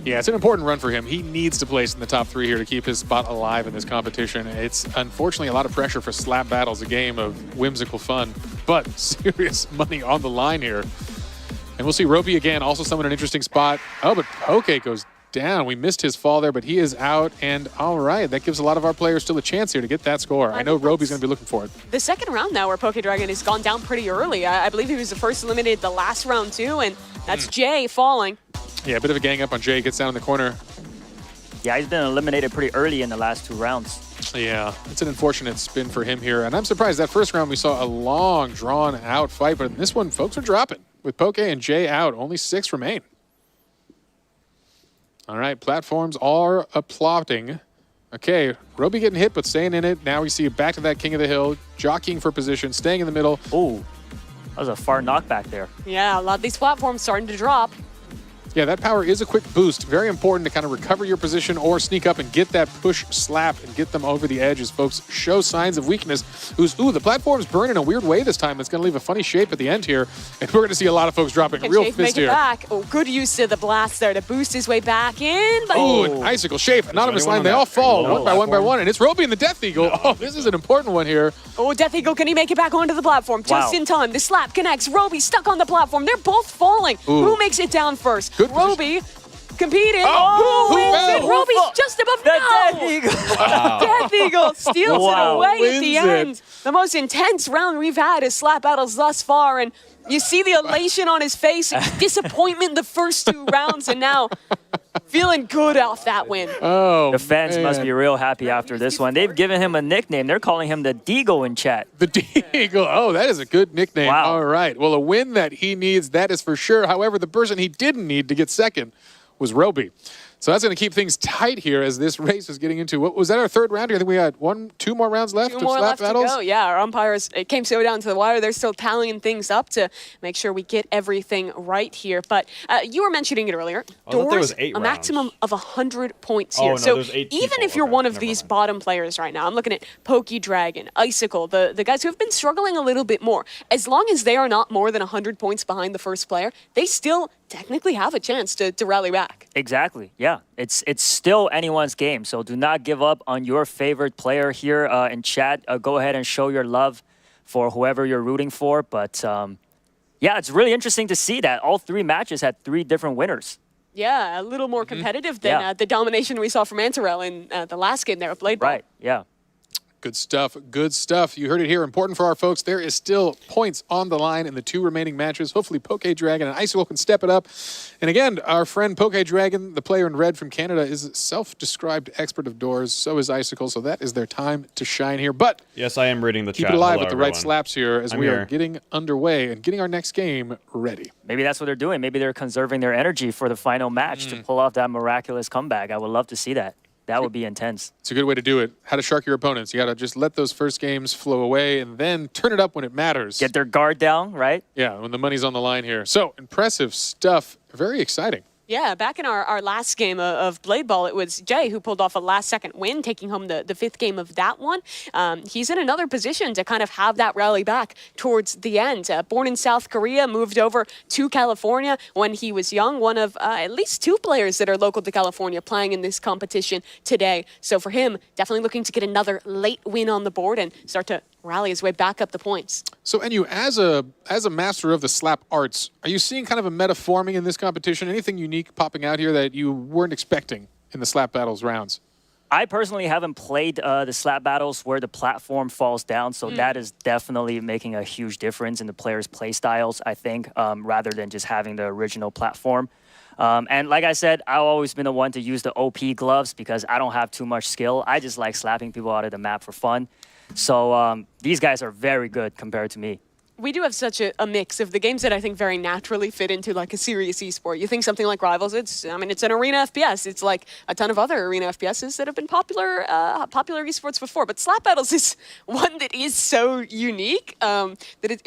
Yeah, it's an important run for him. He needs to place in the top 3 here to keep his spot alive in this competition. It's unfortunately a lot of pressure for slap battles, a game of whimsical fun. but serious money on the line here. And we'll see Roby again, also someone in an interesting spot. Oh, but Poke goes down. We missed his fall there, but he is out. And all right, that gives a lot of our players still a chance here to get that score. I know Roby's going to be looking for it. The second round now where Poke Dragon has gone down pretty early. I believe he was the first eliminated the last round too, and that's Jay falling. Yeah, a bit of a gang up on Jay. Gets down in the corner. Yeah, he's been eliminated pretty early in the last 2 rounds. Yeah, it's an unfortunate spin for him here. And I'm surprised that first round we saw a long, drawn-out fight. But in this one, folks are dropping. With Poke and Jay out, only 6 remain. All right, platforms are applauding. Okay, Roby getting hit, but staying in it. Now we see back to that King of the Hill, jockeying for position, staying in the middle. Oh, that was a far knockback there. Yeah, a lot of these platforms starting to drop. Yeah, that power is a quick boost. Very important to kind of recover your position or sneak up and get that push slap and get them over the edge as folks show signs of weakness. Ooh, the platform's burning in a weird way this time. It's going to leave a funny shape at the end here. And we're going to see a lot of folks dropping Can real Shafe fist make here. it back? Oh, good use of the blast there to boost his way back in. But Oh, an Icicle, Shafe, Anonymous line. They all fall one by one. And it's Roby and the Death Eagle. Oh, this is an important one here. Oh, Death Eagle, can he make it back onto the platform? Just in time. The slap connects. Roby stuck on the platform. They're both falling. Ooh. Who makes it down first? Good Roby competing. Oh, who wins fell? it? Roby's just above the now. Death Eagle. Wow. Death Eagle steals it away at the Wins it. end. The most intense round we've had is slap battles thus far, and you see the elation on his face, disappointment the first 2 rounds, and now feeling good off that win. Oh, the fans man. must be real happy after this one. They've given him a nickname. They're calling him the Deagle in chat. The Deagle. Oh, that is a good nickname. Wow. All right. Well, a win that he needs, that is for sure. However, the person he didn't need to get second was Roby. So that's going to keep things tight here as this race is getting into, what was that, our 3rd round here? I think we got 2 more rounds left 2 of more slap left battles. to go. Yeah, our umpires, it came so down to the wire. They're still tallying things up to make sure we get everything right here. But you were mentioning it earlier. I thought there was Doors, 8 a rounds. maximum of 100 points Oh, here. no, So there's 8 even people. if you're Okay, one of never these mind. bottom players right now, I'm looking at Pokey Dragon, Icicle, the guys who have been struggling a little bit more. As long as they are not more than 100 points behind the first player, they still technically have a chance to rally back. Exactly. Yeah. It's still anyone's game. So do not give up on your favorite player here in chat. Go ahead and show your love for whoever you're rooting for. But yeah, it's really interesting to see that all 3 matches had 3 different winners. Yeah, a little more competitive than the domination we saw from Antarel in the last game there with Blade Ball. Right. Yeah. Good stuff. Good stuff. You heard it here. Important for our folks. There is still points on the line in the 2 remaining matches. Hopefully, Poke Dragon and Icicle can step it up. And again, our friend Poke Dragon, the player in red from Canada, is a self-described expert of doors. So is Icicle. So that is their time to shine here. But yes, I am reading the keep chat. it alive Hello, with the right everyone. slaps here as I'm we are here. getting underway and getting our next game ready. Maybe that's what they're doing. Maybe they're conserving their energy for the final match to pull off that miraculous comeback. I would love to see that. That would be intense. It's a good way to do it. How to shark your opponents. You got to just let those first games flow away and then turn it up when it matters. Get their guard down, right? Yeah, when the money's on the line here. So, impressive stuff. Very exciting. Yeah, back in our last game of Blade Ball, it was Jay who pulled off a last-second win, taking home the 5th game of that one. He's in another position to kind of have that rally back towards the end. Born in South Korea, moved over to California when he was young, one of at least 2 players that are local to California playing in this competition today. So for him, definitely looking to get another late win on the board and start to rally his way back up the points. So, Enyu, as a master of the slap arts, are you seeing kind of a meta forming in this competition? Anything unique popping out here that you weren't expecting in the slap battles rounds? I personally haven't played the slap battles where the platform falls down, so that is definitely making a huge difference in the players' play styles, I think, rather than just having the original platform. And like I said, I've always been the one to use the OP gloves because I don't have too much skill. I just like slapping people out of the map for fun. So these guys are very good compared to me. We do have such a mix of the games that I think very naturally fit into like a serious esport. You think something like Rivals, it's an arena FPS. It's like a ton of other arena FPSs that have been popular esports before. But Slap Battles is one that is so unique that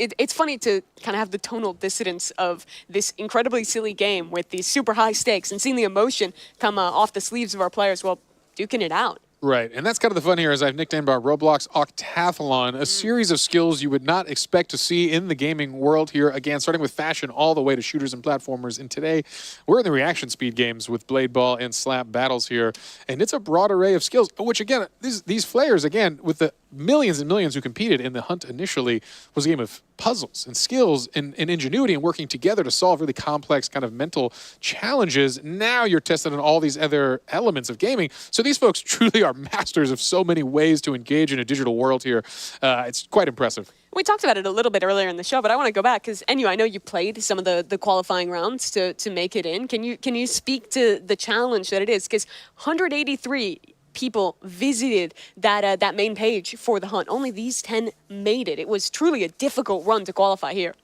it's funny to kind of have the tonal dissidence of this incredibly silly game with these super high stakes and seeing the emotion come off the sleeves of our players while duking it out. Right, and that's kind of the fun here, as I've nicknamed our Roblox Octathlon, a series of skills you would not expect to see in the gaming world here. Again, starting with fashion all the way to shooters and platformers. And today, we're in the reaction speed games with Blade Ball and Slap Battles here. And it's a broad array of skills, which again, these players, again, with the millions and millions who competed in the hunt initially was a game of puzzles and skills and ingenuity and working together to solve really complex kind of mental challenges. Now you're tested on all these other elements of gaming. So these folks truly are masters of so many ways to engage in a digital world here. It's quite impressive. We talked about it a little bit earlier in the show, but I want to go back because, Enyu, I know you played some of the qualifying rounds to make it in. Can you speak to the challenge that it is? Because 183 people visited that main page for the hunt. Only these 10 made it. It was truly a difficult run to qualify here.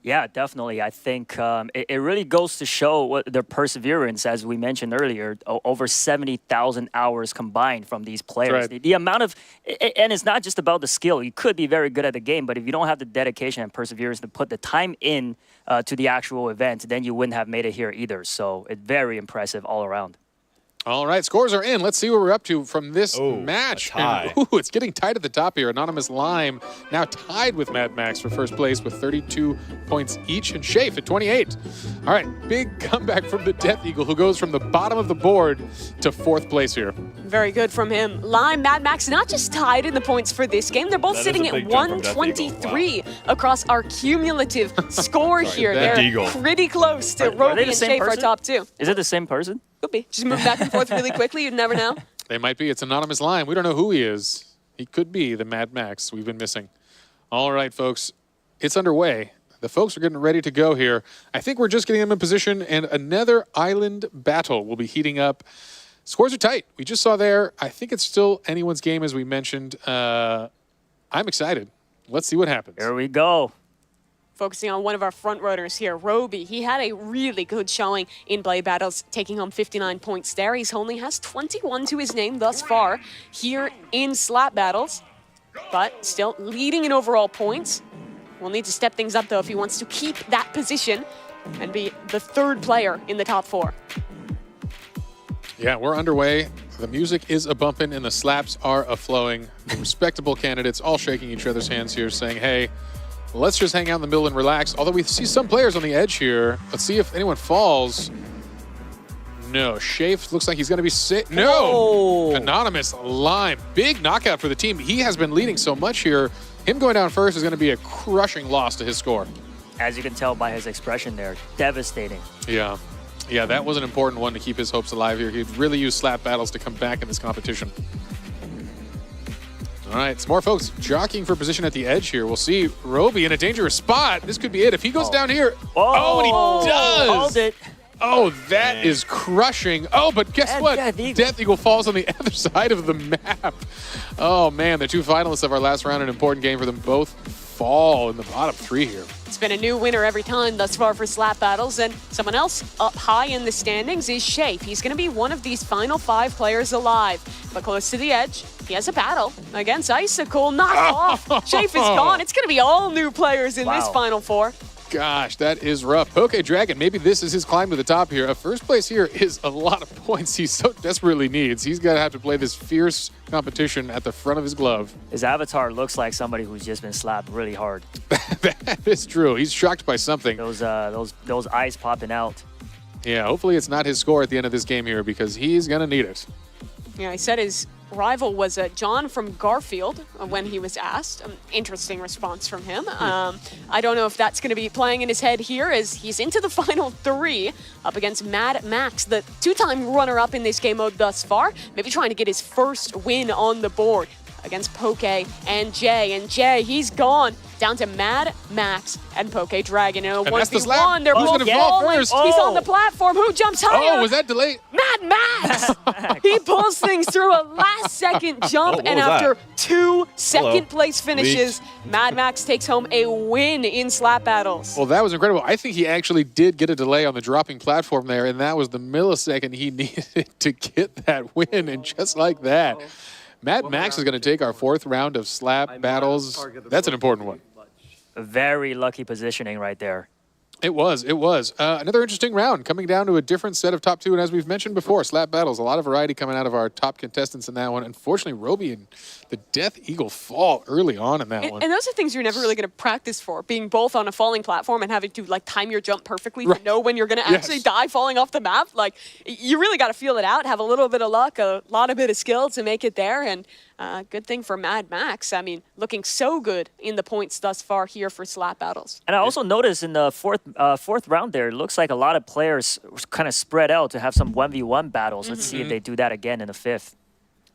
Yeah, definitely. I think it really goes to show what their perseverance, as we mentioned earlier, over 70,000 hours combined from these players. Right. The amount of, and it's not just about the skill. You could be very good at the game, but if you don't have the dedication and perseverance to put the time in to the actual event, then you wouldn't have made it here either. So it's very impressive all around. All right, scores are in. Let's see what we're up to from this match. A tie. And, it's getting tight at the top here. Anonymous Lime now tied with Mad Max for first place with 32 points each, and Shafe at 28. All right, big comeback from the Death Eagle, who goes from the bottom of the board to fourth place here. Very good from him. Lime, Mad Max, not just tied in the points for this game. They're both sitting at 123 across our cumulative score here. They're pretty close to Roby and Shafe are top two. Is it the same person? Could be. Just move back and forth really quickly. You'd never know. They might be. It's Anonymous Lime. We don't know who he is. He could be the Mad Max we've been missing. All right, folks. It's underway. The folks are getting ready to go here. I think we're just getting them in position, and another island battle will be heating up. Scores are tight. We just saw there. I think it's still anyone's game, as we mentioned. I'm excited. Let's see what happens. Here we go. Focusing on one of our front runners here, Roby. He had a really good showing in Blade Battles, taking home 59 points there. He only has 21 to his name thus far here in Slap Battles, but still leading in overall points. We'll need to step things up, though, if he wants to keep that position and be the third player in the top four. Yeah, we're underway. The music is a-bumping and the slaps are a-flowing. The respectable candidates all shaking each other's hands here, saying, hey, let's just hang out in the middle and relax. Although we see some players on the edge here. Let's see if anyone falls. No, Shafe looks like he's going to be sick. No! Oh. Anonymous Lime. Big knockout for the team. He has been leading so much here. Him going down first is going to be a crushing loss to his score. As you can tell by his expression there, devastating. Yeah. Yeah, that was an important one to keep his hopes alive here. He'd really use slap battles to come back in this competition. All right, some more folks jockeying for position at the edge here. We'll see Roby in a dangerous spot. This could be it. If he goes down here. Oh, and he does. Hold it. Oh, that is crushing. Oh, but guess what? Death Eagle falls on the other side of the map. Oh, man, the two finalists of our last round, an important game for them, both fall in the bottom three here. It's been a new winner every time thus far for Slap Battles, and someone else up high in the standings is Shafe. He's going to be one of these final 5 players alive, but close to the edge. He has a battle against Icicle. Knocked off. Shafe is gone. It's going to be all new players in this final 4. Gosh, that is rough. Poke Dragon, maybe this is his climb to the top here. A first place here is a lot of points he so desperately needs. He's got to have to play this fierce competition at the front of his glove. His avatar looks like somebody who's just been slapped really hard. That is true. He's shocked by something. Those eyes popping out. Yeah, hopefully it's not his score at the end of this game here because he's going to need it. Yeah, he said his rival was John from Garfield when he was asked. Interesting response from him. I don't know if that's going to be playing in his head here as he's into the final 3 up against Mad Max, the 2-time runner-up in this game mode thus far. Maybe trying to get his first win on the board against Poke and Jay. And Jay, he's gone down to Mad Max and Poke Dragon. In a 1v1, they're both falling. He's on the platform. Who jumps higher? Oh, was that delayed? Mad Max! He pulls things through a last-second jump, and after 2 second-place finishes, Mad Max takes home a win in Slap Battles. Well, that was incredible. I think he actually did get a delay on the dropping platform there, and that was the millisecond he needed to get that win, and just like that, Mad Max is going to take our 4th round of Slap Battles. That's an important one. Very lucky positioning right there. It was. Another interesting round, coming down to a different set of top two. And as we've mentioned before, slap battles, a lot of variety coming out of our top contestants in that one. Unfortunately, Roby and the Death Eagle fall early on in that one. And those are things you're never really going to practice for, being both on a falling platform and having to like time your jump perfectly to know when you're going to actually die falling off the map. Like, you really got to feel it out, have a little bit of luck, a lot of bit of skill to make it there. And good thing for Mad Max. I mean, looking so good in the points thus far here for slap battles. And I also noticed in the fourth round there, it looks like a lot of players kind of spread out to have some 1v1 battles. Let's see if they do that again in the fifth.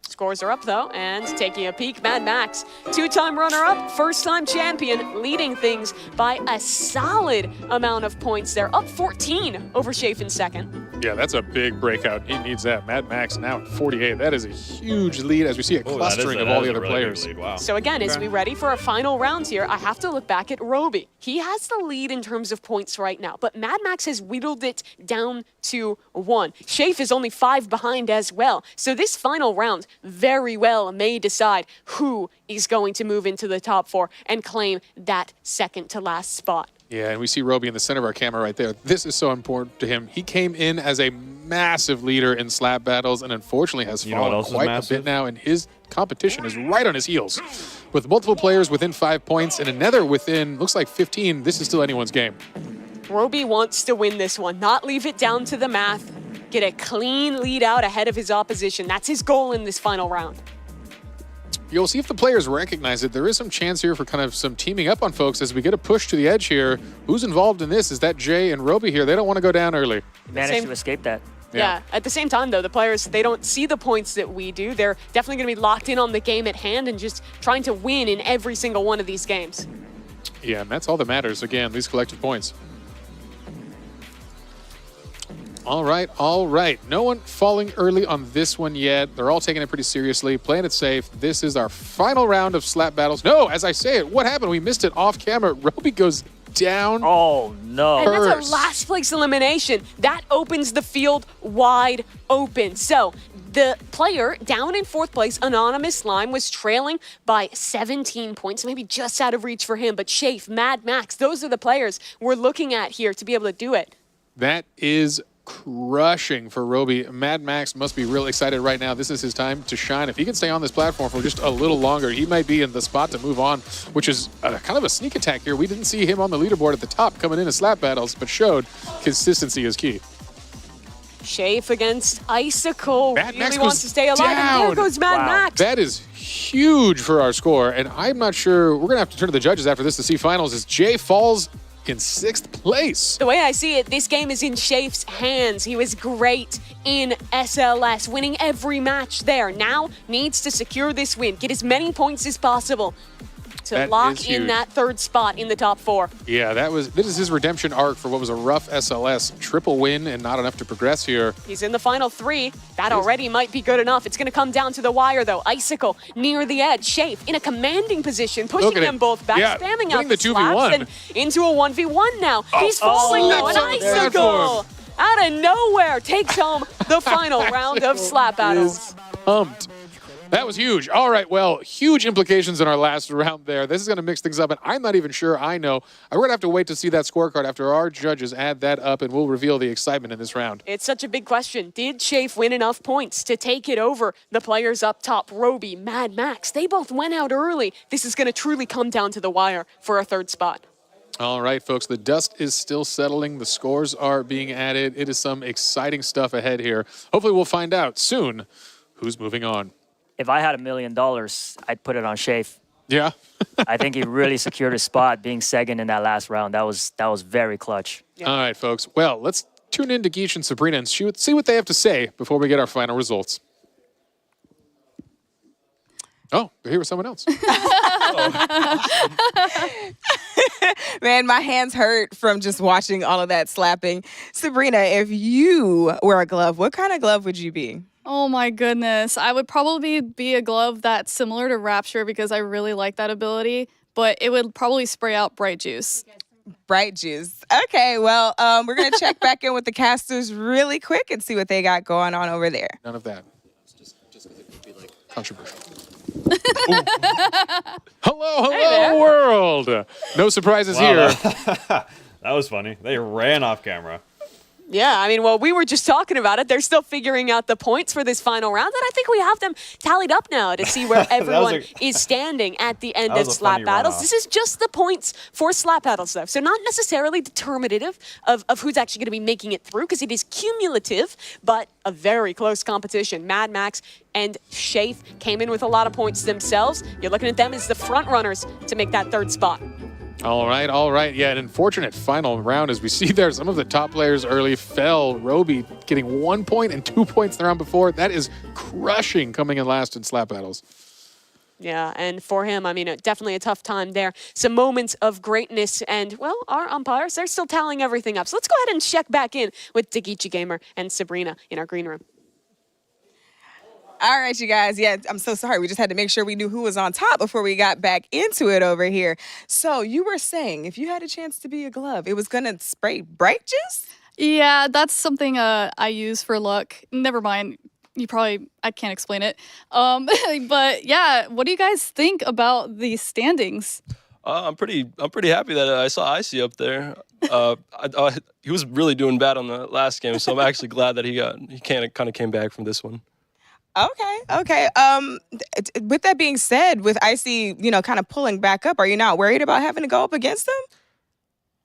Scores are up, though, and taking a peek, Mad Max, two-time runner-up, first-time champion, leading things by a solid amount of points there, up 14 over Shafe in second. Yeah, that's a big breakout. He needs that. Mad Max now at 48. That is a huge lead as we see a clustering of all the other players. Wow. So again, as we ready for a final round here, I have to look back at Roby. He has the lead in terms of points right now, but Mad Max has whittled it down to 1. Shafe is only 5 behind as well. So this final round very well may decide who is going to move into the top 4 and claim that second to last spot. Yeah, and we see Roby in the center of our camera right there. This is so important to him. He came in as a massive leader in slap battles and unfortunately has fallen quite a bit now, and his competition is right on his heels. With multiple players within 5 points and another within, looks like 15, this is still anyone's game. Roby wants to win this one, not leave it down to the math, get a clean lead out ahead of his opposition. That's his goal in this final round. You'll see if the players recognize it. There is some chance here for kind of some teaming up on folks as we get a push to the edge here. Who's involved in this? Is that Jay and Roby here? They don't want to go down early. Managed to escape that. Yeah. At the same time, though, the players, they don't see the points that we do. They're definitely going to be locked in on the game at hand and just trying to win in every single one of these games. Yeah, and that's all that matters. Again, these collective points. All right. No one falling early on this one yet. They're all taking it pretty seriously, playing it safe. This is our final round of slap battles. No, as I say it, what happened? We missed it off camera. Roby goes down. Oh, no. And that's a last place elimination. That opens the field wide open. So the player down in 4th place, Anonymous Slime, was trailing by 17 points, maybe just out of reach for him. But Shafe, Mad Max, those are the players we're looking at here to be able to do it. That is crushing for Roby. Mad Max must be real excited right now. This is his time to shine. If he can stay on this platform for just a little longer, he might be in the spot to move on, which is kind of a sneak attack here. We didn't see him on the leaderboard at the top coming into slap battles, but showed consistency is key. Shafe against Icicle. Mad Max really wants to stay alive. Down. And there goes Mad Max. That is huge for our score, and I'm not sure. We're going to have to turn to the judges after this to see finals as Jay falls in 6th place. The way I see it, this game is in Shafe's hands. He was great in SLS, winning every match there. Now needs to secure this win, get as many points as possible to lock in that 3rd spot in the top 4. Yeah, this is his redemption arc for what was a rough SLS. Triple win and not enough to progress here. He's in the final 3. That already might be good enough. It's going to come down to the wire, though. Icicle near the edge. Shafe in a commanding position, pushing them both back, spamming out the slaps, and into a 1v1 now. He's falling, though, and Icicle out of nowhere takes home the final round of slap battles. Pumped. That was huge. All right, well, huge implications in our last round there. This is going to mix things up, and I'm not even sure I know. We're going to have to wait to see that scorecard after our judges add that up, and we'll reveal the excitement in this round. It's such a big question. Did Shafe win enough points to take it over the players up top? Roby, Mad Max, they both went out early. This is going to truly come down to the wire for a 3rd spot. All right, folks, the dust is still settling. The scores are being added. It is some exciting stuff ahead here. Hopefully we'll find out soon who's moving on. If I had $1 million, I'd put it on Shafe. Yeah. I think he really secured his spot being second in that last round. That was very clutch. Yeah. All right, folks. Well, let's tune in to Geach and Sabrina and see what they have to say before we get our final results. Oh, they're here with someone else. Man, my hands hurt from just watching all of that slapping. Sabrina, if you were a glove, what kind of glove would you be? Oh my goodness. I would probably be a glove that's similar to Rapture because I really like that ability, but it would probably spray out Bright Juice. Bright Juice. Okay, well, we're going to check back in with the casters really quick and see what they got going on over there. None of that. Just because it would be like controversial. Hello, world. No surprises here. That was funny. They ran off camera. Yeah, I mean, well, we were just talking about it. They're still figuring out the points for this final round, and I think we have them tallied up now to see where everyone is standing at the end of Slap Battles. This is just the points for Slap Battles, though, so not necessarily determinative of who's actually going to be making it through, because it is cumulative, but a very close competition. Mad Max and Shafe came in with a lot of points themselves. You're looking at them as the front runners to make that third spot. All right. Yeah, an unfortunate final round as we see there. Some of the top players early fell. Roby getting 1 point and 2 points the round before. That is crushing coming in last in Slap Battles. Yeah, and for him, I mean, definitely a tough time there. Some moments of greatness, and, well, our umpires, they're still tallying everything up. So let's go ahead and check back in with Dagichi Gamer and Sabrina in our green room. All right, you guys. Yeah, I'm so sorry. We just had to make sure we knew who was on top before we got back into it over here. So you were saying if you had a chance to be a glove, it was going to spray bright juice? Yeah, that's something I use for luck. Never mind. I can't explain it. But yeah, what do you guys think about the standings? I'm pretty happy that I saw Icy up there. He was really doing bad on the last game, so I'm actually glad that he kind of came back from this one. Okay. With that being said, with Icy, kind of pulling back up, are you not worried about having to go up against him?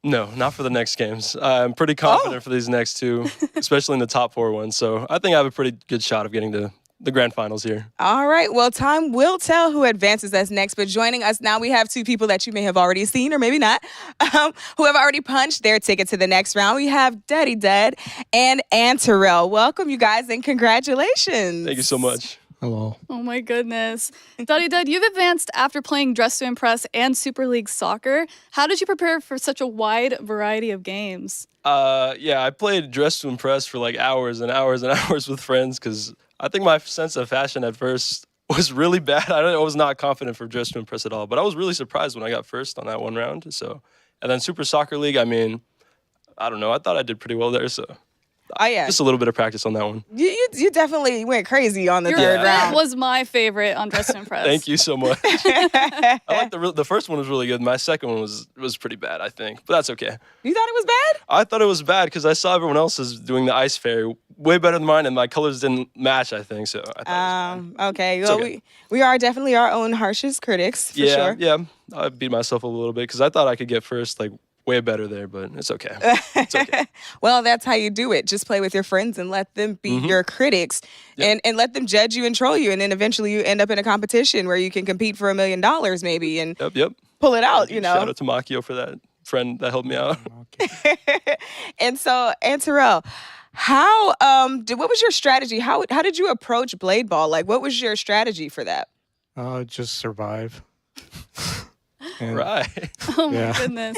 No, not for the next games. I'm pretty confident for these next two, especially in the top 4 ones. So I think I have a pretty good shot of getting to the grand finals here. All right. Well, time will tell who advances us next. But joining us now, we have 2 people that you may have already seen or maybe not, who have already punched their ticket to the next round. We have Daddy Dad and Terrell. Welcome, you guys, and congratulations. Thank you so much. Hello. Oh my goodness. Daddy Dad, you've advanced after playing Dress to Impress and Super League Soccer. How did you prepare for such a wide variety of games? Yeah, I played Dress to Impress for like hours and hours and hours with friends because I think my sense of fashion at first was really bad. I was not confident for Dress to Impress at all, but I was really surprised when I got first on that one round. So, and then Super Soccer League, I mean, I don't know. I thought I did pretty well there, so. Oh, yeah. Just a little bit of practice on that one. You definitely went crazy on the Your third round. was my favorite on Dress to Impress. Thank you so much. I like the first one was really good. My second one was pretty bad, I think, but that's okay. You thought it was bad? I thought it was bad because I saw everyone else is doing the ice fairy way better than mine, and my colors didn't match, I think, so I thought it was bad. Okay. Well, okay. We are definitely our own harshest critics, for sure. Yeah, I beat myself a little bit because I thought I could get first, like, way better there, but it's okay. It's okay. Well, that's how you do it. Just play with your friends and let them be your critics and let them judge you and troll you. And then eventually you end up in a competition where you can compete for $1 million maybe and pull it out, Shout out to Makio for that friend that helped me out. And so, Terrell, what was your strategy? How did you approach Blade Ball? Like, what was your strategy for that? Just survive. Right. Oh my goodness.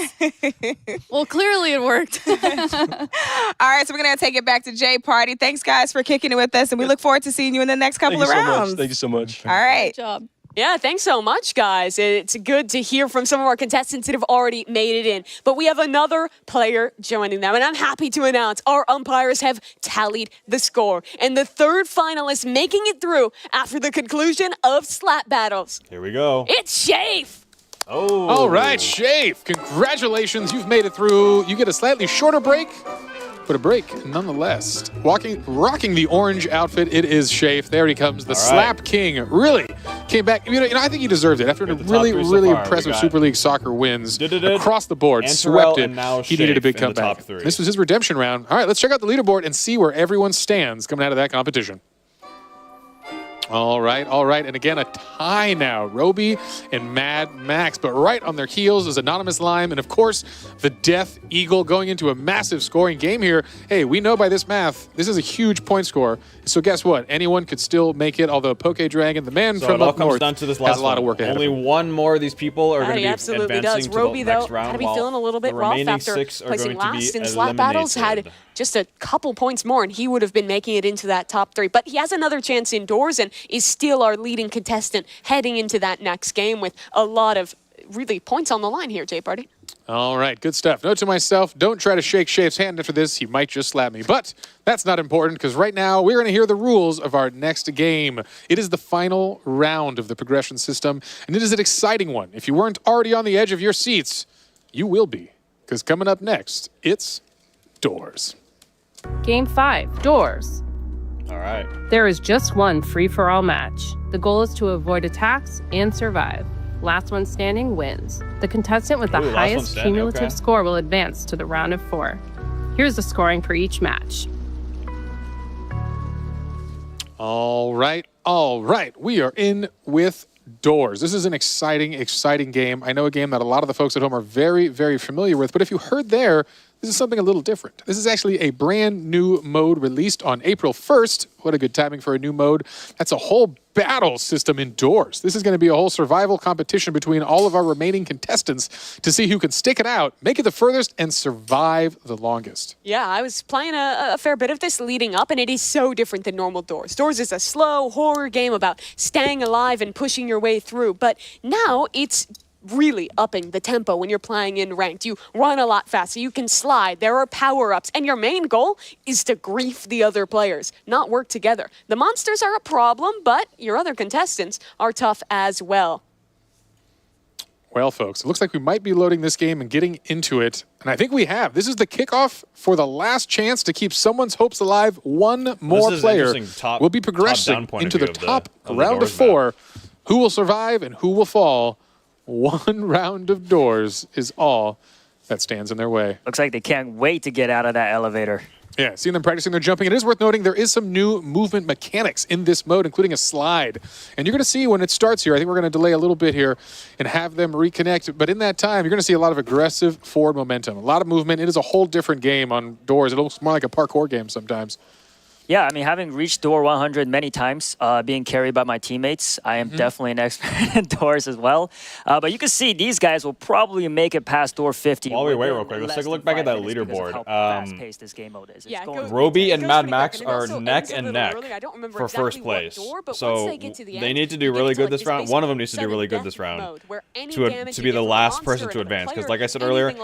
Well, clearly it worked. All right, so we're going to take it back to J Party. Thanks, guys, for kicking it with us, and we look forward to seeing you in the next couple of rounds. Thank you so much. All right. Good job. Yeah, thanks so much, guys. It's good to hear from some of our contestants that have already made it in. But we have another player joining them, and I'm happy to announce our umpires have tallied the score. And the third finalist making it through after the conclusion of Slap Battles. Here we go. It's Shafe. Oh. All right, Shafe, congratulations. You've made it through. You get a slightly shorter break, but a break nonetheless. Rocking the orange outfit, it is Shafe. There he comes, the Slap King. Really came back. You know, I think he deserved it. After really impressive Super League Soccer wins across the board, swept it. He needed a big comeback. This was his redemption round. All right, let's check out the leaderboard and see where everyone stands coming out of that competition. All right. And again, a tie now. Roby and Mad Max. But right on their heels is Anonymous Lime. And, of course, the Death Eagle going into a massive scoring game here. Hey, we know by this math, this is a huge point score. So guess what? Anyone could still make it, although Poke Dragon, the man from up north, down to this last has a lot of work ahead Only of him. one more of these people are going to be absolutely advancing does. to Roby, the next though, round. gotta be feeling a little bit the rough remaining after 6 are placing going to last be in Slap Battles. Had just a couple points more, and he would have been making it into that top 3. But he has another chance indoors and is still our leading contestant heading into that next game with a lot of really points on the line here, J Party. All right, good stuff. Note to myself, don't try to shake Shafe's hand after this. He might just slap me. But that's not important because right now we're going to hear the rules of our next game. It is the final round of the progression system, and it is an exciting one. If you weren't already on the edge of your seats, you will be because coming up next, it's Doors. Game 5, Doors. All right. There is just one free-for-all match. The goal is to avoid attacks and survive. Last one standing wins. The contestant with the highest cumulative score will advance to the round of 4. Here's the scoring for each match. All right. We are in with Doors. This is an exciting game. I know a game that a lot of the folks at home are very, very familiar with, but if you heard there, this is something a little different. This is actually a brand new mode released on April 1st. What a good timing for a new mode. That's a whole battle system indoors. This is going to be a whole survival competition between all of our remaining contestants to see who can stick it out, make it the furthest, and survive the longest. Yeah, I was playing a fair bit of this leading up, and it is so different than normal Doors. Doors is a slow horror game about staying alive and pushing your way through, but now it's really upping the tempo when you're playing in ranked. You run a lot faster, you can slide, there are power-ups, and your main goal is to grief the other players, not work together. The monsters are a problem, but your other contestants are tough as well. Well, folks, it looks like we might be loading this game and getting into it, and I think we have. This is the kickoff for the last chance to keep someone's hopes alive. One more player will be progressing into the top round of 4. Who will survive and who will fall? One round of Doors is all that stands in their way. Looks like they can't wait to get out of that elevator. Yeah, seeing them practicing their jumping. It is worth noting there is some new movement mechanics in this mode, including a slide. And you're going to see when it starts here, I think we're going to delay a little bit here and have them reconnect. But in that time, you're going to see a lot of aggressive forward momentum, a lot of movement. It is a whole different game on Doors. It looks more like a parkour game sometimes. Yeah, I mean, having reached door 100 many times, being carried by my teammates, I am definitely an expert in Doors as well. But you can see these guys will probably make it past door 50. While we wait real quick, let's take a look back at that leaderboard. Fast-paced this game mode is. Roby and Mad Max are neck and neck for first place. So they need to do really good this round. One of them needs to do really good this round to be the last person to advance. Because like I said earlier,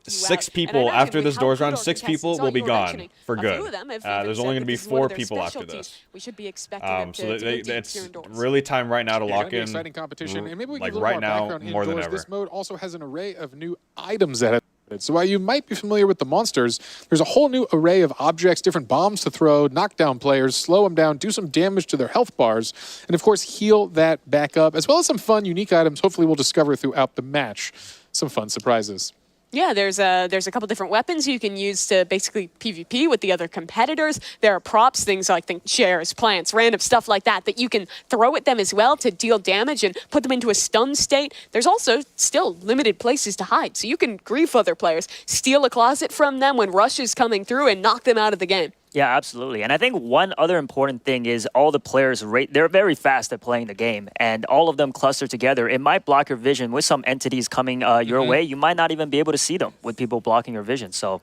6 people after this Doors round, 6 people will be gone for good. There's only going to be 4 people after this. We should be expecting so it's really time right now to lock in. Exciting competition, and maybe we like get a right little now background more than indoors. ever. This mode also has an array of new items that have it. So while you might be familiar with the monsters, there's a whole new array of objects, different bombs to throw, knock down players, slow them down, do some damage to their health bars, and of course heal that back up, as well as some fun, unique items hopefully we'll discover throughout the match. Some fun surprises. Yeah, there's a couple different weapons you can use to basically PvP with the other competitors. There are props, things like chairs, plants, random stuff like that you can throw at them as well to deal damage and put them into a stun state. There's also still limited places to hide, so you can grief other players, steal a closet from them when Rush is coming through and knock them out of the game. Yeah, absolutely. And I think one other important thing is all the players, they're very fast at playing the game, and all of them cluster together. It might block your vision with some entities coming your way. You might not even be able to see them with people blocking your vision. So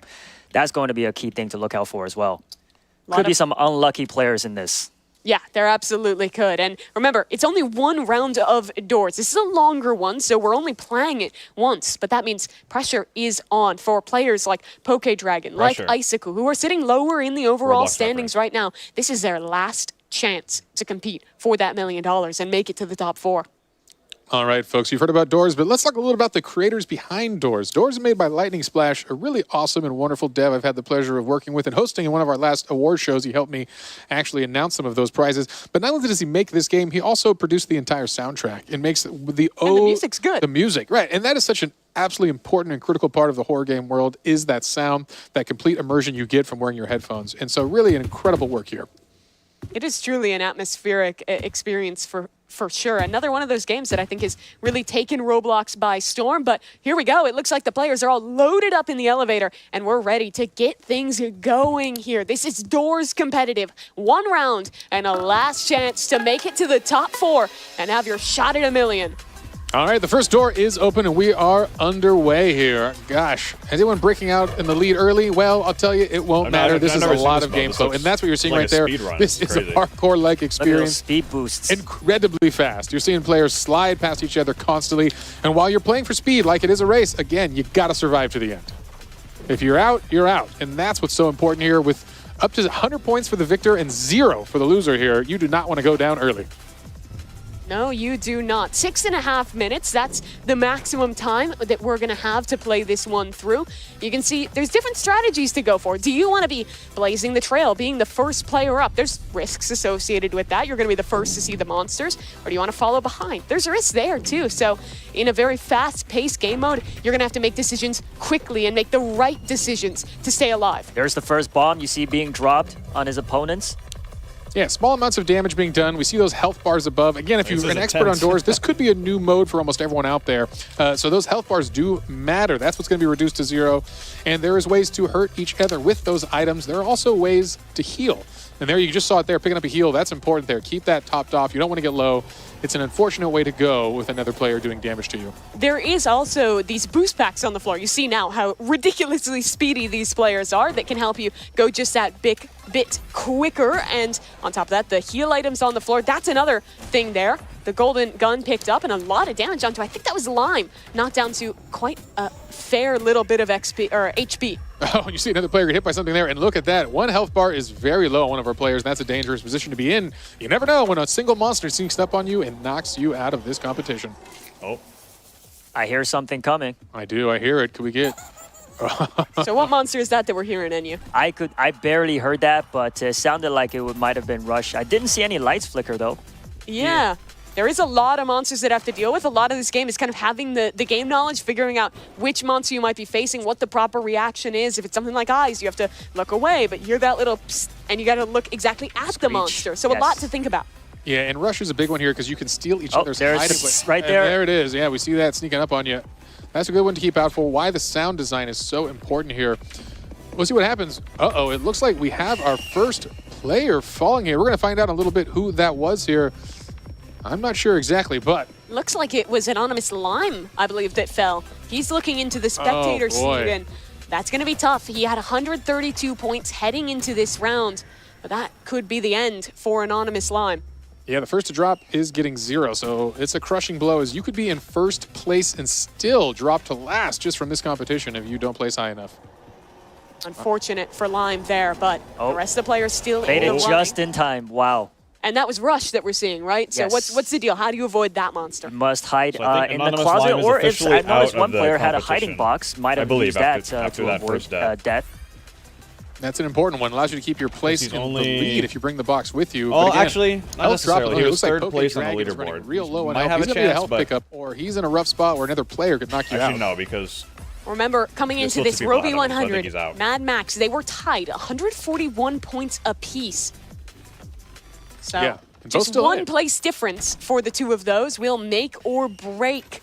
that's going to be a key thing to look out for as well. Could be some unlucky players in this. Yeah, there absolutely could. And remember, it's only one round of Doors. This is a longer one, so we're only playing it once. But that means pressure is on for players like Poke Dragon, like Icicle, who are sitting lower in the overall standings right now. This is their last chance to compete for that $1 million and make it to the top 4. All right, folks, you've heard about Doors, but let's talk a little about the creators behind Doors. Doors is made by Lightning Splash, a really awesome and wonderful dev I've had the pleasure of working with and hosting in one of our last award shows. He helped me actually announce some of those prizes. But not only does he make this game, he also produced the entire soundtrack and makes the music's good. The music, right. And that is such an absolutely important and critical part of the horror game world is that sound, that complete immersion you get from wearing your headphones. And so really an incredible work here. It is truly an atmospheric experience for sure. Another one of those games that I think has really taken Roblox by storm. But here we go. It looks like the players are all loaded up in the elevator, and we're ready to get things going here. This is Doors competitive. 1 round and a last chance to make it to the top 4 and have your shot at $1 million. All right, the first door is open, and we are underway here. Gosh, is anyone breaking out in the lead early? Well, I'll tell you, it won't matter. This is a lot of game flow, and that's what you're seeing right there. This is a parkour-like experience. Speed boosts. Incredibly fast. You're seeing players slide past each other constantly, and while you're playing for speed like it is a race, again, you got to survive to the end. If you're out, you're out, and that's what's so important here. With up to 100 points for the victor and 0 for the loser here, you do not want to go down early. No, you do not. 6.5 minutes, that's the maximum time that we're going to have to play this one through. You can see there's different strategies to go for. Do you want to be blazing the trail, being the first player up? There's risks associated with that. You're going to be the first to see the monsters. Or do you want to follow behind? There's risks there too. So in a very fast-paced game mode, you're going to have to make decisions quickly and make the right decisions to stay alive. There's the first bomb you see being dropped on his opponents. Yeah, small amounts of damage being done. We see those health bars above. Again, if you're an expert on doors, this could be a new mode for almost everyone out there. So those health bars do matter. That's what's going to be reduced to 0. And there is ways to hurt each other with those items. There are also ways to heal. And there you just saw it there, picking up a heal. That's important there. Keep that topped off. You don't want to get low. It's an unfortunate way to go with another player doing damage to you. There is also these boost packs on the floor. You see now how ridiculously speedy these players are that can help you go just that bit quicker. And on top of that, the heal items on the floor, that's another thing there. The golden gun picked up and a lot of damage onto, I think that was Lime, knocked down to quite a fair little bit of XP or HP. Oh, you see another player get hit by something there, and look at that. One health bar is very low on one of our players, and that's a dangerous position to be in. You never know when a single monster sneaks up on you and knocks you out of this competition. Oh. I hear something coming. I do. I hear it. Could we get... So what monster is that we're hearing, Enyu? I barely heard that, but it sounded like it might have been Rush. I didn't see any lights flicker, though. Yeah. There is a lot of monsters that have to deal with. A lot of this game is kind of having the game knowledge, figuring out which monster you might be facing, what the proper reaction is. If it's something like eyes, you have to look away, but hear that little psst, and you got to look exactly at the monster. So a lot to think about. Yeah, and Rush is a big one here because you can steal each other's items. Right there. There it is. Yeah, we see that sneaking up on you. That's a good one to keep out for. Why the sound design is so important here. We'll see what happens. Uh-oh, it looks like we have our first player falling here. We're going to find out a little bit who that was here. I'm not sure exactly, but... Looks like it was Anonymous Lime, I believe, that fell. He's looking into the spectator seat, and that's going to be tough. He had 132 points heading into this round, but that could be the end for Anonymous Lime. Yeah, the first to drop is getting 0, so it's a crushing blow, as you could be in first place and still drop to last just from this competition if you don't place high enough. Unfortunate for Lime there, but the rest of the players still in the Faded running. just in time. Wow. And that was Rush that we're seeing, right? Yes. So what's the deal? How do you avoid that monster? Must hide So I think in the Anonymous closet, Lime is or if officially I noticed out one of the player had a competition, hiding box, might I have believe, used after that that avoid first death. That's an important one. Allows you to keep your place in the lead if you bring the box with you. Oh, But again, actually, not health drop, necessarily. He was looks like third place on the Dragon's running leaderboard. real low on Might health. have He's a gonna be a chance, health but- pickup, or he's in a rough spot where another player could knock you out. Actually, no, because... Remember, coming There's into still this two people Roby ahead of him, so I think he's 100, out. Mad Max, they were tied, 141 points apiece. So Yeah, and both just still one in. place difference for the two of those will make or break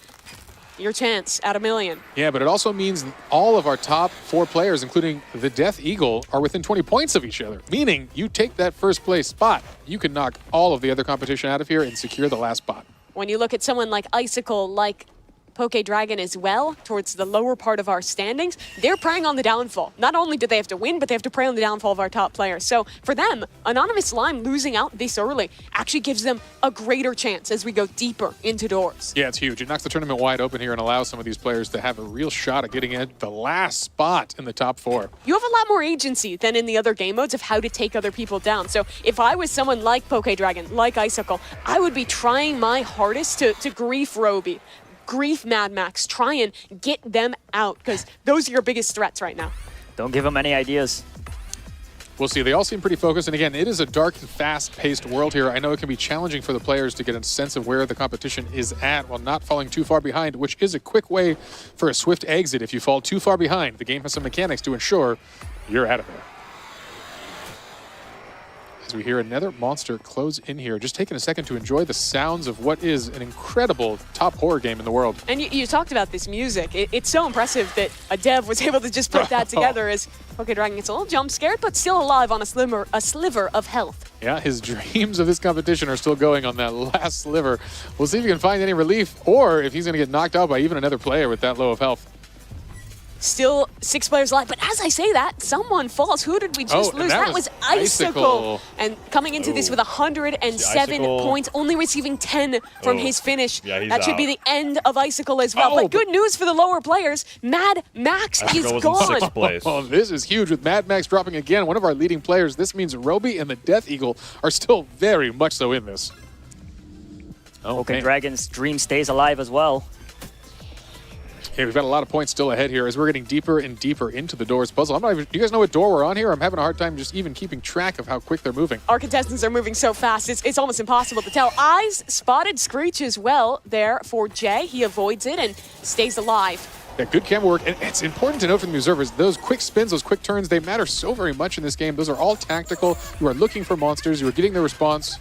your chance at $1 million. Yeah, but it also means all of our top 4 players, including the Death Eagle, are within 20 points of each other. Meaning, you take that first place spot, you can knock all of the other competition out of here and secure the last spot. When you look at someone like Icicle, like Poke Dragon as well, towards the lower part of our standings, they're preying on the downfall. Not only do they have to win, but they have to prey on the downfall of our top players. So for them, Anonymous Lime losing out this early actually gives them a greater chance as we go deeper into doors. Yeah, it's huge. It knocks the tournament wide open here and allows some of these players to have a real shot at getting at the last spot in the top 4. You have a lot more agency than in the other game modes of how to take other people down. So if I was someone like Poke Dragon, like Icicle, I would be trying my hardest to grief Roby, grief Mad Max, try and get them out, because those are your biggest threats right now. Don't give them any ideas. We'll see. They all seem pretty focused. And again, it is a dark and fast-paced world here. I know it can be challenging for the players to get a sense of where the competition is at while not falling too far behind, which is a quick way for a swift exit. If you fall too far behind, the game has some mechanics to ensure you're out of there. As we hear another monster close in here, just taking a second to enjoy the sounds of what is an incredible top horror game in the world. And you talked about this music. It's so impressive that a dev was able to just put that together as Poke Dragon gets a little jump scared, but still alive on a sliver of health. Yeah, his dreams of this competition are still going on that last sliver. We'll see if he can find any relief, or if he's going to get knocked out by even another player with that low of health. Still 6 players alive, but as I say that, someone falls. Who did we just lose? That was Icicle. And coming into this with 107 points, only receiving 10 from his finish. Yeah, he's that should out. be the end of Icicle as well. But good news for the lower players, Mad Max is gone. Oh, this is huge with Mad Max dropping again, one of our leading players. This means Roby and the Death Eagle are still very much so in this. Okay, Dragon's dream stays alive as well. Okay, we've got a lot of points still ahead here as we're getting deeper and deeper into the doors puzzle. I'm not even, do you guys know what door we're on here? I'm having a hard time just even keeping track of how quick they're moving. Our contestants are moving so fast, it's almost impossible to tell. Eyes spotted Screech as well there for Jay. He avoids it and stays alive. Yeah, good camera work. And it's important to note from the observers, those quick spins, those quick turns, they matter so very much in this game. Those are all tactical. You are looking for monsters. You are getting the response.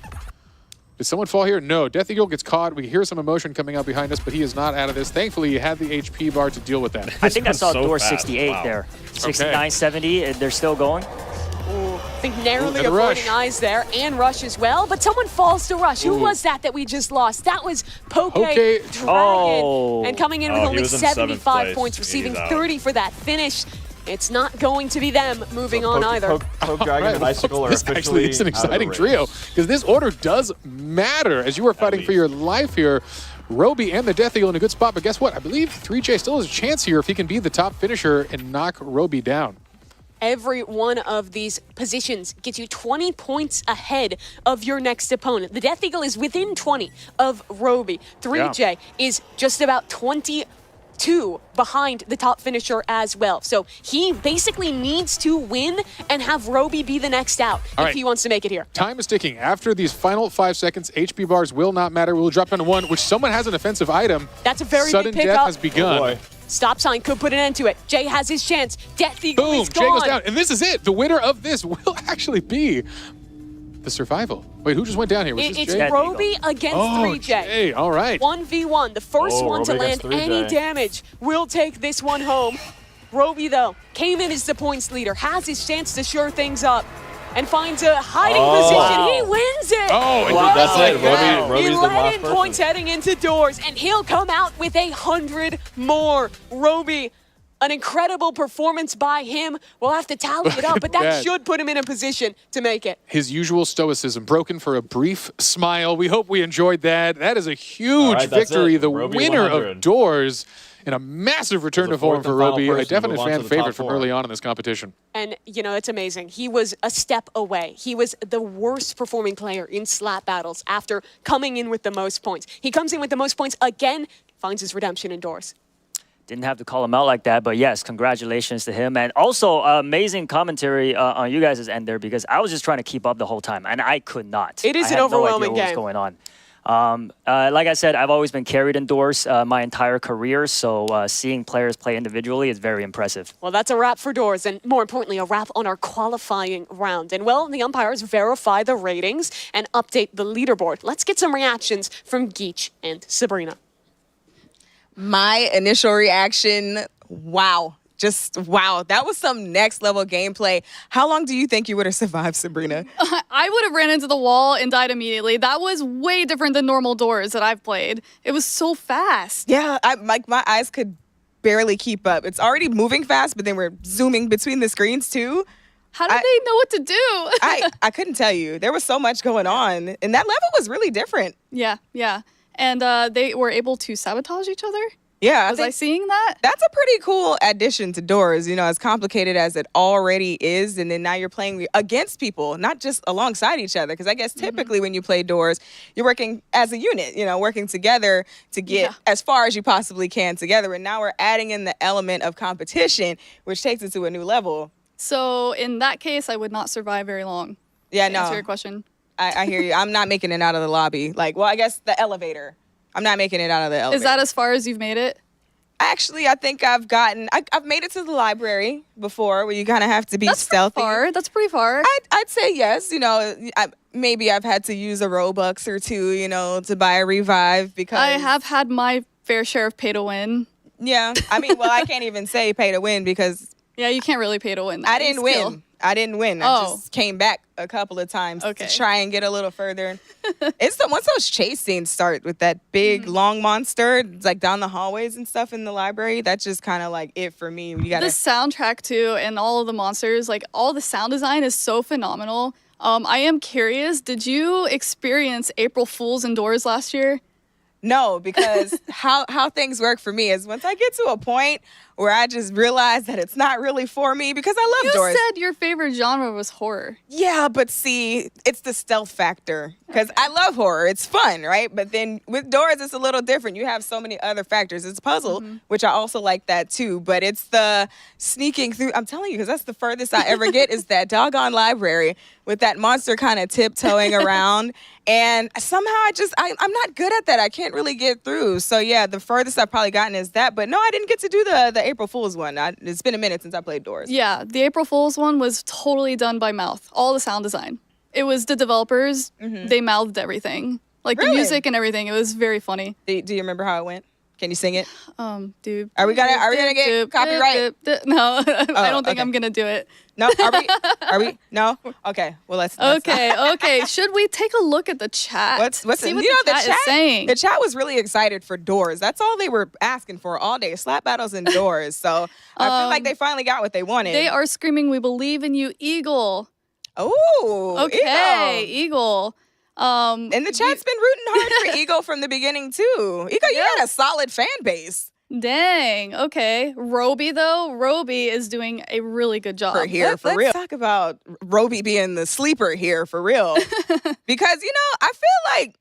Did someone fall here? No. Death Eagle gets caught. We hear some emotion coming out behind us, but he is not out of this. Thankfully, you have the HP bar to deal with that. I think I saw door 68 there. 69, 70, they're still going. Ooh, I think narrowly avoiding Eyes there, and Rush as well, but someone falls to Rush. Who was that we just lost? That was Poke Dragon. And coming in with only 75 points, receiving 30 for that finish. It's not going to be them moving on either. Poke Dragon and Icicle are officially It's an exciting trio, because this order does matter as you are fighting for your life here. Roby and the Death Eagle in a good spot, but guess what? I believe 3J still has a chance here if he can be the top finisher and knock Roby down. Every one of these positions gets you 20 points ahead of your next opponent. The Death Eagle is within 20 of Roby. 3J is just about 22 behind the top finisher as well. So he basically needs to win and have Roby be the next out if he wants to make it here. Time is ticking. After these final 5 seconds, HP bars will not matter. We'll drop down to 1, which someone has an offensive item. That's a very Sudden big pickup. death has begun. Oh boy. Stop sign could put an end to it. Jay has his chance. Death Eagle Boom, is Jay gone. goes down. And this is it. The winner of this will actually be the survival. Wait, who just went down here? Was this It's Jay? Roby against 3J. Jay, all right. 1v1. The first one to Roby land against 3J. any damage will take this one home. Roby, though, came in as the points leader, has his chance to shore things up, and finds a hiding position. He wins it. That's it. Roby's the 11 last person. points heading into doors, and he'll come out with 100 more. Roby, an incredible performance by him. We'll have to tally it up, but that should put him in a position to make it. His usual stoicism broken for a brief smile. We hope we enjoyed that. That is a huge victory. The Roby winner 100. of doors. And a massive return to form for Roby, a definite fan favorite from four. early on in this competition. And, you know, it's amazing. He was a step away. He was the worst performing player in slap battles after coming in with the most points. He comes in with the most points again, finds his redemption indoors. Didn't have to call him out like that, but yes, congratulations to him. And also, amazing commentary on you guys' end there, because I was just trying to keep up the whole time, and I could not. It is I an had overwhelming no idea game. what was going on. Like I said, I've always been carried indoors my entire career, so seeing players play individually is very impressive. Well, that's a wrap for doors, and more importantly, a wrap on our qualifying round. And, well, the umpires verify the ratings and update the leaderboard. Let's get some reactions from Geach and Sabrina. My initial reaction, wow. Just wow, that was some next level gameplay. How long do you think you would have survived, Sabrina? I would have ran into the wall and died immediately. That was way different than normal doors that I've played. It was so fast. Yeah, my eyes could barely keep up. It's already moving fast, but then we're zooming between the screens too. How did they know what to do? I couldn't tell you. There was so much going on, and that level was really different. Yeah. And they were able to sabotage each other? Yeah. Was I seeing that? That's a pretty cool addition to doors, you know, as complicated as it already is. And then now you're playing against people, not just alongside each other. Because I guess typically when you play doors, you're working as a unit, you know, working together to get as far as you possibly can together. And now we're adding in the element of competition, which takes it to a new level. So in that case, I would not survive very long. Yeah, To answer your question. I hear you. I'm not making it out of the lobby. Like, well, I guess the elevator. I'm not making it out of the elevator. Is that as far as you've made it? Actually, I think I've made it to the library before, where you kind of have to be stealthy. That's pretty far. I'd say yes. You know, maybe I've had to use a Robux or two, you know, to buy a revive because I have had my fair share of pay to win. Yeah, I mean, well, I can't even say pay to win because you can't really pay to win. I didn't win. I just came back a couple of times to try and get a little further. Once those chase scenes start with that big long monster, like down the hallways and stuff in the library, that's just kind of like it for me. You gotta the soundtrack too, and all of the monsters, like all the sound design is so phenomenal. I am curious, did you experience April Fool's indoors last year? No, because how things work for me is once I get to a point where I just realized that it's not really for me because I love doors. You said your favorite genre was horror. Yeah, but see, it's the stealth factor because I love horror. It's fun, right? But then with doors, it's a little different. You have so many other factors. It's puzzle, which I also like that too. But it's the sneaking through. I'm telling you, because that's the furthest I ever get is that doggone library with that monster kind of tiptoeing around. And somehow I'm not good at that. I can't really get through. So yeah, the furthest I've probably gotten is that. But no, I didn't get to do the April Fool's one. It's been a minute since I played doors. Yeah, the April Fool's one was totally done by mouth. All the sound design. It was the developers. They mouthed everything. Like the music and everything. It was very funny. Do you remember how it went? Can you sing it? Dude. Are we gonna get copyright? No, I don't think I'm gonna do it. No, are we? No. Okay. Well, let's. Okay. Should we take a look at the chat? What's See it? what You know, the chat is saying? The chat was really excited for doors. That's all they were asking for all day: slap battles and doors. So I feel like they finally got what they wanted. They are screaming, "We believe in you, Eagle." Oh, okay, Eagle. And the chat's been rooting hard for Eagle from the beginning too. Eagle, you got a solid fan base. Dang. Okay. Roby though, Roby is doing a really good job. Let's talk about Roby being the sleeper here for real, because I feel like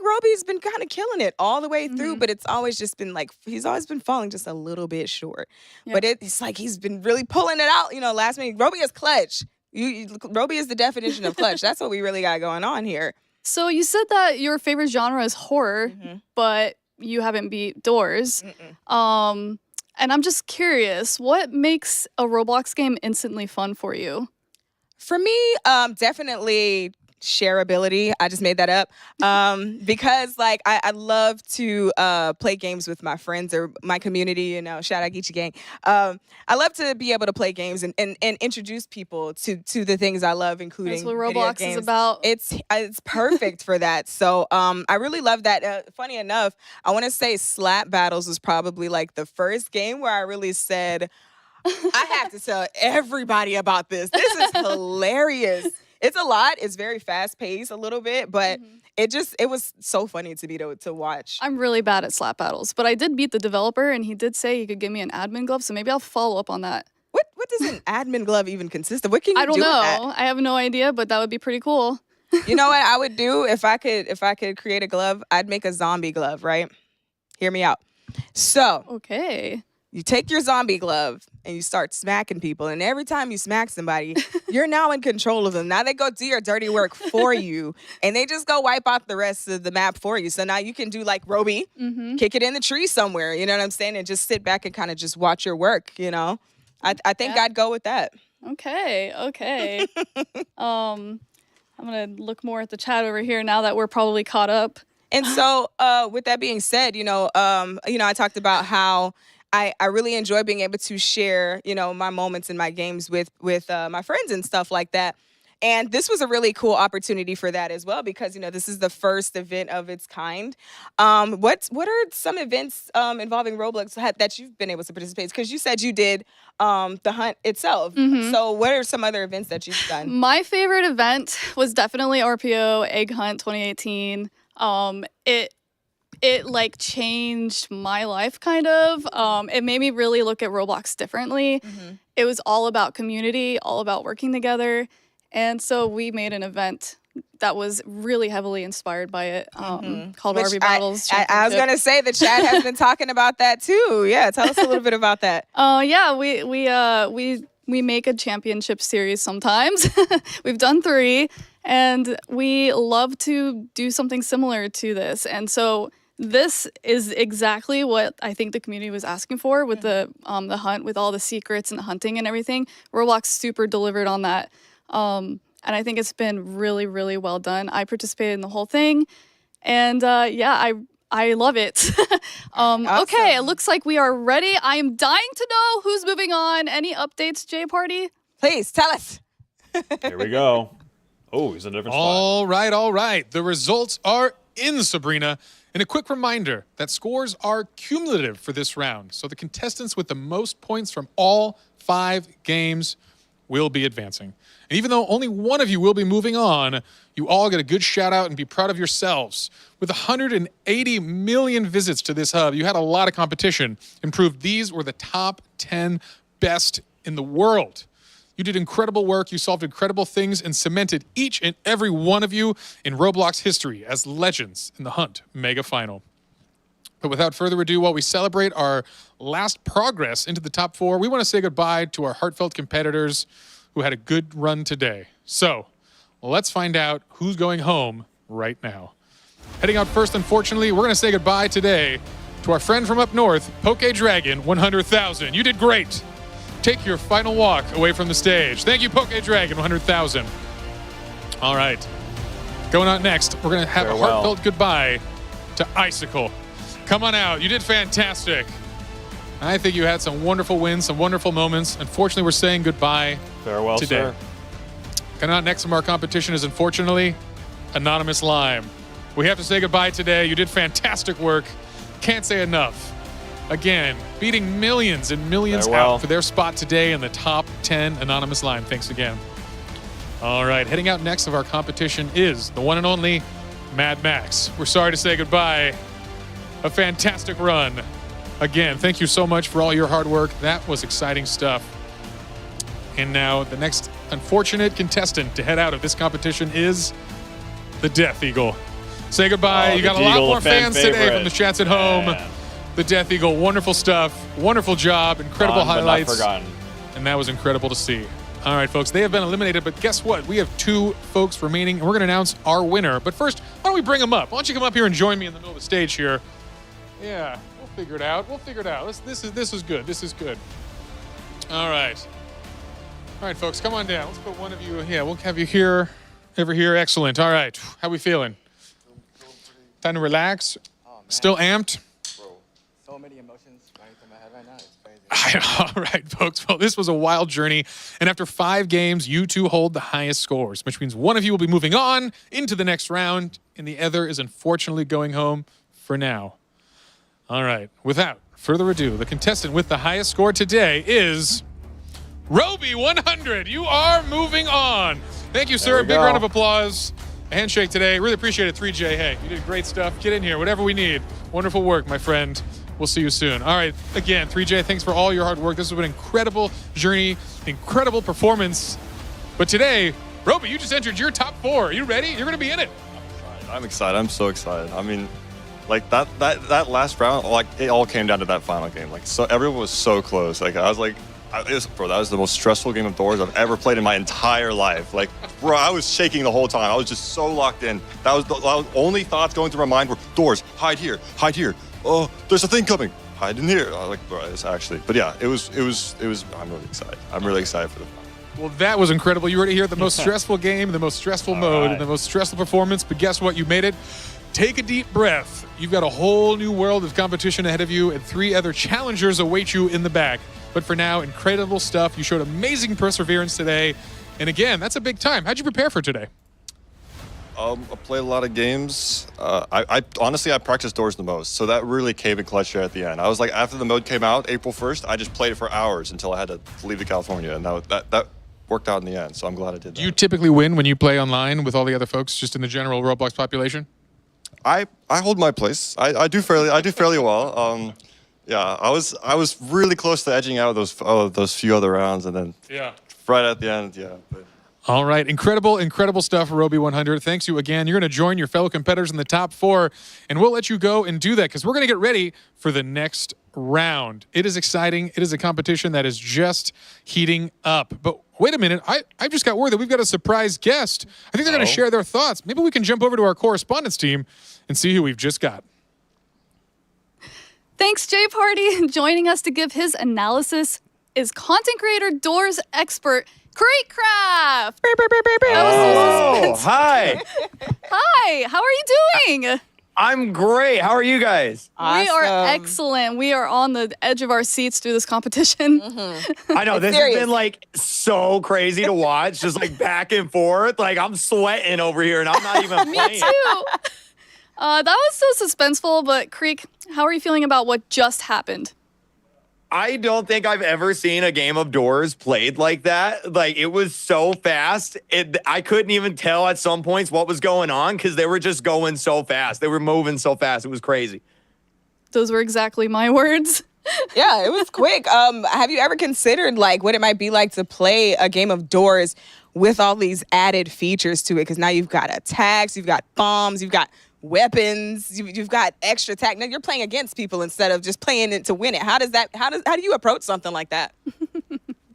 Roby's been kind of killing it all the way through, but it's always just been like he's always been falling just a little bit short. Yeah. But it's like he's been really pulling it out. Last minute. Roby is clutch. Roby is the definition of clutch. That's what we really got going on here. So you said that your favorite genre is horror, but you haven't beat doors. And I'm just curious, what makes a Roblox game instantly fun for you? For me, definitely shareability. I just made that up because I love to play games with my friends or my community. Shout out Geechee Gang. I love to be able to play games and introduce people to the things I love, including That's what video Roblox games. is about. It's perfect for that. So I really love that. Funny enough, I want to say Slap Battles was probably like the first game where I really said, I have to tell everybody about this. This is hilarious. It's a lot. It's very fast paced a little bit, but it was so funny to me to watch. I'm really bad at slap battles, but I did beat the developer and he did say he could give me an admin glove, so maybe I'll follow up on that. What does an admin glove even consist of? What can you I don't do with know. that? I have no idea, but that would be pretty cool. You know what I would do if I could create a glove? I'd make a zombie glove, right? Hear me out. So, okay. You take your zombie glove and you start smacking people. And every time you smack somebody, you're now in control of them. Now they go do your dirty work for you. And they just go wipe out the rest of the map for you. So now you can do like Roby, kick it in the tree somewhere. You know what I'm saying? And just sit back and kind of just watch your work, I think I'd go with that. Okay. I'm going to look more at the chat over here now that we're probably caught up. And so with that being said, I talked about how I really enjoy being able to share, my moments in my games with my friends and stuff like that. And this was a really cool opportunity for that as well, because, this is the first event of its kind. What are some events involving Roblox that you've been able to participate? Because you said you did the hunt itself. So what are some other events that you've done? My favorite event was definitely RPO Egg Hunt 2018. It like changed my life kind of. It made me really look at Roblox differently. It was all about community, all about working together. And so we made an event that was really heavily inspired by it, called Which RB Battles. I was going to say the chat has been talking about that too. Yeah, tell us a little bit about that. Yeah, we make a championship series sometimes. We've done 3, and we love to do something similar to this. And so this is exactly what I think the community was asking for with the hunt, with all the secrets and the hunting and everything. Roblox super delivered on that. And I think it's been really, really well done. I participated in the whole thing, and I love it. Awesome. Okay, it looks like we are ready. I am dying to know who's moving on. Any updates, J Party? Please tell us. Here we go. Oh, he's in a different spot. All right. The results are in, Sabrina. And a quick reminder that scores are cumulative for this round. So the contestants with the most points from all 5 games will be advancing. And even though only one of you will be moving on, you all get a good shout out and be proud of yourselves. With 180 million visits to this hub, you had a lot of competition and proved these were the top 10 best in the world. You did incredible work, you solved incredible things, and cemented each and every one of you in Roblox history as legends in the Hunt Mega Final. But without further ado, while we celebrate our last progress into the top 4, we want to say goodbye to our heartfelt competitors who had a good run today. So, let's find out who's going home right now. Heading out first, unfortunately, we're going to say goodbye today to our friend from up north, Poke Dragon 100,000. You did great. Take your final walk away from the stage. Thank you, Poke Dragon 100,000. All right. Going on next, we're going to have a heartfelt goodbye to Icicle. Come on out. You did fantastic. I think you had some wonderful wins, some wonderful moments. Unfortunately, we're saying goodbye Farewell, today. sir. Coming out next from our competition is, unfortunately, Anonymous Lime. We have to say goodbye today. You did fantastic work. Can't say enough. Again, beating millions and millions out for their spot today in the top 10 Anonymous Lime. Thanks again. All right, heading out next of our competition is the one and only Mad Max. We're sorry to say goodbye. A fantastic run. Again, thank you so much for all your hard work. That was exciting stuff. And now the next unfortunate contestant to head out of this competition is the Death Eagle. Say goodbye. You got a lot more fans today from the chats at home. The Death Eagle, wonderful stuff. Wonderful job. Incredible highlights. And that was incredible to see. All right, folks, they have been eliminated, but guess what? We have 2 folks remaining, and we're going to announce our winner. But first, why don't we bring them up? Why don't you come up here and join me in the middle of the stage here? Yeah, we'll figure it out. We'll figure it out. This is good. This is good. All right. All right, folks, come on down. Let's put one of you. Yeah, we'll have you here, over here. Excellent. All right. How we feeling? Time to relax? Still amped? So many emotions running through my head right now. It's crazy. All right, folks. Well, this was a wild journey. And after 5 games, you 2 hold the highest scores, which means one of you will be moving on into the next round, and the other is unfortunately going home for now. All right. Without further ado, the contestant with the highest score today is Roby 100. You are moving on. Thank you, sir. A big round of applause. A handshake today. Really appreciate it, 3J. Hey, you did great stuff. Get in here. Whatever we need. Wonderful work, my friend. We'll see you soon. All right. Again, 3J, thanks for all your hard work. This has been an incredible journey, incredible performance. But today, Roby, you just entered your top 4. Are you ready? You're going to be in it. I'm excited. I'm so excited. I mean, like that last round, like it all came down to that final game. Like, so everyone was so close. Like I was like, bro, that was the most stressful game of doors I've ever played in my entire life. Like, bro, I was shaking the whole time. I was just so locked in. That was the only thoughts going through my mind were doors, hide here, hide here. Oh, there's a thing coming. Hide in here. I was like, bro, it's actually. But yeah, it was. I'm really excited. I'm really excited for the final. Well, that was incredible. You already hear the most stressful game, the most stressful mode, and the most stressful performance. But guess what? You made it. Take a deep breath. You've got a whole new world of competition ahead of you, and 3 other challengers await you in the back. But for now, incredible stuff. You showed amazing perseverance today. And again, that's a big time. How'd you prepare for today? I played a lot of games. I honestly, I practiced doors the most, so that really came in clutch there at the end. I was like, after the mode came out, April 1st, I just played it for hours until I had to leave to California, and that worked out in the end, so I'm glad I did that. Do you typically win when you play online with all the other folks, just in the general Roblox population? I hold my place. I do fairly well. Yeah, I was really close to edging out of those few other rounds, and then right at the end, But. All right, incredible stuff, Roby 100. Thanks you again. You're going to join your fellow competitors in the top 4, and we'll let you go and do that because we're going to get ready for the next round. It is exciting. It is a competition that is just heating up. But wait a minute, I just got word that we've got a surprise guest. I think they're going to share their thoughts. Maybe we can jump over to our correspondence team and see who we've just got. Thanks, Jay Party. Joining us to give his analysis is content creator, doors expert, Creekcraft. Oh, hi. Hi, how are you doing? I'm great. How are you guys? We are excellent. We are on the edge of our seats through this competition. I know, this has been like so crazy to watch, just like back and forth. Like I'm sweating over here and I'm not even playing. Me too. That was so suspenseful, but Creek, how are you feeling about what just happened? I don't think I've ever seen a game of Doors played like that. Like, it was so fast. I couldn't even tell at some points what was going on because they were just going so fast. They were moving so fast. It was crazy. Those were exactly my words. Yeah, it was quick. Have you ever considered like what it might be like to play a game of Doors with all these added features to it? Because now you've got attacks, you've got bombs, you've got weapons, you've got extra attack. Now you're playing against people instead of just playing it to win it. How do you approach something like that?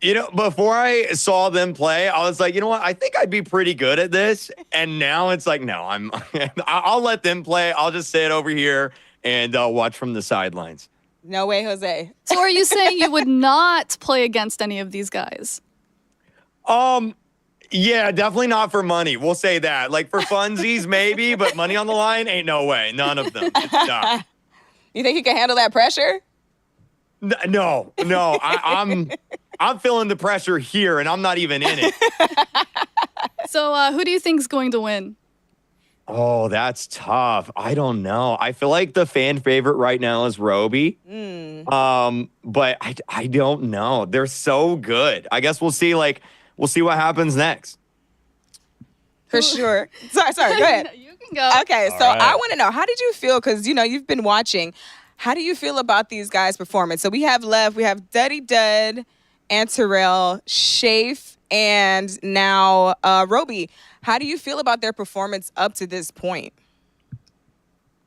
Before I saw them play, I was like, you know what? I think I'd be pretty good at this. And now it's like, no, I'll let them play. I'll just sit over here and watch from the sidelines. No way, Jose. So are you saying you would not play against any of these guys? Yeah, definitely not for money. We'll say that. Like for funsies, maybe, but money on the line, ain't no way. None of them. It's not. You think you can handle that pressure? No. I'm feeling the pressure here, and I'm not even in it. So who do you think is going to win? Oh, that's tough. I don't know. I feel like the fan favorite right now is Roby. But I don't know. They're so good. I guess we'll see what happens next. For sure. Sorry, go ahead. You can go. Okay, so I want to know, how did you feel? Because, you've been watching. How do you feel about these guys' performance? So we have Duddy Dud, Anterel, Shafe, and now Roby. How do you feel about their performance up to this point?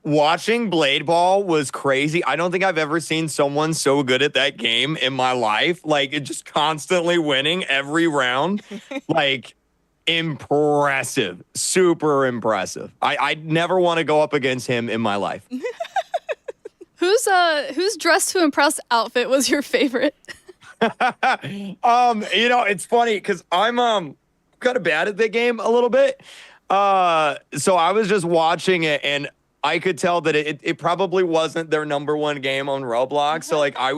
Watching Blade Ball was crazy. I don't think I've ever seen someone so good at that game in my life. Like, it just constantly winning every round. Like, impressive. Super impressive. I'd never want to go up against him in my life. Whose Dress to Impress outfit was your favorite? It's funny because I'm kind of bad at the game a little bit. So I was just watching it and I could tell that it probably wasn't their number one game on Roblox. So like I'm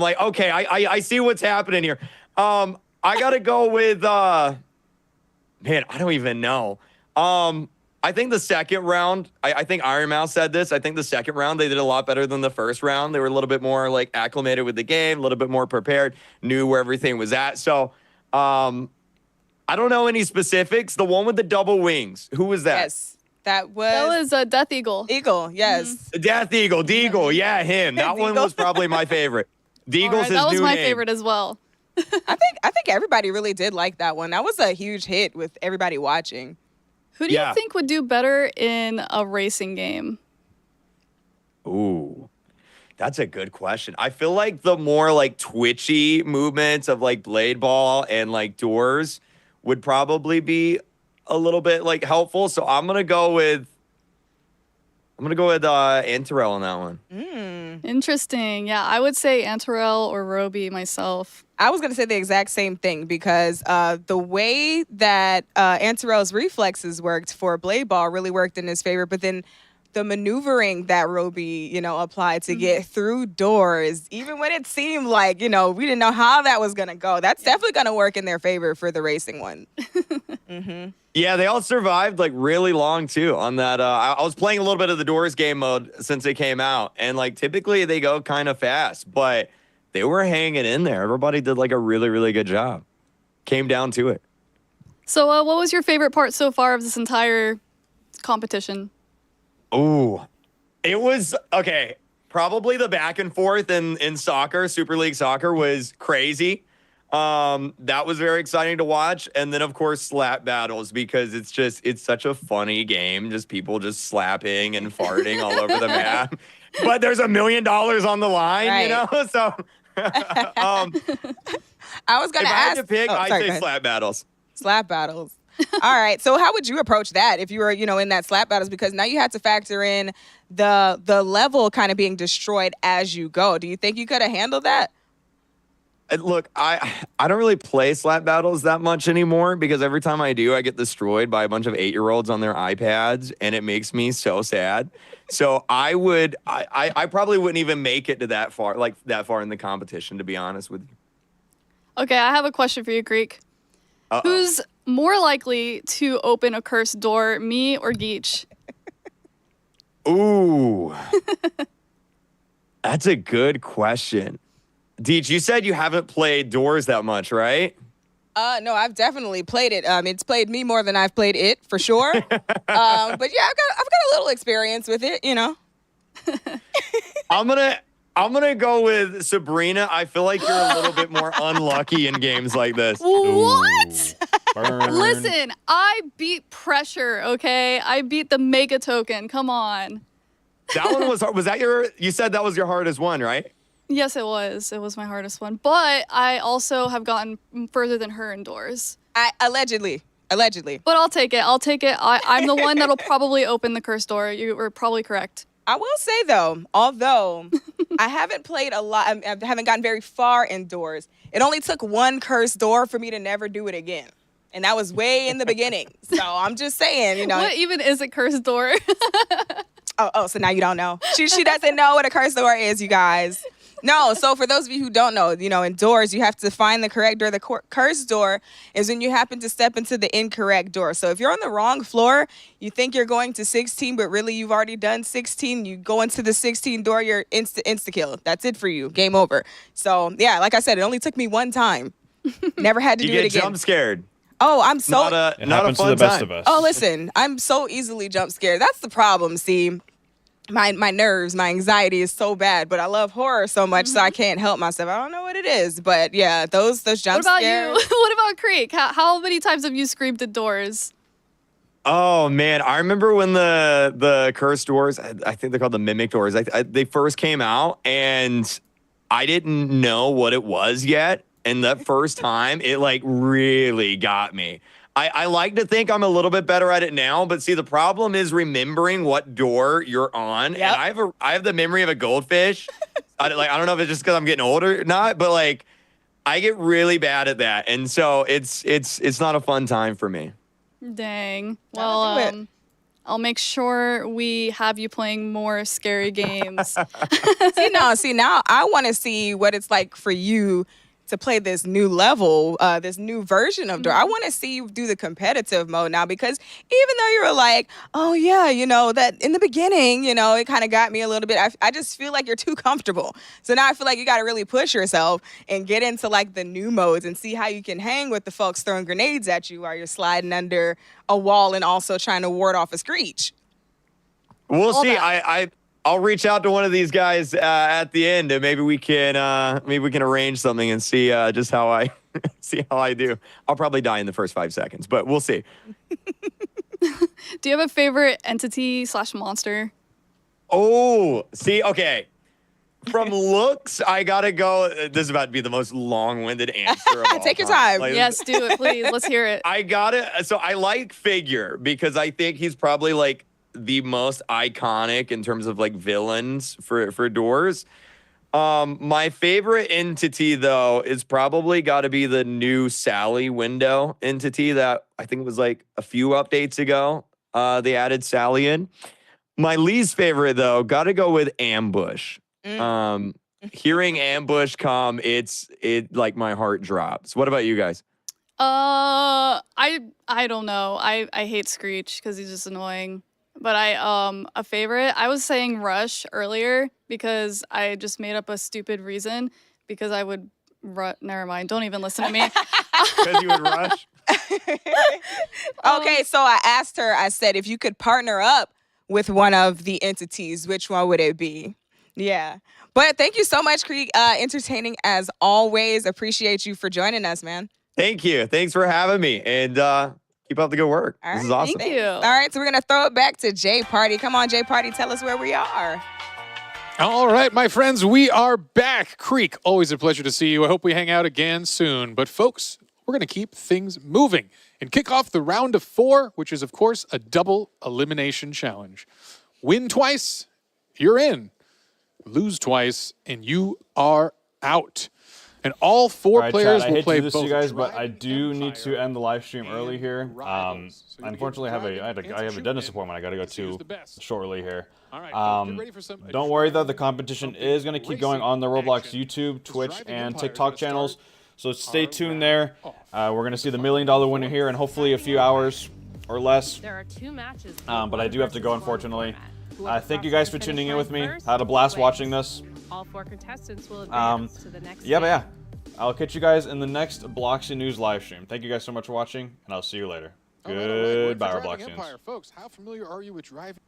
like, okay, I see what's happening here. I gotta go with man, I don't even know. I think the second round, I think Iron Mouse said this. I think the second round, they did a lot better than the first round. They were a little bit more like acclimated with the game, a little bit more prepared, knew where everything was at. So I don't know any specifics. The one with the double wings, who was that? Yes, that was Death Eagle. Eagle, yes. Death Eagle, Deagle, yeah, him. That one was probably my favorite. Deagle's his new name. That was my favorite as well. I think everybody really did like that one. That was a huge hit with everybody watching. Who do you think would do better in a racing game? Ooh, that's a good question. I feel like the more like twitchy movements of like Blade Ball and like Doors would probably be a little bit like helpful. So I'm gonna go with Anterel on that one. Interesting. Yeah, I would say Anterel or Roby myself. I was going to say the exact same thing because the way that Anterel's reflexes worked for Blade Ball really worked in his favor, but then the maneuvering that Roby, applied to get through Doors, even when it seemed like, we didn't know how that was going to go, that's definitely going to work in their favor for the racing one. Yeah, they all survived like really long too on that. I was playing a little bit of the Doors game mode since it came out, and like typically they go kind of fast, but they were hanging in there. Everybody did like a really, really good job. Came down to it. So what was your favorite part so far of this entire competition? Ooh, it was, okay, probably the back and forth in soccer, Super League Soccer was crazy. That was very exciting to watch. And then, of course, slap battles, because it's such a funny game. Just people just slapping and farting all over the map. But there's $1 million on the line, So I was going to ask. If I had to pick, I'd say slap battles. Slap battles. All right. So how would you approach that if you were, in that slap battles? Because now you had to factor in the level kind of being destroyed as you go. Do you think you could have handled that? Look, I don't really play slap battles that much anymore, because every time I do, I get destroyed by a bunch of 8-year-olds on their iPads, and it makes me so sad. So I probably wouldn't even make it to that far in the competition, to be honest with you. Okay, I have a question for you, Greek. Who's more likely to open a cursed door, me or Geech? Ooh. That's a good question. Deej, you said you haven't played Doors that much, right? No, I've definitely played it. It's played me more than I've played it for sure. But yeah, I've got a little experience with it, you know. I'm gonna go with Sabrina. I feel like you're a little bit more unlucky in games like this. What? Burn. Listen, I beat pressure, okay? I beat the mega token. Come on. That one was hard. Was that you said that was your hardest one, right? Yes, it was. It was my hardest one. But I also have gotten further than her indoors. Allegedly. But I'll take it. I'm the one that'll probably open the curse door. You were probably correct. I will say, though, although I haven't played a lot, I haven't gotten very far indoors, it only took one cursed door for me to never do it again. And that was way in the beginning. So I'm just saying, you know. What even is a cursed door? Oh, so now you don't know. She doesn't know what a cursed door is, you guys. No, so for those of you who don't know, you know, indoors, you have to find the correct door. The cursed door is when you happen to step into the incorrect door. So if you're on the wrong floor, you think you're going to 16, but really you've already done 16. You go into the 16 door, you're insta-kill. That's it for you. Game over. So, yeah, like I said, it only took me one time. Never had to do it again. You get jump scared. Oh, I'm so... Not It happens to the best of us. Oh, listen, I'm so easily jump scared. That's the problem, see. My nerves, my anxiety is so bad, but I love horror so much, so I can't help myself. I don't know what it is, but yeah, those jump scares. What about you? What about Creek? How many times have you screamed at doors? Oh man, I remember when the cursed doors, I think they're called the mimic doors. They first came out, and I didn't know what it was yet, and that first time, it like really got me. I like to think I'm a little bit better at it now, but see, the problem is remembering what door you're on. Yep. And I have the memory of a goldfish. I don't know if it's just because I'm getting older or not, but like I get really bad at that, and so it's not a fun time for me. Dang. Well, I'll make sure we have you playing more scary games. See now I want to see what it's like for you to play this new level, this new version of Door. I want to see you do the competitive mode now, because even though you were like, oh yeah, you know, that in the beginning, you know, it kind of got me a little bit, I just feel like you're too comfortable. So now I feel like you got to really push yourself and get into like the new modes and see how you can hang with the folks throwing grenades at you while you're sliding under a wall and also trying to ward off a screech. We'll see. I'll reach out to one of these guys at the end, and maybe we can arrange something and see just how I do. I'll probably die in the first 5 seconds, but we'll see. Do you have a favorite entity / monster? Oh, see, okay. From looks, I gotta go. This is about to be the most long-winded answer of all Take your time. Like, Yes, do it, please. Let's hear it. So I like Figure because I think he's probably like the most iconic in terms of like villains for Doors. My favorite entity though is probably got to be the new Sally window entity that I think was like a few updates ago. They added Sally in. My least favorite though, got to go with Ambush. Hearing Ambush come, it like my heart drops. What about you guys? I don't know. I hate Screech because he's just annoying. But a favorite, I was saying Rush earlier because I just made up a stupid reason because I would never mind. Don't even listen to me. Because you would rush? Okay, so I asked her, I said, if you could partner up with one of the entities, which one would it be? Yeah. But thank you so much, Creek. Entertaining as always. Appreciate you for joining us, man. Thank you. Thanks for having me. And keep up the good work. All right, this is awesome. Thank you. All right, so we're going to throw it back to J Party. Come on, J Party, tell us where we are. All right, my friends, we are back. Creek, always a pleasure to see you. I hope we hang out again soon. But folks, we're going to keep things moving and kick off the round of 4, which is, of course, a double elimination challenge. Win twice, you're in. Lose twice, and you are out. And all 4 players will play both. I hate to do this to you guys, but I do need to end the live stream early here. Unfortunately, I have a dentist appointment I got to go to shortly here. Don't worry though, the competition is going to keep going on the Roblox YouTube, Twitch, and TikTok channels. So stay tuned there. We're going to see the $1 million winner here in hopefully a few hours or less. There are 2 matches. But I do have to go, unfortunately. Thank you guys for tuning in with me. I had a blast watching this. All 4 contestants will advance to the next Yeah, but stage. yeah. I'll catch you guys in the next Bloxy News live stream. Thank you guys so much for watching, and I'll see you later. All right, all right. Word for Goodbye, Driving Robloxians. Empire. Folks, how familiar are you with driving?